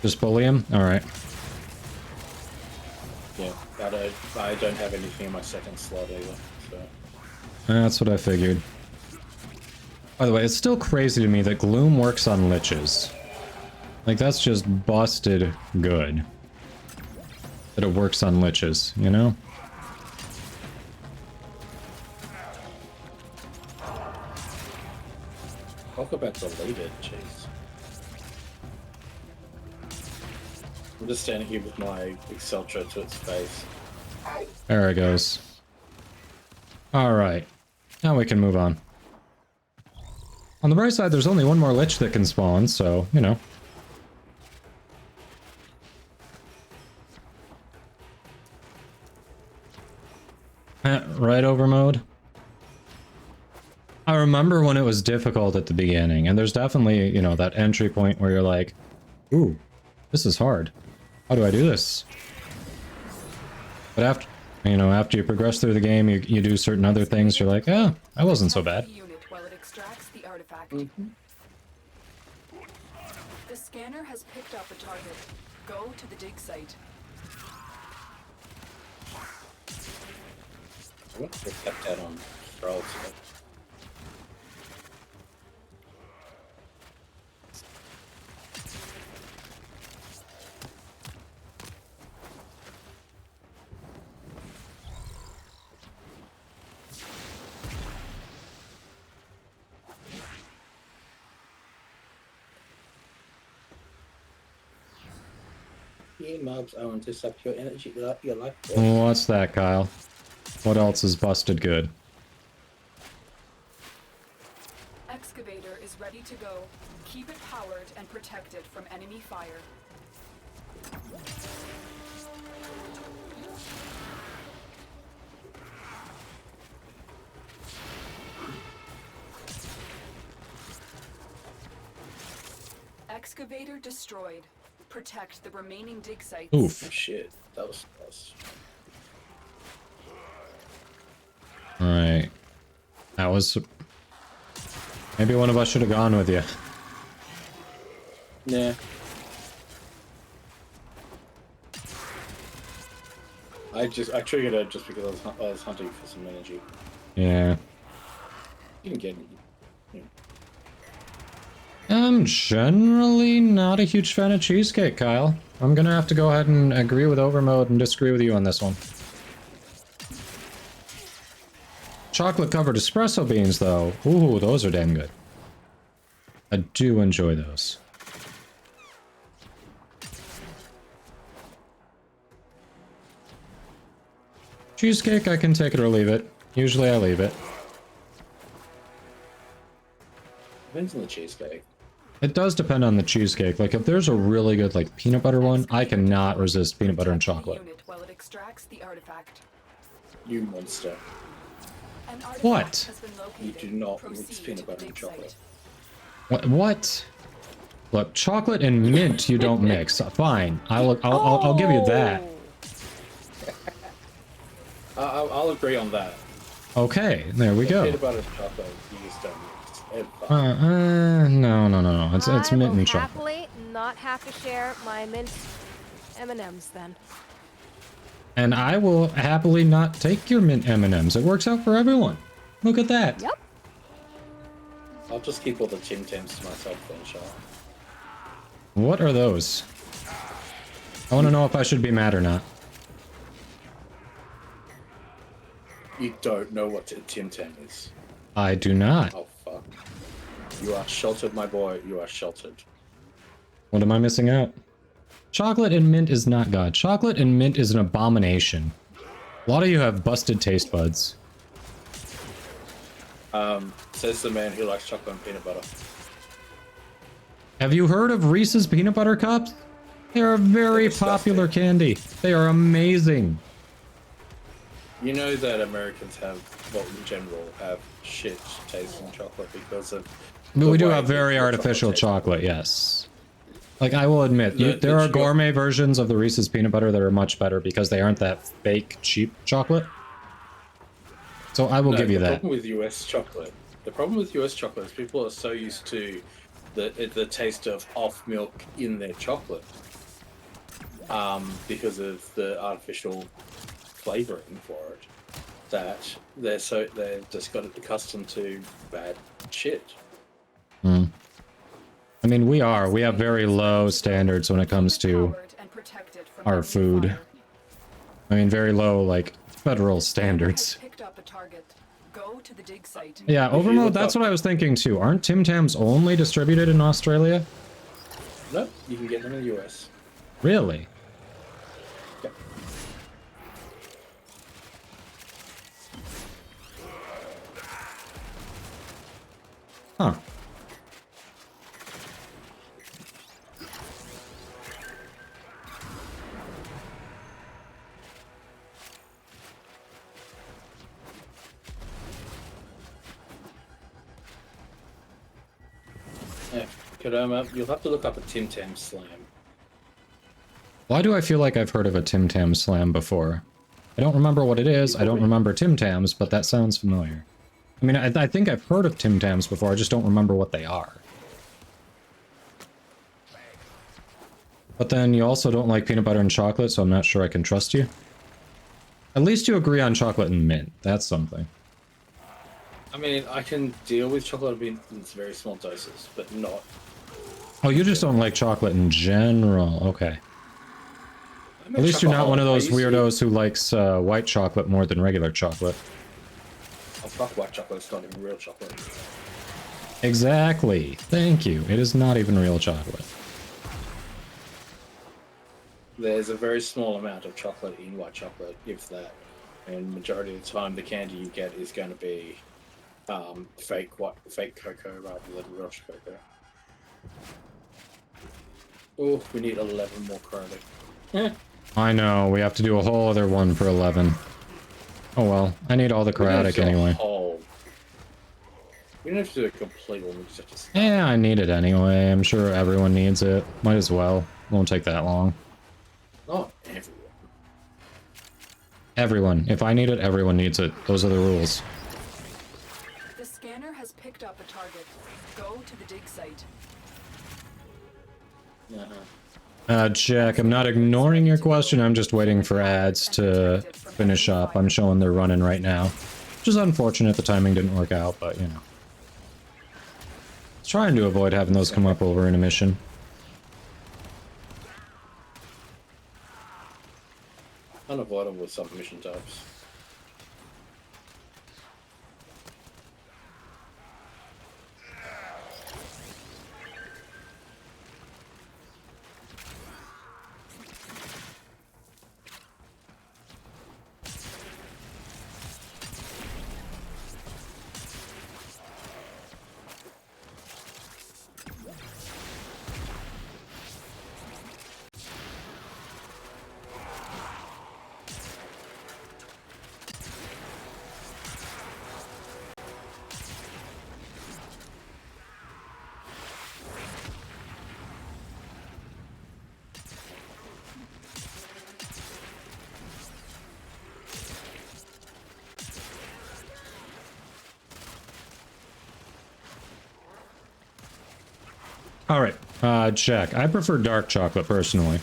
Just bully him? Alright. Yeah, I don't have anything in my second slot either, so... That's what I figured. By the way, it's still crazy to me that Gloom works on liches. Like, that's just busted good. That it works on liches, you know? Talk about deleted, jeez. I'm just standing here with my Exceltra to its face. There it goes. Alright. Now we can move on. On the bright side, there's only one more lich that can spawn, so, you know. Right over mode. I remember when it was difficult at the beginning, and there's definitely, you know, that entry point where you're like, ooh, this is hard. How do I do this? But after, you know, after you progress through the game, you do certain other things, you're like, oh, that wasn't so bad. While it extracts the artifact. The scanner has picked up a target. Go to the dig site. I wonder if they kept that on Thrall today. Yeah, mobs, I want to suck your energy, your life force. What's that, Kyle? What else is busted good? Excavator is ready to go. Keep it powered and protect it from enemy fire. Excavator destroyed. Protect the remaining dig sites. Oof. Oh, shit, that was close. Alright. That was... Maybe one of us should have gone with you. Nah. I triggered it just because I was hunting for some energy. Yeah. You can get it. Yeah. I'm generally not a huge fan of cheesecake, Kyle. I'm gonna have to go ahead and agree with Overmode and disagree with you on this one. Chocolate-covered espresso beans, though. Ooh, those are damn good. I do enjoy those. Cheesecake, I can take it or leave it. Usually I leave it. Depends on the cheesecake. It does depend on the cheesecake. Like, if there's a really good, like, peanut butter one, I cannot resist peanut butter and chocolate. While it extracts the artifact. You monster. What? You do not mix peanut butter and chocolate. What? Look, chocolate and mint you don't mix. Fine. I'll give you that. I'll agree on that. Okay, there we go. Peanut butter and chocolate, you just don't mix. No. It's mint and chocolate. Happily not have to share my mint M&Ms then. And I will happily not take your mint M&Ms. It works out for everyone. Look at that. Yep. I'll just keep all the Tim Tams to myself then, shall I? What are those? I want to know if I should be mad or not. You don't know what a Tim Tam is. I do not. Oh, fuck. You are sheltered, my boy. You are sheltered. What am I missing out? Chocolate and mint is not God. Chocolate and mint is an abomination. A lot of you have busted taste buds. Says the man who likes chocolate and peanut butter. Have you heard of Reese's peanut butter cups? They're a very popular candy. They are amazing. You know that Americans have, well, in general, have shit taste in chocolate because of... But we do have very artificial chocolate, yes. Like, I will admit, there are the gourmet versions of the Reese's peanut butter that are much better because they aren't that fake, cheap chocolate. So I will give you that. The problem with US chocolate is people are so used to the taste of off milk in their chocolate, because of the artificial flavoring for it, that they've just got accustomed to bad shit. Hmm. I mean, we have very low standards when it comes to our food. I mean, very low, like, federal standards. Yeah, Overmode, that's what I was thinking too. Aren't Tim Tams only distributed in Australia? No, you can get them in the US. Really? Yep. Huh. Yeah, Kodama, you'll have to look up a Tim Tam Slam. Why do I feel like I've heard of a Tim Tam Slam before? I don't remember what it is, I don't remember Tim Tams, but that sounds familiar. I mean, I think I've heard of Tim Tams before, I just don't remember what they are. But then you also don't like peanut butter and chocolate, so I'm not sure I can trust you. At least you agree on chocolate and mint, that's something. I mean, I can deal with chocolate in very small doses, but not... Oh, you just don't like chocolate in general, okay. At least you're not one of those weirdos who likes white chocolate more than regular chocolate. Oh, fuck white chocolate, it's not even real chocolate. Exactly. Thank you. It is not even real chocolate. There's a very small amount of chocolate in white chocolate, if that. And majority of the time, the candy you get is going to be fake cocoa rather than real cocoa. Oh, we need 11 more credit. Yeah. I know, we have to do a whole other one for 11. Oh well, I need all the Karatic anyway. We don't have to do a complete one, we just have to start. Yeah, I need it anyway. I'm sure everyone needs it. Might as well. Won't take that long. Not everyone. Everyone. If I need it, everyone needs it. Those are the rules. The scanner has picked up a target. Go to the dig site. Jack, I'm not ignoring your question, I'm just waiting for ads to finish up. I'm showing they're running right now. Which is unfortunate, the timing didn't work out, but you know. I was trying to avoid having those come up over intermission. Unavoidable with some mission types. Alright, Jack, I prefer dark chocolate personally.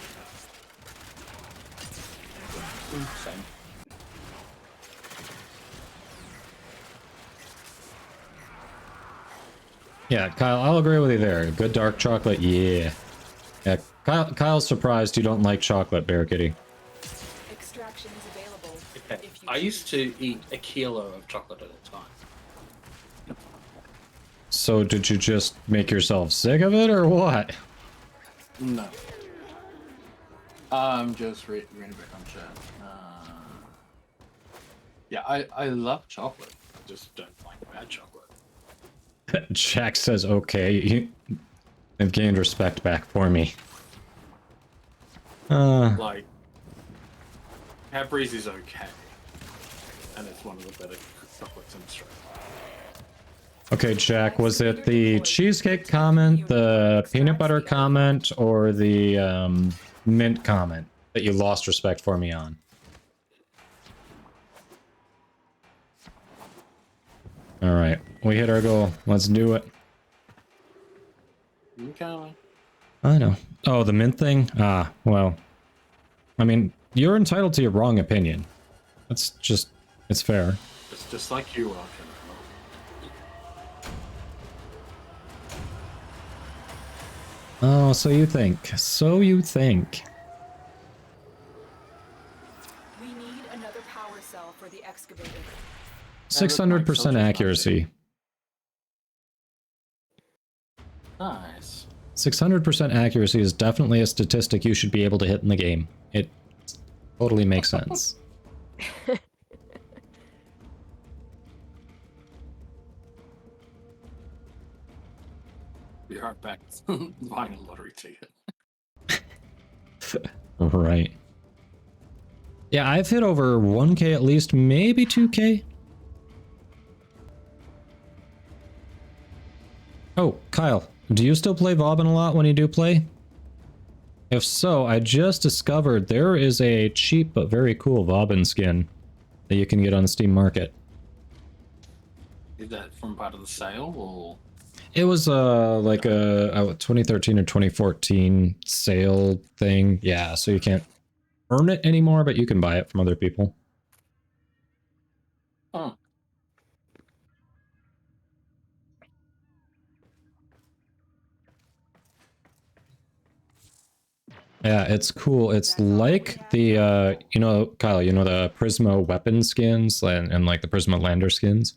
Same. Yeah, Kyle, I'll agree with you there. Good dark chocolate, yeah. Yeah, Kyle's surprised you don't like chocolate, Bear Kitty. Extraction is available. Okay. I used to eat a kilo of chocolate at a time. So did you just make yourself sick of it, or what? No. I'm just reading back on chat. Yeah, I love chocolate. I just don't like bad chocolate. Jack says, okay, they've gained respect back for me. Like, Cadbury's is okay. And it's one of the better chocolates in Australia. Okay, Jack, was it the cheesecake comment, the peanut butter comment, or the mint comment that you lost respect for me on? Alright, we hit our goal. Let's do it. Okay. I know. Oh, the mint thing? Ah, well. I mean, you're entitled to your wrong opinion. That's just... it's fair. It's just like you are. Oh, so you think. So you think. We need another power cell for the excavator. 600% accuracy. Nice. 600% accuracy is definitely a statistic you should be able to hit in the game. It totally makes sense. Be right back buying a lottery ticket. Right. Yeah, I've hit over 1k at least, maybe 2k. Oh, Kyle, do you still play Vauban a lot when you do play? If so, I just discovered there is a cheap but very cool Vauban skin that you can get on the Steam Market. Is that from part of the sale, or...? It was like a 2013 or 2014 sale thing. Yeah, so you can't earn it anymore, but you can buy it from other people. Oh. Yeah, it's cool. It's like the, you know, Kyle, you know the Prisma weapon skins and like the Prisma lander skins?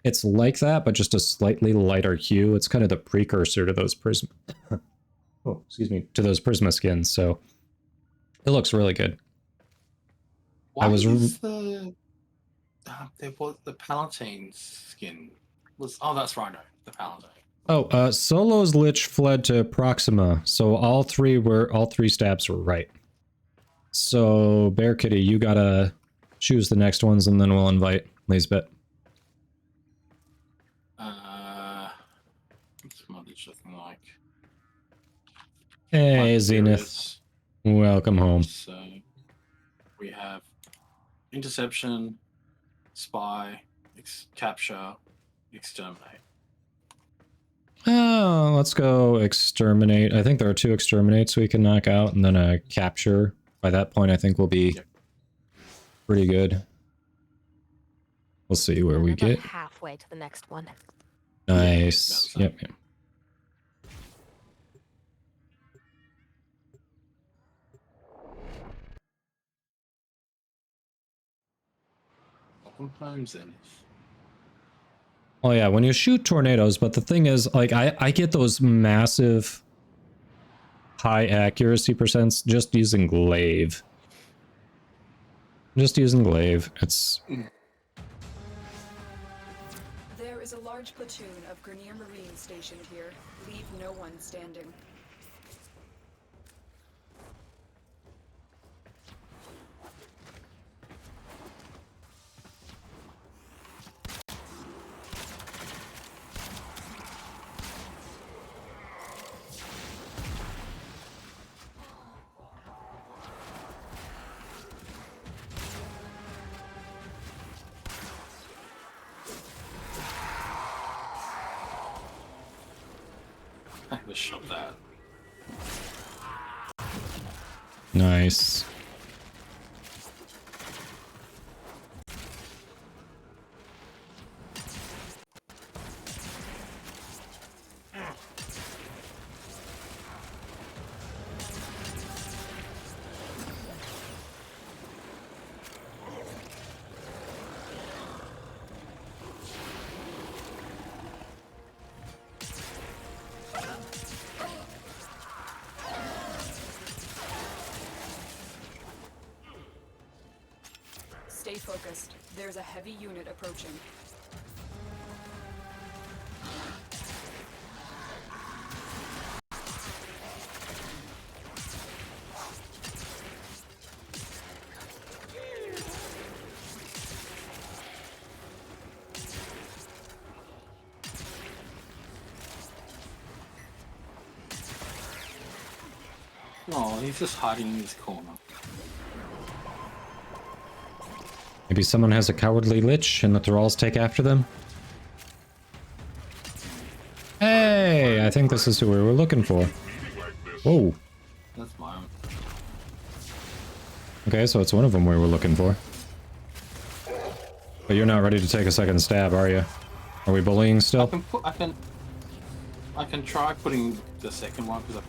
It's like that, but just a slightly lighter hue. It's kind of the precursor to those Prisma... oh, excuse me. To those Prisma skins, so... it looks really good. Why is the... there was the Palatine skin... was... oh, that's right, no. The Palatine. Oh, Solo's Lich fled to Proxima, so all three stabs were right. So, Bear Kitty, you gotta choose the next ones, and then we'll invite Lisbeth. What's my Lich looking like? Hey, Zenith. Welcome home. So, we have Interception, Spy, Capture, Exterminate. Oh, let's go Exterminate. I think there are 2 Exterminates we can knock out, and then a Capture. By that point, I think we'll be pretty good. We'll see where we get. Halfway to the next one. Nice. Yep. Sometimes in. Oh yeah, when you shoot tornadoes, but the thing is, like, I get those massive high accuracy percents just using glaive. Just using glaive. It's... There is a large platoon of Grenier Marines stationed here. Leave no one standing. I just shot that. Nice. Stay focused. There's a heavy unit approaching. Oh, he's just hiding in his corner. Maybe someone has a cowardly lich and the thralls take after them? Hey, I think this is who we were looking for. Whoa. That's mine. Okay, so it's one of them we were looking for. But you're not ready to take a second stab, are you? Are we bullying still? I can try putting the second one because I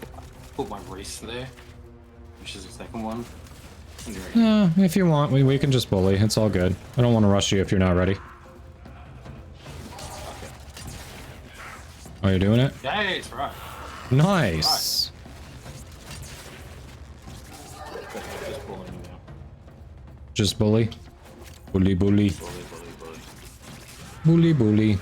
put my race there, which is the second one. If you want, we can just bully. It's all good. I don't want to rush you if you're not ready. Oh, you're doing it? Yeah, it's right. Nice. Just bully. Bully, bully. Bully, bully.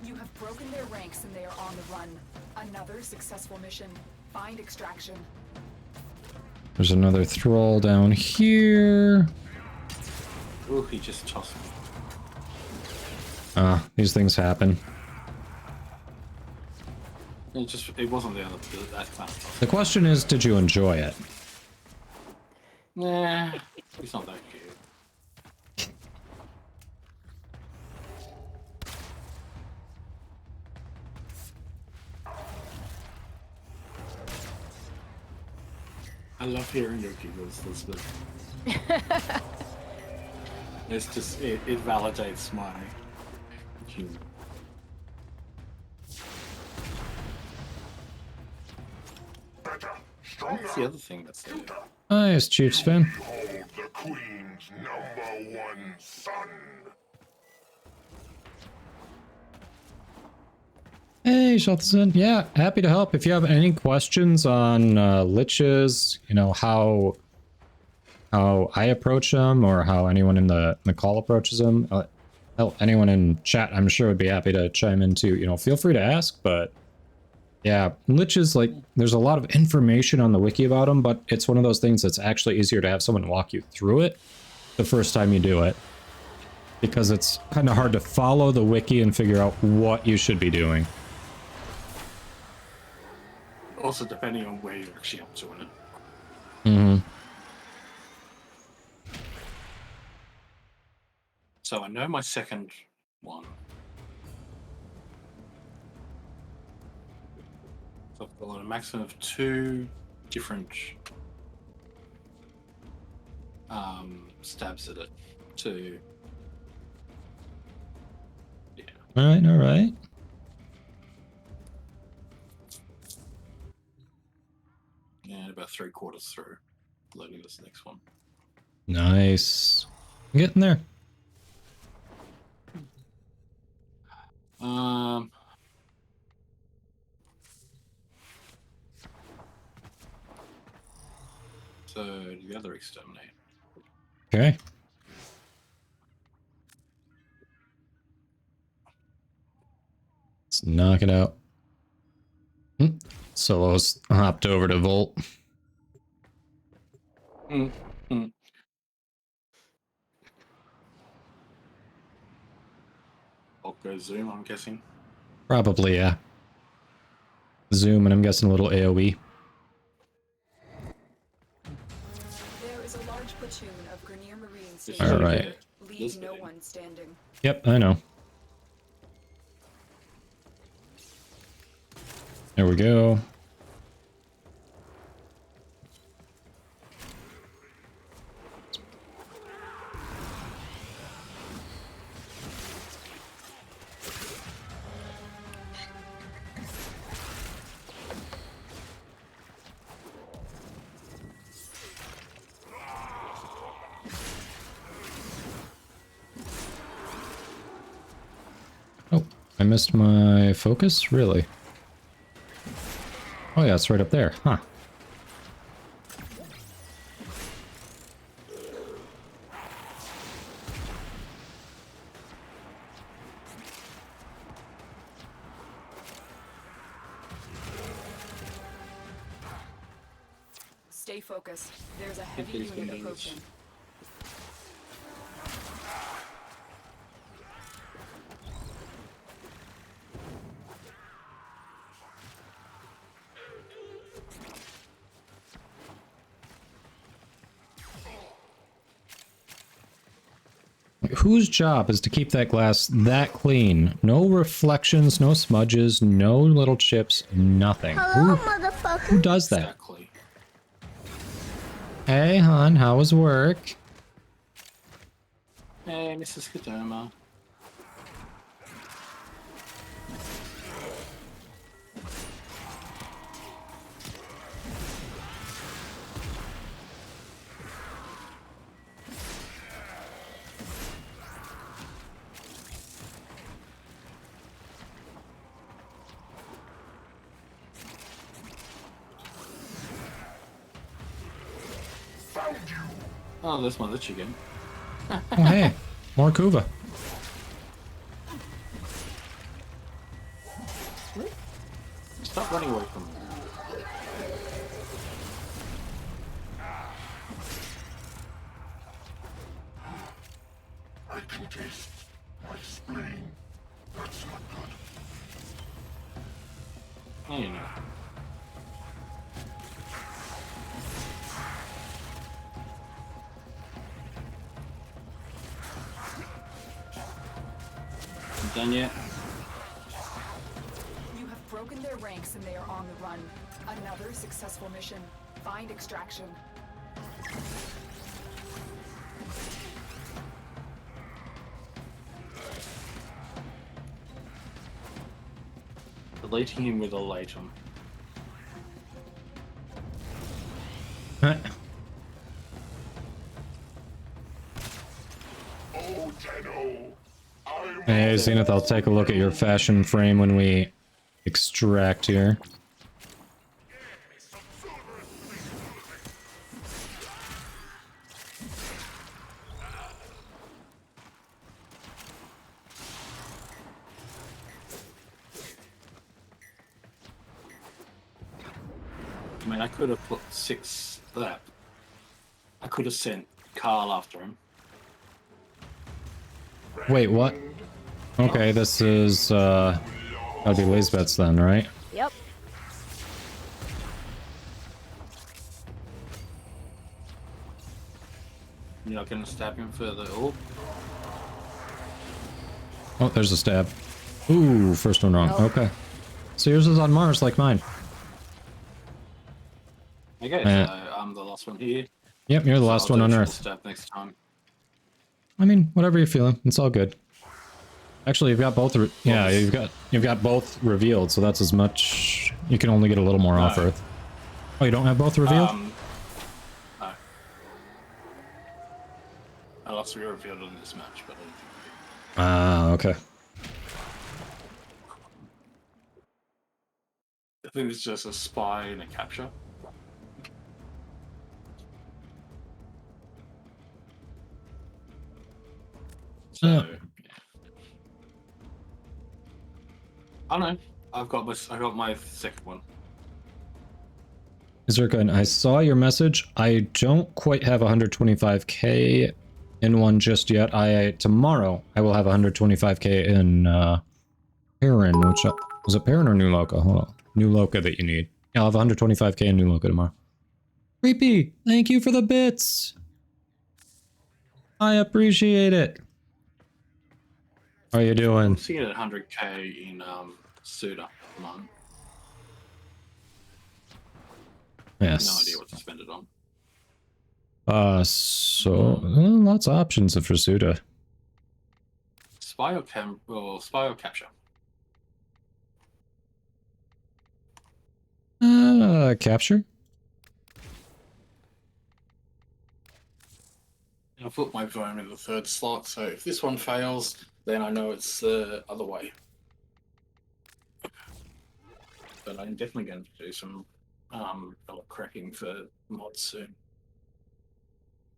You have broken their ranks and they are on the run. Another successful mission. Find extraction. There's another thrall down here. Ooh, he just tossed me. These things happen. It wasn't the other that time. The question is, did you enjoy it? Nah, it's not that good. I love hearing your giggles, Elizabeth. It's just, it validates my humor. What's the other thing that's there? Nice, Chiefs fan. The Queen's #1 son. Hey, Shelton. Yeah, happy to help. If you have any questions on liches, you know, how I approach them or how anyone in the call approaches them, hell, anyone in chat, I'm sure would be happy to chime in too. You know, feel free to ask, but yeah, liches, like, there's a lot of information on the wiki about them, but it's one of those things that's actually easier to have someone walk you through it the first time you do it. Because it's kind of hard to follow the wiki and figure out what you should be doing. Also, depending on where you're actually up to in it. Mm-hmm. So I know my second one. So I've got a maximum of 2 different stabs at it. Yeah. Alright, alright. And about 3/4 through loading this next one. Nice. Getting there. So the other exterminate. Okay. Let's knock it out. Solo's hopped over to Volt. I'll go zoom, I'm guessing. Probably, yeah. Zoom, and I'm guessing a little AoE. There is a large platoon of Grenier Marines. All right. Leave no one standing. Yep, I know. There we go. Oh, I missed my focus? Really? Oh yeah, it's right up there. Huh. Stay focused. There's a heavy unit approaching. Whose job is to keep that glass that clean? No reflections, no smudges, no little chips, nothing. Hello, motherfucker. Who does that? Exactly. Hey, hon, how was work? Hey, Mrs. Kadoma. Oh, there's my lich again. Oh, hey, more Kuva. Stop running away from me. I can taste my spleen. That's not good. Oh, you know. Done yet? You have broken their ranks and they are on the run. Another successful mission. Find extraction. Deleting him with a latum. Oh, Tenno. Hey, Zenith, I'll take a look at your fashion frame when we extract here. I mean, I could have put I could have sent Carl after him. Wait, what? Okay, this is, that'd be Lisbeth's then, right? Yep. You're not gonna stab him further. Oh. Oh, there's a stab. Ooh, first one wrong. Nope. Okay. So yours is on Mars, like mine. Okay, so I'm the last one here. Yep, you're the So last I'll one do on a Earth. stab next time. I mean, whatever you're feeling, it's all good. Actually, you've got both. Yeah, you've got both revealed, so that's as much. You can only get a little more off Earth. Oh, you don't have both revealed? No. I lost the revealed in this match, but. Ah, okay. I think it's just a spy and a capture. So, yeah. I don't know. I got my second one. Zerka, I saw your message. I don't quite have 125k in one just yet. Tomorrow I will have 125k in Perrin, which was it Perrin or New Loca? Hold on. New Loca that you need. Yeah, I'll have 125k in New Loca tomorrow. Creepy, thank you for the bits. I appreciate it. How are you doing? I'm seeing it at 100k in Suda. No Yes. No idea what to spend it on. Lots of options for Suda. Spy or capture? Capture? I'll put my drone in the third slot, so if this one fails, then I know it's the other way. But I'm definitely going to do some cracking for mods soon.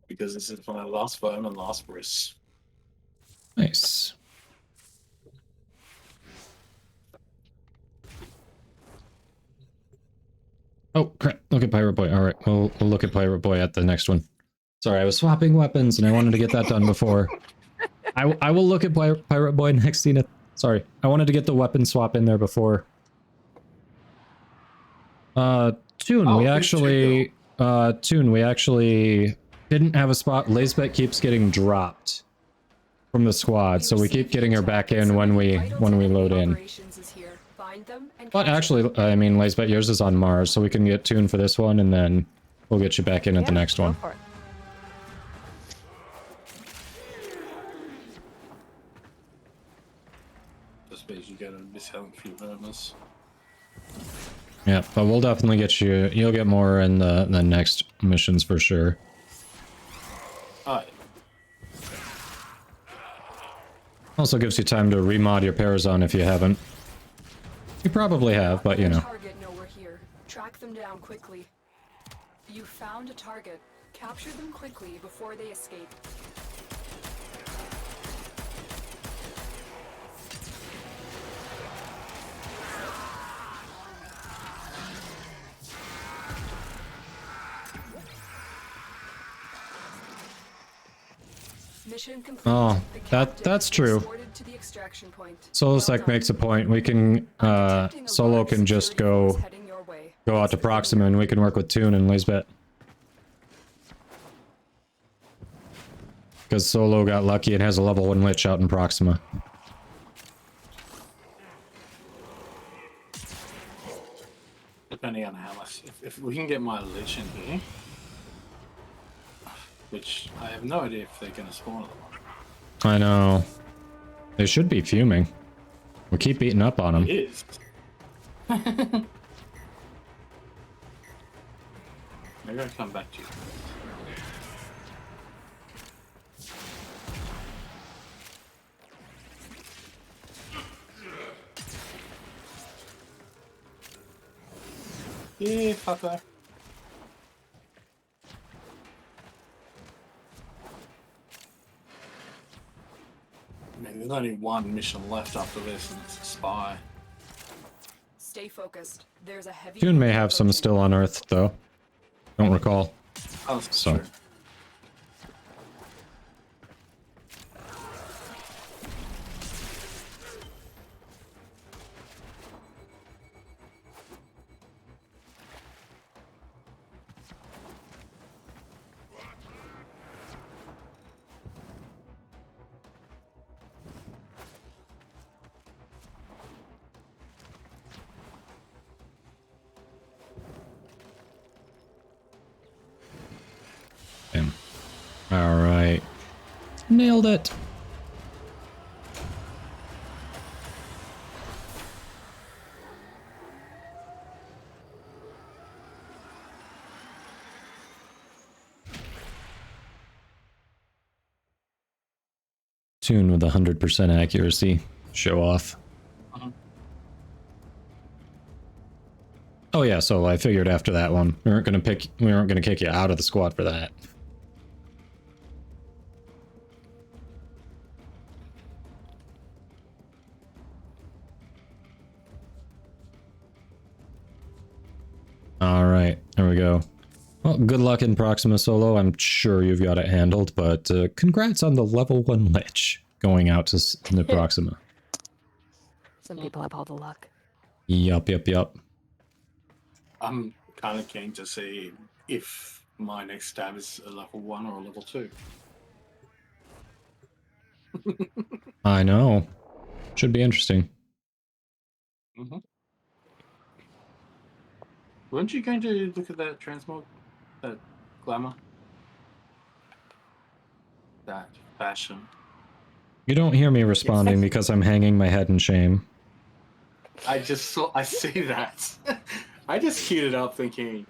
Because this is my last foam and last bris. Nice. Oh, crap. Look at Pirate Boy. All right, we'll look at Pirate Boy at the next one. Sorry, I was swapping weapons, and I wanted to get that done before. I will look at Pirate Boy next, Zenith. Sorry, I wanted to get the weapon swap in there before. Toon, we actually didn't have a spot. Lazebet keeps getting dropped. from the squad, so we keep getting her back in when we load in. But actually, I mean, Lazebet, yours is on Mars, so we can get tuned for this one, and then we'll get you back in at the next one. For it. Just means you get a misselling few murmurs. Yeah, but we'll definitely get you. You'll get more in the next missions for sure. Alright. Also gives you time to remod your Parazon if you haven't. You probably have, but you know. Target know we're here. Track them down quickly. You found a target. Capture them quickly before they escape. Mission complete. Oh, that's true. To the extraction point. Solosec makes a point. We can Solo can just go out to Proxima and we can work with Toon and Lisbeth. Because Solo got lucky and has a level 1 Lich out in Proxima. Depending on how much. If we can get my Lich in here, which I have no idea if they're going to spawn them. I know. They should be fuming. We keep beating up on them. It is. Maybe I'll come back to you. Yeah, fucker. I mean, there's only one mission left after this, and it's a spy. Stay focused. There's a heavy. Toon may have some still on Earth, though. Don't recall. Oh, so. True. Alright. Nailed it. Toon with 100% accuracy. Show off. Oh yeah, so I figured after that one, we weren't gonna kick you out of the squad for that. Alright, there we go. Well, good luck in Proxima Solo. I'm sure you've got it handled, but congrats on the level 1 Lich going out to the Proxima. Some people have all the luck. Yup. I'm kind of keen to see if my next stab is a level 1 or a level 2. I know. Should be interesting. Mm-hmm. Weren't you going to look at that transmog? That glamour? That fashion? You don't hear me responding because I'm hanging my head in shame. I see that. I just queued it up thinking,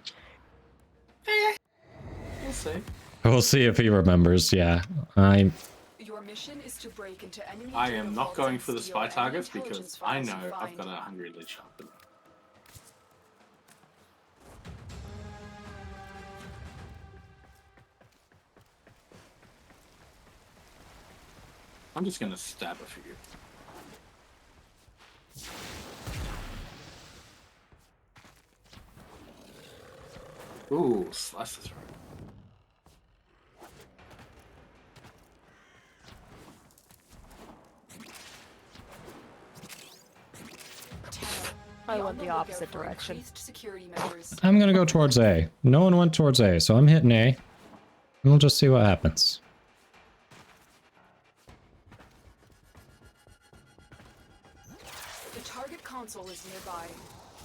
we'll see. We'll see if he remembers, yeah. Your mission is to break into enemy. I am not going for the spy targets because I know I've got a hungry Lich up. I'm just gonna stab a few. Ooh, slice this right. I went the opposite direction. I'm gonna go towards A. No one went towards A, so I'm hitting A. And we'll just see what happens. target console is nearby.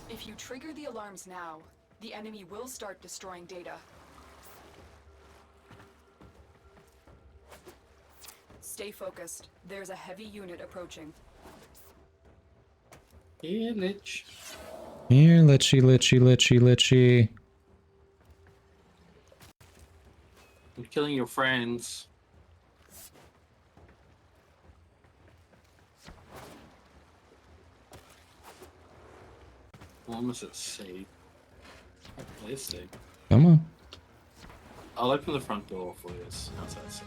If you trigger the alarms now, the enemy will start destroying data. Stay focused. There's a heavy unit approaching. Here, Lich. Here, Litchy, Litchy, Litchy, Litchy. I'm killing your friends. I'm almost at C. Let's see. Come on. I'll open the front door for you. Outside C.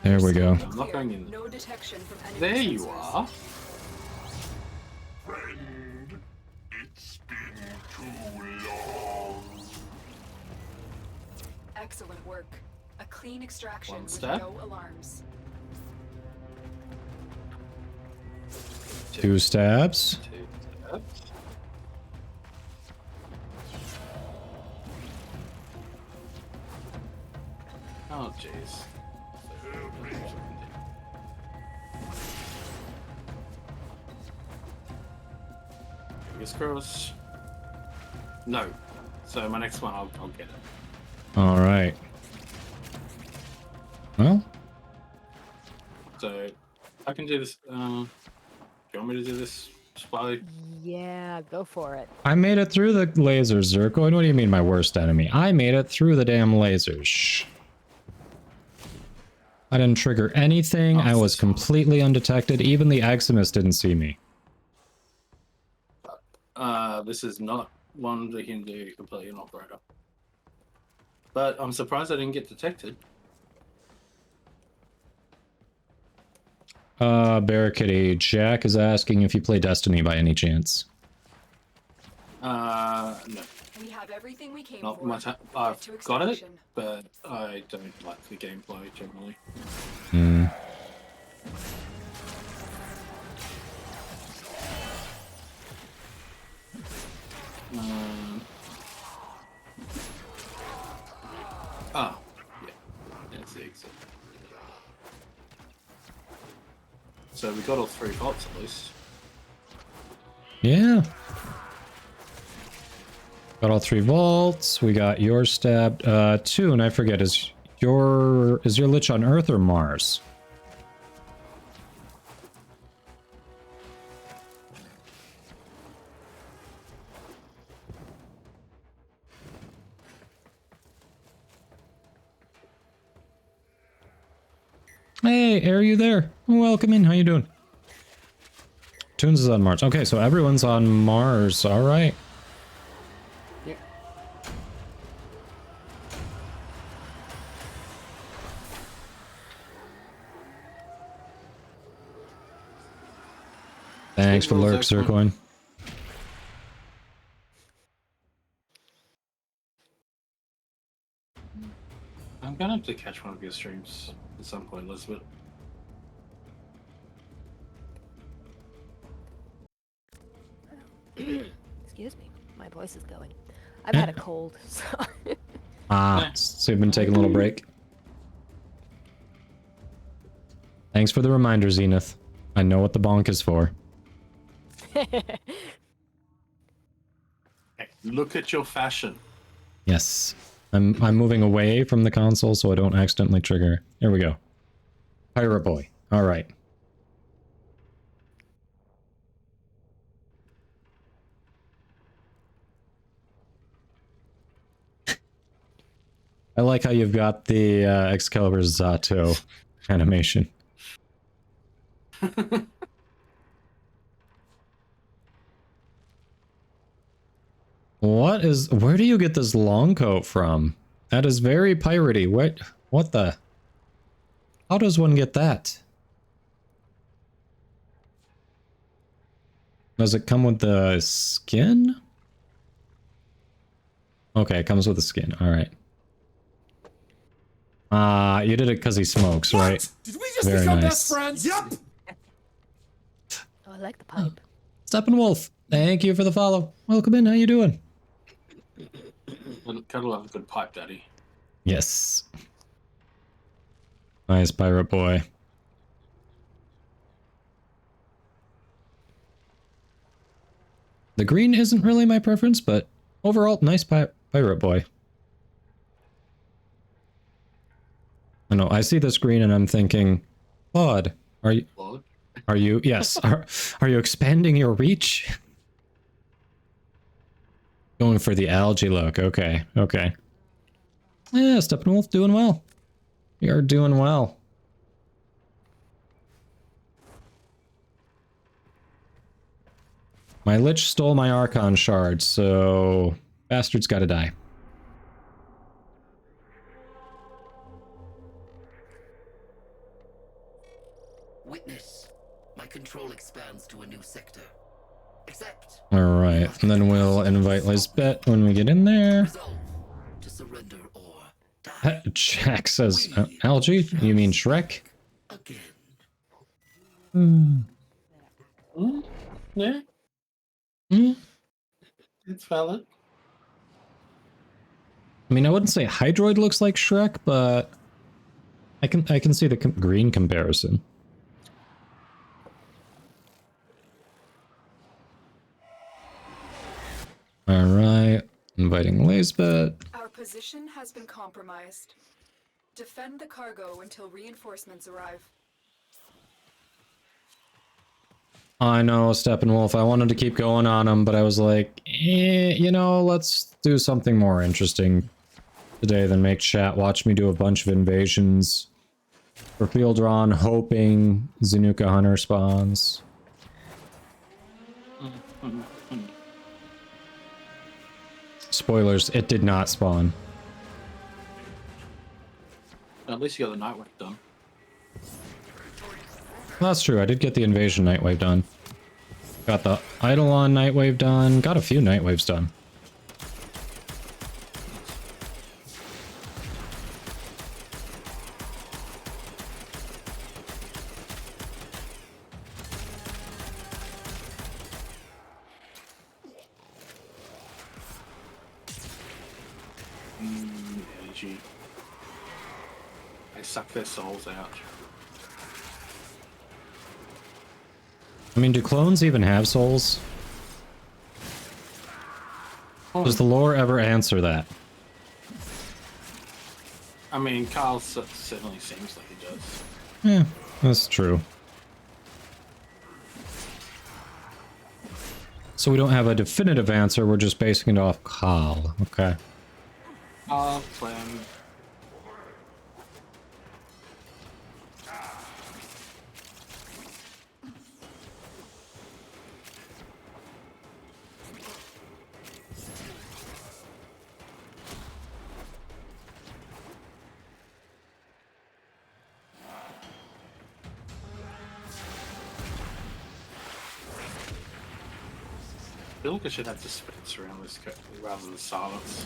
There we go. I'm not going in. No detection from enemy There sensors. you are. Friend, it's been too long. Excellent work. A clean extraction One with step. no alarms. 2 stabs. 2 steps. Oh, jeez. Fingers crossed. No. So my next one, I'll get it. All right. Well, So I can do this. Do you want me to do this? Spy? Yeah, go for it. I made it through the lasers, Zircoin. What do you mean my worst enemy? I made it through the damn lasers. I didn't trigger anything. I was completely undetected. Even the Eximus didn't see me. This is not one that can do completely an operator. But I'm surprised I didn't get detected. Barricade. Jack is asking if you play Destiny by any chance. No. We have everything we came Not for. my time. I've got it, but I don't like the gameplay generally. Hmm. Yeah. That's the exit. So we got all 3 bots at least. Yeah. Got all 3 vaults. We got your stabbed. 2, and I forget, is your Lich on Earth or Mars? Hey, are you there? Welcome in. How you doing? Toons is on Mars. Okay, so everyone's on Mars. All right. Yeah. Thanks for the lurk, Zircoin. I'm gonna have to catch one of your streams at some point, Elizabeth. Excuse me, my voice is going. I've had a cold, so. So you've been taking a little break. Thanks for the reminder, Zenith. I know what the bonk is for. Hey, look at your fashion. Yes. I'm moving away from the console so I don't accidentally trigger. There we go. Pirate boy. All right. I like how you've got the Excalibur Zato animation. Where do you get this long coat from? That is very piratey. What the? How does one get that? Does it come with the skin? Okay, it comes with the skin. All right. You did it because he smokes, right? Did we just Very become nice. best friends? Yep. Oh, I like the pipe. Steppenwolf, thank you for the follow. Welcome in. How you doing? Cuddle have a good pipe, Daddy. Yes. Nice pirate boy. The green isn't really my preference, but overall, nice pirate boy. I know, I see this green and I'm thinking, Claude, are you, yes, are you expanding your reach? Going for the algae look, okay, okay. Yeah, Steppenwolf doing well. We are doing well. My Lich stole my Archon shard, so bastard's gotta die. Witness, my control expands to a new sector. Accept. Alright, and then we'll invite Lisbeth when we get in there. To surrender or Jack says, algae? You mean Shrek? Yeah. It's valid. I mean, I wouldn't say Hydroid looks like Shrek, but I can see the green comparison. Alright, inviting Lisbeth. Our position has been compromised. Defend the cargo until reinforcements arrive. I know, Steppenwolf, I wanted to keep going on him, but I was like, you know, let's do something more interesting today than make chat watch me do a bunch of invasions for Field Drawn, hoping Zanuka Hunter spawns. Spoilers, it did not spawn. At least you got the Nightwave done. That's true, I did get the Invasion Nightwave done. Got the Eidolon Nightwave done, got a few Nightwaves done. Energy. They suck their souls out. I mean, do clones even have souls? Does the lore ever answer that? I mean, Carl certainly seems like he does. Yeah, that's true. So we don't have a definitive answer, we're just basing it off Carl. Okay. Plan. I feel like I should have dispense around this rather than silence.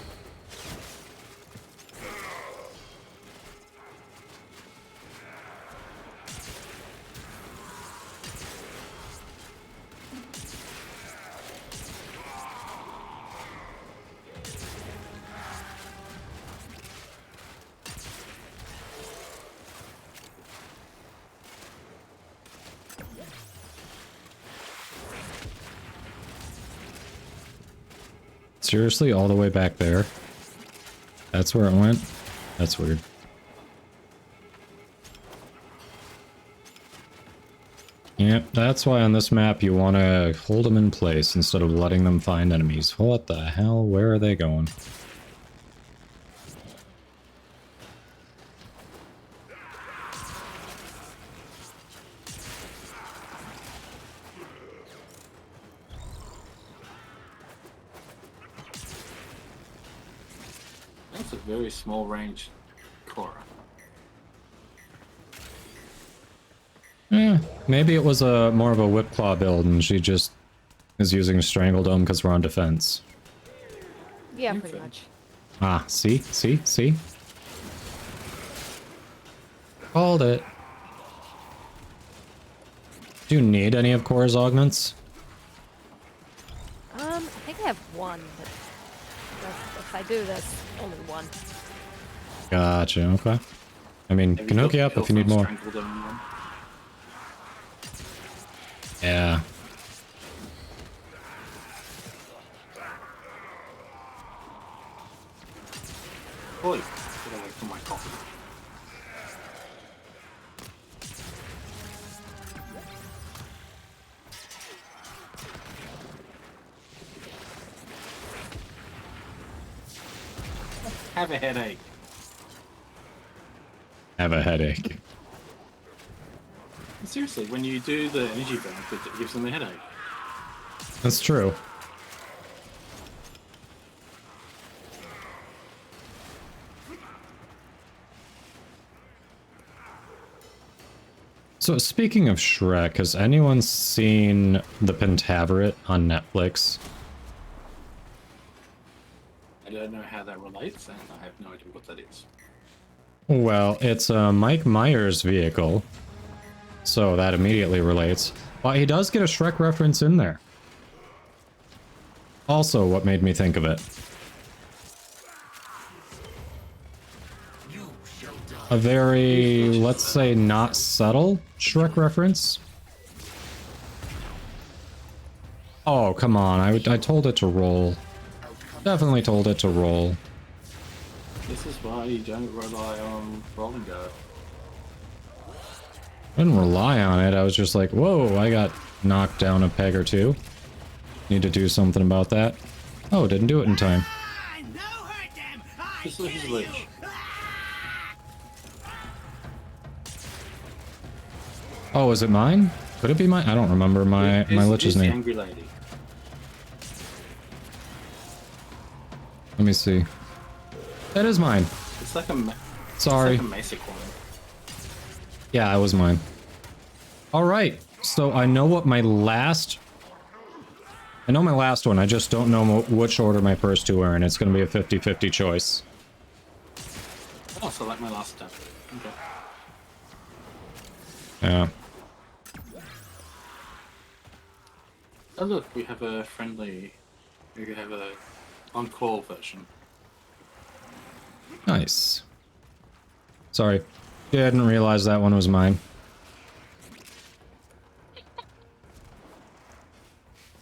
Seriously, all the way back there? That's where it went? That's weird. Yep, that's why on this map you want to hold them in place instead of letting them find enemies. What the hell? Where are they going? That's a very small range Cora. Yeah, maybe it was a more of a whip claw build and she just is using Strangledome because we're on defense. Yeah, pretty much. Ah, see? See? See? Called it. Do you need any of Cora's augments? I think I have one, but if I do, that's only one. Gotcha, okay. I mean, can hook you up if you need more. Yeah. Oi, get away from my coffee. Have a headache. Have a headache. Seriously, when you do the energy burn, it gives them a headache. That's true. So speaking of Shrek, has anyone seen The Pentaveret on Netflix? I don't know how that relates, and I have no idea what that is. Well, it's a Mike Myers vehicle, so that immediately relates. But he does get a Shrek reference in there. Also, what made me think of it. A very, let's say, not subtle Shrek reference. Oh, come on. I told it to roll. Definitely told it to roll. This is why you don't rely on roll and go. I didn't rely on it. I was just like, whoa, I got knocked down a peg or two. Need to do something about that. Oh, didn't do it in time. Just look at his lich. Oh, is it mine? Could it be mine? I don't remember my lich's name. Angry lady. Let me see. That is mine. It's like a Sorry. It's like a basic one. Yeah, it was mine. All right. So I know what my last... I know my last one. I just don't know which order my first two are in. It's going to be a 50-50 choice. Oh, so like my last step. Okay. Yeah. Oh look, we have a friendly... We have a on-call version. Nice. Sorry. Didn't realize that one was mine.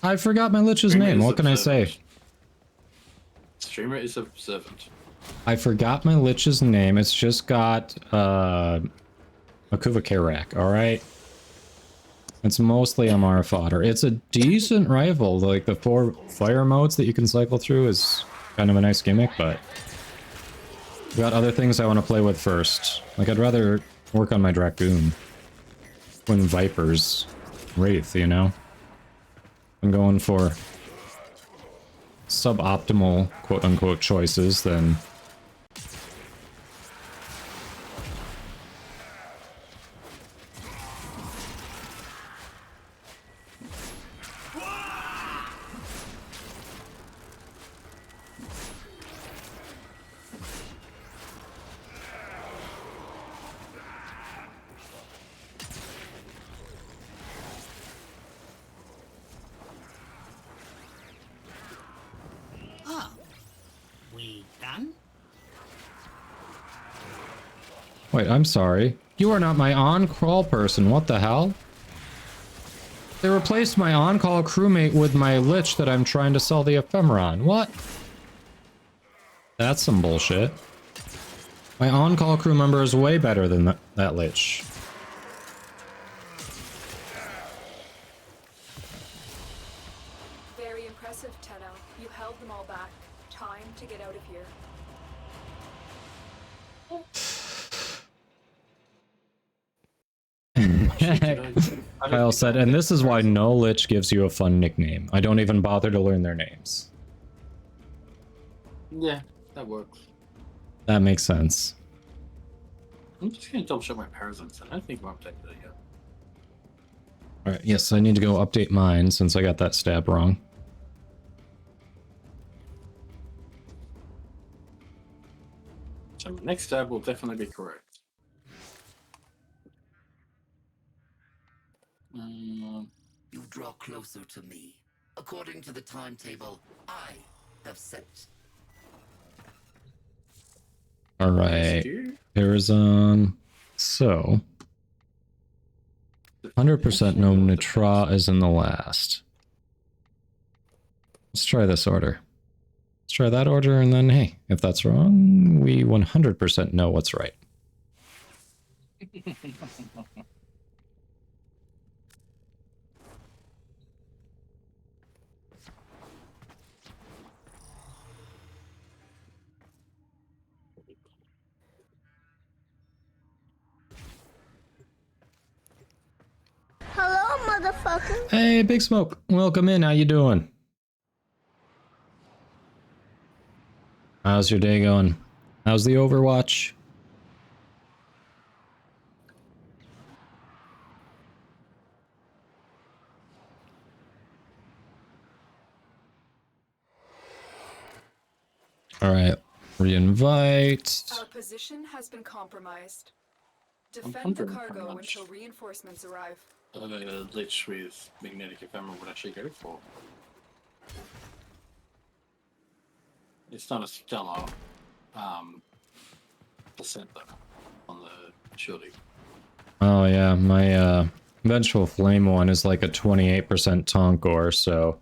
I forgot my lich's name. What can I say? Streamer is observant. I forgot my lich's name. It's just got Makuva Karak, alright? It's mostly MR fodder. It's a decent rifle. Like, the 4 fire modes that you can cycle through is kind of a nice gimmick, but... I've got other things I want to play with first. Like, I'd rather work on my Dragoon. Twin Vipers. Wraith, you know? I'm going for suboptimal, quote-unquote, choices, then... Wait, I'm sorry. You are not my on-call person. What the hell? They replaced my on-call crewmate with my lich that I'm trying to sell the ephemeron. What? That's some bullshit. My on-call crew member is way better than that lich. Very impressive, Tenno. You held them all back. Time to get out of here. Kyle said, and this is why no lich gives you a fun nickname. I don't even bother to learn their names. Yeah, that works. That makes sense. I'm just gonna double check my parasites. I don't think I've updated it yet. Alright, yes, I need to go update mine since I got that stab wrong. So next stab will definitely be correct. You draw closer to me, according to the timetable I have set. Alright. Here's, so... 100% no Nitra is in the last. Let's try this order. Let's try that order, and then, hey, if that's wrong, we 100% know what's right. Hello, motherfucker. Hey, Big Smoke. Welcome in. How you doing? How's your day going? How's the Overwatch? Alright. Re-invite. Our position has been compromised. Defend the cargo until reinforcements arrive. Lich with magnetic ephemera would actually go for. It's not a stellar percent though on the shielding. Oh yeah, my Vengeful Flame one is like a 28% Tonkor, so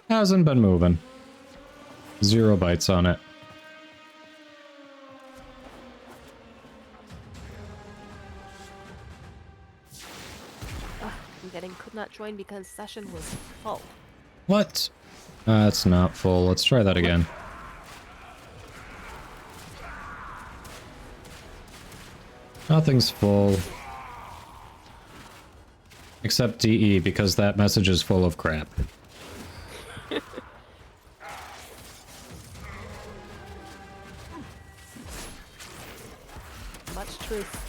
hasn't been moving. 0 bites on it. I'm getting could not join because session was full. What? It's not full. Let's try that again. Nothing's full. Except DE, because that message is full of crap. Much truth.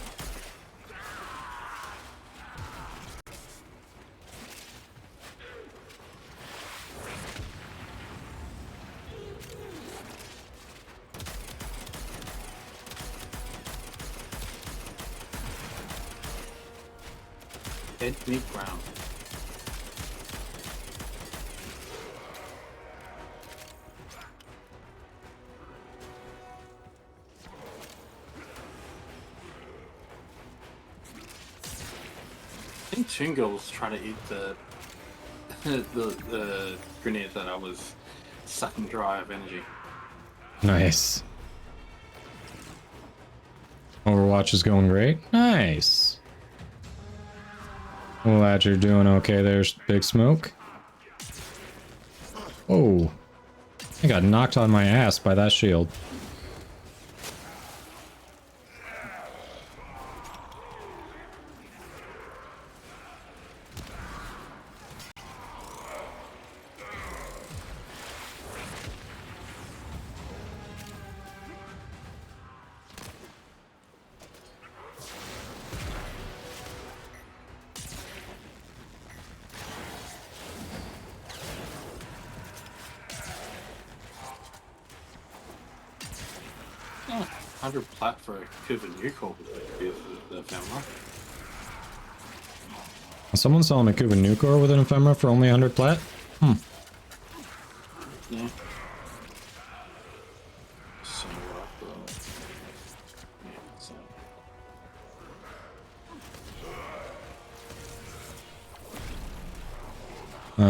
Head meet ground. I think Tunga was trying to eat the the grenade that I was sucking dry of energy. Nice. Overwatch is going great. Nice. Glad you're doing okay there, Big Smoke. Oh. I got knocked on my ass by that shield. Oh, 100 plat for a Kuva Nucor with the ephemera. Someone selling a Cuban Nucor with an ephemera for only 100 plat? Hmm. Yeah.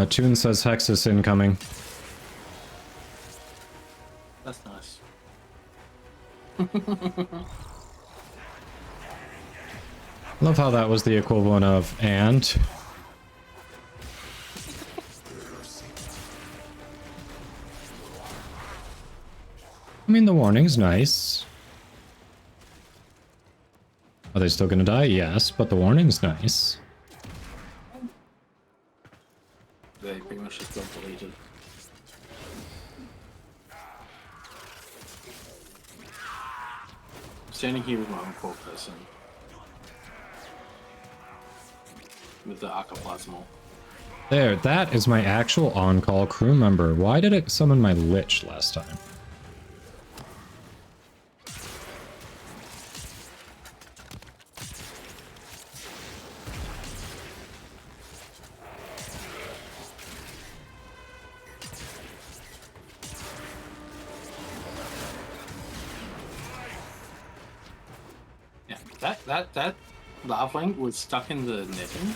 Toon says Hexus incoming. That's nice. Love how that was the equivalent of and. I mean, the warning's nice. Are they still gonna die? Yes, but the warning's nice. They pretty much just got deleted. I'm standing here with my own core person. With the Arcoplasmal. There, that is my actual on-call crew member. Why did it summon my Lich last time? Yeah, that Larvaling was stuck in the netting.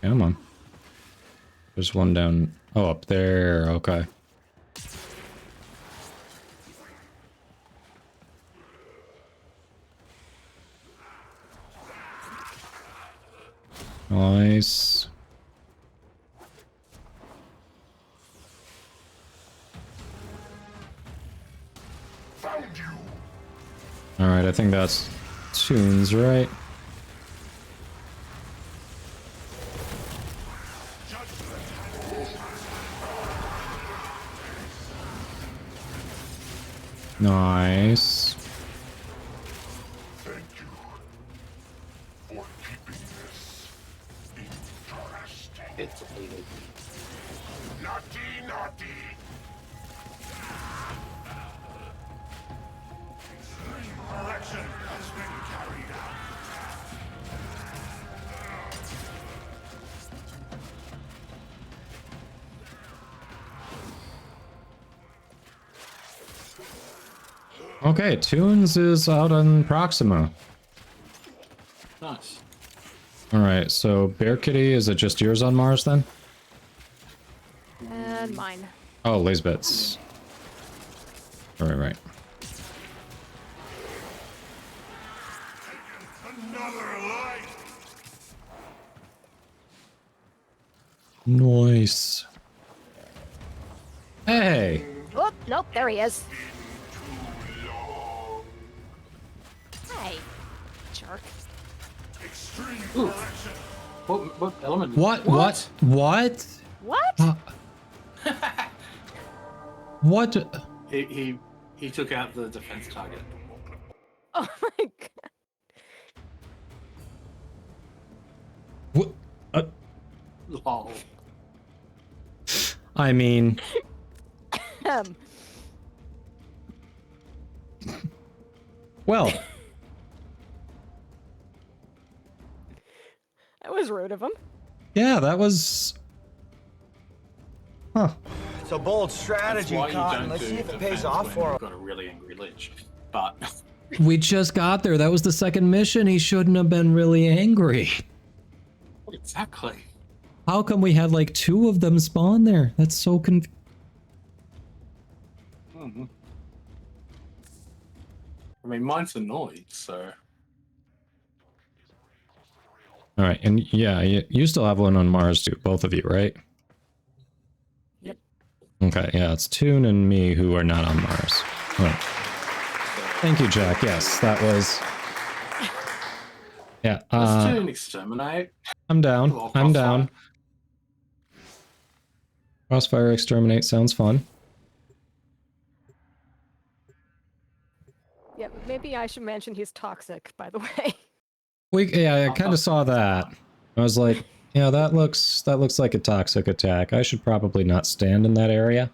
Come on. There's one down. Oh, up there. Okay. Nice. Alright, I think that's tunes, right? Nice. Thank you for keeping this interesting. It's hated. Naughty, naughty. Correction has been carried out. Okay, Tunes is out on Proxima. Nice. Alright, so Bear Kitty, is it just yours on Mars then? And mine. Oh, Lisbeth's. Right. Another life. Nice. Hey! Oh, nope, there he is. Hey, jerk. Ooh. What element? What? What? What? What? He took out the defense target. Oh my god. What? Lol. I mean... Well... That was rude of him. Yeah, that was... Huh. It's a bold strategy, Cotton. Let's see if it pays off for him. Got a really angry Lich, but We just got there. That was the second mission. He shouldn't have been really angry. exactly. How come we had like 2 of them spawn there? That's so I mean, mine's annoyed, so... Alright, and yeah, you still have one on Mars too, both of you, right? Yep. Okay, yeah, it's Toon and me who are not on Mars. Right. Thank you, Jack. Yes, that was... Yeah, Let's do an exterminate. I'm down. Well, I'm crossfire. down. Crossfire exterminate sounds fun. Yeah, but maybe I should mention he's toxic, by the way. Yeah, I kind of saw that. I was like, yeah, that looks like a toxic attack. I should probably not stand in that area.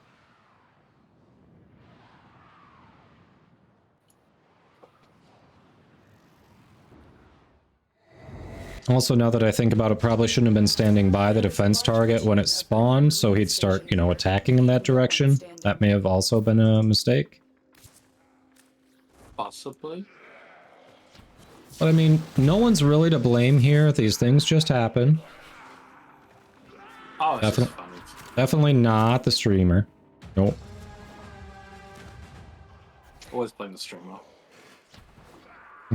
Also, now that I think about it, probably shouldn't have been standing by the defense target when it spawned, so he'd start, you know, attacking in that direction. That may have also been a mistake. Possibly. But I mean, no one's really to blame here. These things just happen. Oh, it's just funny. Definitely not the streamer. Nope. Always blame the streamer.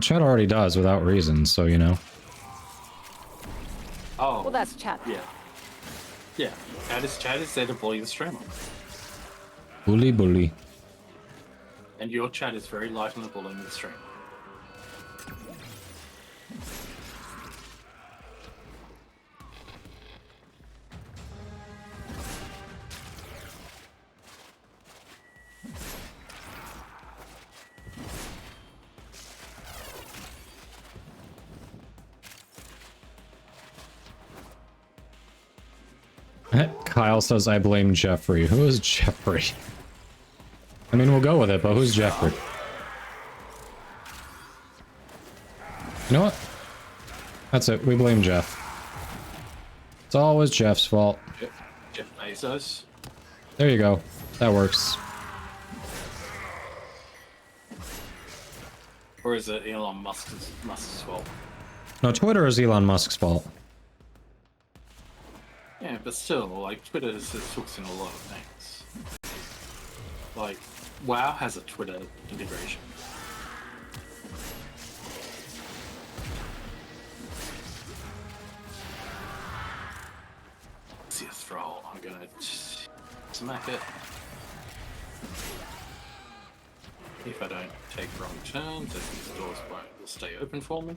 Chat already does without reason, so you know. Oh. Well, that's chat. Yeah. Yeah. Chat is there to bully the streamer. Bully. And your chat is very light on the bullying of the streamer. Kyle says I blame Jeffrey. Who is Jeffrey? I mean, we'll go with it, but who's Jeffrey? You know what? That's it. We blame Jeff. It's always Jeff's fault. Jeff Bezos. There you go. That works. Or is it Elon Musk's fault? No, Twitter is Elon Musk's fault. Yeah, but still, like, Twitter has hooks in a lot of things. Like, WoW has a Twitter integration. See a thrall, I'm gonna smack it. If I don't take wrong turns, then these doors will stay open for me.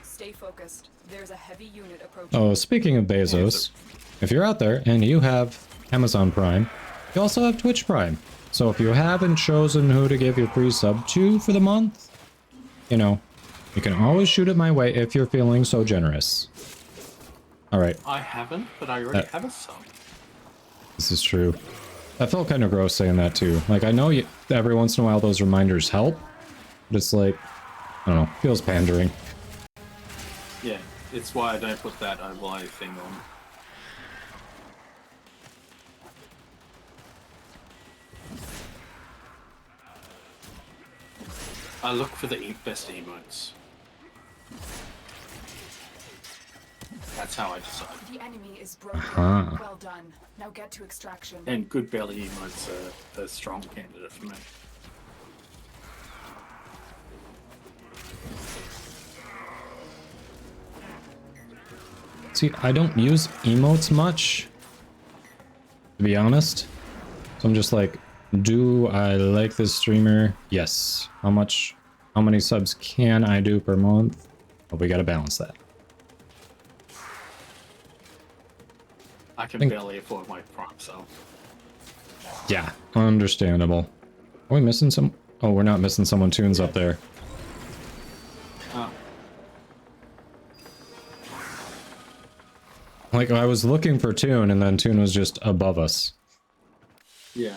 Stay focused. There's a heavy unit approaching. Oh, speaking of Bezos, if you're out there and you have Amazon Prime, you also have Twitch Prime. So if you haven't chosen who to give your free sub to for the month, you know, you can always shoot it my way if you're feeling so generous. Alright. I haven't, but I already have a sub. This is true. I felt kind of gross saying that too. Like, I know every once in a while those reminders help, but it's like, I don't know, feels pandering. Yeah, it's why I don't put that overlay thing on. I look for the best emotes. That's how I decide. The enemy is broken. Ah. Well done. Now get to extraction. And good belly emotes are a strong candidate for me. See, I don't use emotes much, to be honest. So I'm just like, do I like this streamer? Yes. How many subs can I do per month? Well, we gotta balance that. I can barely afford my Prime sub. Yeah, understandable. Are we missing some? Oh, we're not missing someone. Tunes up there. Oh. Like, I was looking for Tune, and then Tune was just above us. Yeah.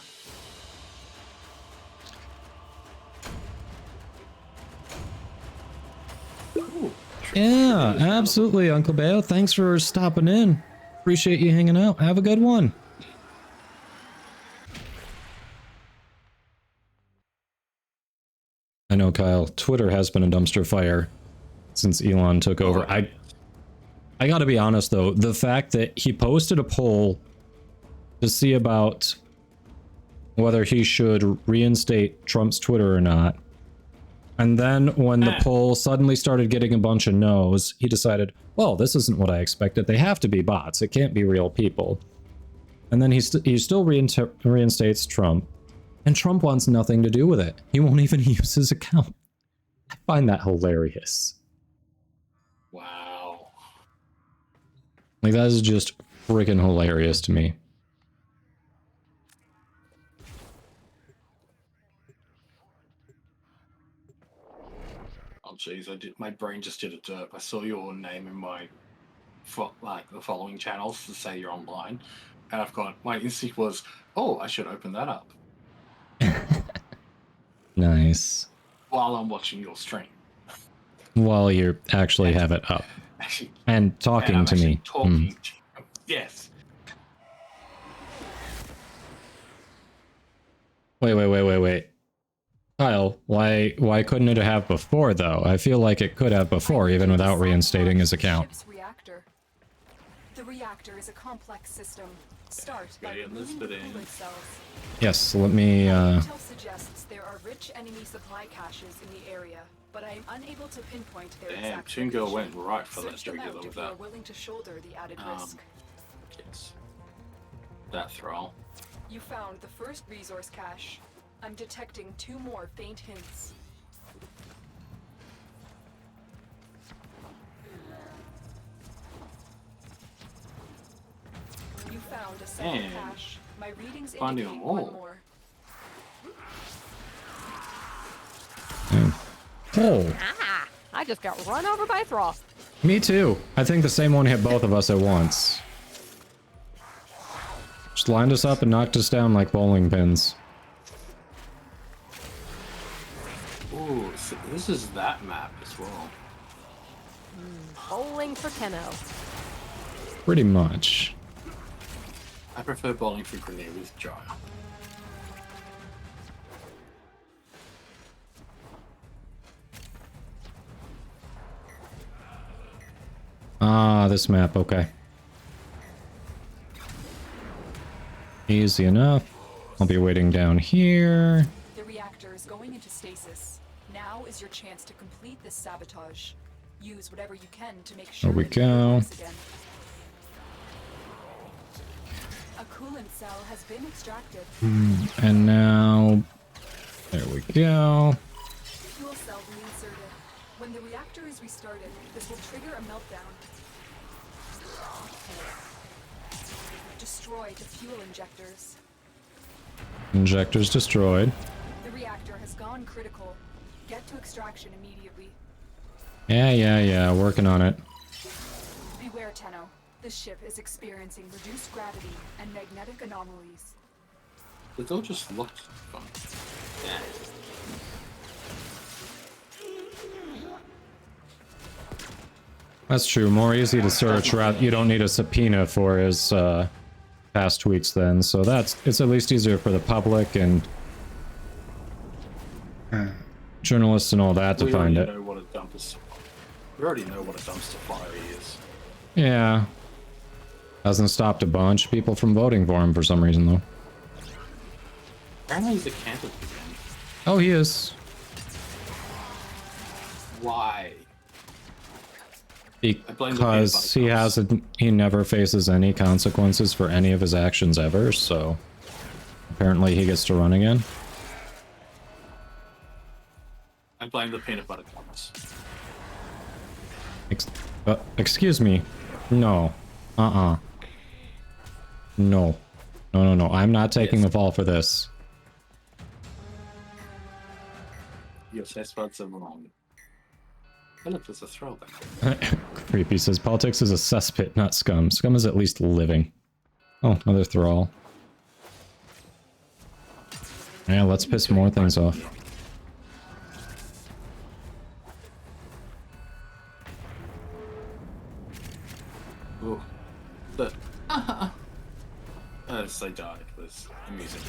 Ooh, Yeah, absolutely, Uncle Bayo. Thanks for stopping in. Appreciate you hanging out. Have a good one. I know, Kyle. Twitter has been a dumpster fire since Elon took over. I gotta be honest, though. The fact that he posted a poll to see about whether he should reinstate Trump's Twitter or not, and then when the poll suddenly started getting a bunch of no's, he decided, well, this isn't what I expected. They have to be bots. It can't be real people. And then he still reinstates Trump. And Trump wants nothing to do with it. He won't even use his account. I find that hilarious. Wow. Like, that is just freaking hilarious to me. Oh jeez, my brain just did a derp. I saw your name in my the following channels to say you're online, and I've got my instinct was, oh, I should open that up Nice. while I'm watching your stream. While you actually have it up. Actually, And talking I'm to me. talking to you. Yes. Wait. Kyle, why couldn't it have before, though? I feel like it could have before, even without reinstating his account. Reactor. The reactor is a complex system. Start by Get removing the Elizabeth in. coolant cells. Yes, let me, Intel suggests there are rich enemy supply caches in the area, but I am unable to pinpoint their Damn, exact Toon Girl location. went right for that Search them jugular out with if you are that. willing to shoulder the added risk. Yes. That thrall. You found the first resource cache. I'm detecting 2 more faint hints. You found a second Man. cache. My readings Finding indicate them all. 1 more. Oh, Ah! I just got run over by a thrall. me too. I think the same one hit both of us at once. Just lined us up and knocked us down like bowling pins. Ooh, so this is that map as well. Bowling for Tenno. Pretty much. I prefer bowling for grenade with Gyre. Ah, this map, okay. Easy enough. I'll be waiting down here. The reactor is going into stasis. Now is your chance to complete this sabotage. Use whatever you can to make sure There we that it go. works again. A coolant cell has been extracted. And now, there we go. Fuel cell reinserted. When the reactor is restarted, this will trigger a meltdown. Destroy the fuel injectors. Injectors destroyed. The reactor has gone critical. Get to extraction immediately. Yeah, working on it. Beware, Tenno. This ship is experiencing reduced gravity and magnetic anomalies. The door just locked. Yeah. That's true. More easy to search. You don't need a subpoena for his past tweets then. So it's at least easier for the public and journalists and all that to find it. We already know what a dumpster fire is. Yeah. Hasn't stopped a bunch of people from voting for him for some reason though. Apparently he's a candidate again. Oh, he is. Why? Because he never faces any consequences for any of his actions ever, so apparently he gets to run again. I blame the peanut butter cups. Excuse me. No. No. No. I'm not taking the fall for this. Your taste buds are wrong. Oh, look, there's a throwback. Creepy says politics is a cesspit, not scum. Scum is at least living. Oh, another thrall. Yeah, let's piss more things off. Ooh. As they died was amusing.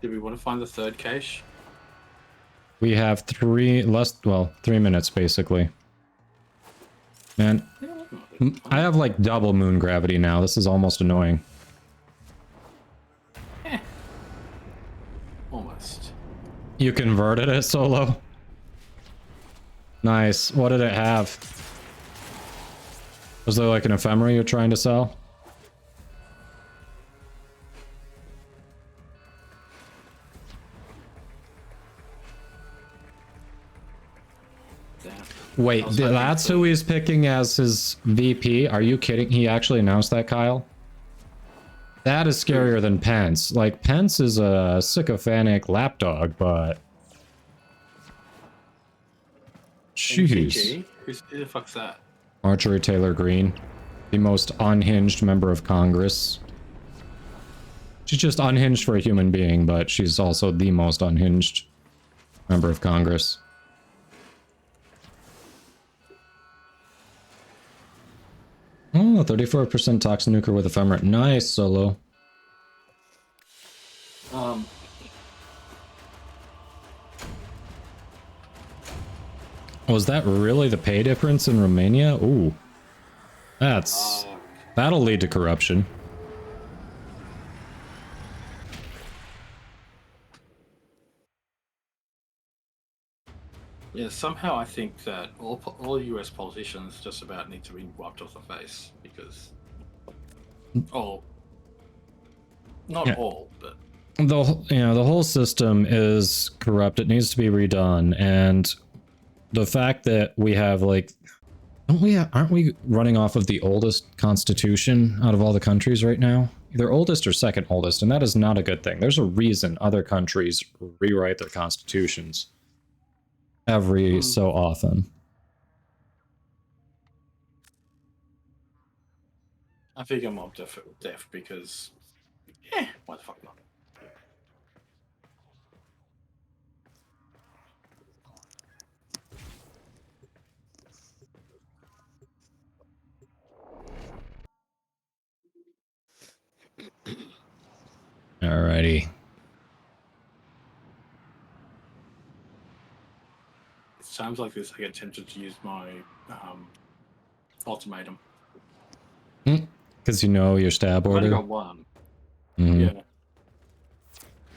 Did we want to find the third cache? We have 3 minutes basically. Man, I have like double moon gravity now. This is almost annoying. Almost. You converted it, Solo? Nice. What did it have? Was there like an ephemera you're trying to sell? Wait, that's who he's picking as his VP? Are you kidding? He actually announced that, Kyle? That is scarier than Pence. Like, Pence is a sycophantic lapdog, but... Jeez. Who the fuck's that? Marjorie Taylor Greene. The most unhinged member of Congress. She's just unhinged for a human being, but she's also the most unhinged member of Congress. Oh, 34% toxin nuclear with ephemera. Nice, Solo. Was that really the pay difference in Romania? Ooh. That'll lead to corruption. Yeah, somehow I think that all US politicians just about need to be wiped off the face because not all, but the whole system is corrupt. It needs to be redone, and the fact that we have like, aren't we running off of the oldest constitution out of all the countries right now? Either oldest or second oldest, and that is not a good thing. There's a reason other countries rewrite their constitutions every so often. I think I'm up deaf because, why the fuck not? Alrighty. It sounds like this. I get tempted to use my ultimatum. Because you know your stab I've only order. got one. Mhm. Yeah.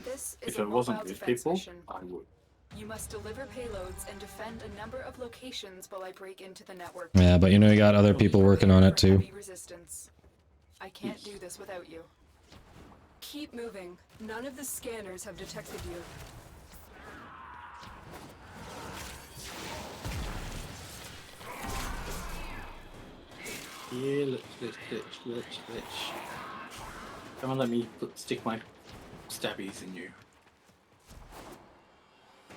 This is If a it wasn't mobile with defense people, mission. I would. You must deliver payloads and defend a number of locations while I break into the network. Yeah, but you know you got other people working on it too. Heavy resistance. I can't do this without you. Keep moving. None of the scanners have detected you. Yeah, let's. Come on, let me stick my stabbies in you.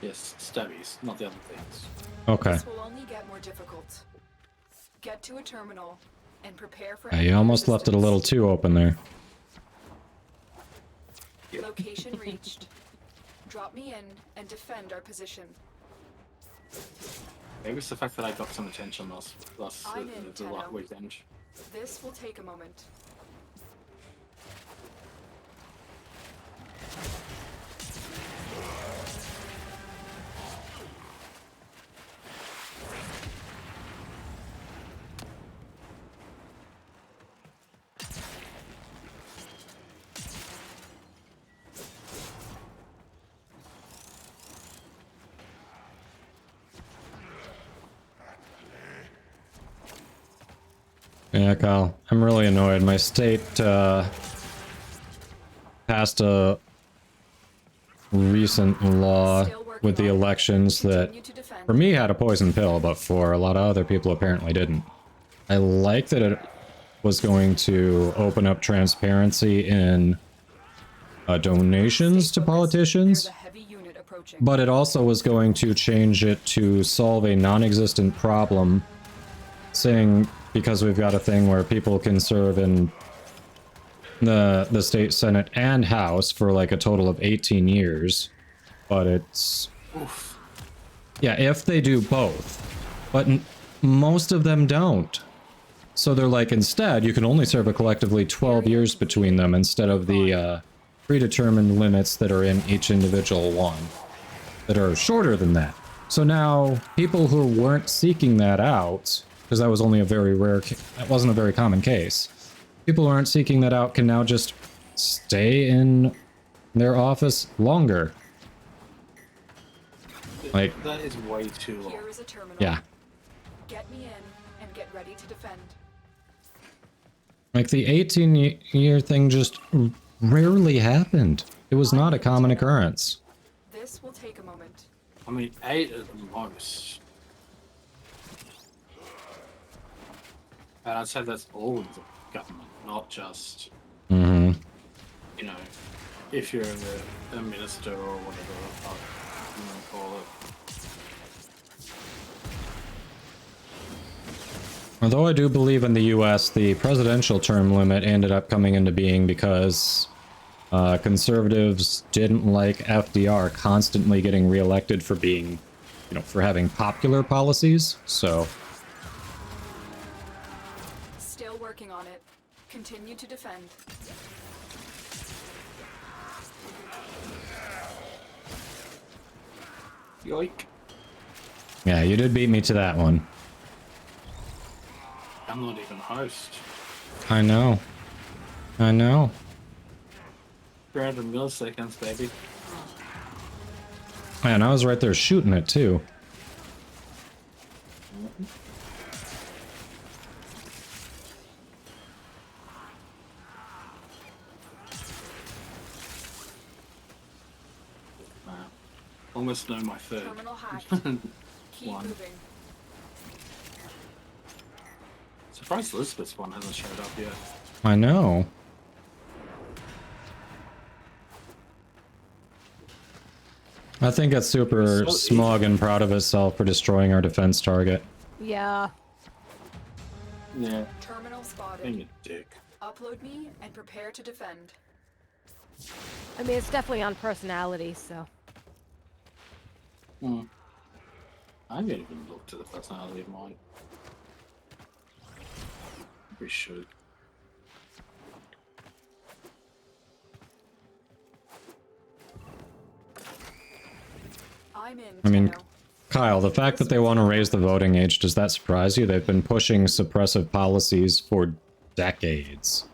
Yes, stabbies, not the other things. Okay. This will only get more difficult. Get to a terminal and prepare for. Yeah, you almost left it a little too open there. Location reached. Drop me in and defend our position. Maybe it's the fact that I got some attention last I'm in, the Tenno. weekend. This will take a moment. Yeah, Kyle, I'm really annoyed. My state passed a recent law with the elections that, for me, had a poison pill, but for a lot of other people apparently didn't. I like that it was going to open up transparency in donations to politicians, but it also was going to change it to solve a non-existent problem, saying because we've got a thing where people can serve in the state senate and house for like a total of 18 years, but it's yeah, if they do both, but most of them don't. So they're like, instead you can only serve a collectively 12 years between them instead of the predetermined limits that are in each individual one that are shorter than that. So now people who weren't seeking that out, because that was only a very rare, that wasn't a very common case. People who aren't seeking that out can now just stay in their office longer. Like, that is way too long. Here is a terminal. Yeah. Get me in and get ready to defend. Like the 18-year thing just rarely happened. It was not a common occurrence. This will take a moment. I mean, 8 at the most. And I'd say that's all of the government, not just, you know, if you're a minister or whatever you want to call it. Although I do believe in the US, the presidential term limit ended up coming into being because conservatives didn't like FDR constantly getting reelected for being, you know, for having popular policies, so... Still working on it. Continue to defend. Yoink. Yeah, you did beat me to that one. I'm not even host. I know. I know. 300 milliseconds, baby. Man, I was right there shooting it too. Almost know my third. Terminal hacked. Keep one. moving. Surprised Elizabeth's one hasn't showed up yet. I know. I think it's super smug and proud of itself for destroying our defense target. Yeah. Yeah. Terminal spotted. Being a dick. Upload me and prepare to defend. I mean, it's definitely on personality, so. I haven't even looked at the personality of mine. We should. I'm in. I mean, Tenno. Kyle, the fact that they want to raise the voting age, does that surprise you? They've been pushing suppressive policies for decades.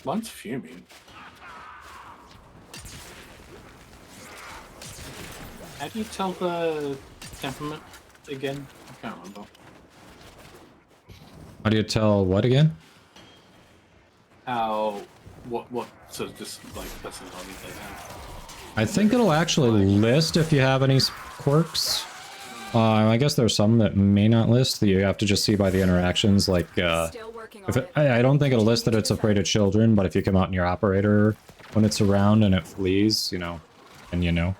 Mine's fuming. How do you tell the temperament again? I can't remember. How do you tell what again? How, what sort of just like personality they have. I think it'll actually list if you have any quirks. I guess there's some that may not list that you have to just see by the interactions. Like, I don't think it'll list that it's afraid of children, but if you come out in your operator when it's around and it flees, you know, and you know.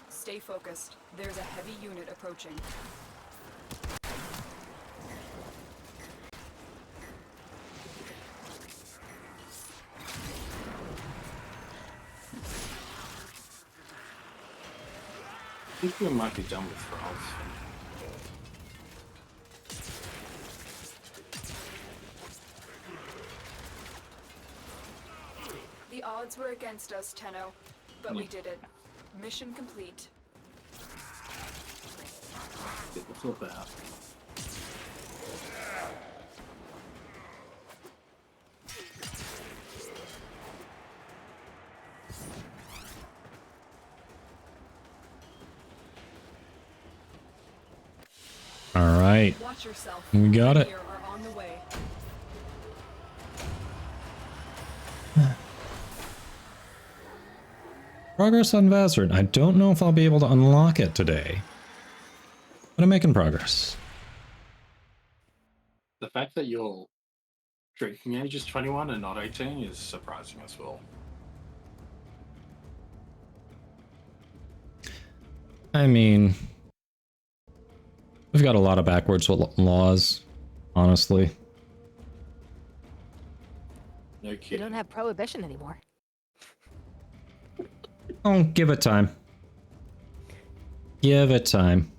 Stay focused. There's a heavy unit approaching. I think we might be done with Thralls. The odds were against us, Tenno, but we did it. Mission complete. Get the flip out. All right. Watch yourself. We got it. Here are on the way. Progress on Vazarin. I don't know if I'll be able to unlock it today, but I'm making progress. The fact that your drinking age is 21 and not 18 is surprising as well. I mean, we've got a lot of backwards laws, honestly. No You kidding. don't have prohibition anymore. Oh, give it time. Give it time.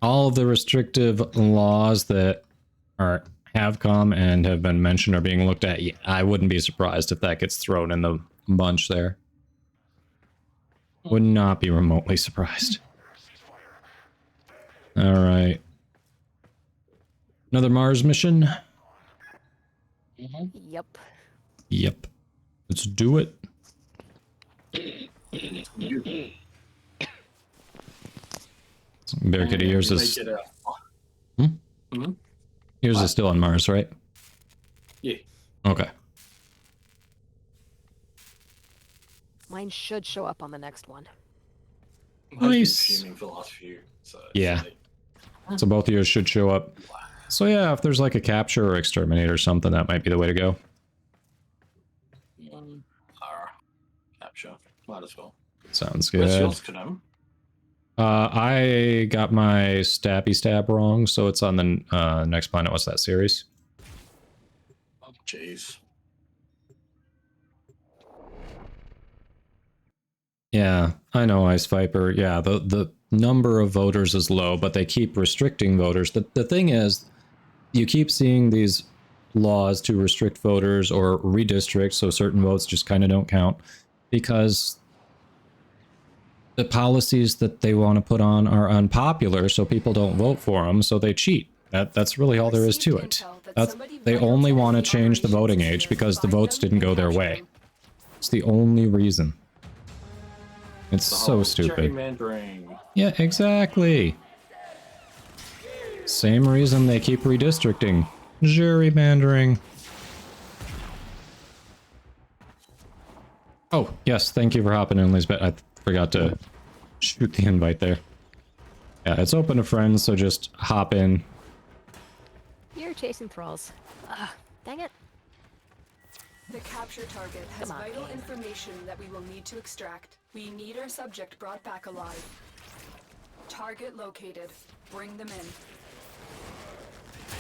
All of the restrictive laws that have come and have been mentioned are being looked at. Yeah, I wouldn't be surprised if that gets thrown in the bunch there. Would not be remotely surprised. All right. Another Mars mission? Yep. Yep. Let's do it. Barricade of yours is... Yours is still on Mars, right? Yeah. Okay. Mine should show up on the next one. Nice. For the last few, so Yeah. So both of yours should show up. So yeah, if there's like a capture or exterminate or something, that might be the way to go. Capture. Might as well. Sounds Where's good. yours, Kadam? I got my stabby stab wrong, so it's on the next planet. What's that series? Oh, jeez. Yeah, I know, Ice Viper. Yeah, the number of voters is low, but they keep restricting voters. The thing is, you keep seeing these laws to restrict voters or redistrict, so certain votes just kind of don't count, because the policies that they want to put on are unpopular, so people don't vote for them, so they cheat. That's really all there is to it. They only want to change the voting age because the votes didn't go their way. It's the only reason. It's so stupid. Gerrymandering. Yeah, exactly. Same reason they keep redistricting. Gerrymandering. Oh, yes, thank you for hopping in, Lisbeth. I forgot to shoot the invite there. Yeah, it's open to friends, so just hop in. You're chasing thralls. Dang it. The capture target has vital information that we will need to extract. We need our subject brought back alive. Target located. Bring them in.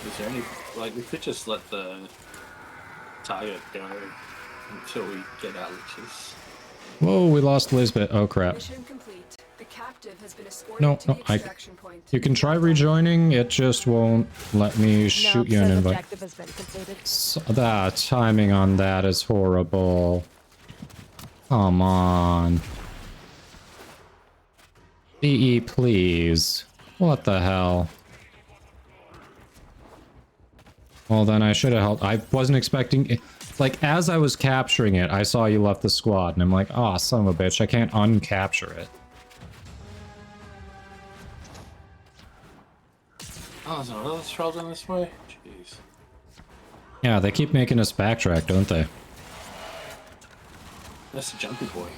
Is there any, like, we could just let the target go until we get our liches. Whoa, we lost Lisbeth. Oh, crap. Mission complete. The captive has been escorted No, to no, the extraction point. you can try rejoining, it just won't let me shoot you an invite. Objective has been completed. So, that timing on that is horrible. Come on. DE, please. What the hell? Well, then I should have helped. I wasn't expecting it. Like, as I was capturing it, I saw you left the squad, and I'm like, oh, son of a bitch, I can't uncapture it. Oh, there's another trail down this way? Jeez. Yeah, they keep making us backtrack, don't they? That's the jumpy boy.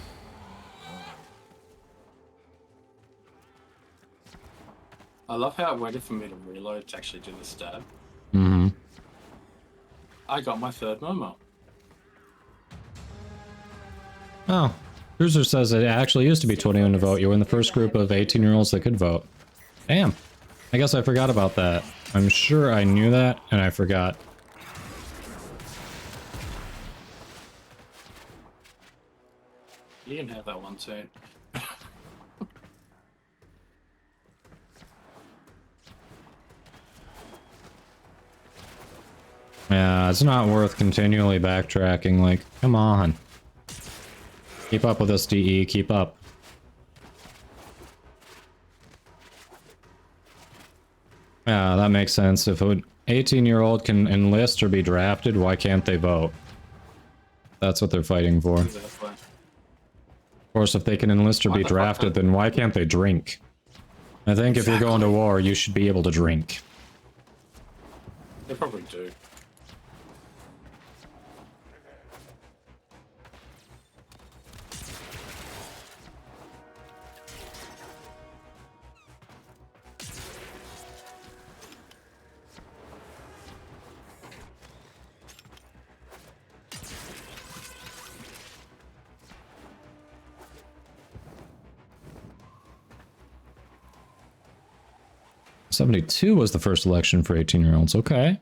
I love how it waited for me to reload to actually do the stab. Mm-hmm. I got my third Momo. Oh, Cruiser says it actually used to be 21 to vote. You were in the first group of 18-year-olds that could vote. Damn. I guess I forgot about that. I'm sure I knew that, and I forgot. You can have that one too. Yeah, it's not worth continually backtracking, like, come on. Keep up with us, DE, keep up. Yeah, that makes sense. If an 18-year-old can enlist or be drafted, why can't they vote? That's what they're fighting for. Exactly. Of course, if they can enlist or be drafted, then why can't they drink? I think if you're going to war, you should be able to drink. They probably do. '72 was the first election for 18-year-olds. Okay.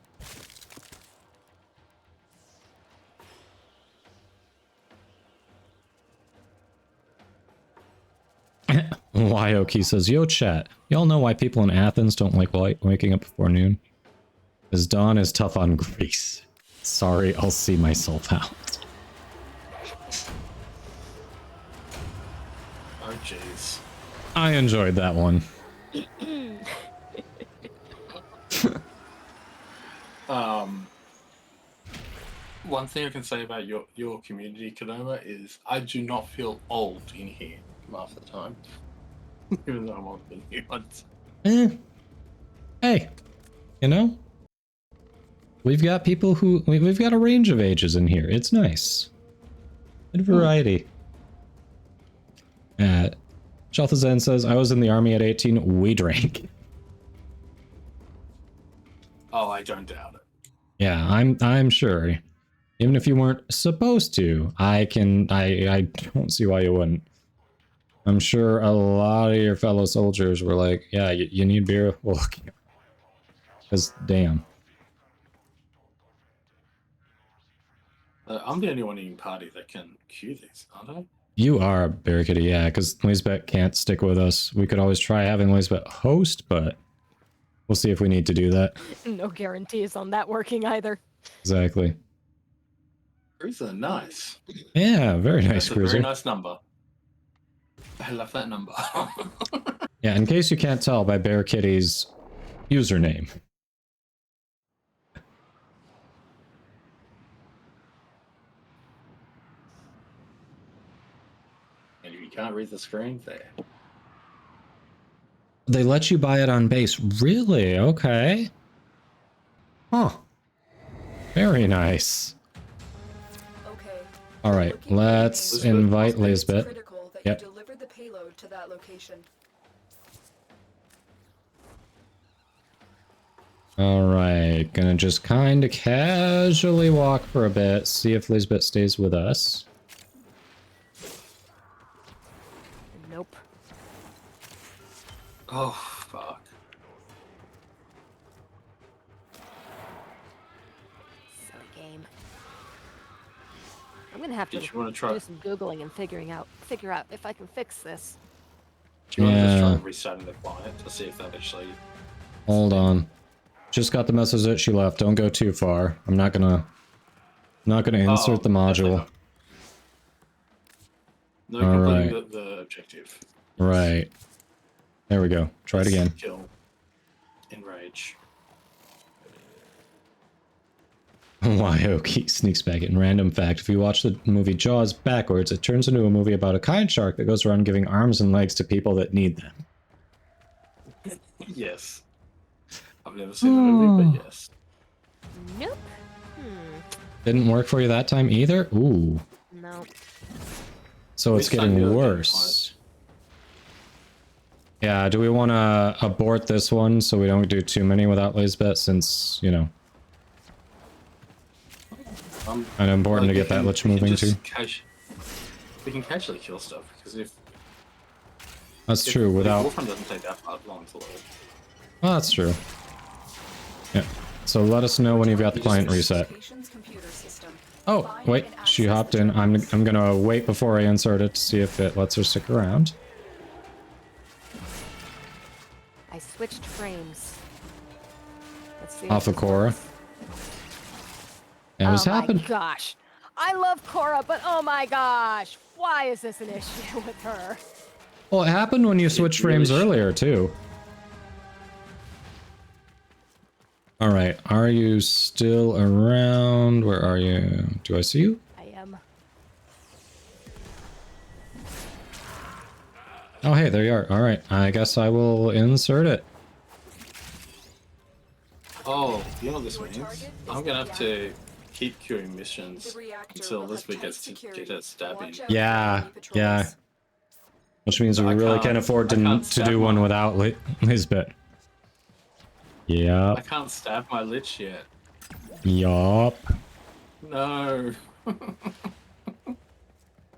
Wyoki says, yo chat, y'all know why people in Athens don't like waking up before noon? Because dawn is tough on Greece. Sorry, I'll see myself out. Oh jeez. I enjoyed that one. One thing I can say about your community, Kadoma, is I do not feel old in here half the time. Even though I'm older than you. Hey, you know? We've got people who... We've got a range of ages in here. It's nice. Good variety. Shalthazen says, I was in the army at 18. We drank. Oh, I don't doubt it. Yeah, I'm sure. Even if you weren't supposed to, I don't see why you wouldn't. I'm sure a lot of your fellow soldiers were like, yeah, you need beer? Well, because damn. I'm the only one in party that can queue these, aren't I? You are, Barricade, yeah, because Lisbeth can't stick with us. We could always try having Lisbeth host, but we'll see if we need to do that. No guarantees on that working either. Exactly. Cruiser, nice. Yeah, very nice, That's a Cruiser. very nice number. I love that number. Yeah, in case you can't tell by Bear Kitty's username. And if you can't read the screen, there. They let you buy it on base. Really? Okay. Huh. Very nice. Okay. All right, let's invite Lisbeth. Critical that Yep. you deliver the payload to that location. All right, gonna just kind of casually walk for a bit, see if Lisbeth stays with us. Nope. Oh, fuck. Silly game. I'm gonna have to Did you want to try? do some Googling and figure out if I can fix this. Do you want to just try Yeah. restarting the client to see if that actually... Hold on. Just got the message that she left. Don't go too far. I'm not gonna insert the module. No, All completing right. the objective. Right. There we go. Try it again. Kill. Enrage. Wyoki sneaks back in. Random fact. If you watch the movie Jaws backwards, it turns into a movie about a kind shark that goes around giving arms and legs to people that need them. Yes. I've never seen the movie, but yes. Nope. Didn't work for you that time either? Ooh. No. So it's getting worse. Yeah, do we want to abort this one so we don't do too many without Lisbeth since, you know, kind of important to get that Lich moving too. We can casually kill stuff, because if... That's true, without... Warframe doesn't take that long to load. Well, that's true. Yeah. So let us know when you've got the client reset. Oh, wait, she hopped in. I'm gonna wait before I insert it to see if it lets her stick around. I switched frames. Let's see. Off of Korra. Yeah, what's happened? Oh my gosh. I love Korra, but oh my gosh. Why is this an issue with her? Well, it happened when you switched frames earlier, too. Alright, are you still around? Where are you? Do I see you? I am. Oh, hey, there you are. Alright, I guess I will insert it. Oh, you know what this means? I'm gonna have to keep queuing missions until Elizabeth gets to get her stabbing. Yeah, yeah. Which means we really can't afford to do one without Lisbeth. Yep. I can't stab my Lich yet. Yup. No.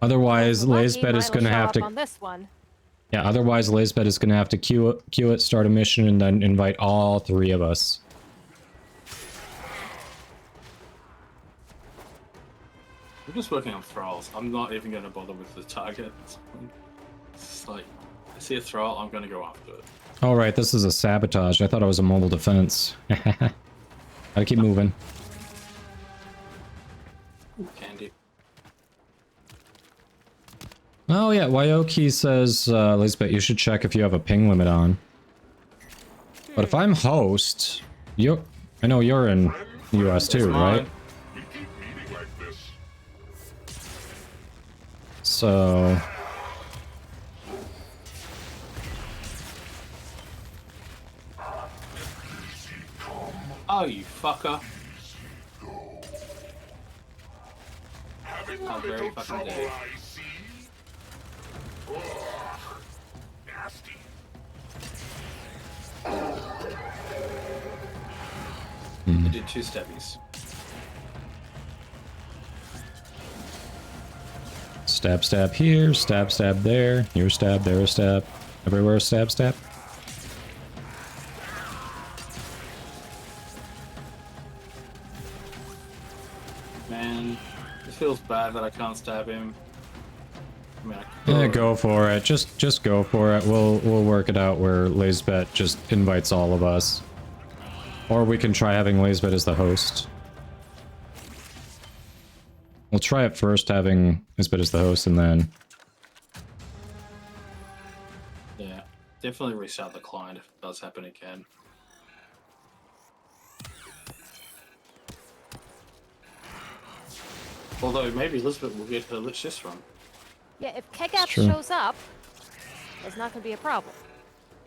Otherwise, Lisbeth is gonna have to... On this one. Yeah, otherwise Lisbeth is gonna have to queue it, start a mission, and then invite all three of us. I'm just working on thralls. I'm not even gonna bother with the target. It's like, I see a thrall, I'm gonna go after it. Oh right, this is a sabotage. I thought it was a mobile defense. Gotta keep moving. Candy. Oh yeah, Wyoki says, Lisbeth, you should check if you have a ping limit on. But if I'm host, I know you're in US too, right? So... Oh, you fucker. How very fucking dare. I did 2 stabbies. Stab, stab here, stab, stab there. Here, stab, there, stab. Everywhere, stab, stab. Man, it feels bad that I can't stab him. I mean, Yeah, go for it. Just go for it. We'll work it out where Lisbeth just invites all of us. Or we can try having Lisbeth as the host. We'll try it first, having Lisbeth as the host, and then... Yeah, definitely restart the client if it does happen again. Although, maybe Elizabeth will get her Lich this run. Yeah, if Kegap true. shows up, it's not going to be a problem.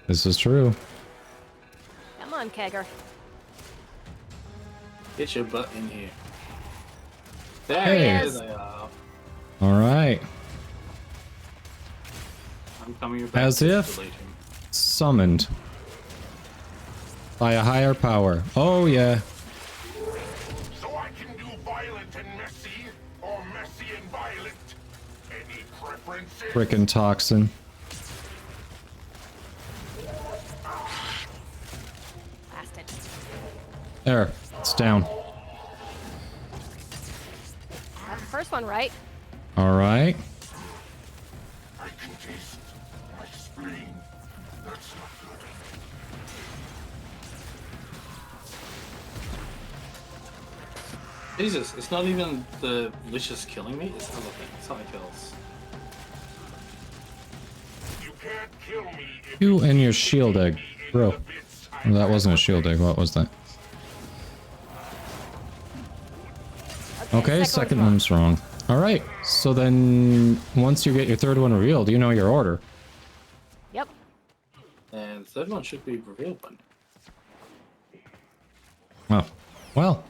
This is true. Come on, Kegger. Get your butt in here. There Hey. they are. Alright. I'm coming back As to if delete him. summoned by a higher power. Oh yeah. So I can do violent and messy, or messy and violent. Any preferences? Frickin' toxin. Blasted. There. It's down. Got the first one right. Alright. I can taste my spleen Jesus, it's not even the Licious killing me, it's other things, something else. You and your shield egg, bro. Well, that wasn't a shield egg, what was that? Okay, second one's wrong. Alright, so then once you get your third one revealed, you know your order. Yep. And the third one should be revealed by now. Oh, well,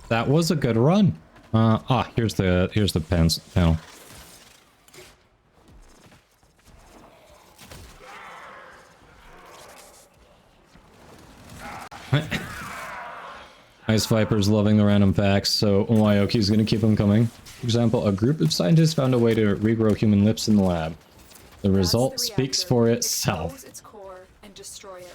that was a good run. Here's the panel. Ice Viper's loving the random facts, so Wyoki's gonna keep them coming. For example, a group of scientists found a way to regrow human lips in the lab. The result speaks for itself. Expose its core and destroy it.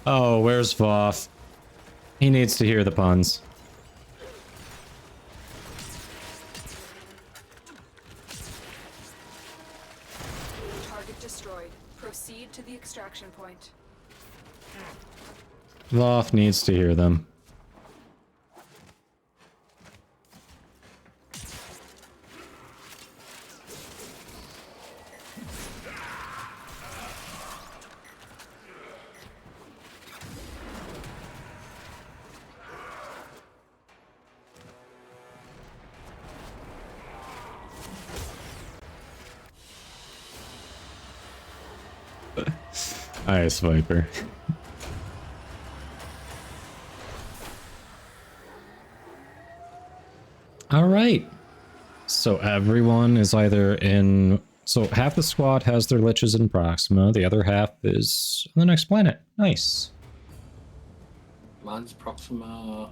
Oh, where's Voth? He needs to hear the puns. Target destroyed. Proceed to the extraction point. Voth needs to hear them. Ice Viper. All right. So everyone is either in... So half the squad has their liches in Proxima, the other half is on the next planet. Nice. Mine's Proxima.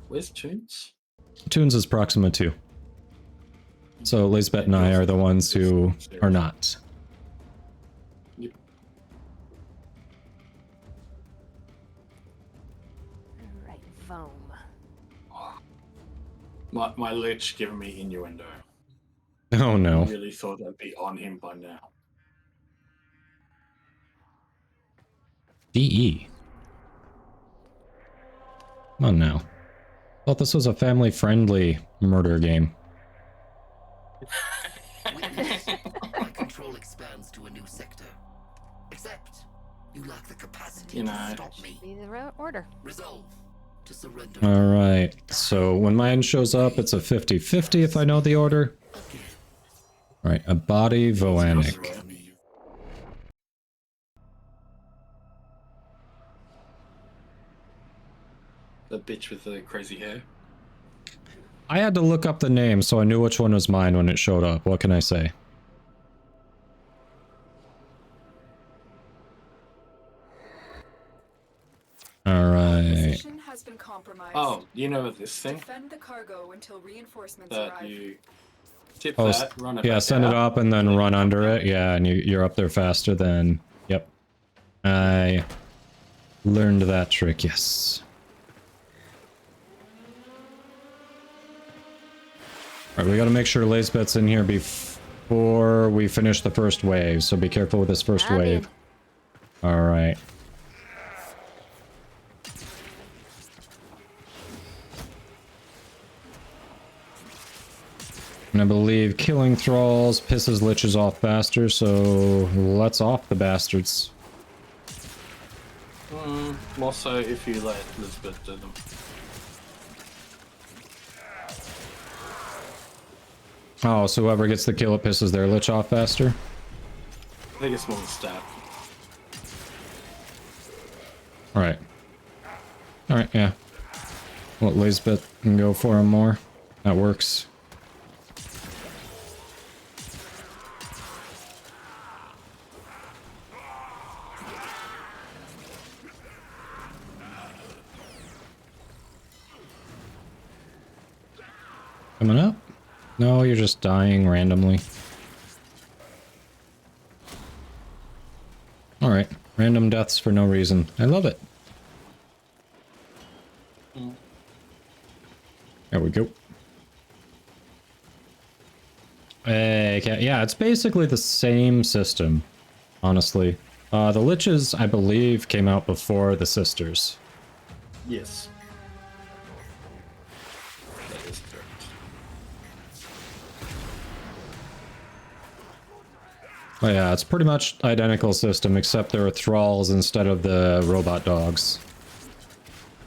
Where's Toons? Toons is Proxima 2. So Lisbeth and I are the ones who are not. Yep. Right, foam. My lich giving me innuendo. Oh no. I really thought I'd be on him by now. DE. Come on now. Thought this was a family-friendly murder game. Witness, my control expands to a new sector. Except, you lack the capacity to stop me. Be the order. Resolve to surrender. Alright, so when mine shows up, it's a 50-50 if I know the order. Alright, a body Voanic. The bitch with the crazy hair. I had to look up the name so I knew which one was mine when it showed up. What can I say? Alright. Has been compromised. Oh, you know this thing? Defend the cargo until reinforcements That arrive. you tip Oh, that, run it yeah, back send it out. up and then run under it. Yeah, and you're up there faster than... Yep. I learned that trick, yes. Alright, we gotta make sure Lisbeth's in here before we finish the first wave, so be careful with this first wave. Alright. And I believe killing thralls pisses liches off faster, so let's off the bastards. More so if you let Elizabeth do them. Oh, so whoever gets the kill, it pisses their lich off faster? I think it's more the stat. Alright. Alright, yeah. Let Lisbeth can go for him more. That works. Coming up? No, you're just dying randomly. Alright, random deaths for no reason. I love it. Yeah, we go. Okay, yeah, it's basically the same system, honestly. The Liches, I believe, came out before the Sisters. Yes. That is correct. Oh yeah, it's pretty much identical system, except there are thralls instead of the robot dogs.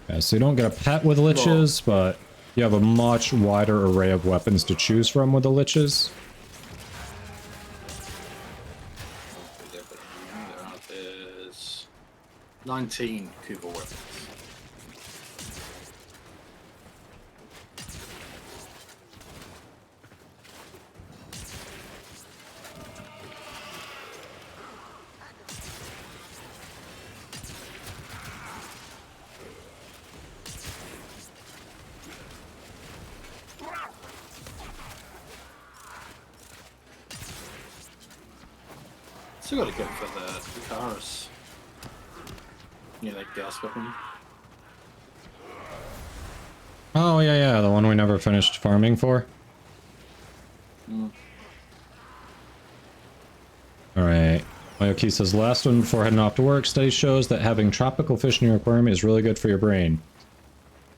Yeah, so you don't get a pet with Liches, but you have a much wider array of weapons to choose from with the Liches. There's 19 Cooper weapons. Still gotta go for the Icarus. Yeah, that gas weapon. Oh yeah, yeah, the one we never finished farming for. Alright. Mayoki says, last one before heading off to work. Study shows that having tropical fish in your aquarium is really good for your brain.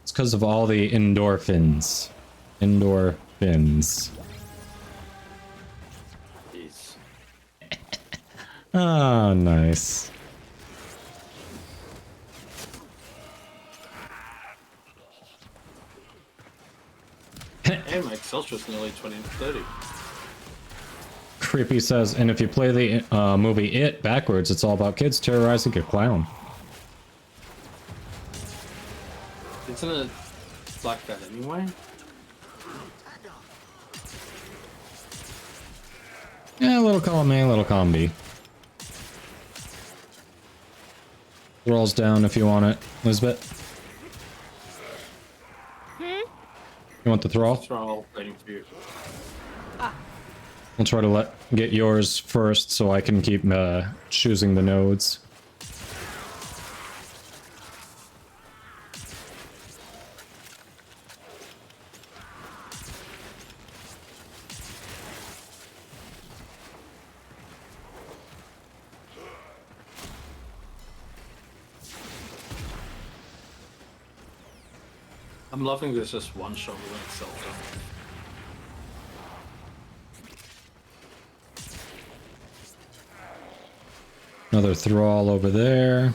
It's because of all the endorphins. Endorphins. Oh, nice. Hey, my Excelsior's nearly 2030. Creepy says, and if you play the movie It backwards, it's all about kids terrorizing a clown. Isn't it like that anyway? Yeah, a little column A, a little column B. Rolls down if you want it, Elizabeth. You want the thrall? Thrall waiting for you. I'll try to get yours first so I can keep choosing the nodes. I'm loving this just one shot with itself. Another thrall over there.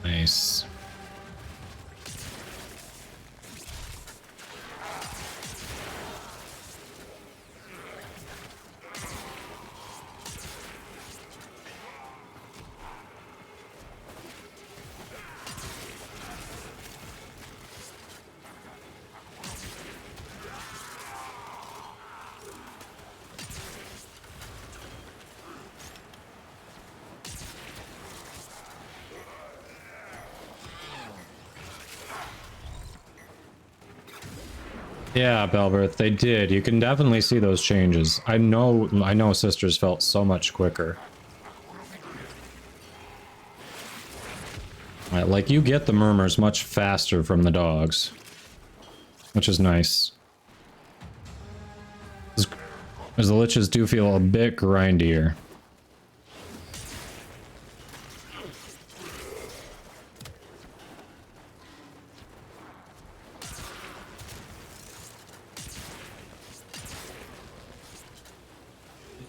Nice. Yeah, Belbert, they did. You can definitely see those changes. I know Sisters felt so much quicker. Like, you get the murmurs much faster from the dogs. Which is nice. As the Liches do feel a bit grindier.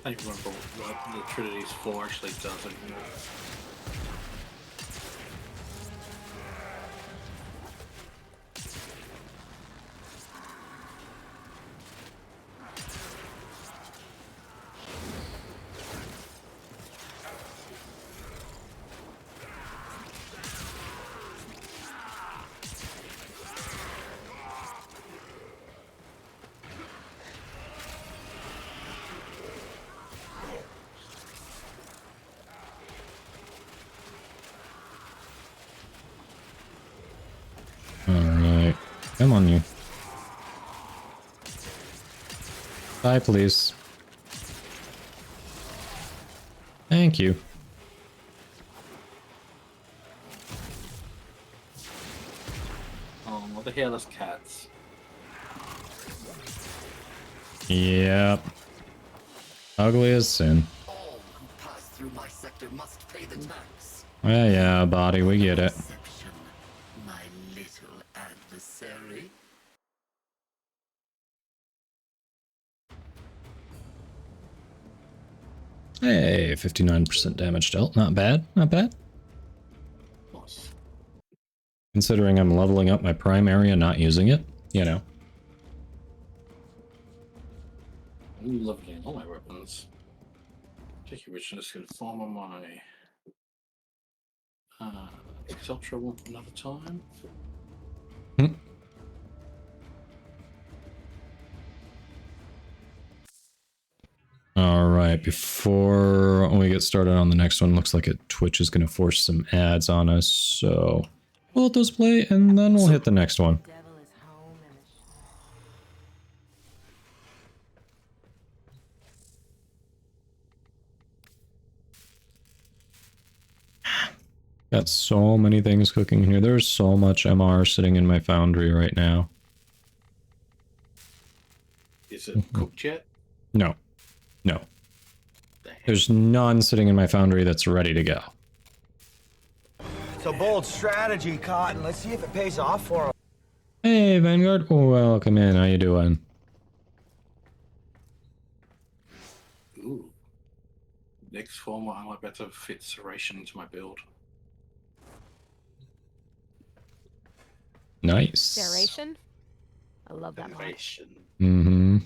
I don't remember what the Trinity's 4 actually does anymore. Alright. Come on, you. Die, please. Thank you. Oh, what the hairless cats. Yep. Ugly as sin. All who pass through my sector must pay the tax. Yeah, body, we get it. Deception, my little adversary. Hey, 59% damage dealt. Not bad, not bad. Nice. Considering I'm leveling up my prime area, not using it, you know. I love getting all my weapons. Particularly which I'm just going to farm on my Exultra one another time. Alright, before we get started on the next one, looks like Twitch is going to force some ads on us, so we'll let those play and then we'll hit the next one. Got so many things cooking here. There's so much MR sitting in my foundry right now. Is it cooked yet? No. No. There's none sitting in my foundry that's ready to go. It's a bold strategy, Cotton. Let's see if it pays off for him. Hey, Vanguard. Oh, welcome in. How you doing? Ooh. Next form, I might better fit Serration into my build. Nice. Serration? I love that mod. Mm-hmm.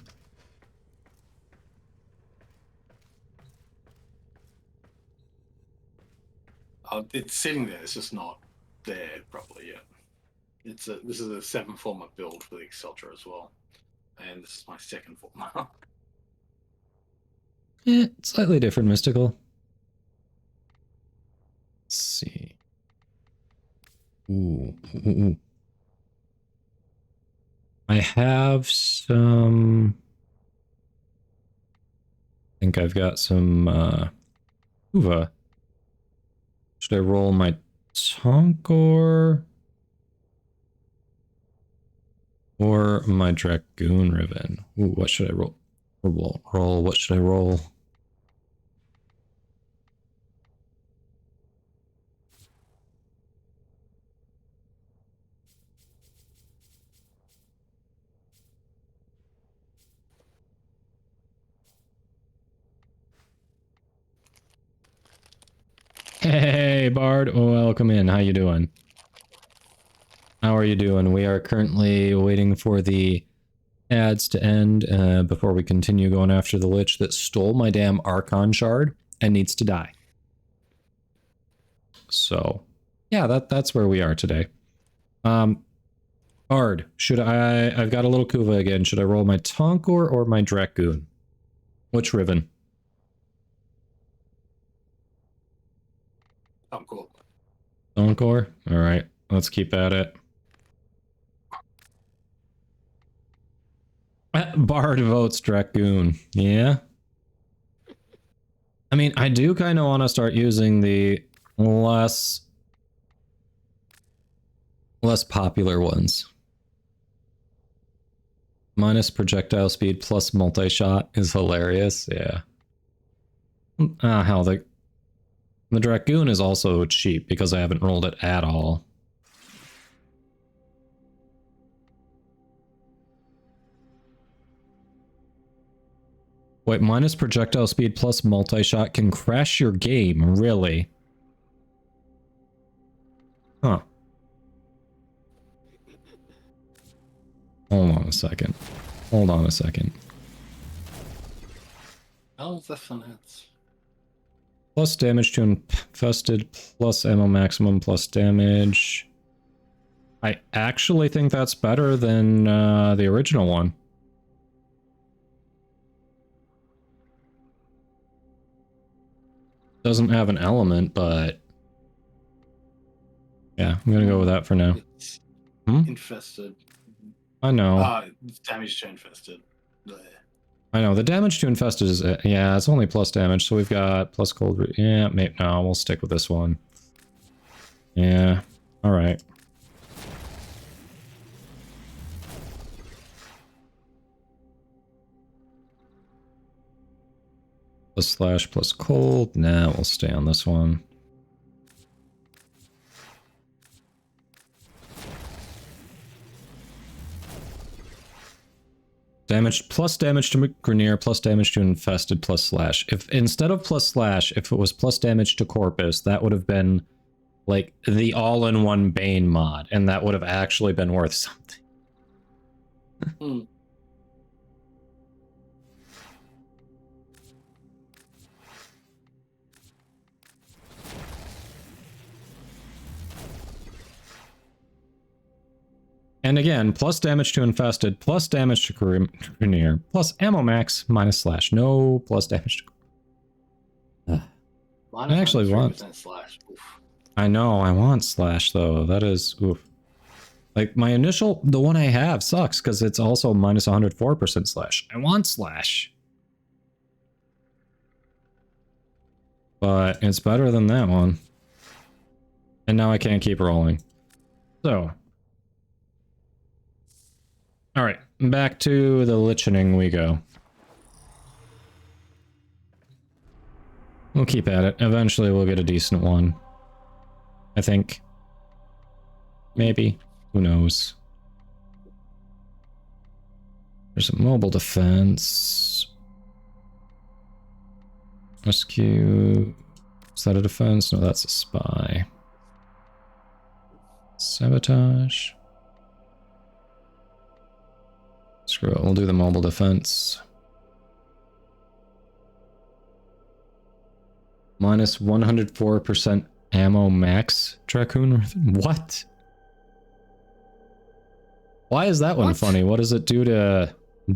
It's sitting there, it's just not there properly yet. This is a 7 former build for the Exultra as well. And this is my second former. Yeah, slightly different mystical. Let's see. Ooh. I have some... I think I've got some, Uva. Should I roll my Tonkor? Or my Dragoon Riven? Ooh, what should I roll? What should I roll? Hey, Bard, welcome in. How you doing? How are you doing? We are currently waiting for the ads to end before we continue going after the Lich that stole my damn Archon shard and needs to die. So, yeah, that's where we are today. Bard, I've got a little Kuva again. Should I roll my Tonkor or my Dragoon? Which Riven? Tonkor. Tonkor? Alright, let's keep at it. Bard votes Dragoon. Yeah? I mean, I do kind of want to start using the less popular ones. Minus projectile speed plus multi-shot is hilarious. Yeah. Hell, the Dragoon is also cheap because I haven't rolled it at all. Wait, minus projectile speed plus multi-shot can crash your game, really? Huh. Hold on a second. Hold on a second. Oh, the finance. Plus damage to infested, plus ammo maximum, plus damage. I actually think that's better than the original one. Doesn't have an element, but... yeah, I'm gonna go with that for now. Infested. I know. Damage to infested. There. I know, the damage to infested is... yeah, it's only plus damage, so we've got plus cold... yeah, maybe... no, we'll stick with this one. Yeah, alright. Plus slash plus cold. Nah, we'll stay on this one. Damage plus damage to Grenier, plus damage to infested, plus slash. If instead of plus slash, if it was plus damage to Corpus, that would have been like the all-in-one Bane mod, and that would have actually been worth something. And again, plus damage to infested, plus damage to Grenier, plus ammo max, minus slash. No plus damage to... I actually want... slash. Oof. I know, I want slash though. That is... oof. Like, my initial... the one I have sucks, because it's also minus 104% slash. I want slash. But it's better than that one. And now I can't keep rolling. So... alright, back to the lichening we go. We'll keep at it. Eventually we'll get a decent one. I think. Maybe. Who knows? There's a mobile defense. Rescue. Is that a defense? No, that's a spy. Sabotage. Screw it, we'll do the mobile defense. Minus 104% ammo max, Dracoon? What? Why is that one funny? What does it do to...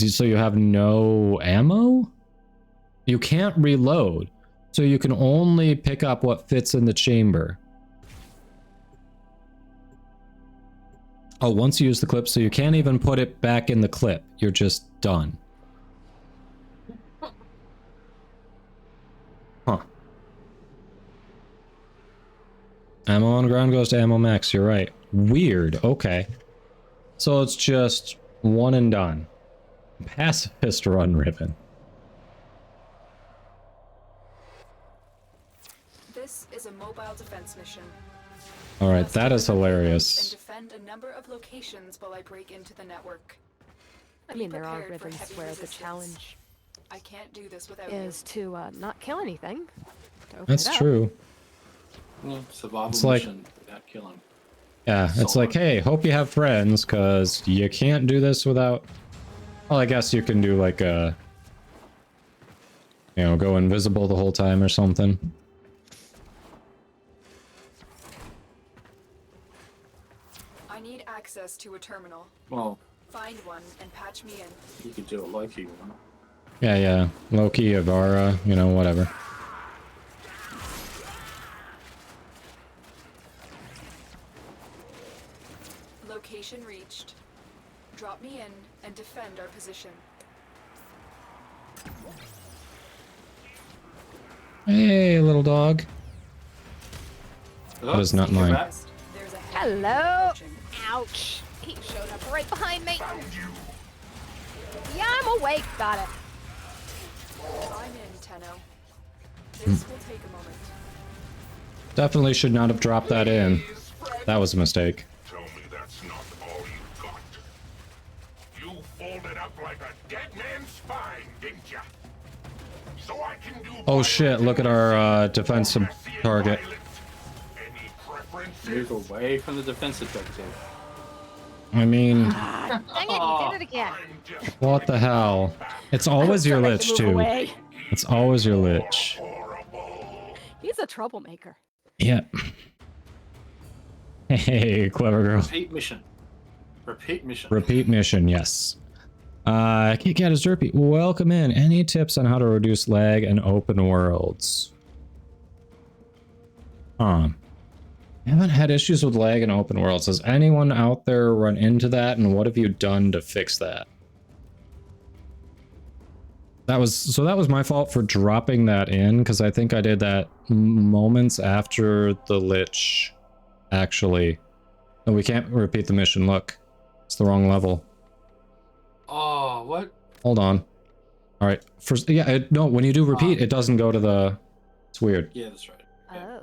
so you have no ammo? You can't reload, so you can only pick up what fits in the chamber. Oh, once you use the clip, so you can't even put it back in the clip. You're just done. Huh. Ammo on ground goes to ammo max, you're right. Weird, okay. So it's just one and done. Pacifist run ribbon. This is a mobile defense mission. Alright, that is hilarious. And defend a number of locations while I break into the network. I mean, there are ribbons where the challenge I can't do this without is to not kill anything. That's true. Well, survival It's like... mission without killing. yeah, it's like, hey, hope you have friends, because you can't do this without... well, I guess you can do like a... you know, go invisible the whole time or something. I need access to a terminal. Well, find one and patch me in. you could do a Loki one. Yeah. Loki, Avara, you know, whatever. Location reached. Drop me in and defend our position. Hey, little dog. That is not mine. Hello! Ouch! He showed up right behind me. Yeah, I'm awake. Got it. I'm in, Tenno. This will take a moment. Definitely should not have dropped that in. That was a mistake. Tell me that's not all you got. You folded up like a dead man's spine, didn't ya? So I can do... oh shit, look at our defensive target. Move away from the defense objective. I mean... dang it, you did it again. what the hell? It's always your lich, too. Away. It's always your lich. He's a troublemaker. Yep. Hey, clever girl. Repeat mission. Repeat mission. Repeat mission, yes. Kit Kat is derpy. Welcome in. Any tips on how to reduce lag in open worlds? I haven't had issues with lag in open worlds. Has anyone out there run into that, and what have you done to fix that? That was my fault for dropping that in, because I think I did that moments after the Lich, actually. No, we can't repeat the mission, look. It's the wrong level. Oh, what? Hold on. Alright, first, yeah, no, when you do repeat, it doesn't go to the... It's weird. Yeah, that's right. Oh.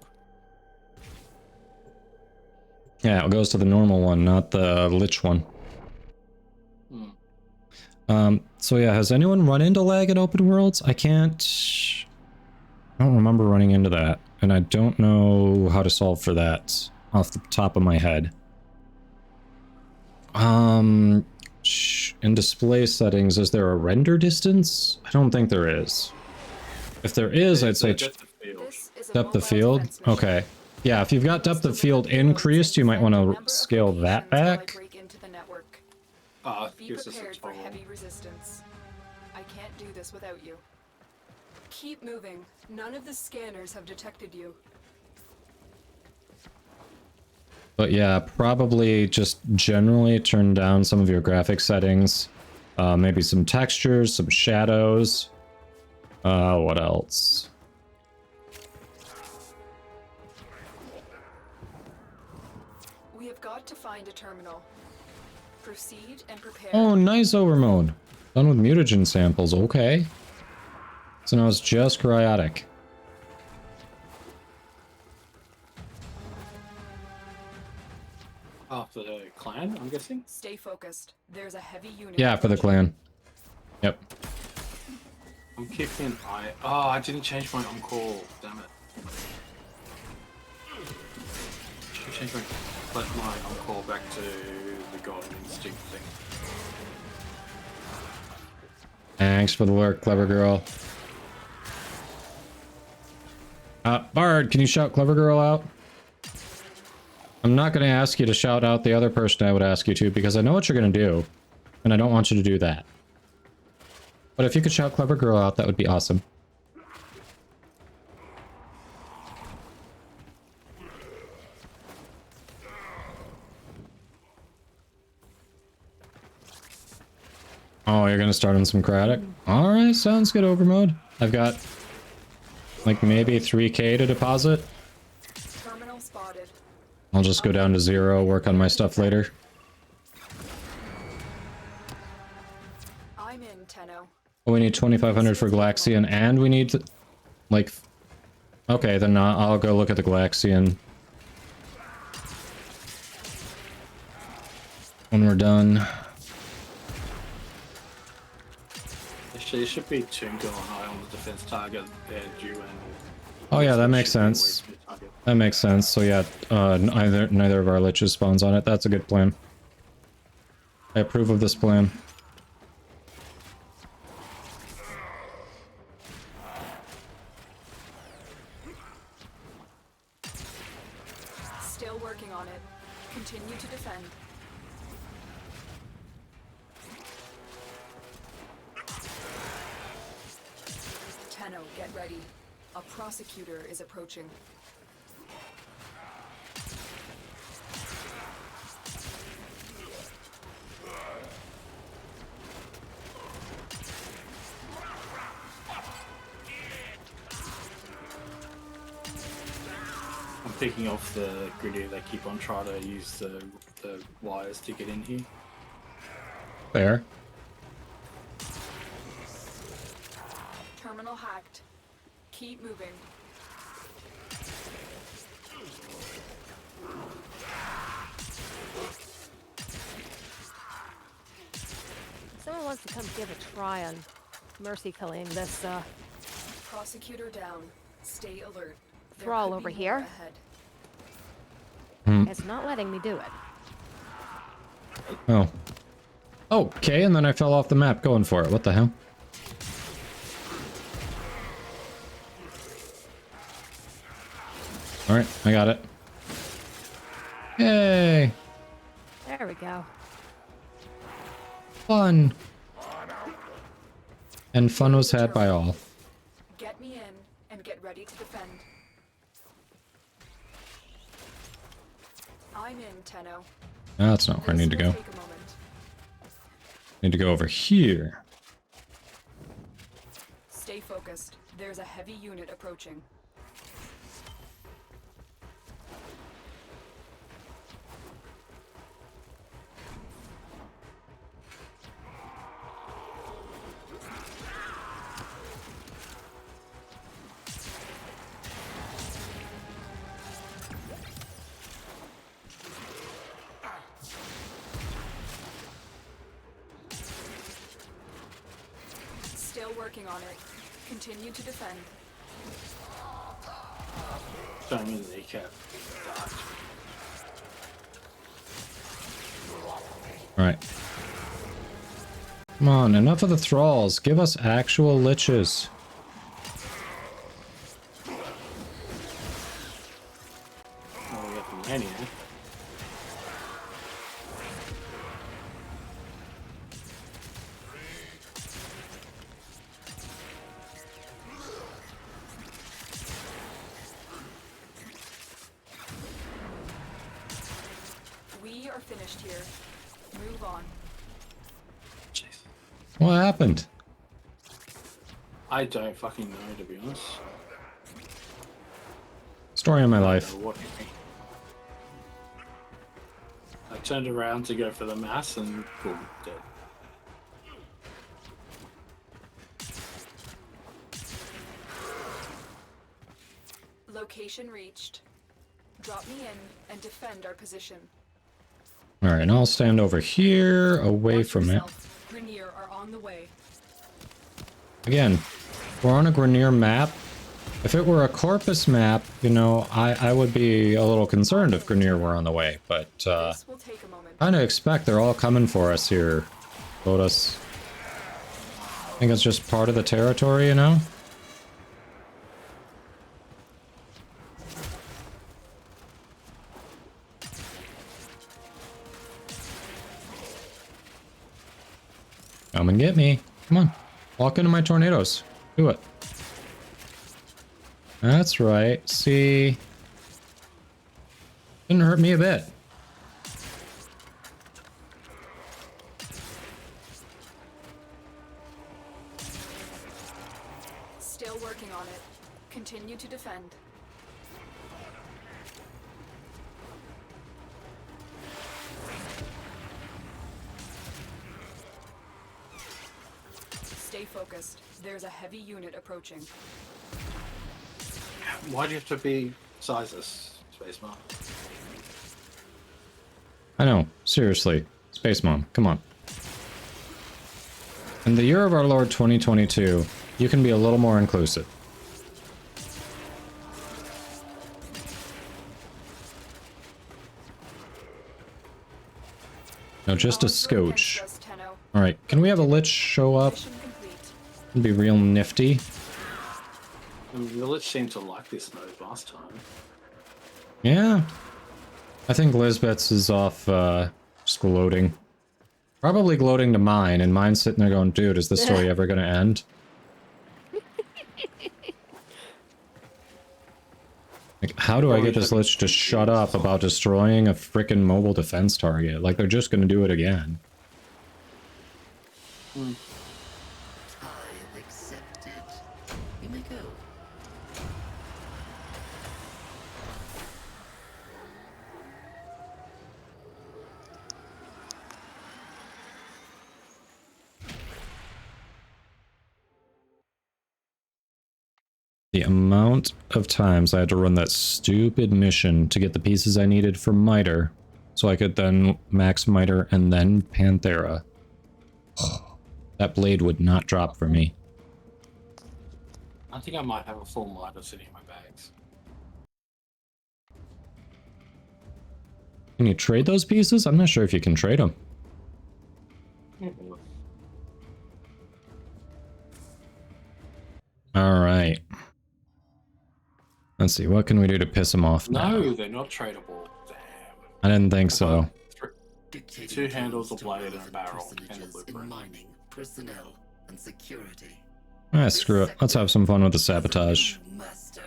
Yeah, it goes to the normal one, not the Lich one. So yeah, has anyone run into lag in open worlds? I don't remember running into that, and I don't know how to solve for that off the top of my head. In display settings, is there a render distance? I don't think there is. If there is, I'd say depth of field. Okay. Yeah, if you've got depth of field increased, you might want to scale that back. Be prepared for heavy resistance. I can't do this without you. Keep moving. None of the scanners have detected you. But yeah, probably just generally turn down some of your graphic settings. Maybe some textures, some shadows. What else? We have got to find a terminal. Proceed and prepare. Oh, nice overmode. Done with mutagen samples, okay. So now it's just cryotic. Oh, for the clan, I'm guessing? Stay focused. There's a heavy unit. Yeah, for the clan. Yep. I'm keeping an eye. Oh, I didn't change my on-call. Damn it. Should change my on-call back to the God Instinct thing. Thanks for the work, clever girl. Bard, can you shout clever girl out? I'm not going to ask you to shout out the other person I would ask you to, because I know what you're going to do, and I don't want you to do that. But if you could shout clever girl out, that would be awesome. Oh, you're gonna start on some cryotic? Alright, sounds good, overmode. I've got like maybe 3k to deposit. Terminal spotted. I'll just go down to 0, work on my stuff later. I'm in, Tenno. Oh, we need 2500 for Galaxian, and we need like... Okay, then I'll go look at the Galaxian when we're done. Actually, it should be Toon going high on the defense target and you and... Oh yeah, that makes sense. That makes sense. So yeah, neither of our liches spawns on it. That's a good plan. I approve of this plan. Still working on it. Continue to defend. Tenno, get ready. A prosecutor is approaching. I'm picking off the gritty that keep on trying to use the wires to get in here. Fair. Terminal hacked. Keep moving. Someone wants to come give a try on mercy killing this, Prosecutor down. Stay alert. There thrall could over be here. more ahead. It's not letting me do it. Oh. Okay, and then I fell off the map going for it. What the hell? Alright, I got it. Yay! There we go. Fun! And fun was had by all. Get me in and get ready to defend. I'm in, Tenno. No, that's not where I need to go. Take a moment. Need to go over here. Stay focused. There's a heavy unit approaching. Still working on it. Continue to defend. Don't mean the kneecap. Alright. Come on, enough of the thralls. Give us actual liches. Oh, we got the mania. We are finished here. Move on. What happened? I don't fucking know, to be honest. Story of my life. What I turned around to go for the mass and boom, dead. Location reached. Drop me in and defend our position. Alright, and I'll stand over here, away from it. Grenier are on the way. Again, we're on a Grenier map. If it were a Corpus map, you know, I would be a little concerned if Grenier were on the way, but kind of expect they're all coming for us here, VODS. I think it's just part of the territory, you know? Come and get me. Come on. Walk into my tornadoes. Do it. That's right. See? Didn't hurt me a bit. Still working on it. Continue to defend. Stay focused. There's a heavy unit approaching. Why do you have to be sizes, Space Mom? I know. Seriously. Space Mom. Come on. In the year of our Lord 2022, you can be a little more inclusive. No, just a scotch. Alright, can we have a Lich show up? It'd be real nifty. I mean, the Lich seemed to like this mode last time. Yeah. I think Lisbeth's is off, just gloating. Probably gloating to mine, and mine's sitting there going, dude, is this story ever gonna end? Like, how do I get this Lich to shut up about destroying a frickin' mobile defense target? Like, they're just gonna do it again. Time accepted. You may go. The amount of times I had to run that stupid mission to get the pieces I needed for Miter, so I could then max Miter and then Panthera. That blade would not drop for me. I think I might have a full Miter sitting in my bags. Can you trade those pieces? I'm not sure if you can trade them. Alright. Let's see, what can we do to piss him off now? No, they're not tradable. Damn. I didn't think so. Two handles, a blade, and a barrel, and a blueprint. Mining, personnel, and security. Ah, screw it. Let's have some fun with the sabotage. Master.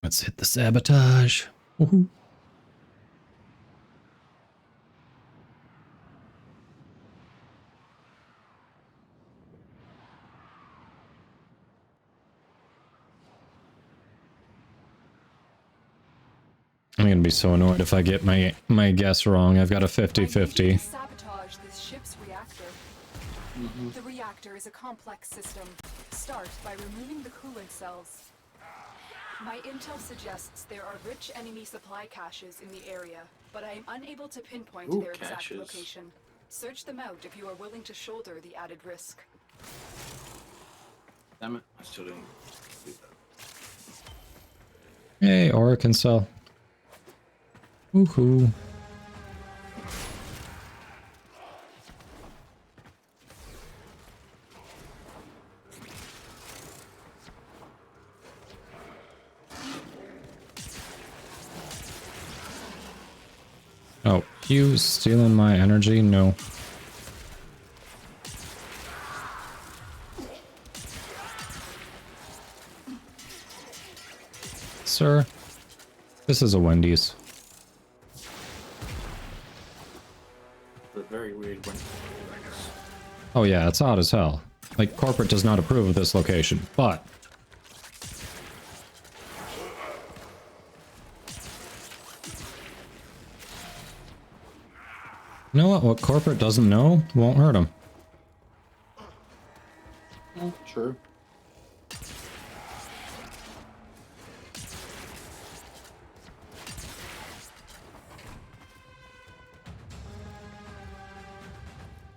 Let's hit the sabotage. Woohoo. I'm gonna be so annoyed if I get my guess wrong. I've got a 50-50. Sabotage this ship's reactor. The reactor is a complex system. Start by removing the coolant cells. My intel suggests there are rich enemy supply caches in the area, but I am unable to pinpoint their exact location. Search them out if you are willing to shoulder the added risk. Damn it, I still didn't do that. Hey, Oracle cell. Woohoo. Oh, you stealing my energy? No. Sir, this is a Wendy's. A very weird one. Oh yeah, it's odd as hell. Like, corporate does not approve of this location, but... You know what? What corporate doesn't know won't hurt them. Oh, true.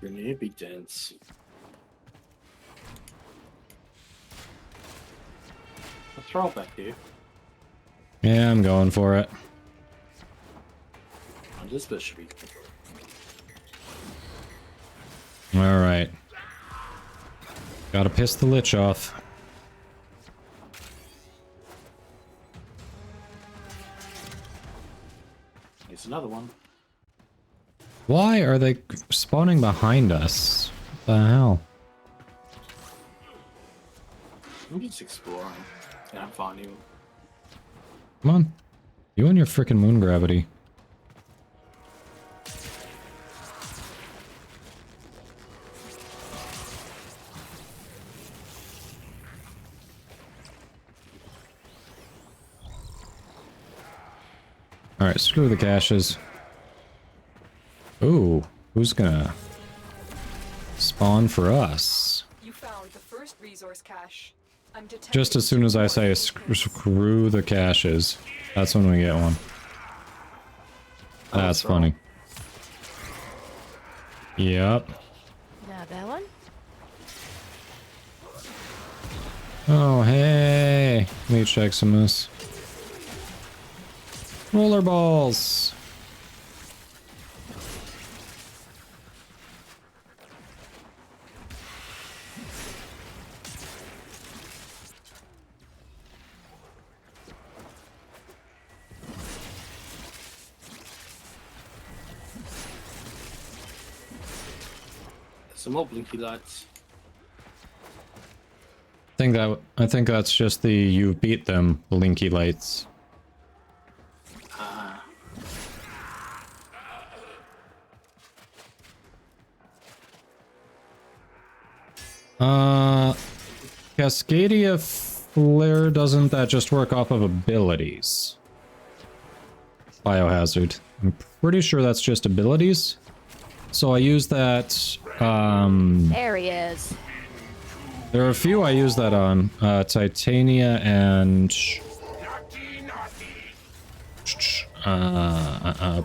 Grenade be dense. Let's throw it back here. Yeah, I'm going for it. Oh, this bit should be. Alright. Gotta piss the lich off. Here's another one. Why are they spawning behind us? What the hell? I'm just exploring. And I'm finding you. Come on. You and your frickin' moon gravity. Alright, screw the caches. Ooh, who's gonna spawn for us? You found the first resource cache. I'm Just as soon as I say screw the caches, that's when we get one. That's funny. Yep. Now that one? Oh, hey. Let me check some of this. Rollerballs. Some more blinky lights. I think that's just the you beat them blinky lights. Cascadia Flare, doesn't that just work off of abilities? Biohazard. I'm pretty sure that's just abilities. So I use that, There he is. there are a few I use that on. Titania and...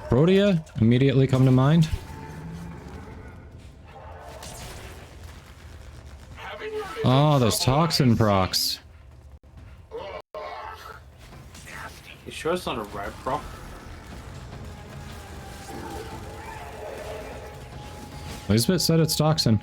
Protea immediately come to mind. Oh, those toxin procs. You sure it's not a rad proc? Lisbeth said it's toxin.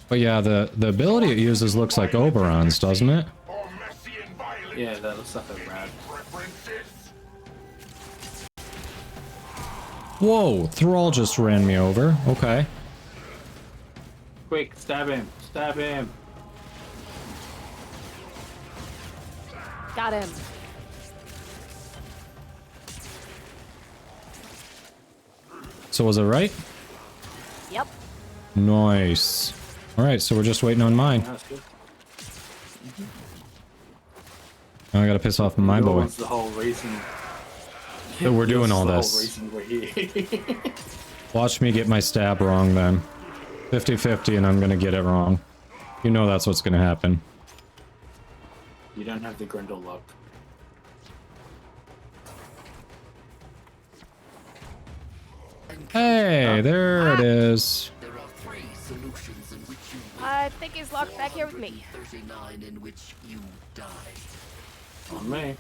But yeah, the ability it uses looks like Oberon's, doesn't it? Yeah, that looks like a rad. Whoa, Thrall just ran me over. Okay. Quick, stab him. Stab him. Got him. So was it right? Yep. Nice. Alright, so we're just waiting on mine. That's good. Now I gotta piss off my boy. The whole reason that we're doing all the this. whole reason we're here. Watch me get my stab wrong then. 50-50 and I'm gonna get it wrong. You know that's what's gonna happen. You don't have the Grendel luck. Hey, there it is. I think he's locked back here with me. 39 in which you die. On me.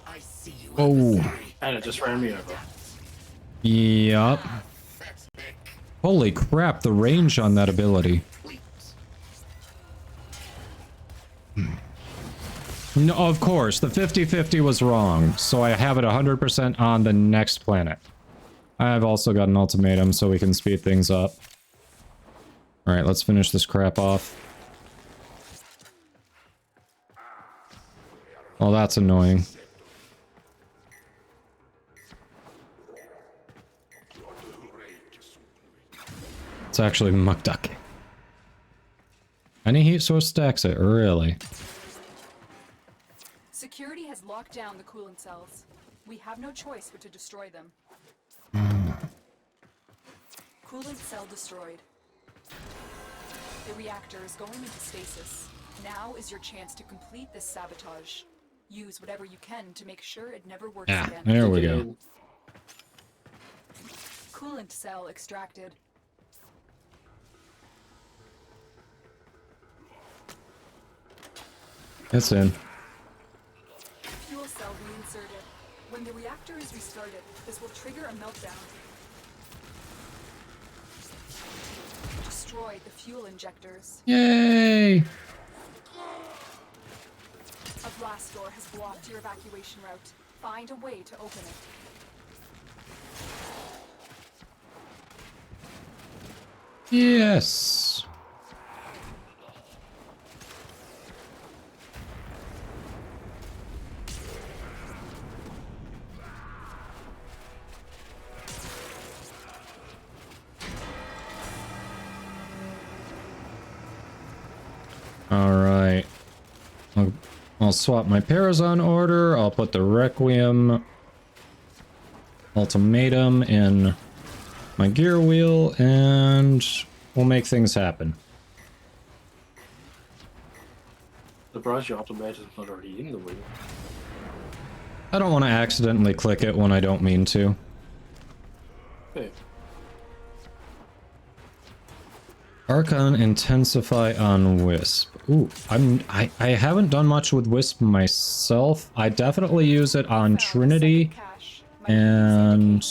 I see you. Oh. And it just ran me over. Yup. Holy crap, the range on that ability. No, of course, the 50-50 was wrong, so I have it 100% on the next planet. I've also got an ultimatum so we can speed things up. Alright, let's finish this crap off. Well, that's annoying. It's actually McDuck. Any heat source stacks it, really. Security has locked down the coolant cells. We have no choice but to destroy them. Coolant cell destroyed. The reactor is going into stasis. Now is your chance to complete this sabotage. Use whatever you can to make sure it never works again. There we go. Coolant cell extracted. It's in. Fuel cell reinserted. When the reactor is restarted, this will trigger a meltdown. Destroy the fuel injectors. Yay! A blast door has blocked your evacuation route. Find a way to open it. Yes! Alright. I'll swap my Parazon order. I'll put the Requiem ultimatum in my gear wheel, and we'll make things happen. Surprised your ultimatum's not already in the wheel. I don't want to accidentally click it when I don't mean to. Okay. Archon intensify on Wisp. Ooh, I haven't done much with Wisp myself. I definitely use it on Trinity and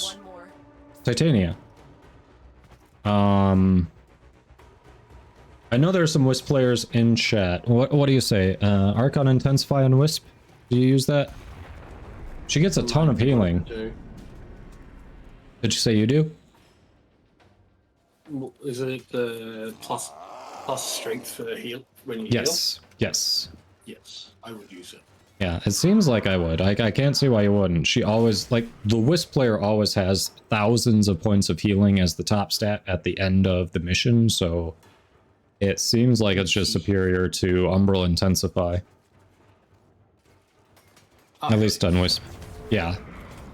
Titania. I know there are some Wisp players in chat. What do you say? Archon intensify on Wisp? Do you use that? She gets a ton of healing. Did you say you do? Is it the plus strength for heal when you heal? Yes. Yes, I would use it. Yeah, it seems like I would. I can't see why you wouldn't. She always, like, the Wisp player always has thousands of points of healing as the top stat at the end of the mission, so it seems like it's just superior to Umbral Intensify. At least on Wisp. Yeah.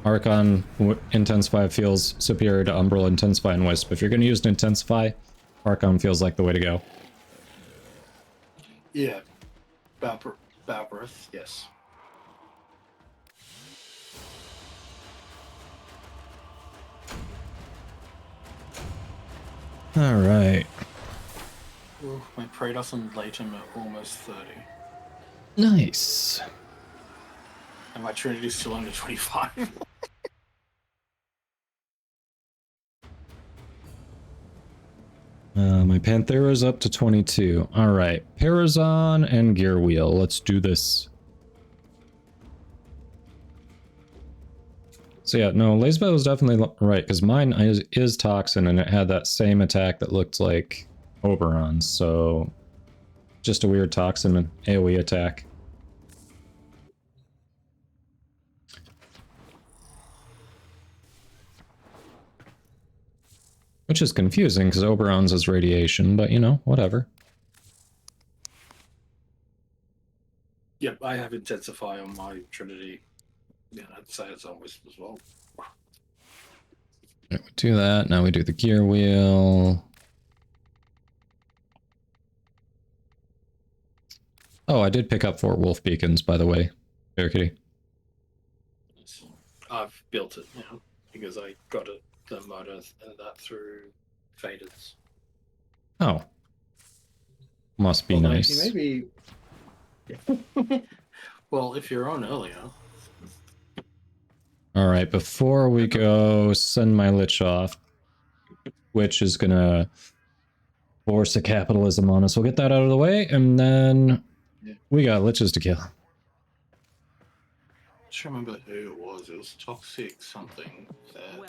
Archon Intensify feels superior to Umbral Intensify and Wisp. If you're going to use an Intensify, Archon feels like the way to go. Yeah. Balbreath, yes. Alright. My Praetos and Latum are almost 30. Nice. And my Trinity's still under 25. My Panthera's up to 22. Alright, Parazon and Gear Wheel. Let's do this. So yeah, no, Lazebot was definitely right, because mine is Toxin, and it had that same attack that looked like Oberon's, so just a weird Toxin AoE attack. Which is confusing, because Oberon's is radiation, but you know, whatever. Yep, I have Intensify on my Trinity. Yeah, I'd say it's always as well. We do that, now we do the gear wheel. Oh, I did pick up 4 wolf beacons, by the way, Bear Kitty. I've built it now, because I got it, the motor and that through Faders. Oh. Must be nice. Maybe... Well, if you're on earlier... Alright, before we go send my Lich off, which is gonna force a capitalism on us. We'll get that out of the way, and then we got Liches to kill. I just remember who it was. It was Toxic something that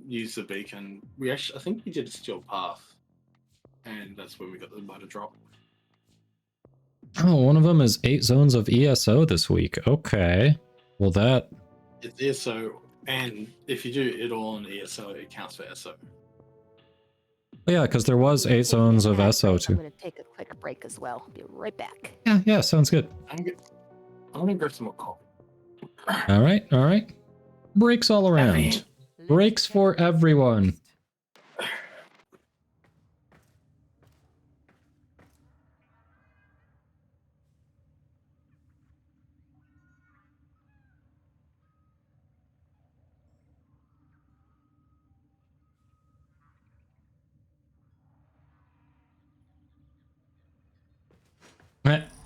used the beacon. We actually, I think we did a Steel Path, and that's when we got the motor drop. Oh, one of them is 8 zones of ESO this week. Okay. Well, that... It's ESO, and if you do it all in ESO, it counts for SO. Yeah, because there was 8 zones of SO too. I'm gonna take a quick break as well. Be right back. Yeah, sounds good. I'm gonna grab some more coffee. Alright. Breaks all around. Breaks for everyone.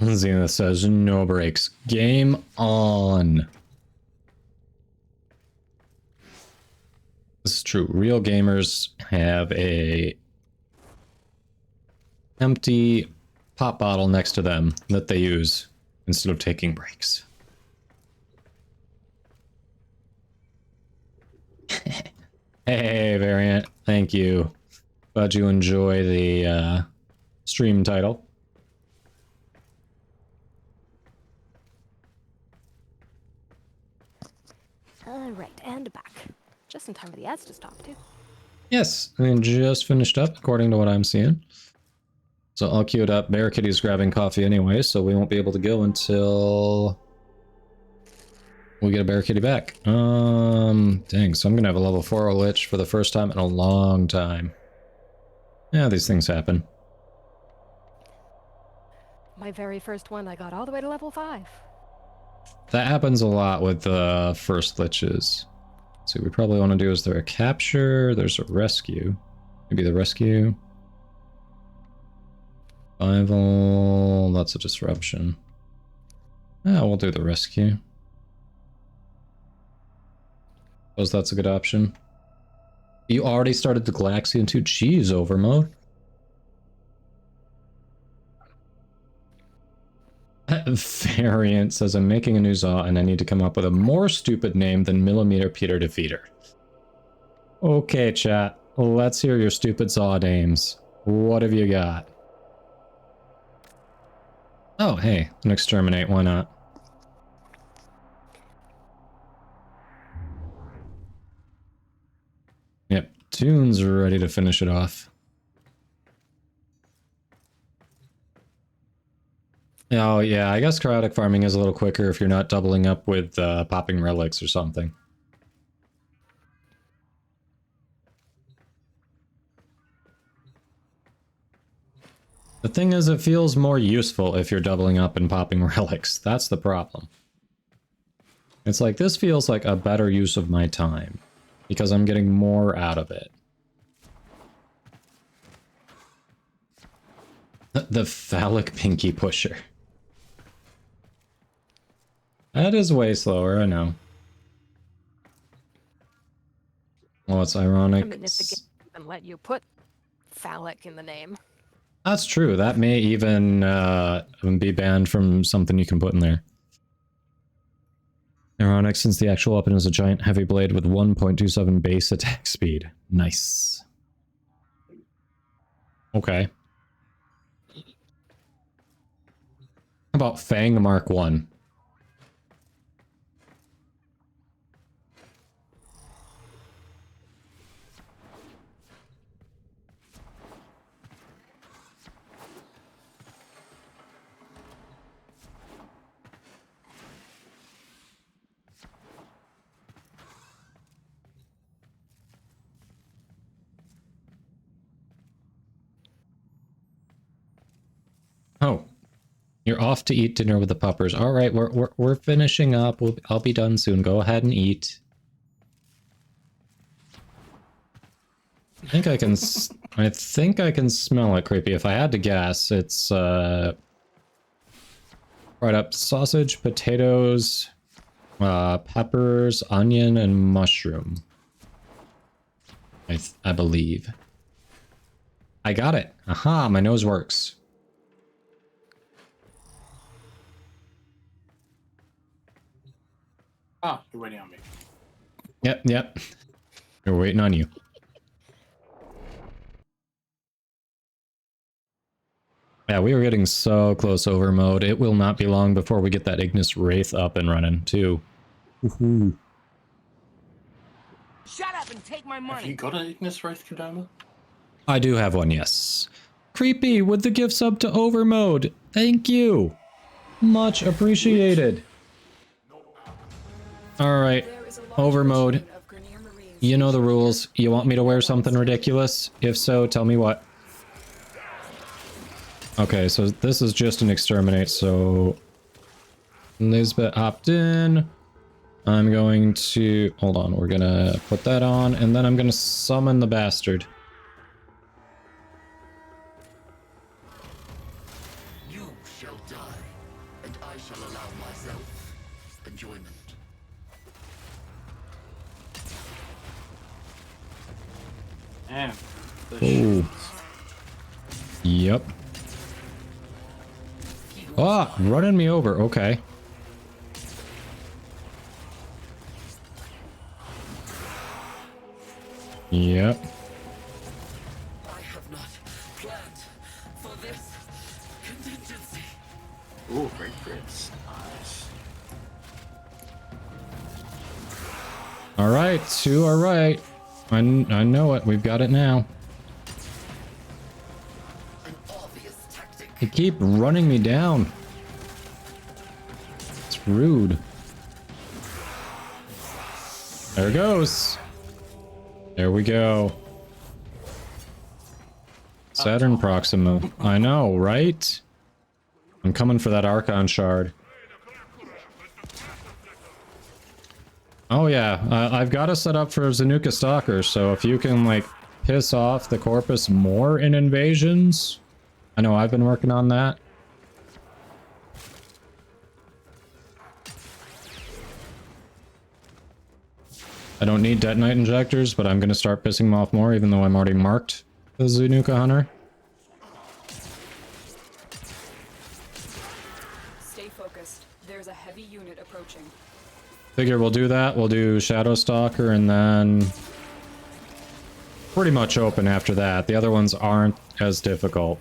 Xena says no breaks. Game on. This is true. Real gamers have a empty pop bottle next to them that they use instead of taking breaks. Hey, Variant. Thank you. Glad you enjoy the stream title. Alright, and back. Just in time for the ads to stop, too. Yes, I mean, just finished up, according to what I'm seeing. So I'll queue it up. Bear Kitty's grabbing coffee anyway, so we won't be able to go until we get a Bear Kitty back. Dang, so I'm gonna have a level 4 Lich for the first time in a long time. Yeah, these things happen. My very first one, I got all the way to level 5. That happens a lot with the first Liches. So what we probably want to do is there a capture, there's a rescue. Maybe the rescue. Survival, that's a disruption. Yeah, we'll do the rescue. Suppose that's a good option. You already started the Galaxian 2? Jeez, overmode. Variant says I'm making a new Zaw and I need to come up with a more stupid name than Millimeter Peter Defeater. Okay, chat. Let's hear your stupid Zaw names. What have you got? Oh, hey, an Exterminate, why not? Yep, Toon's ready to finish it off. Oh, yeah, I guess chaotic farming is a little quicker if you're not doubling up with popping relics or something. The thing is, it feels more useful if you're doubling up and popping relics. That's the problem. It's like, this feels like a better use of my time, because I'm getting more out of it. The phallic pinky pusher. That is way slower, I know. Well, it's ironic. I mean, if the game even let you put phallic in the name. That's true. That may even be banned from something you can put in there. Ironic, since the actual weapon is a giant heavy blade with 1.27 base attack speed. Nice. Okay. How about Fang Mark 1? Oh, you're off to eat dinner with the puppers. All right, we're finishing up. I'll be done soon. Go ahead and eat. I think I can. I think I can smell it, creepy. If I had to guess, it's right up sausage, potatoes, peppers, onion, and mushroom. I believe. I got it. Aha! My nose works. Ah, you're waiting on me. Yep. We're waiting on you. Yeah, we are getting so close over mode. It will not be long before we get that Ignis Wraith up and running, too. Woohoo. Shut up and take my money. Have you got an Ignis Wraith, Kodama? I do have one, yes. Creepy with the gift sub to over mode. Thank you. Much appreciated. Alright, over mode. You know the rules. You want me to wear something ridiculous? If so, tell me what. Okay, so this is just an exterminate, so... Lisbeth opt in. I'm going to... Hold on, we're gonna put that on, and then I'm gonna summon the bastard. You shall die, and I shall allow myself enjoyment. Damn. Ooh. Yep. Ah, running me over. Okay. Yep. I have not planned for this contingency. Ooh, great crits. Nice. Alright, 2 are right. I know it. We've got it now. They keep running me down. It's rude. There it goes. There we go. Saturn Proxima. I know, right? I'm coming for that Archon shard. Oh yeah, I've got to set up for Zanuka Stalker, so if you can, like, piss off the Corpus more in invasions... I know I've been working on that. I don't need detonite injectors, but I'm going to start pissing them off more, even though I'm already marked the Zanuka Hunter. Stay focused. There's a heavy unit approaching. Figure we'll do that. We'll do Shadow Stalker, and then... pretty much open after that. The other ones aren't as difficult.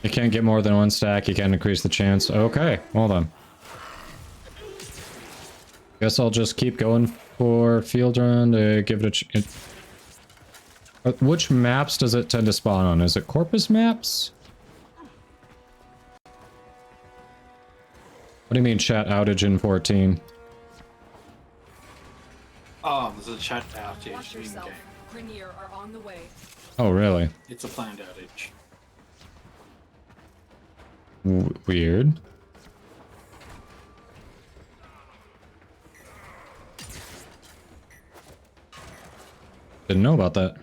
You can't get more than 1 stack, you can't increase the chance. Okay, hold on. Guess I'll just keep going for field run to give it a which maps does it tend to spawn on? Is it Corpus maps? What do you mean chat outage in 14? Oh, there's a chat outage Watch in yourself. game. Grenier are on the way. Oh, really? It's a planned outage. Weird. Didn't know about that.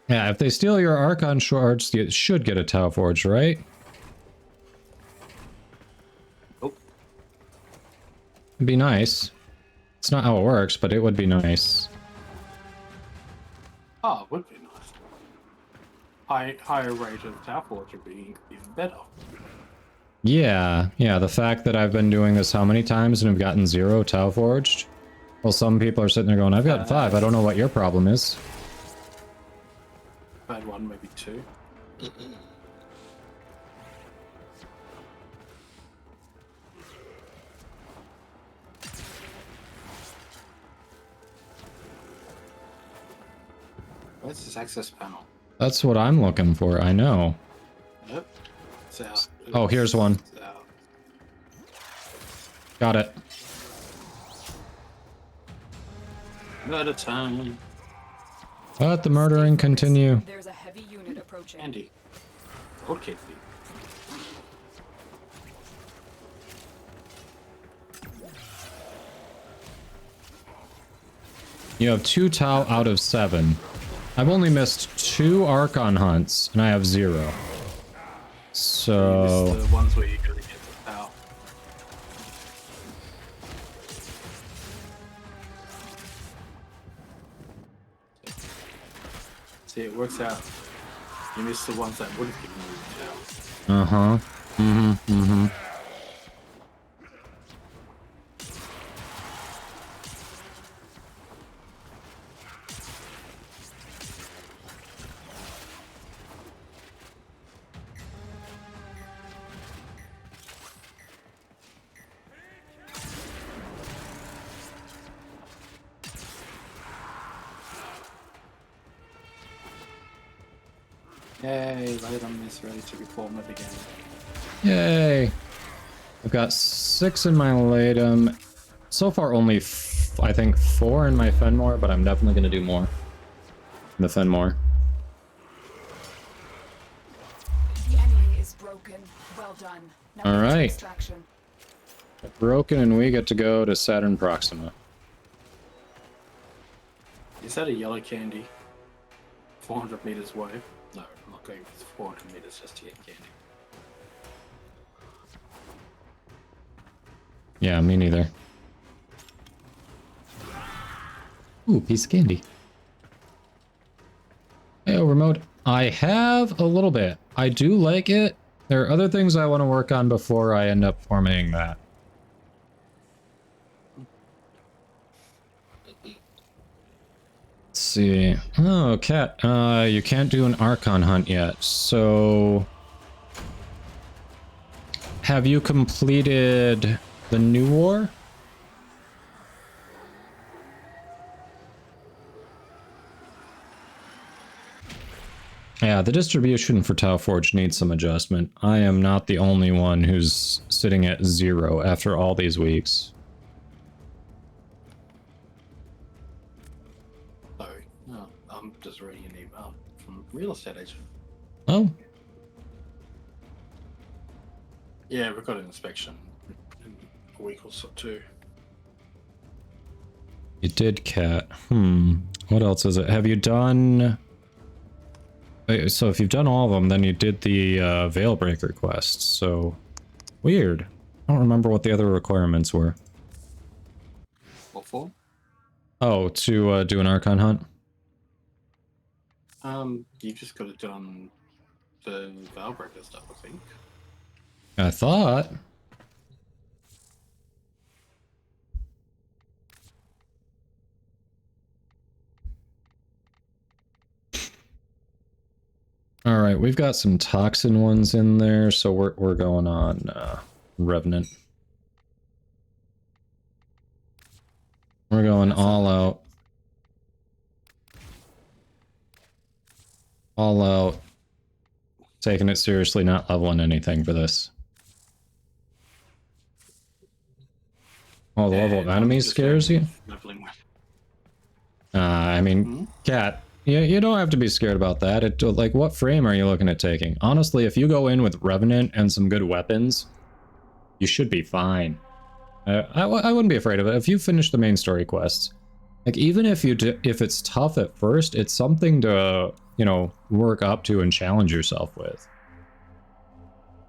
Yeah, if they steal your Archon shards, you should get a Tau Forge, right? Oh. It'd be nice. It's not how it works, but it would be nice. Oh, it would be nice. Higher rate of Tower Forge would be even better. Yeah, the fact that I've been doing this how many times and have gotten 0 Tau Forged? Well, some people are sitting there going, I've got 5, I don't know what your problem is. I had 1, maybe 2. Where's this access panel? That's what I'm looking for, I know. Yep. It's out. Oh, here's one. It's out. Got it. Murder time. Let the murdering continue. There's a heavy unit approaching. Andy. Okay. You have 2 Tau out of 7. I've only missed 2 Archon hunts, and I have 0. So... You missed the ones where you're gonna get the Tau. See, it works out. You missed the ones that would have given you the Tau. Uh-huh. Mm-hmm. Yay, Ladum is ready to be formed again. Yay! I've got 6 in my Ladum. So far only, I think, 4 in my Fenmore, but I'm definitely going to do more in the Fenmore. The enemy is broken. Well done. Now All get to right. extraction. Broken, and we get to go to Saturn Proxima. Is that a yellow candy? 400 meters away? No, I'm not going for 400 meters just to get candy. Yeah, me neither. Ooh, piece of candy. Hey, remote. I have a little bit. I do like it. There are other things I want to work on before I end up formatting that. Let's see. Oh, Cat. You can't do an Archon hunt yet, so... Have you completed the new war? Yeah, the distribution for Tau Forge needs some adjustment. I am not the only one who's sitting at 0 after all these weeks. Sorry, no, I'm just reading an email from real estate agent. Oh. Yeah, we've got an inspection in a week or so too. You did, Cat. What else is it? Have you done... Wait, so if you've done all of them, then you did the Veilbreaker quest, so... Weird. I don't remember what the other requirements were. What for? Oh, to do an Archon hunt? You just got it done the Veilbreaker stuff, I think. I thought. All right, we've got some toxin ones in there, so we're going on Revenant. We're going all out. All out. Taking it seriously, not leveling anything for this. Oh, the level of enemies scares you? I mean, Cat, you don't have to be scared about that. Like, what frame are you looking at taking? Honestly, if you go in with Revenant and some good weapons, you should be fine. I wouldn't be afraid of it. If you finish the main story quests, like, even if it's tough at first, it's something to, you know, work up to and challenge yourself with.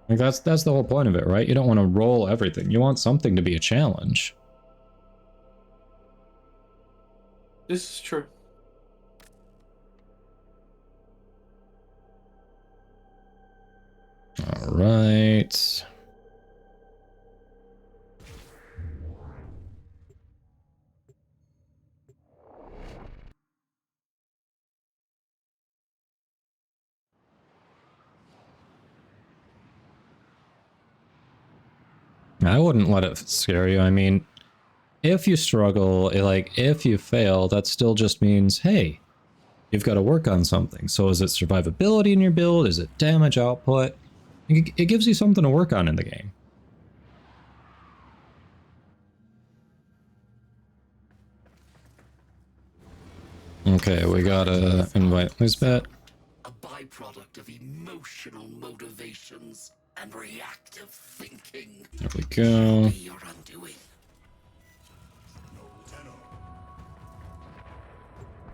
Like, that's the whole point of it, right? You don't want to roll everything. You want something to be a challenge. This is true. All right. I wouldn't let it scare you. I mean, if you struggle, like, if you fail, that still just means, hey, you've got to work on something. So is it survivability in your build? Is it damage output? It gives you something to work on in the game. Okay, we gotta invite Lisbeth. A byproduct of emotional motivations and reactive thinking. There we go. Be your undoing.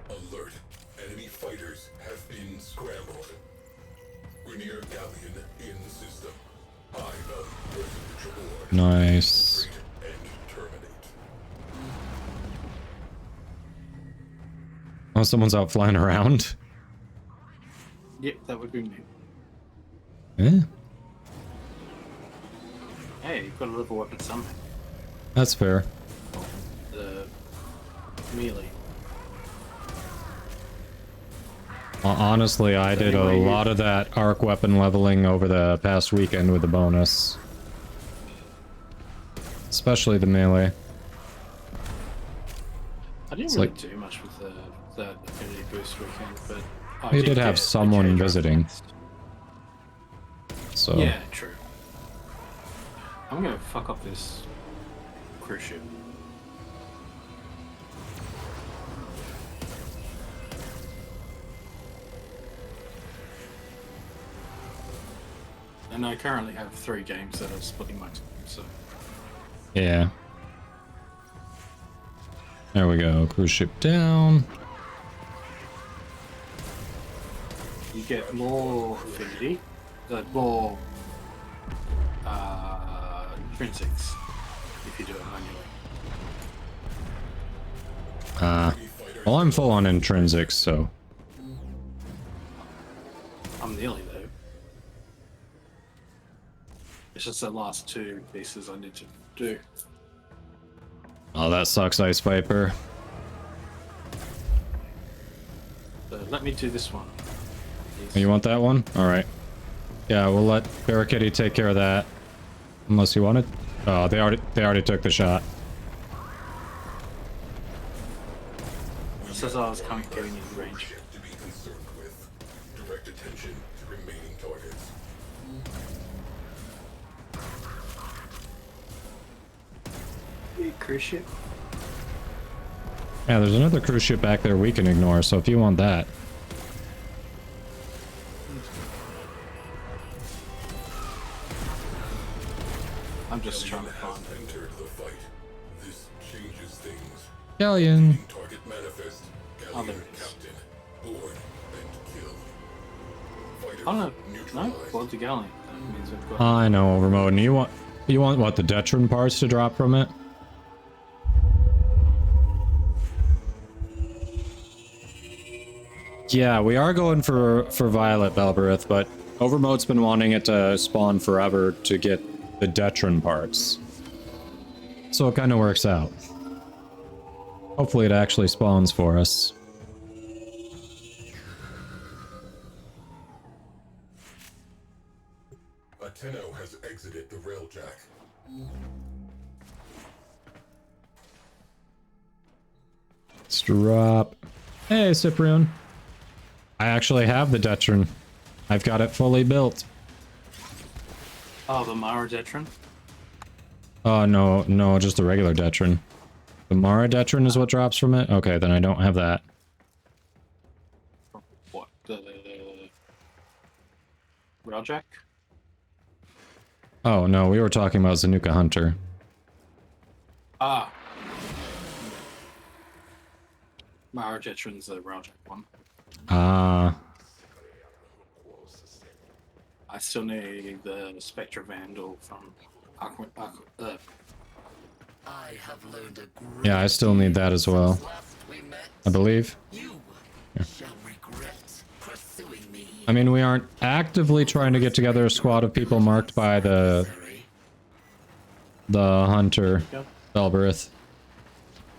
Alert. Enemy fighters have been scrambled. Rainier Galleon in system. High value residential ore. Nice. And terminate. Oh, someone's out flying around. Yep, that would be me. Yeah, Hey, you've got a level weapon somehow. that's fair. The melee. Honestly, I did a lot of that arc weapon leveling over the past weekend with the bonus. Especially the melee. I didn't It's really like- do much with that affinity boost weekend, but I We did have get someone occasional visiting. text. So Yeah, true. I'm gonna fuck up this cruise ship. And I currently have 3 games that are splitting my time, so... yeah. There we go. Cruise ship down. You get more affinity, more intrinsics if you do it manually. Well, I'm full on intrinsics, so. I'm nearly though. It's just the last 2 pieces I need to do. Oh, that sucks, Ice Viper. So let me do this one. Oh, you want that one? Alright. Yeah, we'll let Barricade take care of that. Unless you want it. Oh, they already took the shot. It says I was getting in range. To be concerned with. Direct attention to remaining targets. Cruise ship. Yeah, there's another cruise ship back there we can ignore, so if you want that. I'm just trying to find entered the fight. This changes things. Galleon. Target manifest. Oh, there Galleon it is. captain. Board and kill. Fighters Oh no, neutralized. board to Galleon. That means we've got... I know, Overmode. And you want what, the Detron parts to drop from it? Yeah, we are going for Violet Belberith, but Overmode's been wanting it to spawn forever to get the Detron parts. So it kind of works out. Hopefully it actually spawns for us. Ateno has exited the railjack. Let's drop. Hey, Cyprian. I actually have the Detron. I've got it fully built. Oh, the Mara Detron? Oh, no, just the regular Detron. The Mara Detron is what drops from it? Okay, then I don't have that. What? The railjack? Oh, no, we were talking about Zanuka Hunter. Ah. Mara Detron's the railjack one. Ah. I still need the Spectra Vandal from I have learned a Yeah, I still need that as well. last we met. I believe. Yeah. I mean, we aren't actively trying to get together a squad of people marked by the hunter, Belberith.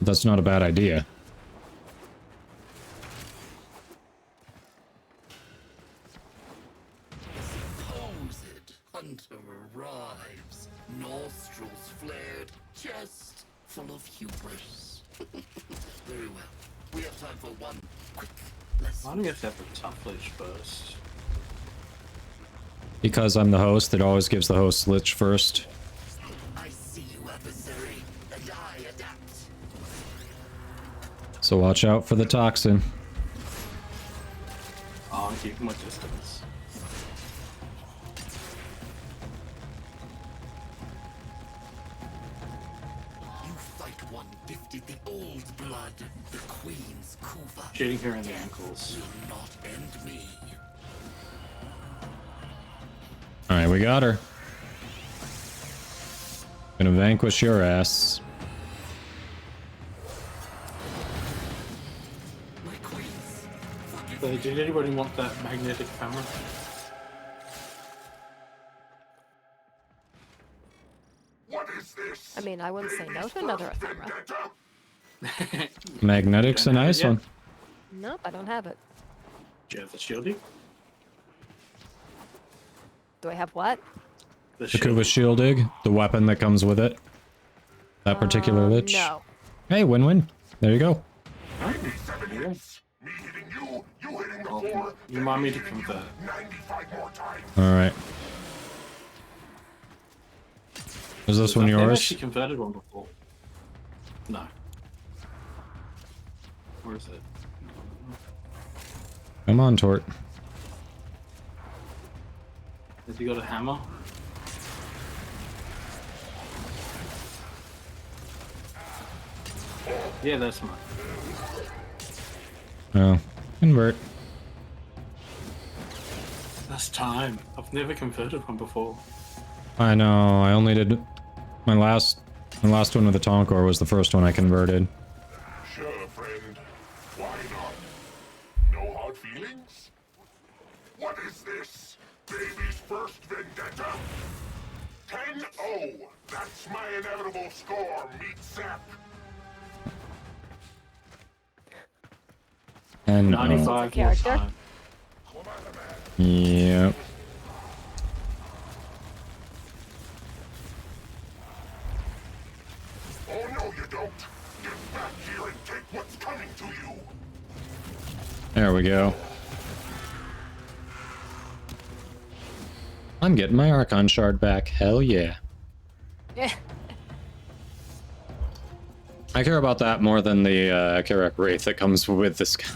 That's not a bad idea. Supposed hunter arrives, nostrils flared, chest full of hubris. Very well. We have time for one quick lesson. Why do we have to have a tough lich first? Because I'm the host, it always gives the host lich first. I see you, adversary, and I adapt. So watch out for the toxin. Oh, I'm keeping my distance. You fight 150, the old blood, the Queen's Kuva. Shooting her in the ankles. Will not end me. Alright, we got her. Gonna vanquish your ass. So, did anybody want that magnetic camera? I mean, I wouldn't say no to another ephemera. Magnetic's a nice one. Nope, I don't have it. Do you have the shielding? Do I have what? The Kuva Shieldig, the weapon that comes with it. That particular lich. No. Hey, win-win. There you go. You want me to convert? Alright. Is this one I've yours? actually converted one before. No. Where is it? Come on, Tort. Has he got a hammer? Yeah, that's mine. Oh, convert. That's time. I've never converted one before. I know, I only did... My last one with the Tonkor was the first one I converted. Sure, friend. Why not? No hard feelings? What is this? Baby's first vendetta? 10-0. That's my inevitable score, meat sap. And 95 character. Yep. Oh no, you don't. Get back here and take what's coming to you. There we go. I'm getting my Archon shard back. Hell yeah. Yeah. I care about that more than the Karak Wraith that comes with this guy.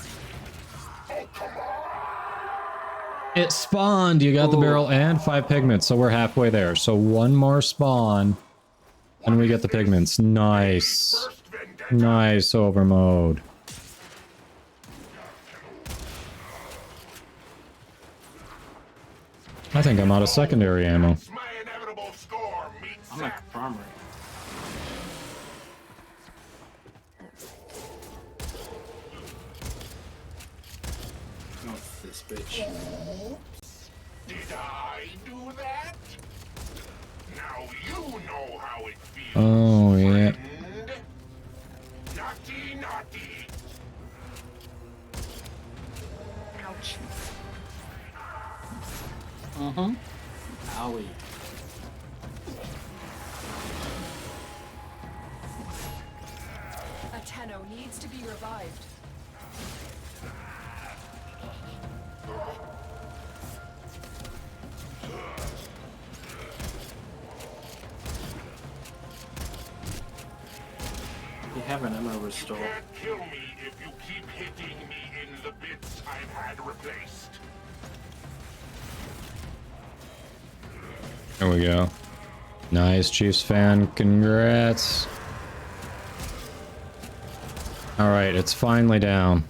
It spawned! You got the barrel and 5 pigments, so we're halfway there. So one more spawn, and we get the pigments. Nice. Nice over mode. I think I'm out of secondary ammo. I'm at primary. What's this bitch? Did I do that? Now you know how it feels. Oh, yeah. Naughty, naughty. Ouch. Mm-hmm. Owie. Ateno needs to be revived. You have an ammo restore. You can't kill me if you keep hitting me in the bits I've had replaced. There we go. Nice, Chiefs fan. Congrats. Alright, it's finally down.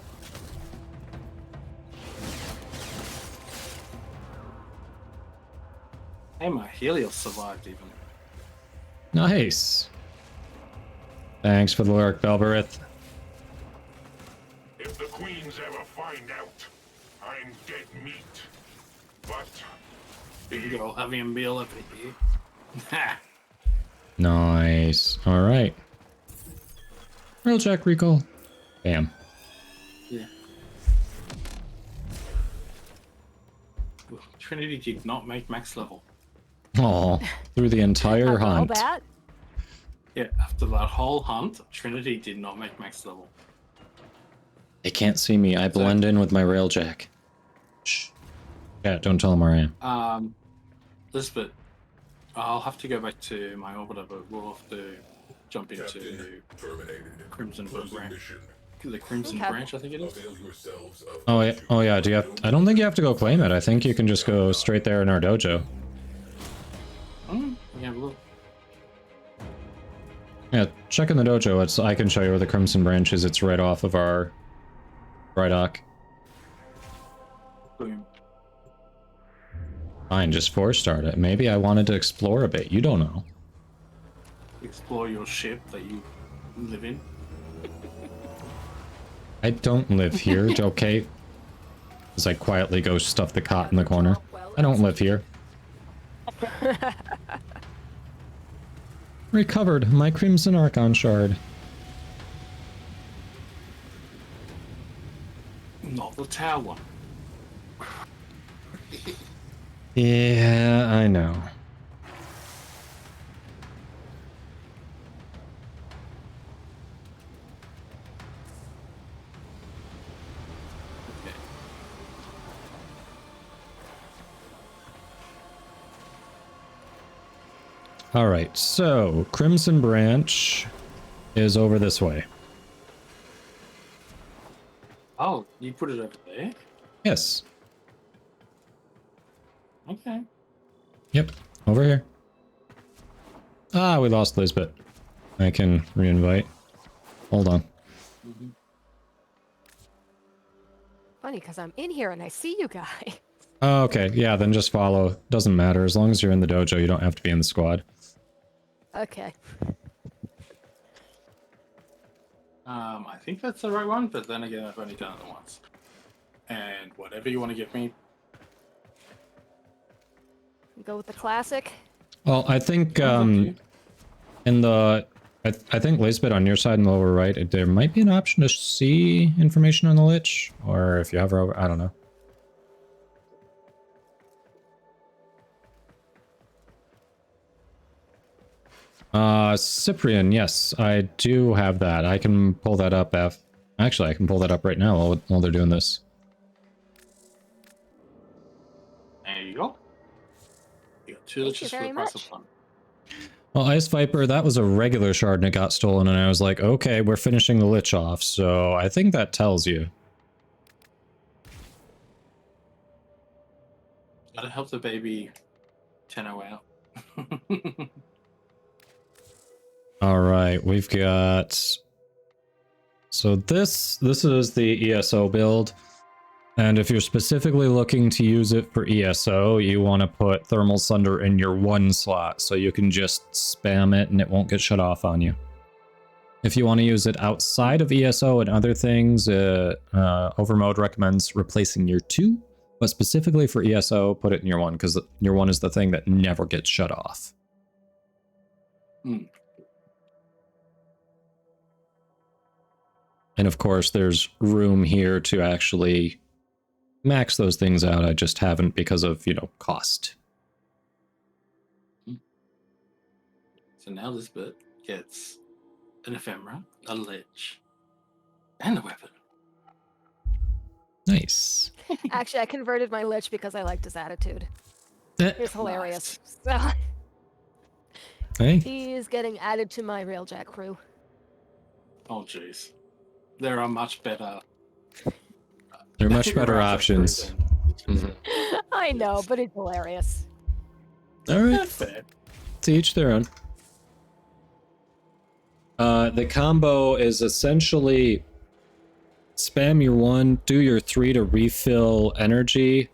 Hey, my Helios survived even. Nice. Thanks for the lurk, Belberith. find dead meat. But Bingo, having a meal over here. Ha! Nice. All right. Railjack recall. Bam. Yeah. Trinity did not make max level. Oh, through the entire hunt. That? Yeah, after that whole hunt, Trinity did not make max level. They can't see me. I blend in with my Railjack. Shh. Yeah, don't tell them where I am. Lisbeth, I'll have to go back to my orbiter, but we'll have to jump into Crimson Branch. The Crimson Branch, I think it is. Oh yeah. Do you have? I don't think you have to go claim it. I think you can just go straight there in our dojo. Yeah, look. Yeah, check in the dojo. It's I can show you where the Crimson Branch is. It's right off of our Brydock. Boom. Fine, just 4-start it. Maybe I wanted to explore a bit. You don't know. Explore your ship that you live in. I don't live here, okay? As I quietly go stuff the cot in the corner. I don't live here. Recovered my Crimson Archon shard. Not the tower. Yeah, I know. Alright, so Crimson Branch is over this way. Oh, you put it over there? Yes. Okay. Yep, over here. Ah, we lost Lisbeth. I can re-invite. Hold on. Funny, because I'm in here and I see you guys. Oh, okay, yeah, then just follow. Doesn't matter. As long as you're in the dojo, you don't have to be in the squad. Okay. I think that's the right one, but then again, I've only done it once. And whatever you want to give me. Go with the classic. Well, I think in the I think Lisbeth on your side in the lower right, there might be an option to see information on the Lich, or if you hover over, I don't know. Cyprian, yes, I do have that. I can pull that up. Actually, I can pull that up right now while they're doing this. There you go. You got 2 liches for the price of 1. Well, Ice Viper, that was a regular shard and it got stolen, and I was like, okay, we're finishing the Lich off, so I think that tells you. Gotta help the baby Tenno out. Alright, we've got... So this is the ESO build, and if you're specifically looking to use it for ESO, you want to put Thermal Sunder in your 1 slot, so you can just spam it and it won't get shut off on you. If you want to use it outside of ESO and other things, Overmode recommends replacing your 2, but specifically for ESO, put it in your 1, because your 1 is the thing that never gets shut off. And of course, there's room here to actually max those things out. I just haven't because of, you know, cost. So now this bit gets an ephemera, a lich, and a weapon. Nice. Actually, I converted my Lich because I liked his attitude. It's hilarious. So, hey. he is getting added to my Railjack crew. Oh, jeez. There are much better... There are much better options. I know, but it's hilarious. Alright. To each their own. The combo is essentially spam your 1, do your 3 to refill energy,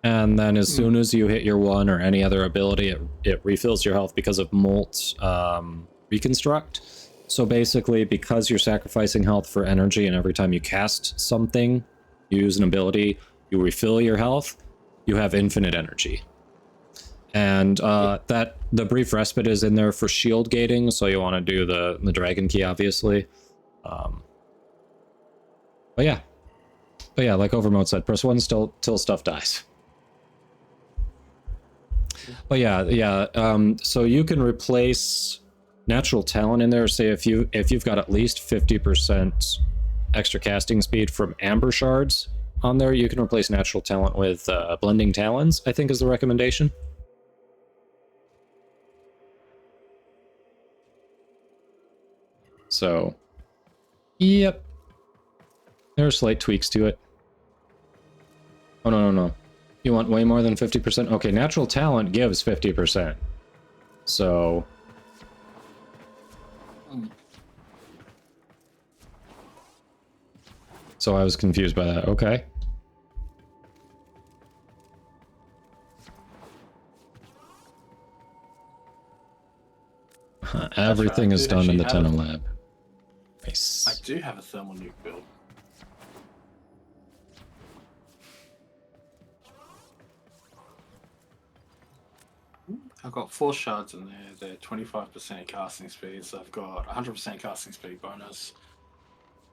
and then as soon as you hit your 1 or any other ability, it refills your health because of Molt Reconstruct. So basically, because you're sacrificing health for energy, and every time you cast something, you use an ability, you refill your health, you have infinite energy. And that the brief respite is in there for shield gating, so you want to do the dragon key, obviously. But yeah, like Overmode said, press 1 till stuff dies. But yeah. So you can replace natural talent in there. Say if you've got at least 50% extra casting speed from amber shards on there, you can replace natural talent with blending talons, I think is the recommendation. So, yep. There are slight tweaks to it. Oh, no. You want way more than 50%? Okay, natural talent gives 50%. So... So I was confused by that. Okay. Everything is done in the Tenno lab. Nice. I do have a thermal nuke build. I've got 4 shards in there. They're 25% casting speed, so I've got 100% casting speed bonus.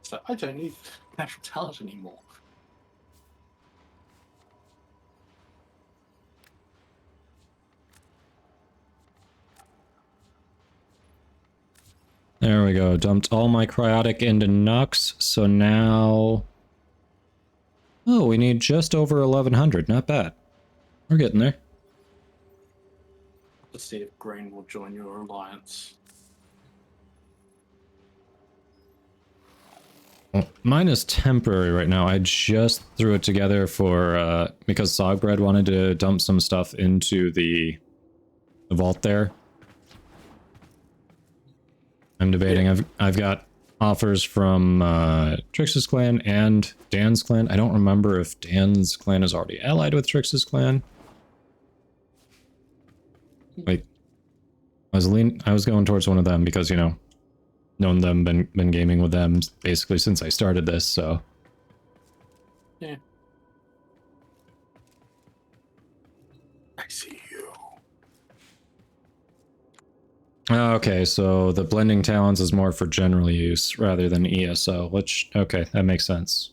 So I don't need natural talent anymore. There we go. Dumped all my cryotic into Nux, so now... Oh, we need just over 1100. Not bad. We're getting there. Let's see if Green will join your alliance. Well, mine is temporary right now. I just threw it together for because Sogbread wanted to dump some stuff into the vault there. I'm debating. Yeah. I've got offers from Trix's clan and Dan's clan. I don't remember if Dan's clan is already allied with Trix's clan. Like, I was going towards one of them because, you know, known them, been gaming with them basically since I started this, so. Yeah. I see you. Okay, so the blending talents is more for general use rather than ESO, which, okay, that makes sense.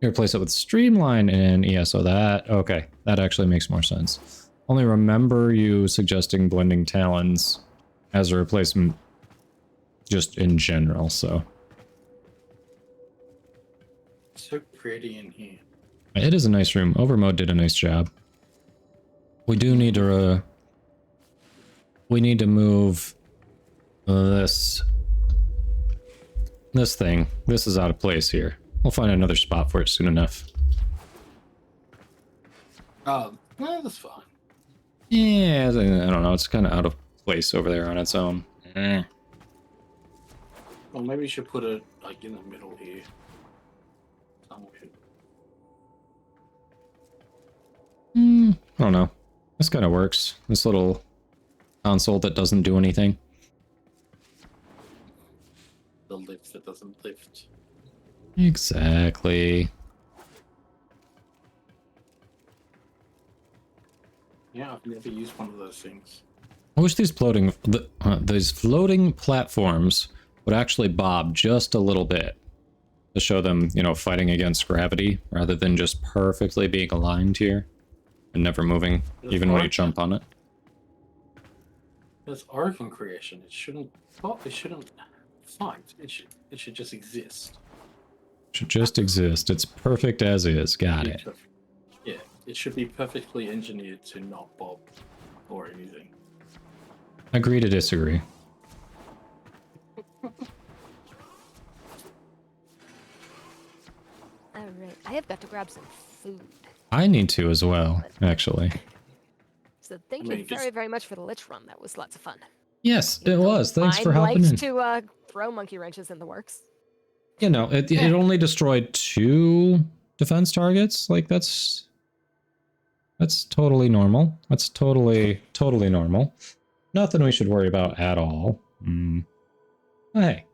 You replace it with Streamline and ESO, that actually makes more sense. Only remember you suggesting blending talons as a replacement just in general, so. So pretty in here. It is a nice room. Overmode did a nice job. We do need to move this thing. This is out of place here. We'll find another spot for it soon enough. No, that's fine. Yeah, I don't know. It's kind of out of place over there on its own. Well, maybe you should put it like in the middle here. Somewhere. I don't know. This kind of works. This little console that doesn't do anything. The lift that doesn't lift. Exactly. Yeah, I've never used one of those things. I wish these floating platforms would actually bob just a little bit to show them, you know, fighting against gravity rather than just perfectly being aligned here and never moving, even when you jump on it. It's Origin creation. It shouldn't fight. It should just exist. Should just exist. It's perfect as is. Got it. Yeah, it should be perfectly engineered to not bob or anything. Agree to disagree. Alright, I have got to grab some food. I need to as well, actually. So thank you very, very much for the Lich run. That was lots of fun. Yes, it was. Thanks for hopping in. Mine likes to throw monkey wrenches in the works. You know, it only destroyed 2 defense targets. Like, that's totally normal. That's totally normal. Nothing we should worry about at all. Hey.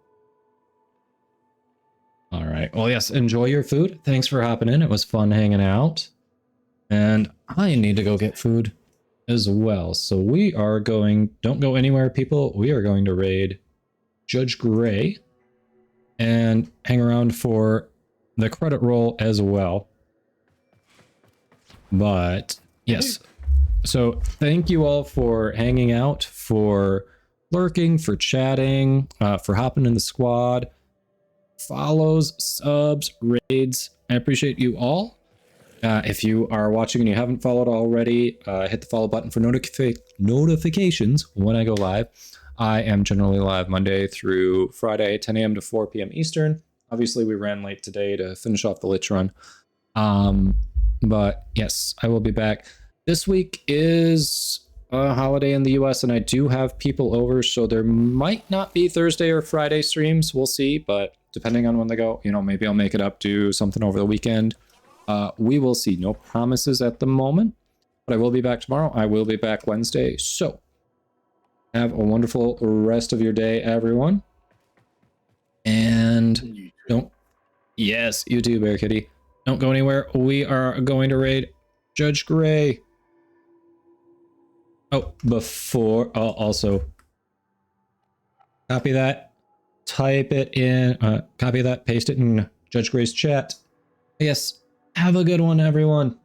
All right. Well, yes, enjoy your food. Thanks for hopping in. It was fun hanging out. And I need to go get food as well. So we are going, don't go anywhere, people. We are going to raid Judge Gray and hang around for the credit roll as well. But yes, so thank you all for hanging out, for lurking, for chatting, for hopping in the squad, follows, subs, raids. I appreciate you all. If you are watching and you haven't followed already, hit the follow button for notifications when I go live. I am generally live Monday through Friday, 10 a.m. to 4 p.m. Eastern. Obviously, we ran late today to finish off the Lich run. But yes, I will be back. This week is a holiday in the US, and I do have people over, so there might not be Thursday or Friday streams. We'll see, but depending on when they go, you know, maybe I'll make it up, do something over the weekend. We will see. No promises at the moment, but I will be back tomorrow. I will be back Wednesday. So have a wonderful rest of your day, everyone. And don't, yes, you too, Bear Kitty. Don't go anywhere. We are going to raid Judge Gray. Oh, before, also copy that, type it in, copy that, paste it in Judge Gray's chat. Yes, have a good one, everyone.